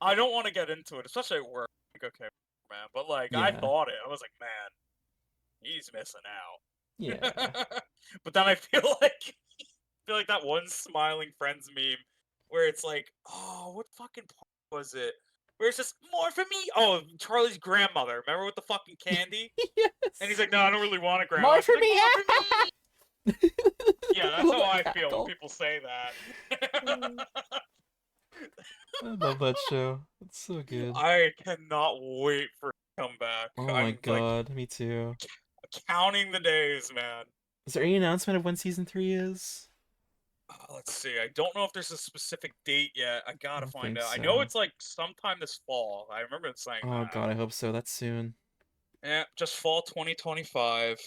Speaker 1: I don't want to get into it, especially at work. Like, okay, man, but like I
Speaker 2: Yeah,
Speaker 1: thought it. I was like, man, he's missing
Speaker 2: yeah,
Speaker 1: out. But then I feel like that one smiling friends meme where it's like, oh, what fucking part was it? Where it's just more for me. Oh, Charlie's grandmother. Remember with the fucking candy? And he's
Speaker 2: yes.
Speaker 1: like, no, I don't really want a grandma.
Speaker 2: More for
Speaker 1: She's like,
Speaker 2: me.
Speaker 1: more for me. Yeah,
Speaker 2: I
Speaker 1: that's
Speaker 2: love
Speaker 1: how
Speaker 2: that
Speaker 1: I feel when
Speaker 2: cackle.
Speaker 1: people say that.
Speaker 2: I love that show. It's so good.
Speaker 1: I cannot wait for it to come back.
Speaker 2: Oh my
Speaker 1: I'm like
Speaker 2: god, me too.
Speaker 1: counting the days, man.
Speaker 2: Is there any announcement of when season 3 is?
Speaker 1: Let's see. I don't know if there's a specific date yet. I
Speaker 2: I
Speaker 1: gotta
Speaker 2: don't
Speaker 1: find
Speaker 2: think
Speaker 1: out. I know
Speaker 2: so.
Speaker 1: it's like sometime this fall. I remember it saying
Speaker 2: Oh
Speaker 1: that.
Speaker 2: god, I hope so. That's soon.
Speaker 1: Yeah, just fall 2025.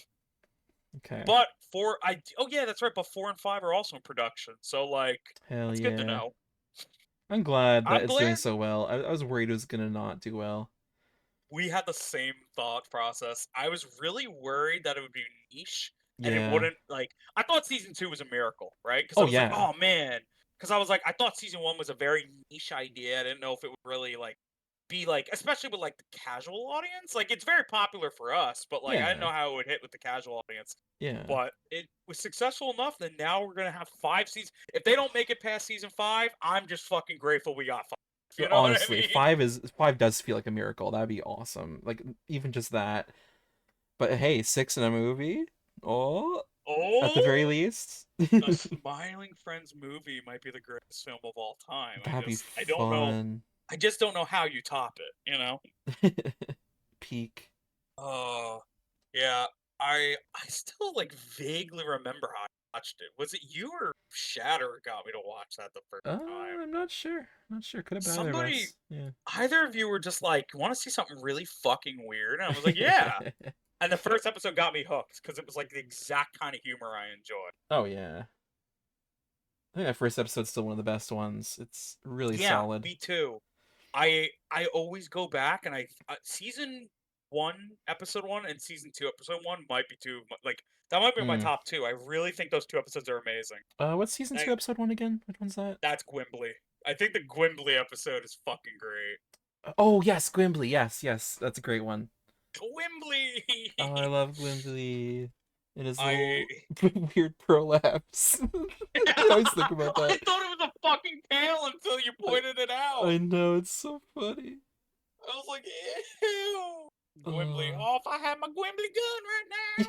Speaker 2: Okay.
Speaker 1: But oh yeah, that's right. But 4 and 5 are also in production, so like
Speaker 2: Hell
Speaker 1: that's good to
Speaker 2: yeah.
Speaker 1: know.
Speaker 2: I'm glad that
Speaker 1: I'm
Speaker 2: it's doing
Speaker 1: glad
Speaker 2: so well. I was worried it was gonna not do well.
Speaker 1: we had the same thought process. I was really worried that it would be niche and it
Speaker 2: Yeah.
Speaker 1: wouldn't like. I thought season 2 was a miracle, right? Because I
Speaker 2: Oh
Speaker 1: was like,
Speaker 2: yeah.
Speaker 1: oh man, because I was like, I thought season 1 was a very niche idea. I didn't know if it would really like be like, especially with like the casual audience. Like it's very popular for us, but like I didn't
Speaker 2: Yeah.
Speaker 1: know how it would hit with the casual audience.
Speaker 2: Yeah.
Speaker 1: But it was successful enough that now we're gonna have 5 seasons. If they don't make it past season 5, I'm just fucking grateful we got 5. You know what I
Speaker 2: Honestly,
Speaker 1: mean?
Speaker 2: five does feel like a miracle. That'd be awesome. Like even just that. But hey, 6 in a movie? Oh, at the very
Speaker 1: Oh,
Speaker 2: least.
Speaker 1: a Smiling Friends movie might be the greatest film of all time.
Speaker 2: That'd be
Speaker 1: I don't know.
Speaker 2: fun.
Speaker 1: I just don't know how you top it. You know?
Speaker 2: Peak.
Speaker 1: Oh, yeah. I still like vaguely remember how I watched it. Was it you or Shatter who got me to watch that the first time?
Speaker 2: I'm not sure. Not sure. Could have been either of
Speaker 1: Somebody,
Speaker 2: us. Yeah.
Speaker 1: either of you were just like, "Want to see something really fucking weird?" And I was like, "Yeah." And the first episode got me hooked because it was like the exact kind of humor I enjoy.
Speaker 2: Oh yeah. I think that first episode's still one of the best ones. It's really
Speaker 1: Yeah,
Speaker 2: solid.
Speaker 1: me too. I always go back and season 1, episode 1, and season 2, episode 1 might be two like that might be my
Speaker 2: Mm.
Speaker 1: top 2. I really think those 2 episodes are amazing.
Speaker 2: What's season
Speaker 1: I,
Speaker 2: 2, episode 1 again? Which one's that?
Speaker 1: that's Gwimbly. I think the Gwimbly episode is fucking great.
Speaker 2: Oh yes, Gwimbly. Yes, yes, that's a great one.
Speaker 1: Gwimbly.
Speaker 2: Oh, I love Gwimbly and his
Speaker 1: I
Speaker 2: little weird prolapse. I always think about
Speaker 1: I
Speaker 2: that.
Speaker 1: thought it was a fucking tail until you
Speaker 2: I,
Speaker 1: pointed it out.
Speaker 2: I know it's so funny.
Speaker 1: I was like, ew. Gwimbly.
Speaker 2: Uh,
Speaker 1: Oh, if I had my Gwimbly gun right now.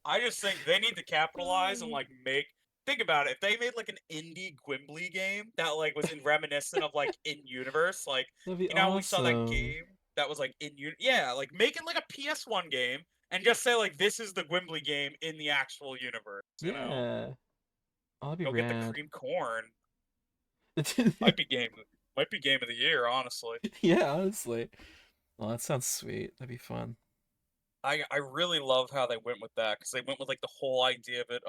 Speaker 1: I just think they need to capitalize and like make. Think about it. If they made like an indie Gwimbly game that like was in reminiscent of like in universe, like
Speaker 2: that'd be
Speaker 1: you know how we saw that
Speaker 2: awesome.
Speaker 1: game that was like yeah, like make it like a PS1 game and just say like this is the Gwimbly game in the actual universe. You know,
Speaker 2: Yeah. Oh, that'd be
Speaker 1: go get the
Speaker 2: rad.
Speaker 1: cream corn. Might be game. Might be game of the year, honestly.
Speaker 2: Yeah, honestly. Oh, that sounds sweet. That'd be fun.
Speaker 1: I really love how they went with that because they went with like the whole idea of it,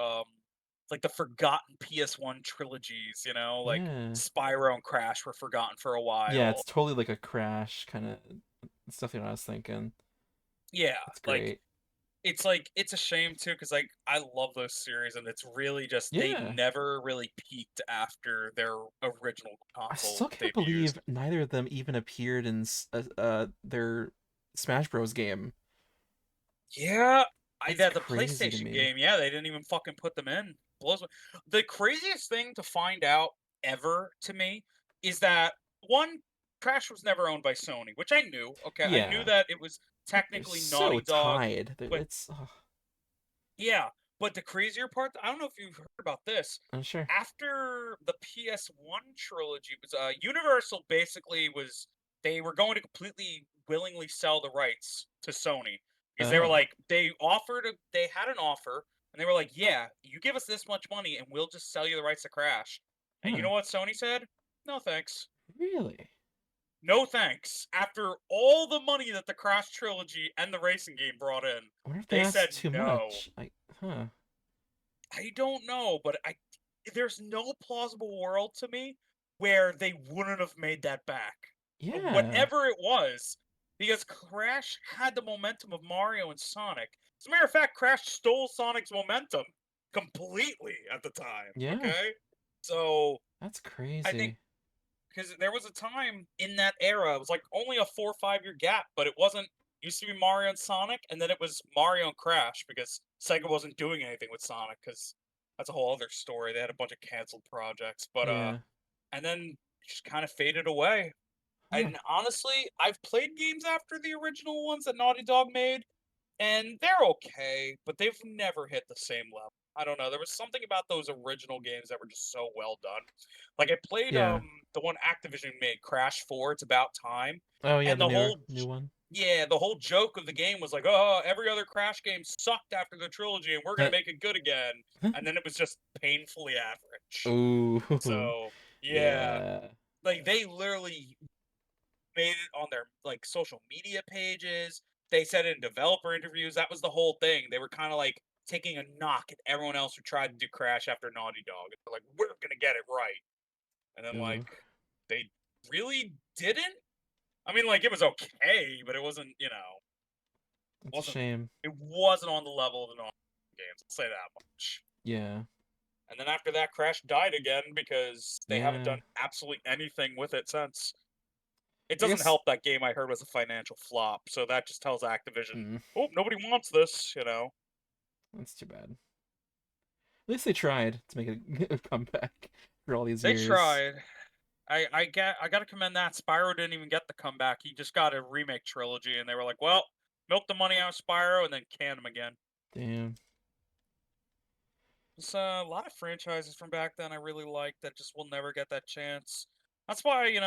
Speaker 1: like the forgotten PS1 trilogies, you know, like
Speaker 2: Yeah.
Speaker 1: Spyro and Crash were forgotten for a
Speaker 2: Yeah,
Speaker 1: while.
Speaker 2: it's totally like a Crash kind of stuff. You know, I was thinking.
Speaker 1: Yeah,
Speaker 2: That's great.
Speaker 1: like it's a shame too because like I love those series and it's really just they
Speaker 2: Yeah.
Speaker 1: never really peaked after their original
Speaker 2: I
Speaker 1: console
Speaker 2: still can't
Speaker 1: debuts.
Speaker 2: believe neither of them even appeared in their Smash Bros. Game.
Speaker 1: Yeah,
Speaker 2: That's
Speaker 1: that the
Speaker 2: crazy to
Speaker 1: PlayStation
Speaker 2: me.
Speaker 1: game. Yeah, they didn't even fucking put them in. Blows my. The craziest thing to find out ever to me is that one, Crash was never owned by Sony, which I knew. Okay, I knew
Speaker 2: Yeah.
Speaker 1: that it was
Speaker 2: They're
Speaker 1: technically
Speaker 2: so
Speaker 1: Naughty Dog,
Speaker 2: tied.
Speaker 1: but
Speaker 2: It's
Speaker 1: yeah. But the crazier part, I don't know if you've heard about this.
Speaker 2: I'm sure.
Speaker 1: After the PS1 trilogy was Universal basically was they were going to completely willingly sell the rights to Sony because they were
Speaker 2: Oh.
Speaker 1: like they had an offer and they were like, "Yeah, you give us this much money and we'll just sell you the rights to Crash." And you
Speaker 2: Huh.
Speaker 1: know what Sony said? No thanks.
Speaker 2: Really?
Speaker 1: No thanks. After all the money that the Crash trilogy and the racing game brought in,
Speaker 2: I wonder if they
Speaker 1: they
Speaker 2: asked
Speaker 1: said
Speaker 2: too
Speaker 1: no.
Speaker 2: much. Huh.
Speaker 1: I don't know, but there's no plausible world to me where they wouldn't have made that back.
Speaker 2: Yeah.
Speaker 1: Whatever it was, because Crash had the momentum of Mario and Sonic. As a matter of fact, Crash stole Sonic's momentum completely at the time.
Speaker 2: Yeah.
Speaker 1: Okay? So
Speaker 2: That's
Speaker 1: I think
Speaker 2: crazy.
Speaker 1: because there was a time in that era, it was like only a 4 or 5 year gap, but it wasn't used to be Mario and Sonic, and then it was Mario and Crash because Sega wasn't doing anything with Sonic because that's a whole other story. They had a bunch of canceled projects, but
Speaker 2: Yeah.
Speaker 1: and then it just kind of faded away.
Speaker 2: Huh.
Speaker 1: And honestly, I've played games after the original ones that Naughty Dog made, and they're okay, but they've never hit the same level. I don't know. There was something about those original games that were just so well done. Like I played
Speaker 2: Yeah.
Speaker 1: the one Activision made, Crash 4, It's About Time.
Speaker 2: Oh yeah,
Speaker 1: And
Speaker 2: the
Speaker 1: the
Speaker 2: newer
Speaker 1: whole
Speaker 2: new one.
Speaker 1: yeah, the whole joke of the game was like, "Oh, every other Crash game sucked after the trilogy and we're going to make it good again." And then it was just painfully average.
Speaker 2: Ooh.
Speaker 1: So, yeah,
Speaker 2: Yeah.
Speaker 1: like they literally made it on their like social media pages. they said in developer interviews, that was the whole thing. They were kind of like taking a knock at everyone else who tried to do Crash after Naughty Dog. They're like, we're gonna get it right, and then
Speaker 2: Ooh,
Speaker 1: like they really didn't. I mean, like it was okay, but it wasn't.
Speaker 2: it's a
Speaker 1: Wasn't
Speaker 2: shame.
Speaker 1: it wasn't on the level of the Naughty Dog games. I'll say that much.
Speaker 2: Yeah,
Speaker 1: And then after that, Crash died again because they haven't
Speaker 2: yeah.
Speaker 1: done absolutely anything with it since. It
Speaker 2: I
Speaker 1: doesn't
Speaker 2: guess.
Speaker 1: help that game I heard was a financial flop, so that just tells Activision,
Speaker 2: Mm,
Speaker 1: oh, nobody wants this.
Speaker 2: that's too bad. At least they tried to make a comeback for all these
Speaker 1: They
Speaker 2: years.
Speaker 1: tried. I gotta commend that. Spyro didn't even get the comeback. He just got a remake trilogy, and they were like, well, milk the money out of Spyro and then can him again.
Speaker 2: Damn.
Speaker 1: There's a lot of franchises from back then I really liked that just will never get that chance. That's why,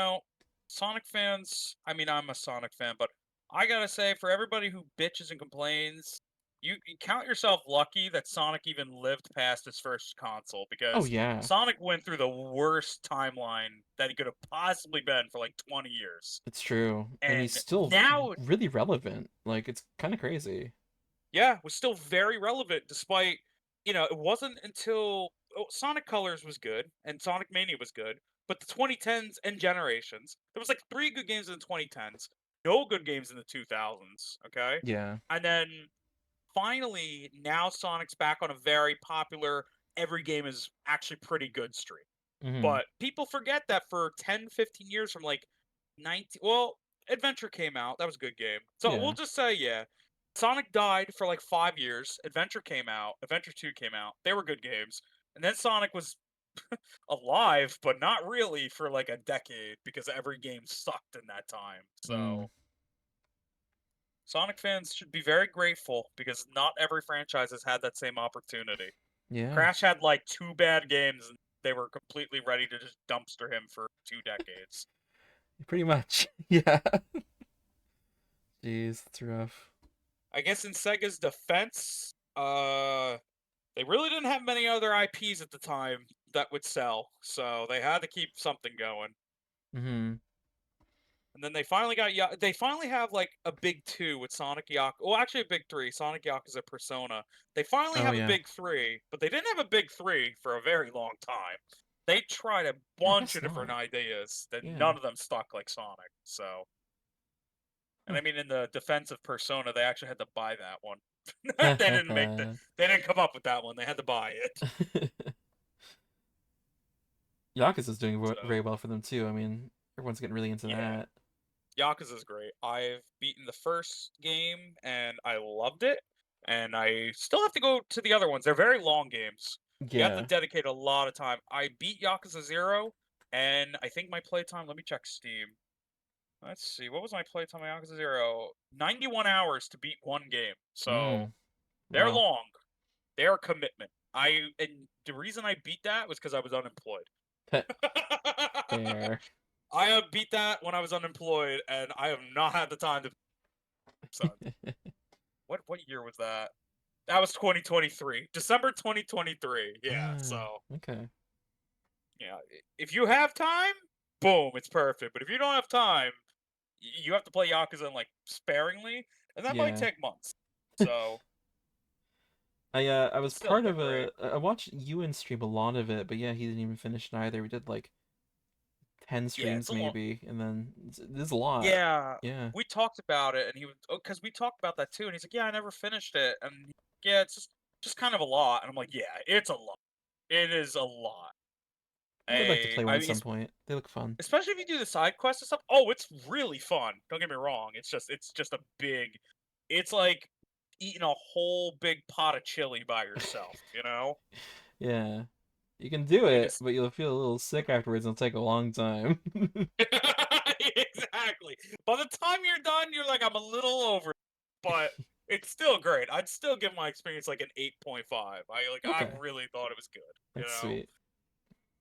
Speaker 1: Sonic fans, I mean, I'm a Sonic fan, but I gotta say, for everybody who bitches and complains, you count yourself lucky that Sonic even lived past his first console
Speaker 2: Oh
Speaker 1: because
Speaker 2: yeah,
Speaker 1: Sonic went through the worst timeline that he could have possibly been for like 20 years.
Speaker 2: it's true, and he's
Speaker 1: And
Speaker 2: still
Speaker 1: now
Speaker 2: really relevant. Like it's kind of crazy.
Speaker 1: yeah, was still very relevant despite, it wasn't until Sonic Colors was good and Sonic Mania was good, but the 2010s and Generations, there was like 3 good games in the 2010s, no good games in the 2000s, okay?
Speaker 2: Yeah.
Speaker 1: And then finally now Sonic's back on a very popular every game is actually pretty good streak.
Speaker 2: Hmm.
Speaker 1: But people forget that for 10, 15 years from like 19 well, Adventure came out. That was a good game. So we'll
Speaker 2: Yeah.
Speaker 1: just say yeah. Sonic died for like 5 years. Adventure came out. Adventure 2 came out. They were good games. And then Sonic was alive, but not really for like a decade because every game sucked in that time.
Speaker 2: Mm.
Speaker 1: So Sonic fans should be very grateful because not every franchise has had that same opportunity.
Speaker 2: Yeah.
Speaker 1: Crash had like 2 bad games and they were completely ready to just dumpster him for 2 decades.
Speaker 2: Pretty much. Yeah. Jeez, that's rough.
Speaker 1: I guess in Sega's defense, they really didn't have many other IPs at the time that would sell, so they had to keep something going.
Speaker 2: Hmm.
Speaker 1: And then they finally they finally have like a big 2 with Sonic Yakuza. Well, actually a big 3, Sonic Yakuza Persona. They finally
Speaker 2: Oh
Speaker 1: have a
Speaker 2: yeah.
Speaker 1: big 3, but they didn't have a big 3 for a very long time. They tried a
Speaker 2: I
Speaker 1: bunch
Speaker 2: guess
Speaker 1: of different
Speaker 2: not.
Speaker 1: ideas that
Speaker 2: Yeah.
Speaker 1: none of them stuck like Sonic. So, and
Speaker 2: Huh.
Speaker 1: I mean in the defense of Persona, they actually had to buy that one. They didn't come up with that one. They had to buy it.
Speaker 2: Yakuza's doing
Speaker 1: So,
Speaker 2: very well for them too. I mean, everyone's getting really into
Speaker 1: yeah.
Speaker 2: that.
Speaker 1: Yakuza's great. I've beaten the first game and I loved it, and I still have to go to the other ones. They're very long games. You have to
Speaker 2: Yeah.
Speaker 1: dedicate a lot of time. I beat Yakuza 0, and I think my playtime, let me check Steam. Let's see, what was my playtime on Yakuza 0? 91 hours to beat one game. So,
Speaker 2: Mm.
Speaker 1: they're
Speaker 2: Wow.
Speaker 1: long. They're a commitment. And the reason I beat that was because I was unemployed.
Speaker 2: Fair.
Speaker 1: I have beat that when I was unemployed, and I have not had the time to. So, what year was that? That was 2023, December 2023. Yeah,
Speaker 2: Ah,
Speaker 1: so
Speaker 2: okay.
Speaker 1: yeah, if you have time, boom, it's perfect. But if you don't have time, you have to play Yakuza like sparingly, and that might
Speaker 2: Yeah.
Speaker 1: take months. So
Speaker 2: I was
Speaker 1: still,
Speaker 2: part
Speaker 1: they're
Speaker 2: of
Speaker 1: great.
Speaker 2: I watched Ewan stream a lot of it, but yeah, he didn't even finish it either. We did like 10
Speaker 1: Yeah, it's
Speaker 2: streams
Speaker 1: a long.
Speaker 2: maybe, and then there's a lot.
Speaker 1: Yeah,
Speaker 2: Yeah.
Speaker 1: we talked about it, and he was because we talked about that too, and he's like, "Yeah, I never finished it," and yeah, it's just kind of a lot, and I'm like, "Yeah, it's a lot. It is a lot."
Speaker 2: I would like to play one
Speaker 1: I
Speaker 2: at
Speaker 1: mean,
Speaker 2: some point. They look fun.
Speaker 1: especially if you do the side quests and stuff. Oh, it's really fun. Don't get me wrong. It's just a big. It's like eating a whole big pot of chili by yourself. You know.
Speaker 2: Yeah. You can do
Speaker 1: You
Speaker 2: it,
Speaker 1: just
Speaker 2: but you'll feel a little sick afterwards and it'll take a long time.
Speaker 1: exactly. By the time you're done, you're like, I'm a little over, it, but it's still great. I'd still give my experience like an 8.5. I
Speaker 2: Okay.
Speaker 1: really thought it was good. You
Speaker 2: That's
Speaker 1: know.
Speaker 2: sweet.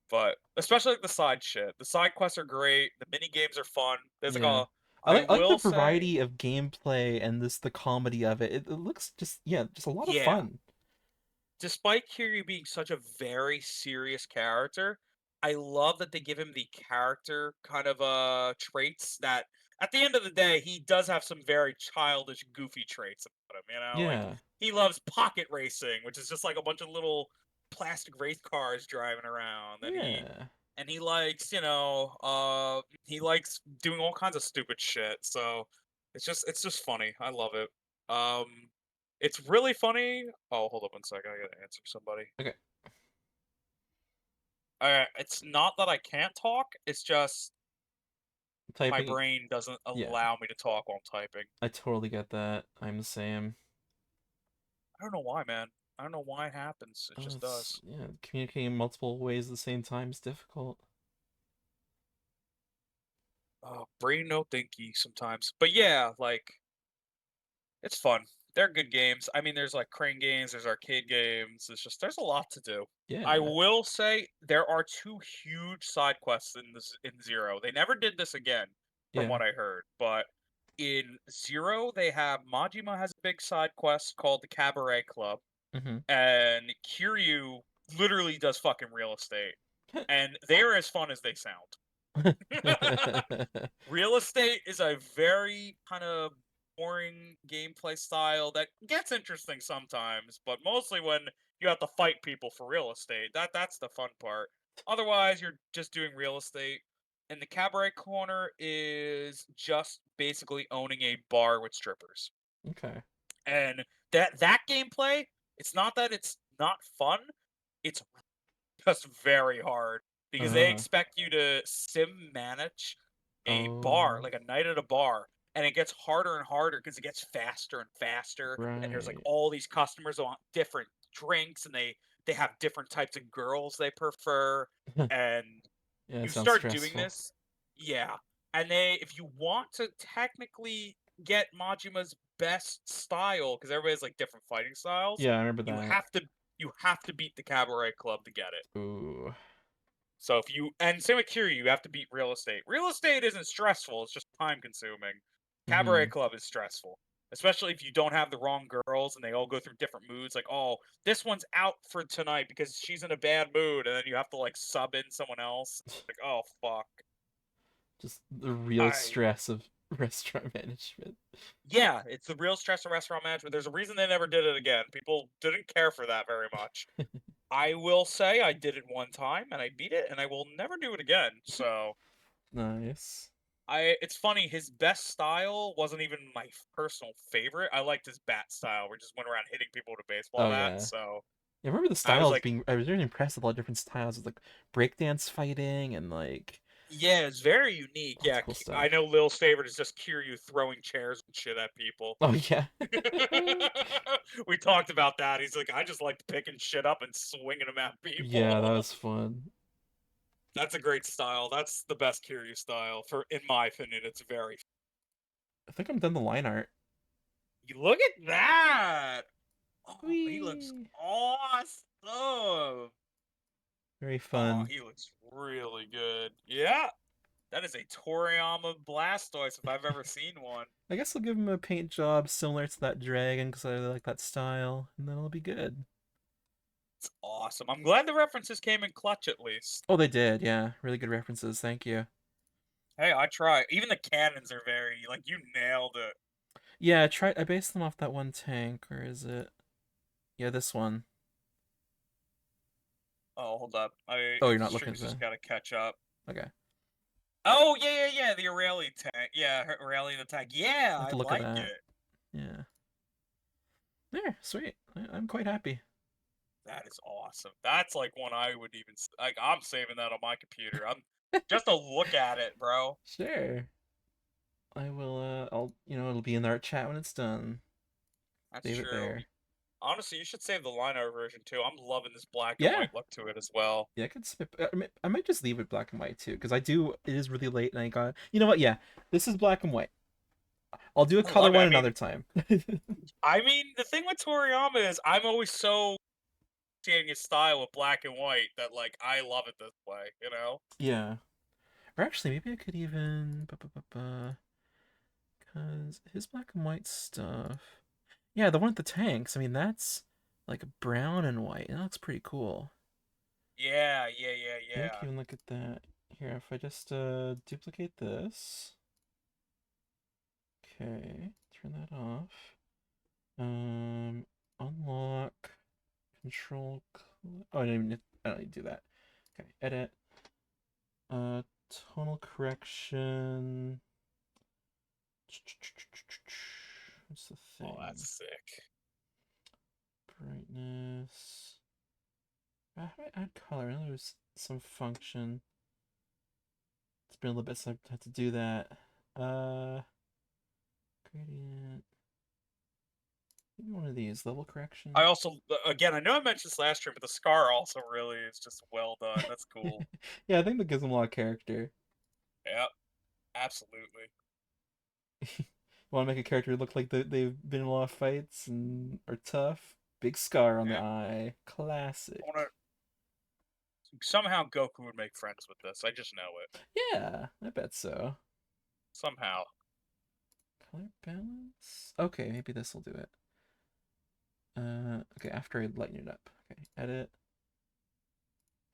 Speaker 1: But especially like the side shit. The side quests are great. The mini games are fun. There's like
Speaker 2: Yeah.
Speaker 1: a. I
Speaker 2: I like the
Speaker 1: will say,
Speaker 2: variety of gameplay and the comedy of it. It looks just yeah, just a lot of
Speaker 1: yeah.
Speaker 2: fun.
Speaker 1: Despite Kiryu being such a very serious character, I love that they give him the character kind of traits that at the end of the day he does have some very childish, goofy traits about him. You know, like
Speaker 2: Yeah.
Speaker 1: he loves pocket racing, which is just like a bunch of little plastic race cars driving around.
Speaker 2: Yeah.
Speaker 1: And he likes, he likes doing all kinds of stupid shit. So it's just funny. I love it. Um, it's really funny. Oh, hold up one second. I gotta answer somebody.
Speaker 2: Okay.
Speaker 1: It's not that I can't talk. It's just my
Speaker 2: Typing.
Speaker 1: brain doesn't
Speaker 2: Yeah.
Speaker 1: allow me to talk while I'm typing.
Speaker 2: I totally get that. I'm the same.
Speaker 1: I don't know why, man. I don't know why it happens. It
Speaker 2: Oh,
Speaker 1: just
Speaker 2: it's
Speaker 1: does.
Speaker 2: yeah. Communicating in multiple ways at the same time is difficult.
Speaker 1: Brain no thinky sometimes. But yeah, like it's fun. They're good games. I mean, there's like crane games, there's arcade games. It's just there's a lot to do. I
Speaker 2: Yeah.
Speaker 1: will say there are two huge side quests in Zero. They never did this again, from
Speaker 2: Yeah.
Speaker 1: what I heard. But in Zero, they have Majima has a big side quest called the Cabaret Club,
Speaker 2: Mhm.
Speaker 1: and Kiryu literally does fucking real estate, and they're as fun as they sound. Real estate is a very kind of boring gameplay style that gets interesting sometimes, but mostly when you have to fight people for real estate. That's the fun part. Otherwise, you're just doing real estate. And the cabaret corner is just basically owning a bar with strippers.
Speaker 2: Okay.
Speaker 1: And that gameplay, it's not that it's not fun, it's just very hard because they
Speaker 2: Uh.
Speaker 1: expect you to sim manage a bar,
Speaker 2: Oh.
Speaker 1: like a night at a bar, and it gets harder and harder because it gets faster and faster, and there's like
Speaker 2: Right.
Speaker 1: all these customers that want different drinks, and they have different types of girls they prefer, and
Speaker 2: Yeah, it
Speaker 1: you
Speaker 2: sounds
Speaker 1: start doing
Speaker 2: stressful.
Speaker 1: this, yeah, and if you want to technically get Majima's best style, because everybody has like different fighting styles,
Speaker 2: Yeah, I remember
Speaker 1: you
Speaker 2: that.
Speaker 1: have to you have to beat the Cabaret Club to get it.
Speaker 2: Ooh.
Speaker 1: So if you and same with Kiryu, you have to beat real estate. Real estate isn't stressful; it's just time consuming. Cabaret
Speaker 2: Mhm.
Speaker 1: Club is stressful, especially if you don't have the wrong girls and they all go through different moods. Like, oh, this one's out for tonight because she's in a bad mood, and then you have to like sub in someone else. Like, oh fuck.
Speaker 2: Just the real
Speaker 1: I
Speaker 2: stress of restaurant management.
Speaker 1: Yeah, it's the real stress of restaurant management. There's a reason they never did it again. People didn't care for that very much. I will say I did it one time and I beat it, and I will never do it again. So
Speaker 2: Nice.
Speaker 1: it's funny, his best style wasn't even my personal favorite. I liked his bat style where he just went around hitting people with a baseball
Speaker 2: Oh
Speaker 1: bat.
Speaker 2: yeah.
Speaker 1: So
Speaker 2: Yeah, I remember the
Speaker 1: I was
Speaker 2: styles
Speaker 1: like,
Speaker 2: being. I was really impressed with all the different styles of like breakdance fighting and like
Speaker 1: yeah, it's very unique.
Speaker 2: lots
Speaker 1: Yeah,
Speaker 2: of cool
Speaker 1: I
Speaker 2: stuff.
Speaker 1: know Lil's favorite is just Kiryu throwing chairs and shit at people.
Speaker 2: Oh yeah.
Speaker 1: We talked about that. He's like, I just like picking shit up and swinging them at
Speaker 2: Yeah, that
Speaker 1: people.
Speaker 2: was fun.
Speaker 1: That's a great style. That's the best Kiryu style. In my opinion, it's very.
Speaker 2: I think I'm done the line art.
Speaker 1: Look at that! Oh, he looks
Speaker 2: Whee!
Speaker 1: awesome.
Speaker 2: Very
Speaker 1: Oh,
Speaker 2: fun.
Speaker 1: he looks really good. Yeah, that is a Toriyama Blastoise if I've ever seen one.
Speaker 2: I guess I'll give him a paint job similar to that dragon because I really like that style, and then it'll be good.
Speaker 1: It's awesome. I'm glad the references came in clutch at least.
Speaker 2: Oh, they did. Yeah, really good references. Thank you.
Speaker 1: Hey, I try. Even the cannons are very like you nailed it.
Speaker 2: Yeah, I tried. I based them off that one tank, or is it? Yeah, this one.
Speaker 1: Oh, hold up.
Speaker 2: Oh, you're
Speaker 1: The
Speaker 2: not looking at
Speaker 1: stream's just
Speaker 2: the.
Speaker 1: gotta catch up.
Speaker 2: Okay,
Speaker 1: Oh yeah. The Aurelia tank. Yeah, Aurelian attack. Yeah,
Speaker 2: I have
Speaker 1: I
Speaker 2: to look at
Speaker 1: like
Speaker 2: that.
Speaker 1: it.
Speaker 2: Yeah. There, sweet. I'm quite happy.
Speaker 1: That is awesome. That's like one I would even like. I'm saving that on my computer. I'm just to look at it, bro.
Speaker 2: Sure. I will. I'll. It'll be in our chat when it's done.
Speaker 1: That's
Speaker 2: Save it
Speaker 1: true.
Speaker 2: there.
Speaker 1: Honestly, you should save the line art version too. I'm loving this black and
Speaker 2: Yeah.
Speaker 1: white look to it as well.
Speaker 2: Yeah, I could skip. I might just leave it black and white too, because I do. It is really late, and I got. You know what? Yeah, this is black and white. I'll do a
Speaker 1: I
Speaker 2: color
Speaker 1: love it.
Speaker 2: one another time.
Speaker 1: The thing with Toriyama is I'm always so seeing his style with black and white that like I love it this way. You know?
Speaker 2: Yeah. Or actually, maybe I could even. Because his black and white stuff. Yeah, the one with the tanks. I mean, that's like brown and white. It looks pretty cool.
Speaker 1: Yeah.
Speaker 2: I think even look at that. Here, if I just duplicate this. Okay, turn that off. Unlock, control. Oh, I don't need to do that. Okay, edit. Tonal correction. What's the
Speaker 1: Oh,
Speaker 2: thing?
Speaker 1: that's sick.
Speaker 2: Brightness. How do I add color? I know there's some function. It's been a little bit since I've had to do that. Gradient. Maybe one of these. Level correction.
Speaker 1: I also, again, I know I mentioned this last year, but the scar also really is just well done. That's cool.
Speaker 2: Yeah, I think that gives them a lot of character.
Speaker 1: Yep, absolutely.
Speaker 2: Want to make a character look like they've been in a lot of fights and are tough? Big scar on the
Speaker 1: Yeah.
Speaker 2: eye.
Speaker 1: I
Speaker 2: Classic.
Speaker 1: wanna, somehow Goku would make friends with this. I just know it.
Speaker 2: Yeah, I bet so.
Speaker 1: Somehow.
Speaker 2: Color balance? Okay, maybe this will do it. Okay, after I lighten it up. Okay, edit.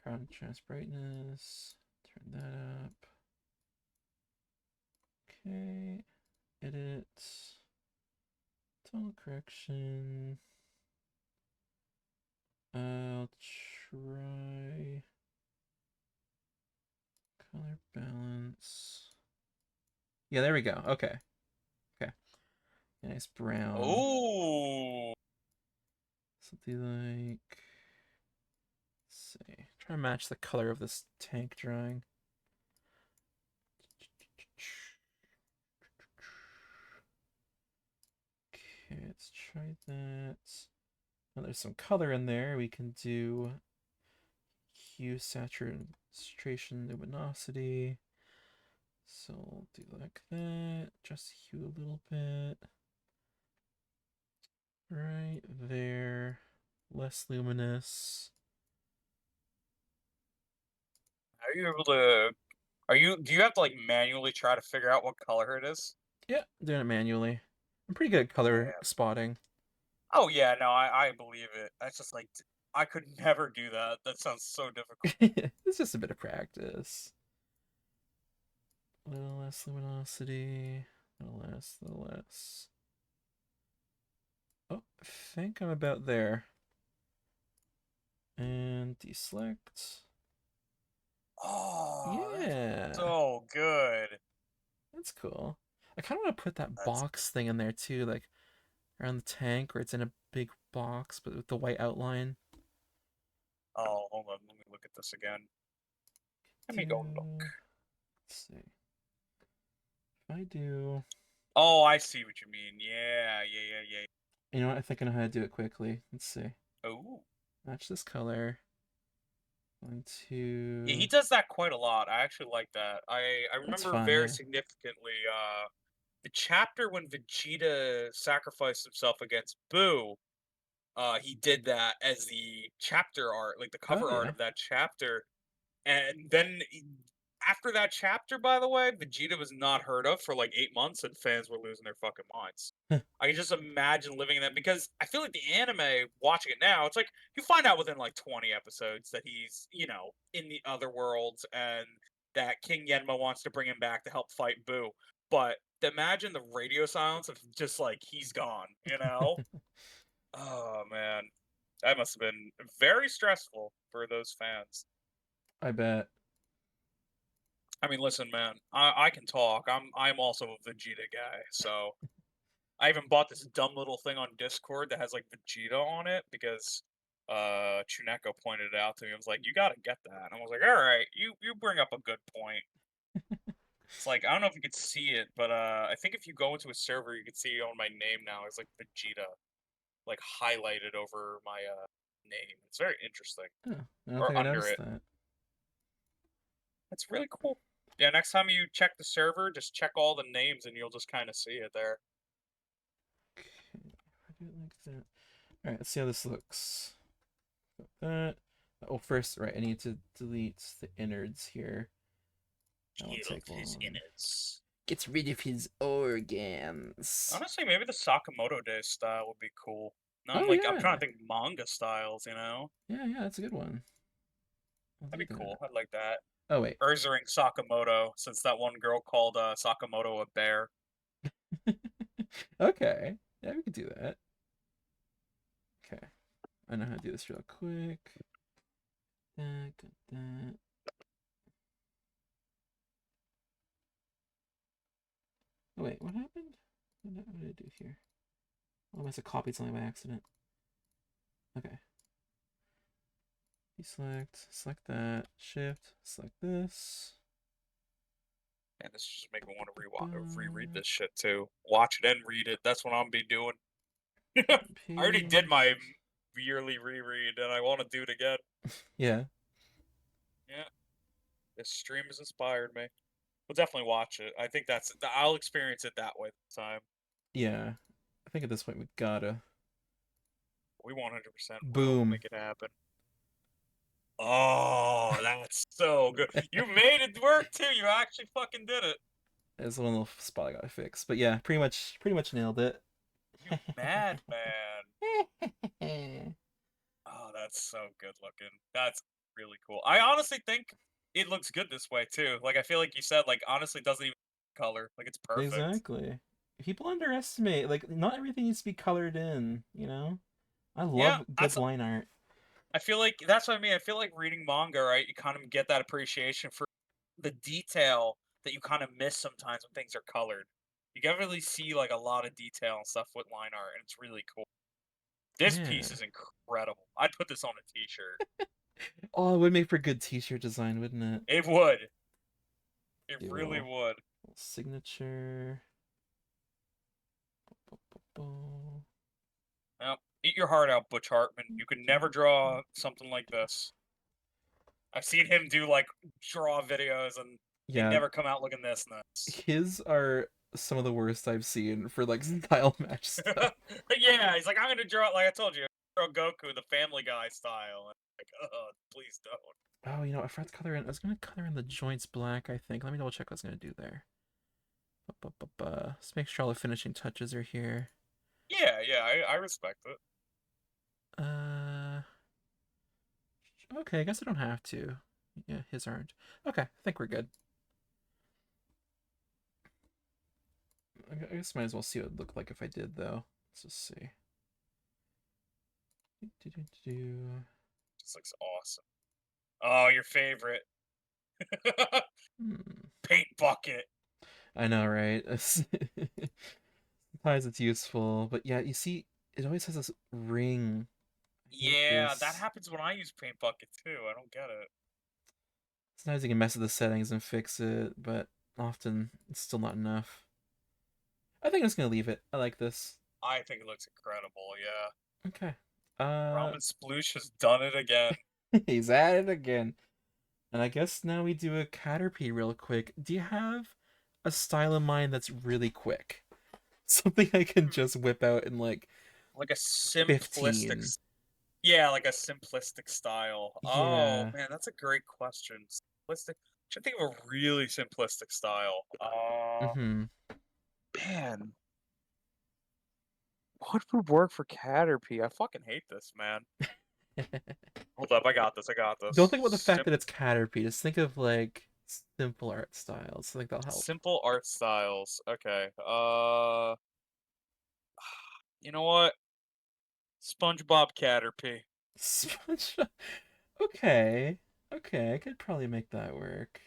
Speaker 2: Contrast brightness. Turn that up. Okay, edit. Tonal correction. I'll try color balance. Yeah, there we go. Okay. Okay. Nice brown.
Speaker 1: Oh.
Speaker 2: Something like, let's see. Try to match the color of this tank drawing. Okay, let's try that. Now there's some color in there. We can do hue, saturation, luminosity. So we'll do like that. Just hue a little bit. Right there. Less luminous.
Speaker 1: Are you able to? Are you? Do you have to like manually try to figure out what color it is?
Speaker 2: Yeah, doing it manually. I'm pretty good at color
Speaker 1: Yeah.
Speaker 2: spotting.
Speaker 1: Oh yeah, no, I believe it. That's just like I could never do that. That sounds so difficult.
Speaker 2: It's just a bit of practice. A little less luminosity. A little less. Oh, I think I'm about there. And deselect.
Speaker 1: Oh, that's
Speaker 2: Yeah,
Speaker 1: so good.
Speaker 2: that's cool. I kind of want to put that
Speaker 1: That's
Speaker 2: box thing in there too, like around the tank where it's in a big box, but with the white outline.
Speaker 1: oh, hold on, let me look at this again. Let me go look.
Speaker 2: Do, let's see. If I do,
Speaker 1: Oh, I see what you mean. Yeah.
Speaker 2: you know what? I think I know how to do it quickly. Let's see.
Speaker 1: Oh,
Speaker 2: Match this color. One,
Speaker 1: yeah, he
Speaker 2: two.
Speaker 1: does that quite a lot. I actually like that. I
Speaker 2: That's
Speaker 1: remember
Speaker 2: fun,
Speaker 1: very
Speaker 2: yeah.
Speaker 1: significantly the chapter when Vegeta sacrificed himself against Boo. He did that as the chapter art, like the
Speaker 2: Oh
Speaker 1: cover art
Speaker 2: yeah.
Speaker 1: of that chapter. And then after that chapter, by the way, Vegeta was not heard of for like 8 months, and fans were losing their fucking minds. I can just imagine living in that because I feel like the anime, watching it now, it's like you find out within like 20 episodes that he's, in the other worlds and that King Yenma wants to bring him back to help fight Boo. But imagine the radio silence of just like he's gone, you know? Oh man, that must have been very stressful for those fans.
Speaker 2: I bet.
Speaker 1: I mean, listen, man, I can talk. I'm also a Vegeta guy, so I even bought this dumb little thing on Discord that has like Vegeta on it because Chuneko pointed it out to me. I was like, you gotta get that. And I was like, all right, you bring up a good point. It's like I don't know if you could see it, but I think if you go into a server, you can see on my name now. It's like Vegeta, like highlighted over my name. It's very interesting.
Speaker 2: Oh, I don't
Speaker 1: Or
Speaker 2: think I
Speaker 1: under
Speaker 2: noticed
Speaker 1: it.
Speaker 2: that.
Speaker 1: It's really cool. Yeah, next time you check the server, just check all the names and you'll just kind of see it there.
Speaker 2: Okay, if I do it like that. All right, let's see how this looks. That. Oh, first, right, I need to delete the innards here. That won't
Speaker 1: Kill
Speaker 2: take
Speaker 1: his
Speaker 2: long.
Speaker 1: innards.
Speaker 2: Gets rid of his organs.
Speaker 1: Honestly, maybe the Sakamoto Day style would be cool. No,
Speaker 2: Oh
Speaker 1: I'm trying
Speaker 2: yeah,
Speaker 1: to think manga styles, you know?
Speaker 2: yeah, that's a good one. We'll
Speaker 1: That'd
Speaker 2: do
Speaker 1: be cool.
Speaker 2: that.
Speaker 1: I'd like that.
Speaker 2: Oh wait.
Speaker 1: Urzering Sakamoto, since that one girl called Sakamoto a bear.
Speaker 2: Okay. Yeah, we could do that. Okay. I know how to do this real quick. Got that. Oh wait, what happened? What did I do here? Oh, I must have copied something by accident. Okay. Select that, shift, select this.
Speaker 1: And this just make me want to reread this shit too. Watch it and read it. That's what I'm be doing. I already did my
Speaker 2: Paste.
Speaker 1: yearly reread, and I want to do it again.
Speaker 2: Yeah.
Speaker 1: Yeah, this stream has inspired me. We'll definitely watch it. I think I'll experience it that way this time.
Speaker 2: Yeah. I think at this point we gotta.
Speaker 1: We 100% will
Speaker 2: Boom.
Speaker 1: make it happen. Oh, that's so good. You made it work too. You actually fucking did it.
Speaker 2: There's one little spot I gotta fix. But yeah, pretty much nailed it.
Speaker 1: You madman. Oh, that's so good looking. That's really cool. I honestly think it looks good this way too. Like I feel like you said, like honestly, it doesn't even color. Like it's perfect.
Speaker 2: Exactly. People underestimate, like, not everything needs to be colored in, you know? I
Speaker 1: Yeah,
Speaker 2: love good
Speaker 1: that's.
Speaker 2: line art.
Speaker 1: I feel like that's what I mean. I feel like reading manga, right? You kind of get that appreciation for the detail that you kind of miss sometimes when things are colored. You can really see like a lot of detail and stuff with line art, and it's really cool. This piece
Speaker 2: Yeah.
Speaker 1: is incredible. I'd put this on a t-shirt.
Speaker 2: Oh, it would make for good t-shirt design, wouldn't it?
Speaker 1: It would. It
Speaker 2: Do a
Speaker 1: really
Speaker 2: little
Speaker 1: would.
Speaker 2: signature.
Speaker 1: Well, eat your heart out, Butch Hartman. You could never draw something like this. I've seen him do like draw videos, and they
Speaker 2: Yeah,
Speaker 1: never come out looking this nice.
Speaker 2: his are some of the worst I've seen for like style match stuff.
Speaker 1: Yeah, he's like, I'm gonna draw, like I told you, draw Goku the Family Guy style. And I'm like, please don't.
Speaker 2: Oh, you know, I forgot to color in. I was gonna color in the joints black, I think. Let me double check what I was gonna do there. Let's make sure all the finishing touches are here.
Speaker 1: Yeah, yeah, I respect it.
Speaker 2: Uh, okay, I guess I don't have to. Yeah, his aren't. Okay, I think we're good. I guess might as well see what it would look like if I did, though. Let's just see.
Speaker 1: This looks awesome. Oh, your favorite.
Speaker 2: Hmm.
Speaker 1: Paint bucket.
Speaker 2: I know, right? Sometimes it's useful, but yeah, you see, it always has this ring. I hate
Speaker 1: Yeah, that
Speaker 2: this.
Speaker 1: happens when I use paint bucket too. I don't get it.
Speaker 2: Sometimes you can mess with the settings and fix it, but often it's still not enough. I think I'm just gonna leave it. I like this.
Speaker 1: I think it looks incredible, yeah.
Speaker 2: Okay.
Speaker 1: Ramen Sploosh has done it again.
Speaker 2: He's at it again. And I guess now we do a Caterpie real quick. Do you have a style in mind that's really quick? Something I can just whip out in like
Speaker 1: Like a simplistic
Speaker 2: 15.
Speaker 1: Yeah, like a simplistic style. Oh
Speaker 2: Yeah.
Speaker 1: man, that's a great question. Simplistic. Should think of a really simplistic style.
Speaker 2: Mm-hmm.
Speaker 1: Man, what would work for Caterpie? I fucking hate this, man. Hold up, I got this. I got
Speaker 2: Don't
Speaker 1: this.
Speaker 2: think about the fact that it's Caterpie. Just think of like simple art styles. I think that'll help.
Speaker 1: Simple art styles. Okay. You know what? SpongeBob Caterpie.
Speaker 2: SpongeBob. Okay. Okay, I could probably make that work.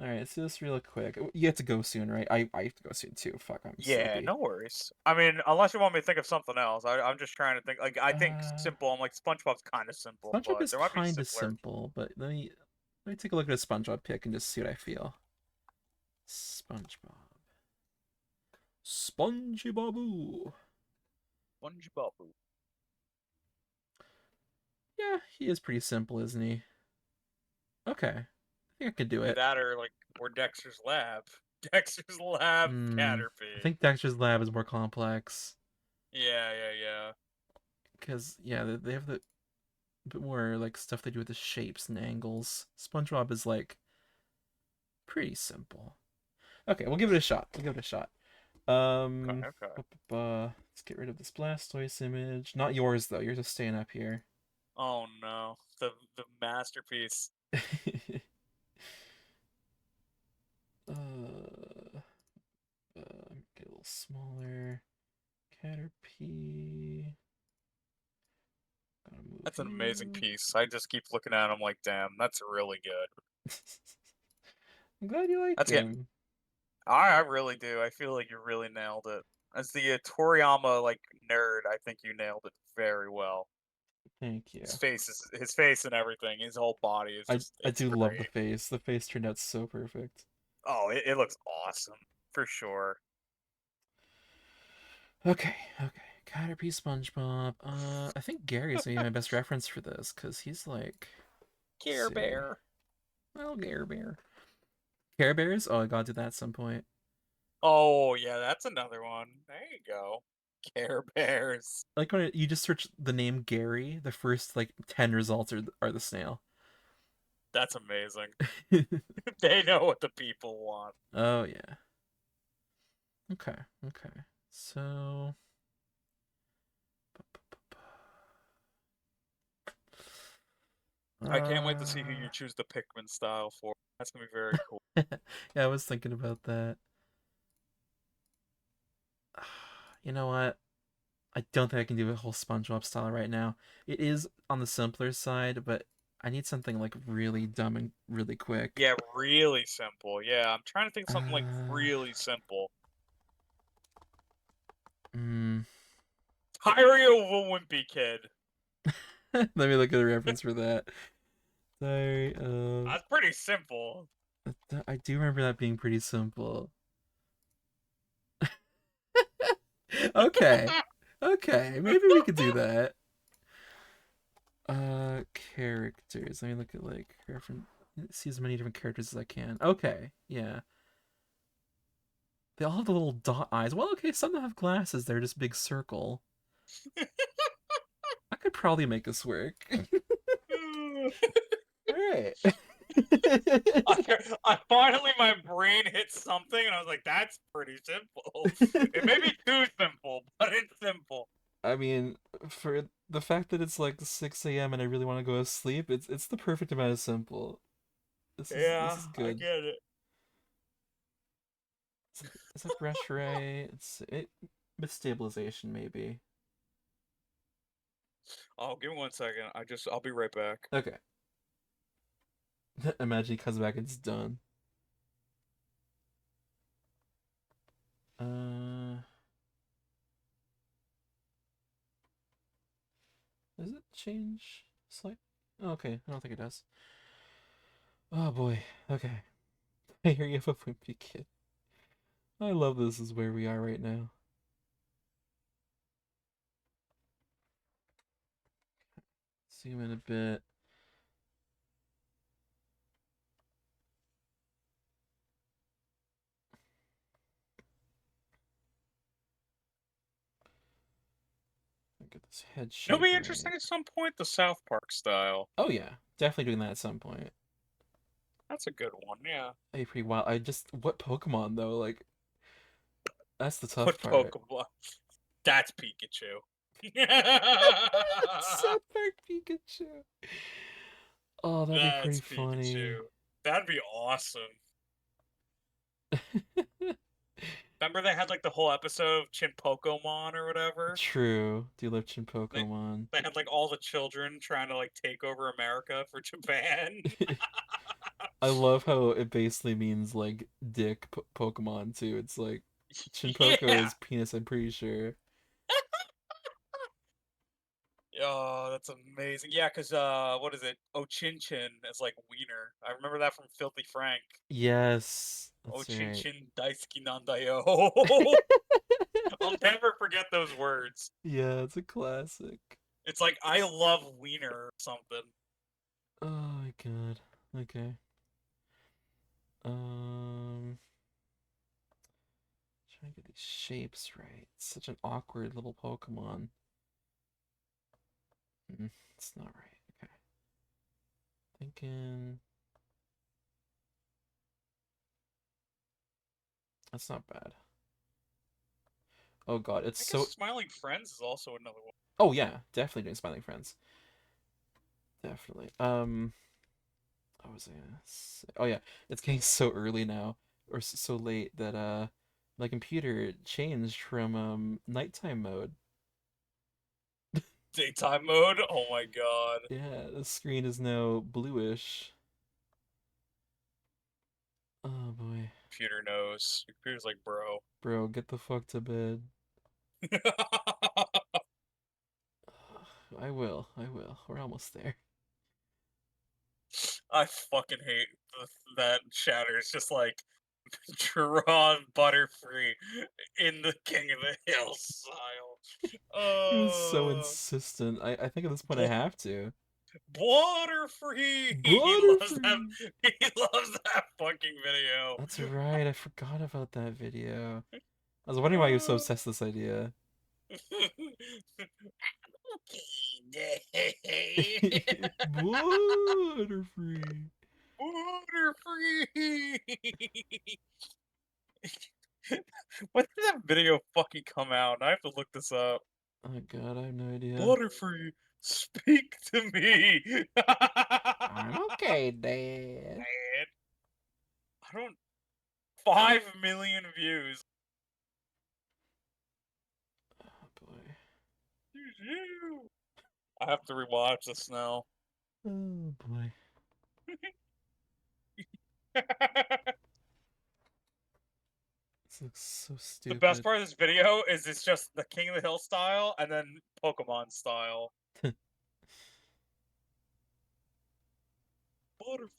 Speaker 2: Alright, let's do this real quick. You have to go soon, right? I have to go soon too. Fuck, I'm
Speaker 1: Yeah,
Speaker 2: sleepy.
Speaker 1: no worries. I mean, unless you want me to think of something else, I'm just trying to think. Like, I think
Speaker 2: Uh,
Speaker 1: simple. I'm like SpongeBob's kind of simple,
Speaker 2: SpongeBob
Speaker 1: but
Speaker 2: is
Speaker 1: there might be
Speaker 2: kind of
Speaker 1: simpler.
Speaker 2: simple, but let me take a look at a SpongeBob pic and just see what I feel. SpongeBob. SpongeBob.
Speaker 1: SpongeBob.
Speaker 2: Yeah, he is pretty simple, isn't he? Okay. I think I could do
Speaker 1: Either
Speaker 2: it.
Speaker 1: that or like or Dexter's Lab. Dexter's Lab
Speaker 2: I
Speaker 1: Caterpie.
Speaker 2: think Dexter's Lab is more complex.
Speaker 1: Yeah, yeah, yeah.
Speaker 2: Because, yeah, they have the bit more like stuff they do with the shapes and angles. SpongeBob is like pretty simple. Okay, we'll give it a shot. We'll give it a shot.
Speaker 1: Okay, okay.
Speaker 2: Let's get rid of this Blastoise image. Not yours though. Yours is staying up here.
Speaker 1: Oh no, the masterpiece.
Speaker 2: Get a little smaller. Caterpie. Gotta move
Speaker 1: That's an amazing
Speaker 2: you.
Speaker 1: piece. I just keep looking at him like, damn, that's really good.
Speaker 2: I'm glad you like
Speaker 1: That's yeah.
Speaker 2: him.
Speaker 1: I really do. I feel like you really nailed it. As the Toriyama like nerd, I think you nailed it very well.
Speaker 2: Thank you.
Speaker 1: His face and everything. His whole body is just
Speaker 2: I
Speaker 1: it's
Speaker 2: do love the
Speaker 1: great.
Speaker 2: face. The face turned out so perfect.
Speaker 1: Oh, it looks awesome for sure.
Speaker 2: Okay, okay. Caterpie, SpongeBob. I think Gary's gonna be my best reference for this because he's like, let's
Speaker 1: Care
Speaker 2: see,
Speaker 1: Bear.
Speaker 2: well, Gare Bear. Care Bears? Oh, I gotta do that at some point.
Speaker 1: Oh yeah, that's another one. There you go. Care Bears.
Speaker 2: Like when you just search the name Gary, the first like 10 results are the snail.
Speaker 1: That's amazing. They know what the people want.
Speaker 2: Oh yeah. Okay, okay. So
Speaker 1: I can't wait to see who
Speaker 2: uh
Speaker 1: you choose the Pikmin style for. That's gonna be very cool.
Speaker 2: yeah, I was thinking about that. You know what? I don't think I can do a whole SpongeBob style right now. It is on the simpler side, but I need something like really dumb and really quick.
Speaker 1: Yeah, really simple. Yeah, I'm trying to think of something like
Speaker 2: Uh,
Speaker 1: really simple.
Speaker 2: mm,
Speaker 1: Hire a wimpy kid.
Speaker 2: Let me look at the reference for that. Sorry.
Speaker 1: That's pretty simple.
Speaker 2: I do remember that being pretty simple. Okay. Okay, maybe we could do that. Characters. Let me look at like reference. See as many different characters as I can. Okay, yeah. They all have the little dot eyes. Well, okay, some have glasses. They're just big circle. I could probably make this work. All right.
Speaker 1: Finally, my brain hit something, and I was like, "That's pretty simple." It may be too simple, but it's simple.
Speaker 2: I mean, for the fact that it's like 6 a.m. and I really want to go to sleep, it's the perfect amount of simple. This
Speaker 1: Yeah,
Speaker 2: is
Speaker 1: I
Speaker 2: good.
Speaker 1: get it.
Speaker 2: Is that brush right? It with stabilization maybe.
Speaker 1: Oh, give me 1 second. I'll be right back.
Speaker 2: Okay. Imagine he comes back and it's done. Uh, does it change slight? Oh, okay, I don't think it does. Oh boy. Okay. I hear you have a wimpy kid. I love this is where we are right now. Zoom in a bit. Get this head
Speaker 1: It'll
Speaker 2: shape
Speaker 1: be
Speaker 2: right.
Speaker 1: interesting at some point. The South Park style.
Speaker 2: Oh yeah, definitely doing that at some point.
Speaker 1: That's a good one. Yeah.
Speaker 2: Hey, pretty wild. What Pokemon though? Like that's the tough
Speaker 1: What
Speaker 2: part.
Speaker 1: Pokemon? That's Pikachu.
Speaker 2: South Park Pikachu. Oh, that'd be pretty
Speaker 1: That's
Speaker 2: funny.
Speaker 1: Pikachu. That'd be awesome. Remember they had like the whole episode of Pokemon or whatever?
Speaker 2: True. Do you love Chin
Speaker 1: They
Speaker 2: Pokemon?
Speaker 1: they had like all the children trying to like take over America for Japan.
Speaker 2: I love how it basically means like dick Pokemon too. It's like Chinpoko
Speaker 1: Yeah.
Speaker 2: is penis, I'm pretty sure.
Speaker 1: Oh, that's amazing. Yeah, because what is it? Oh, Chin Chin is like wiener. I remember that from Filthy Frank.
Speaker 2: Yes,
Speaker 1: Oh,
Speaker 2: that's
Speaker 1: Chin
Speaker 2: right.
Speaker 1: Chin Daisuki Nandayo. I'll never forget those words.
Speaker 2: Yeah, it's a classic.
Speaker 1: It's like I love wiener or something.
Speaker 2: Oh my god. Okay. Um, trying to get these shapes right. It's such an awkward little Pokemon. It's not right. Okay. Thinking. That's not bad. Oh god, it's
Speaker 1: I guess
Speaker 2: so.
Speaker 1: Smiling Friends is also another one.
Speaker 2: Oh yeah, definitely doing Smiling Friends. Definitely. What was I gonna say? Oh yeah, it's getting so early now, or so late that my computer changed from nighttime mode.
Speaker 1: Daytime mode? Oh my god.
Speaker 2: Yeah, the screen is now bluish. Oh boy,
Speaker 1: Computer knows. Your computer's like, bro.
Speaker 2: bro, get the fuck to bed. I will. I will. We're almost there.
Speaker 1: I fucking hate that chatter. It's just like draw Butterfree in the King of the Hill style.
Speaker 2: He was so
Speaker 1: Uh,
Speaker 2: insistent. I think at this point I
Speaker 1: bu-
Speaker 2: have to.
Speaker 1: Butterfree. He loves that.
Speaker 2: Butterfree.
Speaker 1: He loves that fucking video.
Speaker 2: That's right. I forgot about that video. I was wondering why he was so obsessed with this idea. Butterfree.
Speaker 1: Butterfree. When did that video fucking come out? I have to look this up.
Speaker 2: Oh god, I have no idea.
Speaker 1: Butterfree, speak to me.
Speaker 2: I'm okay, Dad.
Speaker 1: Man, I don't. 5 million views.
Speaker 2: Oh boy.
Speaker 1: I have to rewatch this now.
Speaker 2: Oh boy. This looks so
Speaker 1: The best
Speaker 2: stupid.
Speaker 1: part of this video is it's just the King of the Hill style and then Pokemon style. Butterfree.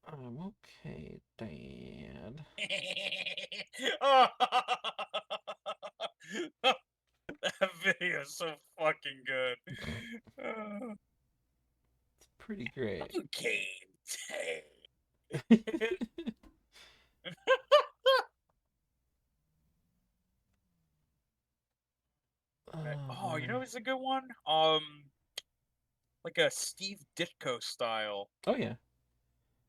Speaker 2: I'm okay, Dad.
Speaker 1: That video is so fucking good. Uh,
Speaker 2: It's pretty great.
Speaker 1: okay,
Speaker 2: Oh
Speaker 1: oh, you
Speaker 2: boy.
Speaker 1: know it's a good one? Like a Steve Ditko style.
Speaker 2: Oh yeah.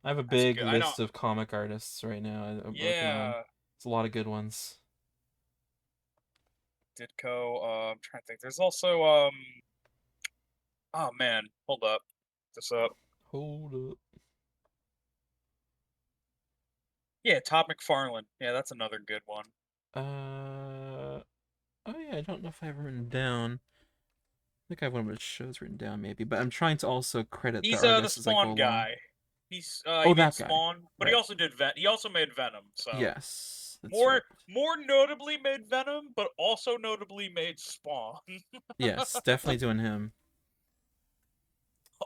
Speaker 2: I have a
Speaker 1: That's
Speaker 2: big
Speaker 1: good. I know.
Speaker 2: list of comic artists right now I'm working on.
Speaker 1: Yeah,
Speaker 2: It's a lot of good ones.
Speaker 1: Ditko. I'm trying to think. There's also oh man, hold up. This up.
Speaker 2: Hold up.
Speaker 1: Yeah, Todd McFarlane. Yeah, that's another good one.
Speaker 2: Oh yeah, I don't know if I have it written down. I think I have one of his shows written down maybe, but I'm trying to also credit the
Speaker 1: He's the
Speaker 2: artists as I go
Speaker 1: Spawn
Speaker 2: along.
Speaker 1: guy. He
Speaker 2: Oh,
Speaker 1: made
Speaker 2: that guy.
Speaker 1: Spawn, but he
Speaker 2: Right.
Speaker 1: also did He also made Venom. So
Speaker 2: Yes, that's right.
Speaker 1: more notably made Venom, but also notably made Spawn.
Speaker 2: Yes, definitely doing him.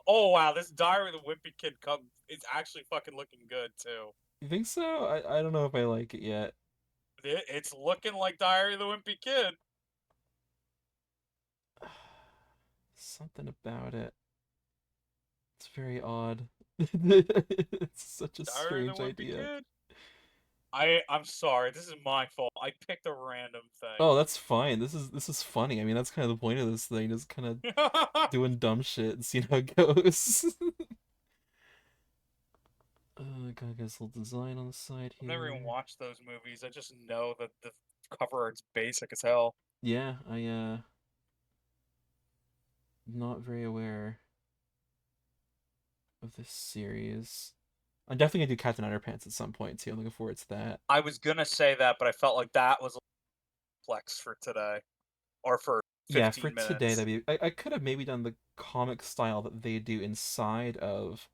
Speaker 1: Oh wow, this Diary of the Wimpy Kid come is actually fucking looking good too.
Speaker 2: You think so? I don't know if I like it yet.
Speaker 1: It's looking like Diary of the Wimpy Kid.
Speaker 2: Something about it. It's very odd. It's such a
Speaker 1: Diary of
Speaker 2: strange
Speaker 1: the Wimpy
Speaker 2: idea.
Speaker 1: Kid. I'm sorry, this is my fault. I picked a random
Speaker 2: Oh, that's fine. This is funny. I mean, that's kind of the point of this thing, is kind of
Speaker 1: thing.
Speaker 2: doing dumb shit and seeing how it goes. Gotta get this little design on the side
Speaker 1: I've
Speaker 2: here.
Speaker 1: never even watched those movies. I just know that the cover art's basic as hell.
Speaker 2: Yeah, not very aware of this series. I'm definitely gonna do Captain Underpants at some point too. I'm looking forward to that.
Speaker 1: I was gonna say that, but I felt like that was a flex for today. Or for
Speaker 2: Yeah, for
Speaker 1: 15
Speaker 2: today,
Speaker 1: minutes.
Speaker 2: I could have maybe done the comic style that they do inside of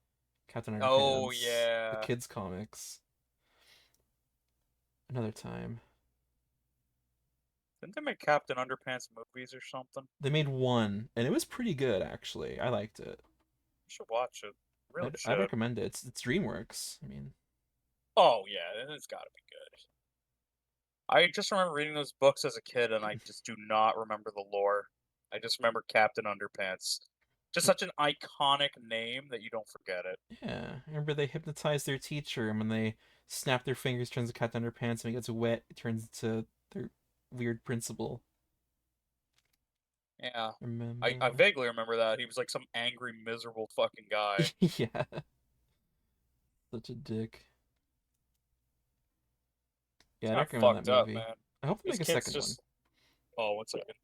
Speaker 2: Captain
Speaker 1: Oh
Speaker 2: Underpants, the
Speaker 1: yeah.
Speaker 2: kids comics. Another time.
Speaker 1: Didn't they make Captain Underpants movies or something?
Speaker 2: They made one, and it was pretty good actually. I liked it.
Speaker 1: You should watch it. Really
Speaker 2: I'd
Speaker 1: should.
Speaker 2: recommend it. It's DreamWorks. I mean,
Speaker 1: Oh yeah, it's gotta be good. I just remember reading those books as a kid and I just do not remember the lore. I just remember Captain Underpants. Just such an iconic name that you don't forget it.
Speaker 2: yeah. Remember they hypnotized their teacher, and when they snap their fingers, turns to Captain Underpants, and when he gets wet, it turns into their weird principal.
Speaker 1: Yeah. I
Speaker 2: Remember?
Speaker 1: vaguely remember that. He was like some angry, miserable fucking guy.
Speaker 2: Yeah. Such a dick.
Speaker 1: It's
Speaker 2: Yeah, I'd
Speaker 1: kind of
Speaker 2: recommend that
Speaker 1: fucked up,
Speaker 2: movie.
Speaker 1: man.
Speaker 2: I hope they
Speaker 1: This
Speaker 2: make a
Speaker 1: kid's
Speaker 2: second one.
Speaker 1: just. Oh, one second.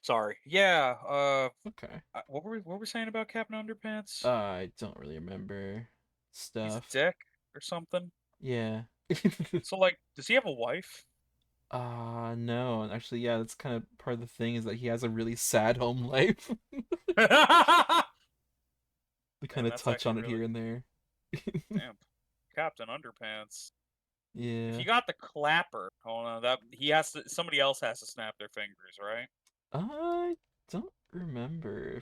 Speaker 1: Sorry. Yeah.
Speaker 2: Okay.
Speaker 1: What were we saying about Captain Underpants?
Speaker 2: I don't really remember
Speaker 1: He's a
Speaker 2: stuff.
Speaker 1: dick or something.
Speaker 2: Yeah.
Speaker 1: So like, does he have a wife?
Speaker 2: No. Actually, yeah, that's kind of part of the thing is that he has a really sad home life.
Speaker 1: Damn,
Speaker 2: We kind of
Speaker 1: that's
Speaker 2: touch
Speaker 1: actually
Speaker 2: on it
Speaker 1: really
Speaker 2: here and there.
Speaker 1: damn. Captain Underpants. If
Speaker 2: Yeah.
Speaker 1: you got the clapper, hold on, that he has to. Somebody else has to snap their fingers, right?
Speaker 2: I don't remember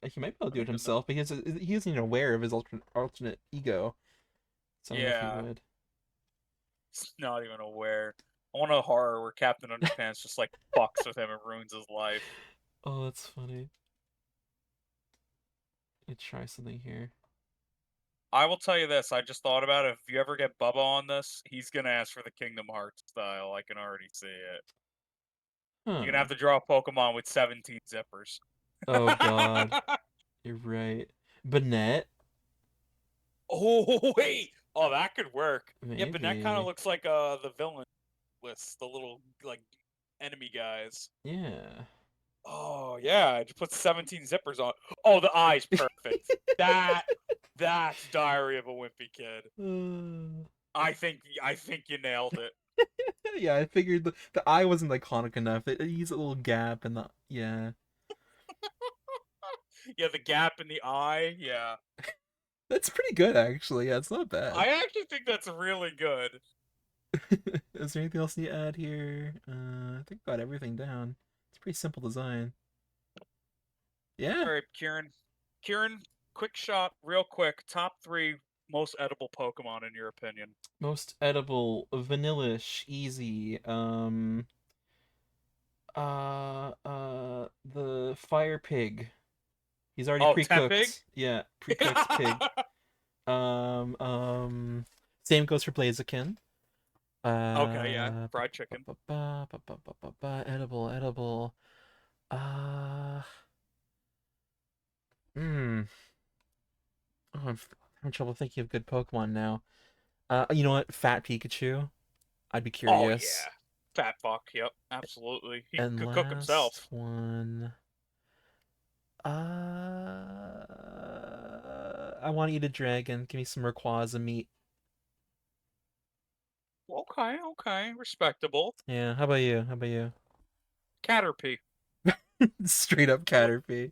Speaker 2: if he might be able
Speaker 1: I
Speaker 2: to do
Speaker 1: don't
Speaker 2: it
Speaker 1: even know.
Speaker 2: himself because he isn't even aware of his alternate ego. So I don't know if he
Speaker 1: Yeah,
Speaker 2: would.
Speaker 1: he's not even aware. I want a horror where Captain Underpants just like fucks with him and ruins his life.
Speaker 2: Oh, that's funny. Let me try something here.
Speaker 1: I will tell you this. I just thought about it. If you ever get Bubba on this, he's gonna ask for the Kingdom Hearts style. I can already see it. You're gonna
Speaker 2: Huh.
Speaker 1: have to draw a Pokemon with 17 zippers.
Speaker 2: Oh God, you're right. Bennett,
Speaker 1: Oh wait. Oh, that could work. Yeah, but that kind of
Speaker 2: maybe.
Speaker 1: looks like the villain list, the little like enemy guys.
Speaker 2: Yeah.
Speaker 1: Oh yeah, I just put 17 zippers on. Oh, the eye's perfect. That's Diary of a Wimpy Kid. I think you nailed it.
Speaker 2: Yeah, I figured the eye wasn't iconic enough. It needs a little gap and the yeah.
Speaker 1: Yeah, the gap in the eye. Yeah,
Speaker 2: That's pretty good actually. Yeah, it's not bad.
Speaker 1: I actually think that's really good.
Speaker 2: Is there anything else you need to add here? I think I got everything down. It's a pretty simple design. Yeah.
Speaker 1: All right, Kieran. Kieran, quick shot, real quick. Top three most edible Pokemon in your opinion.
Speaker 2: Most edible, vanillish, easy. The fire pig. He's already
Speaker 1: Oh, Tepig.
Speaker 2: pre-cooked. Yeah, pre-cooked pig. Um, Same goes for Blaziken.
Speaker 1: Okay, yeah,
Speaker 2: Uh,
Speaker 1: fried chicken.
Speaker 2: edible, edible. Uh, hmm. Oh, I'm having trouble thinking of good Pokemon now. You know what? Fat Pikachu. I'd be
Speaker 1: Oh
Speaker 2: curious.
Speaker 1: yeah, fat fuck. Yep, absolutely. He
Speaker 2: And
Speaker 1: could cook
Speaker 2: last
Speaker 1: himself.
Speaker 2: one. I want to eat a dragon. Give me some Rayquaza meat.
Speaker 1: Okay, okay, respectable.
Speaker 2: Yeah. How about you? How about you?
Speaker 1: Caterpie.
Speaker 2: Straight up
Speaker 1: Look,
Speaker 2: Caterpie.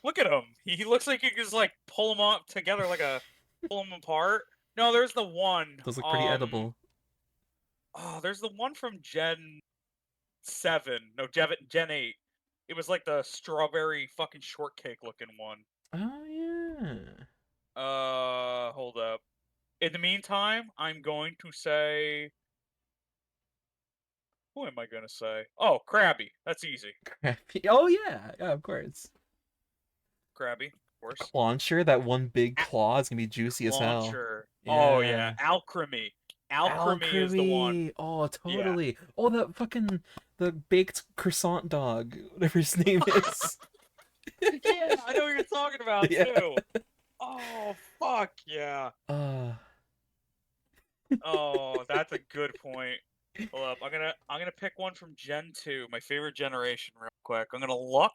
Speaker 1: look at him. He looks like you could just like pull him up together like a pull him apart. No, there's the one.
Speaker 2: Those look pretty edible.
Speaker 1: Oh, there's the one from Gen 7. No, Gen 8. It was like the strawberry fucking shortcake looking one.
Speaker 2: Oh yeah.
Speaker 1: Hold up. In the meantime, I'm going to say. Who am I gonna say? Oh, Krabby. That's easy.
Speaker 2: Crappy. Oh yeah. Yeah, of course.
Speaker 1: Krabby, of course.
Speaker 2: Clauncher, that one big
Speaker 1: A-
Speaker 2: claw is gonna be juicy as hell.
Speaker 1: Launcher. Oh yeah,
Speaker 2: Yeah.
Speaker 1: Alchemy. Alchemy is the one.
Speaker 2: Alchemy. Oh,
Speaker 1: Yeah.
Speaker 2: totally. Oh, that fucking the baked croissant dog, whatever his name is.
Speaker 1: Yeah, I know what you're talking about
Speaker 2: Yeah.
Speaker 1: too. Oh fuck yeah.
Speaker 2: Uh,
Speaker 1: Oh, that's a good point. Hold up, I'm gonna pick one from Gen 2, my favorite generation, real quick. I'm gonna look,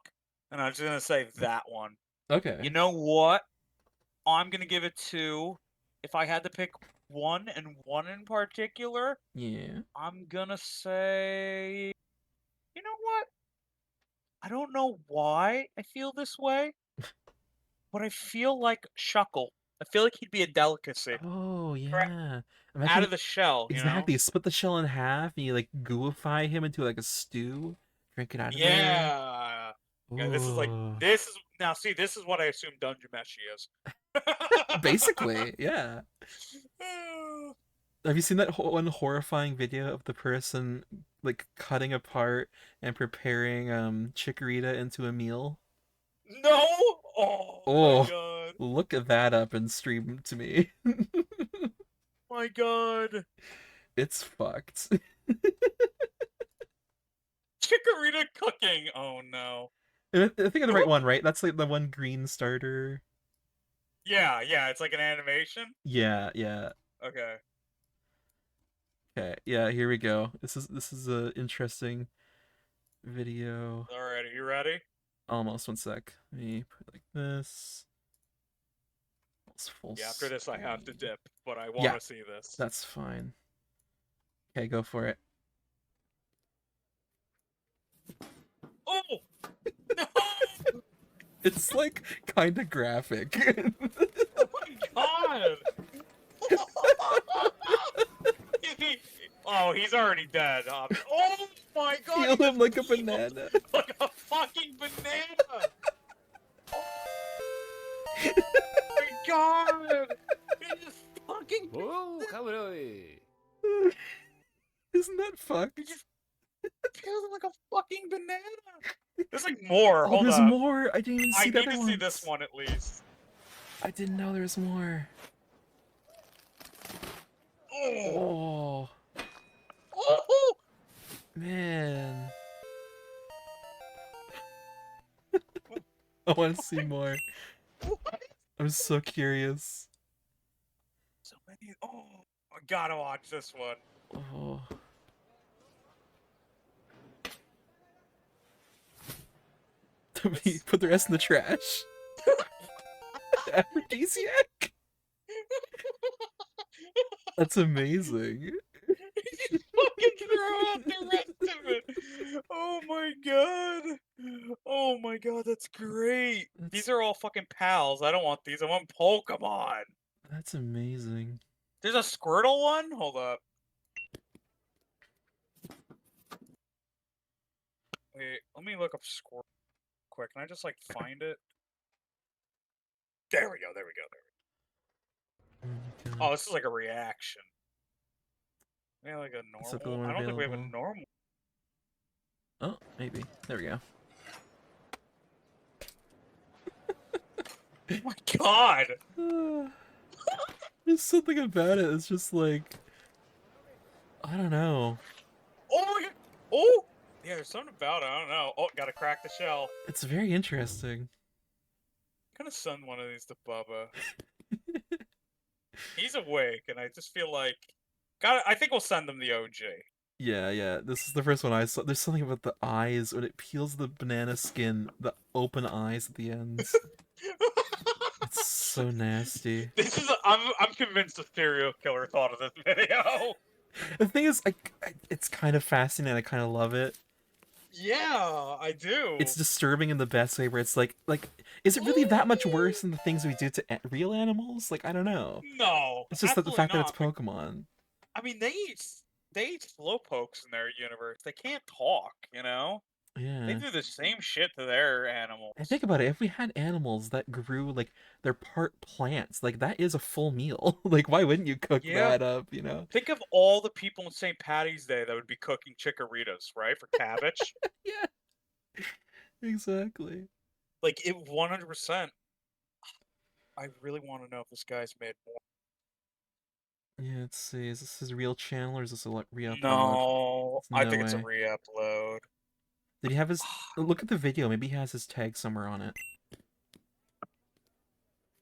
Speaker 1: and I'm just gonna say that one. You
Speaker 2: okay.
Speaker 1: know what? I'm gonna give it to. If I had to pick one and one in particular,
Speaker 2: Yeah.
Speaker 1: I'm gonna say. You know what? I don't know why I feel this way, but I feel like Shuckle. I feel like he'd be a delicacy.
Speaker 2: Oh
Speaker 1: Correct.
Speaker 2: yeah.
Speaker 1: Out
Speaker 2: Imagine
Speaker 1: of the shell, you know?
Speaker 2: exactly split the shell in half and you like gooify him into like a stew. Drink it out of there.
Speaker 1: Yeah. Yeah, this is like
Speaker 2: Ooh.
Speaker 1: this is now see, this is what I assume Dungeon Meshi is.
Speaker 2: Basically, yeah. Have you seen that one horrifying video of the person like cutting apart and preparing chikorita into a meal?
Speaker 1: No! Oh my
Speaker 2: Oh,
Speaker 1: god.
Speaker 2: look at that up and stream to me.
Speaker 1: My god.
Speaker 2: It's fucked.
Speaker 1: Chikorita cooking. Oh no.
Speaker 2: I think of the right one, right? That's like the one green starter.
Speaker 1: Yeah, yeah, it's like an animation.
Speaker 2: Yeah, yeah.
Speaker 1: Okay.
Speaker 2: Okay, yeah. Here we go. This is a interesting video.
Speaker 1: Alright, you ready?
Speaker 2: Almost, 1 sec. Let me put it like this. It's full
Speaker 1: Yeah, after this I have to
Speaker 2: screen.
Speaker 1: dip, but I want
Speaker 2: Yeah,
Speaker 1: to see this.
Speaker 2: that's fine. Okay, go for it.
Speaker 1: Oh! No!
Speaker 2: It's like kind of graphic.
Speaker 1: Oh my god! Oh, he's already dead. Oh my god,
Speaker 2: Peel
Speaker 1: he
Speaker 2: him
Speaker 1: just
Speaker 2: like a
Speaker 1: peeled
Speaker 2: banana.
Speaker 1: like a fucking banana! Oh my god! He just fucking
Speaker 3: Oh, Kaburoi!
Speaker 2: Isn't that
Speaker 1: he
Speaker 2: fucked?
Speaker 1: just peeled him like a fucking banana! There's like more,
Speaker 2: Oh,
Speaker 1: hold
Speaker 2: there's
Speaker 1: up.
Speaker 2: more. I didn't even
Speaker 1: I
Speaker 2: see the
Speaker 1: need
Speaker 2: other
Speaker 1: to see this
Speaker 2: ones.
Speaker 1: one at least.
Speaker 2: I didn't know there was more.
Speaker 1: Oh!
Speaker 2: Oh,
Speaker 1: Oh!
Speaker 2: man. I want to see more.
Speaker 1: What?
Speaker 2: I'm so curious.
Speaker 1: So many. Oh, I gotta watch this one.
Speaker 2: Oh. Put the rest in the trash. Aphrodisiac? That's amazing.
Speaker 1: Just fucking throw out the rest of it. Oh my god. Oh my god, that's great. These are all fucking pals. I don't want these. I want Pokemon.
Speaker 2: That's amazing.
Speaker 1: There's a Squirtle one? Hold up. Wait, let me look up Squirtle quick. Can I just like find it? There we go, there we go, there we
Speaker 2: Oh my
Speaker 1: go.
Speaker 2: god.
Speaker 1: Oh, this is like a reaction. Yeah, like a
Speaker 2: Is that the
Speaker 1: normal.
Speaker 2: one
Speaker 1: I don't think we have a
Speaker 2: available?
Speaker 1: normal.
Speaker 2: Oh, maybe. There we go.
Speaker 1: Oh my god!
Speaker 2: There's something about it. It's just like, I don't know.
Speaker 1: Oh my god! Oh! Yeah, there's something about it. I don't know. Oh, gotta crack the shell.
Speaker 2: It's very interesting.
Speaker 1: I'm gonna send one of these to Bubba. He's awake, and I just feel like, I think we'll send him the OG.
Speaker 2: Yeah, yeah. This is the first one I saw. There's something about the eyes when it peels the banana skin, the open eyes at the ends. It's so nasty.
Speaker 1: This is. I'm convinced a serial killer thought of this video.
Speaker 2: The thing is, it's kind of fascinating. I kind of love it.
Speaker 1: Yeah, I do.
Speaker 2: It's disturbing in the best way. Where it's like, is it really that much worse than the things we do to real animals? Like, I don't know.
Speaker 1: No,
Speaker 2: It's just that the
Speaker 1: absolutely
Speaker 2: fact that it's
Speaker 1: not.
Speaker 2: Pokemon.
Speaker 1: I mean, they eat slowpokes in their universe. They can't talk, you know. They
Speaker 2: Yeah.
Speaker 1: do the same shit to their animals.
Speaker 2: And think about it, if we had animals that grew, like, they're part plants, like, that is a full meal. Like, why wouldn't you cook
Speaker 1: Yeah.
Speaker 2: that up, you know?
Speaker 1: Think of all the people on St. Patty's Day that would be cooking chickaritas, right, for cabbage.
Speaker 2: Yeah. Exactly.
Speaker 1: Like, it 100%. I really want to know if this guy's made more.
Speaker 2: Yeah, let's see. Is this his real channel or is this a re-upload?
Speaker 1: No, I
Speaker 2: No
Speaker 1: think it's a
Speaker 2: way.
Speaker 1: re-upload.
Speaker 2: Did he have his... Look at the video. Maybe he has his tag somewhere on it.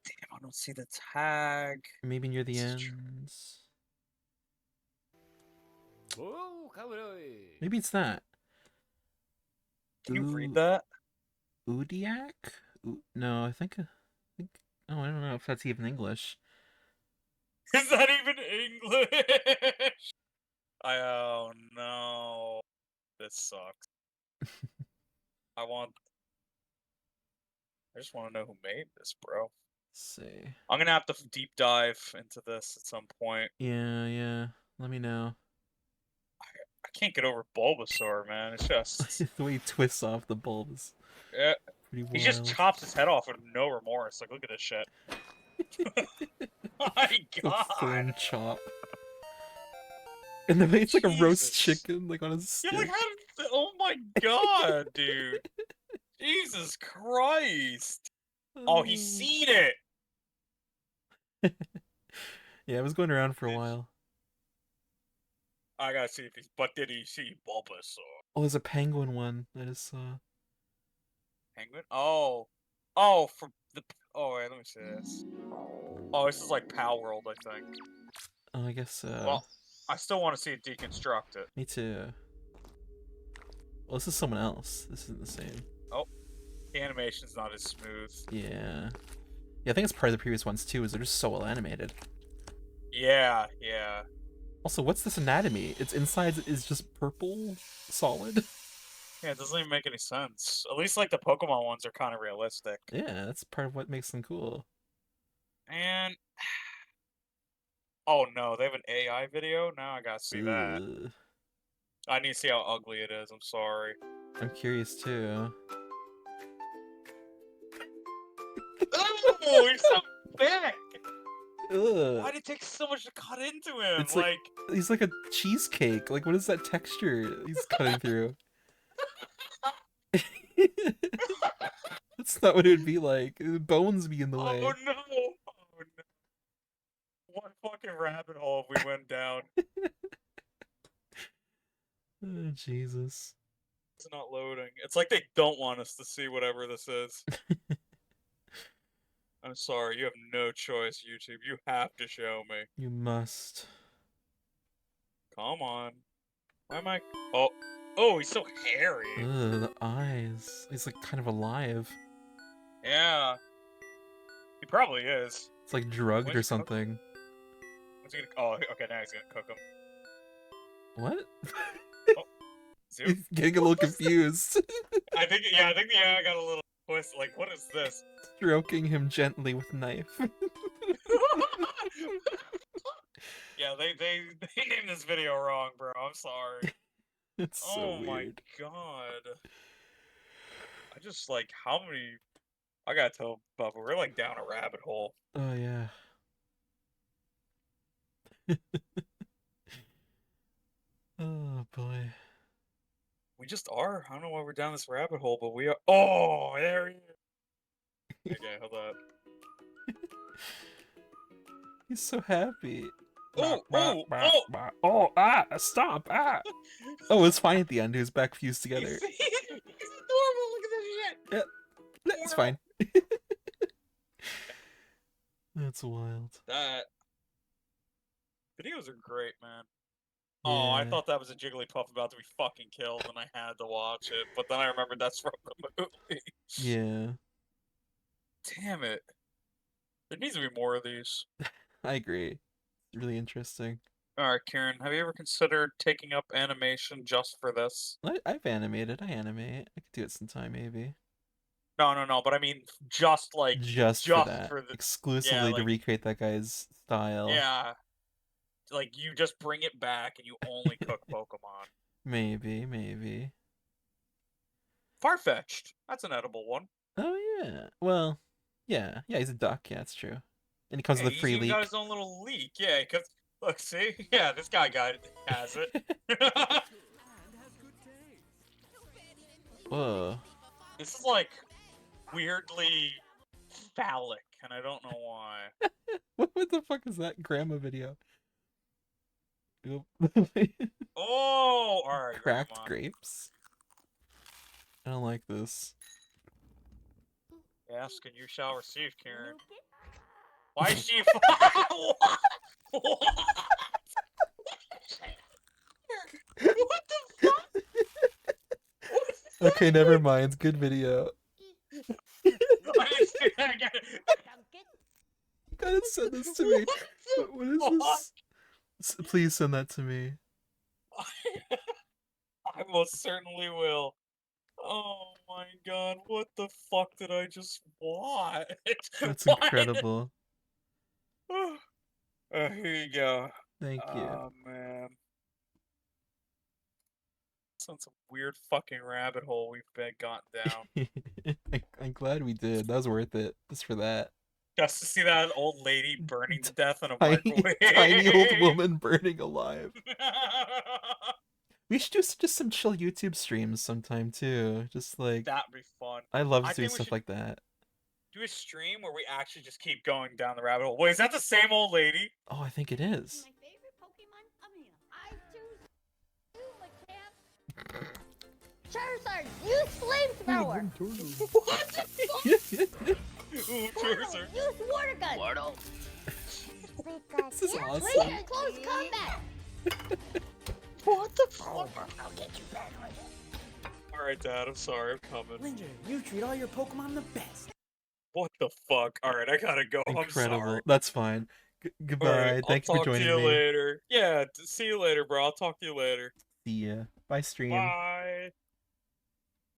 Speaker 1: Damn, I don't see the tag.
Speaker 2: Maybe near the
Speaker 1: This is true.
Speaker 2: ends.
Speaker 3: Oh, Kaburoi!
Speaker 2: Maybe it's that.
Speaker 1: Can you read that?
Speaker 2: Udiak? No, I think... Oh, I don't know if that's even English.
Speaker 1: Is that even English? Oh no. This sucks. I just want to know who made this, bro.
Speaker 2: Let's see.
Speaker 1: I'm gonna have to deep dive into this at some point.
Speaker 2: Yeah, yeah. Let me know.
Speaker 1: I can't get over Bulbasaur, man. It's just
Speaker 2: The way he twists off the bulb is
Speaker 1: yeah.
Speaker 2: pretty wild.
Speaker 1: He just chops his head off with no remorse. Like, look at this shit. My
Speaker 2: The firm
Speaker 1: god.
Speaker 2: chop. And then it's like a roast
Speaker 1: Jesus.
Speaker 2: chicken, like on a stick.
Speaker 1: You're like, oh my god, dude. Jesus Christ. Oh, he's seen it.
Speaker 2: Yeah, it was going around for a while.
Speaker 1: I gotta see if he's. But did he see Bulbasaur?
Speaker 2: Oh, there's a penguin one that I saw.
Speaker 1: Penguin? Oh. Oh, from the. Oh, wait, let me see this. Oh, this is like Pal World, I think.
Speaker 2: Oh, I guess so.
Speaker 1: Well, I still want to see it deconstruct it.
Speaker 2: Me too. Well, this is someone else. This isn't the same.
Speaker 1: Oh, the animation's not as smooth.
Speaker 2: Yeah. Yeah, I think it's part of the previous ones too, is they're just so well animated.
Speaker 1: Yeah, yeah.
Speaker 2: Also, what's this anatomy? Its insides is just purple solid.
Speaker 1: Yeah, it doesn't even make any sense. At least like the Pokemon ones are kind of realistic.
Speaker 2: Yeah, that's part of what makes them cool.
Speaker 1: And oh no, they have an AI video? Now I gotta see that.
Speaker 2: Ugh.
Speaker 1: I need to see how ugly it is. I'm sorry.
Speaker 2: I'm curious too.
Speaker 1: Oh, he's so big!
Speaker 2: Ugh.
Speaker 1: Why did it take so much to cut into him?
Speaker 2: It's like he's like a cheesecake. Like, what is that texture he's cutting through? That's not what it would be like. Bones be in the way.
Speaker 1: Oh no! Oh no! What fucking rabbit hole we went down.
Speaker 2: Oh, Jesus.
Speaker 1: It's not loading. It's like they don't want us to see whatever this is. I'm sorry, you have no choice, YouTube. You have to show me.
Speaker 2: You must.
Speaker 1: Come on. Why am I... Oh. Oh, he's so hairy.
Speaker 2: Ugh, the eyes. He's like kind of alive.
Speaker 1: Yeah. He probably is.
Speaker 2: It's like drugged
Speaker 1: Where's
Speaker 2: or
Speaker 1: he cook-
Speaker 2: something.
Speaker 1: What's he gonna... Oh, okay, now he's gonna cook him.
Speaker 2: What?
Speaker 1: Zoom?
Speaker 2: He's getting a little confused.
Speaker 1: I think the AI got a little twist. Like, what is this?
Speaker 2: Stroking him gently with knife.
Speaker 1: Yeah, they named this video wrong, bro. I'm sorry.
Speaker 2: It's so
Speaker 1: Oh
Speaker 2: weird.
Speaker 1: my god. I just like how many I gotta tell Bubba, we're like down a rabbit hole.
Speaker 2: Oh yeah. Oh boy.
Speaker 1: We just are. I don't know why we're down this rabbit hole, but we are. Oh, there he is. Okay, hold up.
Speaker 2: He's so happy.
Speaker 1: Oh,
Speaker 2: Oh, stop, Oh, it's fine at the end. His back fused together.
Speaker 1: He's adorable. Look at this shit.
Speaker 2: It's fine. That's wild.
Speaker 1: That videos are great, man. Oh, I
Speaker 2: Yeah.
Speaker 1: thought that was a Jigglypuff about to be fucking killed, and I had to watch it. But then I remembered that's from the movie.
Speaker 2: Yeah,
Speaker 1: Damn it. There needs to be more of these.
Speaker 2: I agree. It's really interesting.
Speaker 1: Alright, Kieran, have you ever considered taking up animation just for this?
Speaker 2: I've animated. I animate. I could do it sometime, maybe.
Speaker 1: No, but I mean, just like,
Speaker 2: Just for
Speaker 1: just
Speaker 2: that.
Speaker 1: for the-
Speaker 2: Exclusively to
Speaker 1: like-
Speaker 2: recreate that guy's style.
Speaker 1: yeah. Like, you just bring it back and you only cook Pokemon.
Speaker 2: Maybe.
Speaker 1: Farfetch'd. That's an edible one.
Speaker 2: Oh, yeah. Well, yeah. Yeah, he's a duck. Yeah, that's true. And he comes
Speaker 1: Yeah,
Speaker 2: with a
Speaker 1: he's
Speaker 2: free
Speaker 1: even
Speaker 2: leak.
Speaker 1: got his own little leak. Yeah, because, look, see? Yeah, this guy has it.
Speaker 2: Whoa.
Speaker 1: This is, like, weirdly phallic, and I don't know why.
Speaker 2: What the fuck is that grandma video? Oop.
Speaker 1: Oh! Alright,
Speaker 2: Cracked
Speaker 1: Grandma.
Speaker 2: grapes? I don't like this.
Speaker 1: Ask and you shall receive, Karen. Why is she... What? What the fuck?
Speaker 2: Okay, never mind. Good video.
Speaker 1: I didn't see that again.
Speaker 2: You gotta send this to me. What is this? Please send that to me.
Speaker 1: I most certainly will. Oh my god, what the fuck did I just watch?
Speaker 2: That's
Speaker 1: What?
Speaker 2: incredible.
Speaker 1: Here you go.
Speaker 2: Thank you.
Speaker 1: Oh man. That's some weird fucking rabbit hole we've been gotten down.
Speaker 2: I'm glad we did. That was worth it. Just for that.
Speaker 1: Just to see that old lady burning to death in a
Speaker 2: Tiny,
Speaker 1: microwave.
Speaker 2: tiny old woman burning alive. We should do just some chill YouTube streams sometime too. Just like
Speaker 1: That'd be fun.
Speaker 2: I love
Speaker 1: I
Speaker 2: doing
Speaker 1: think we
Speaker 2: stuff
Speaker 1: should-
Speaker 2: like that.
Speaker 1: Do a stream where we actually just keep going down the rabbit hole. Wait, is that the same old lady?
Speaker 2: Oh, I think it is.
Speaker 5: My favorite Pokemon, Amiya. I choose you, Macamp. Charizard, use flamethrower.
Speaker 1: What the fuck? Ooh, Charizard.
Speaker 5: Use water gun.
Speaker 3: Waddle.
Speaker 2: This is awesome.
Speaker 5: Wait in close combat.
Speaker 1: What the fuck?
Speaker 5: I'll get you back.
Speaker 1: All right, Dad. I'm sorry. I'm coming.
Speaker 6: Linger, you treat all your Pokemon the best.
Speaker 1: What the fuck? All right, I gotta go. I'm
Speaker 2: Incredible.
Speaker 1: sorry.
Speaker 2: That's fine.
Speaker 1: All
Speaker 2: Goodbye.
Speaker 1: right,
Speaker 2: Thank you for
Speaker 1: I'll talk to
Speaker 2: joining
Speaker 1: you
Speaker 2: me.
Speaker 1: later. Yeah, see you later, bro. I'll talk to you later.
Speaker 2: See ya. Bye, stream.
Speaker 1: Bye.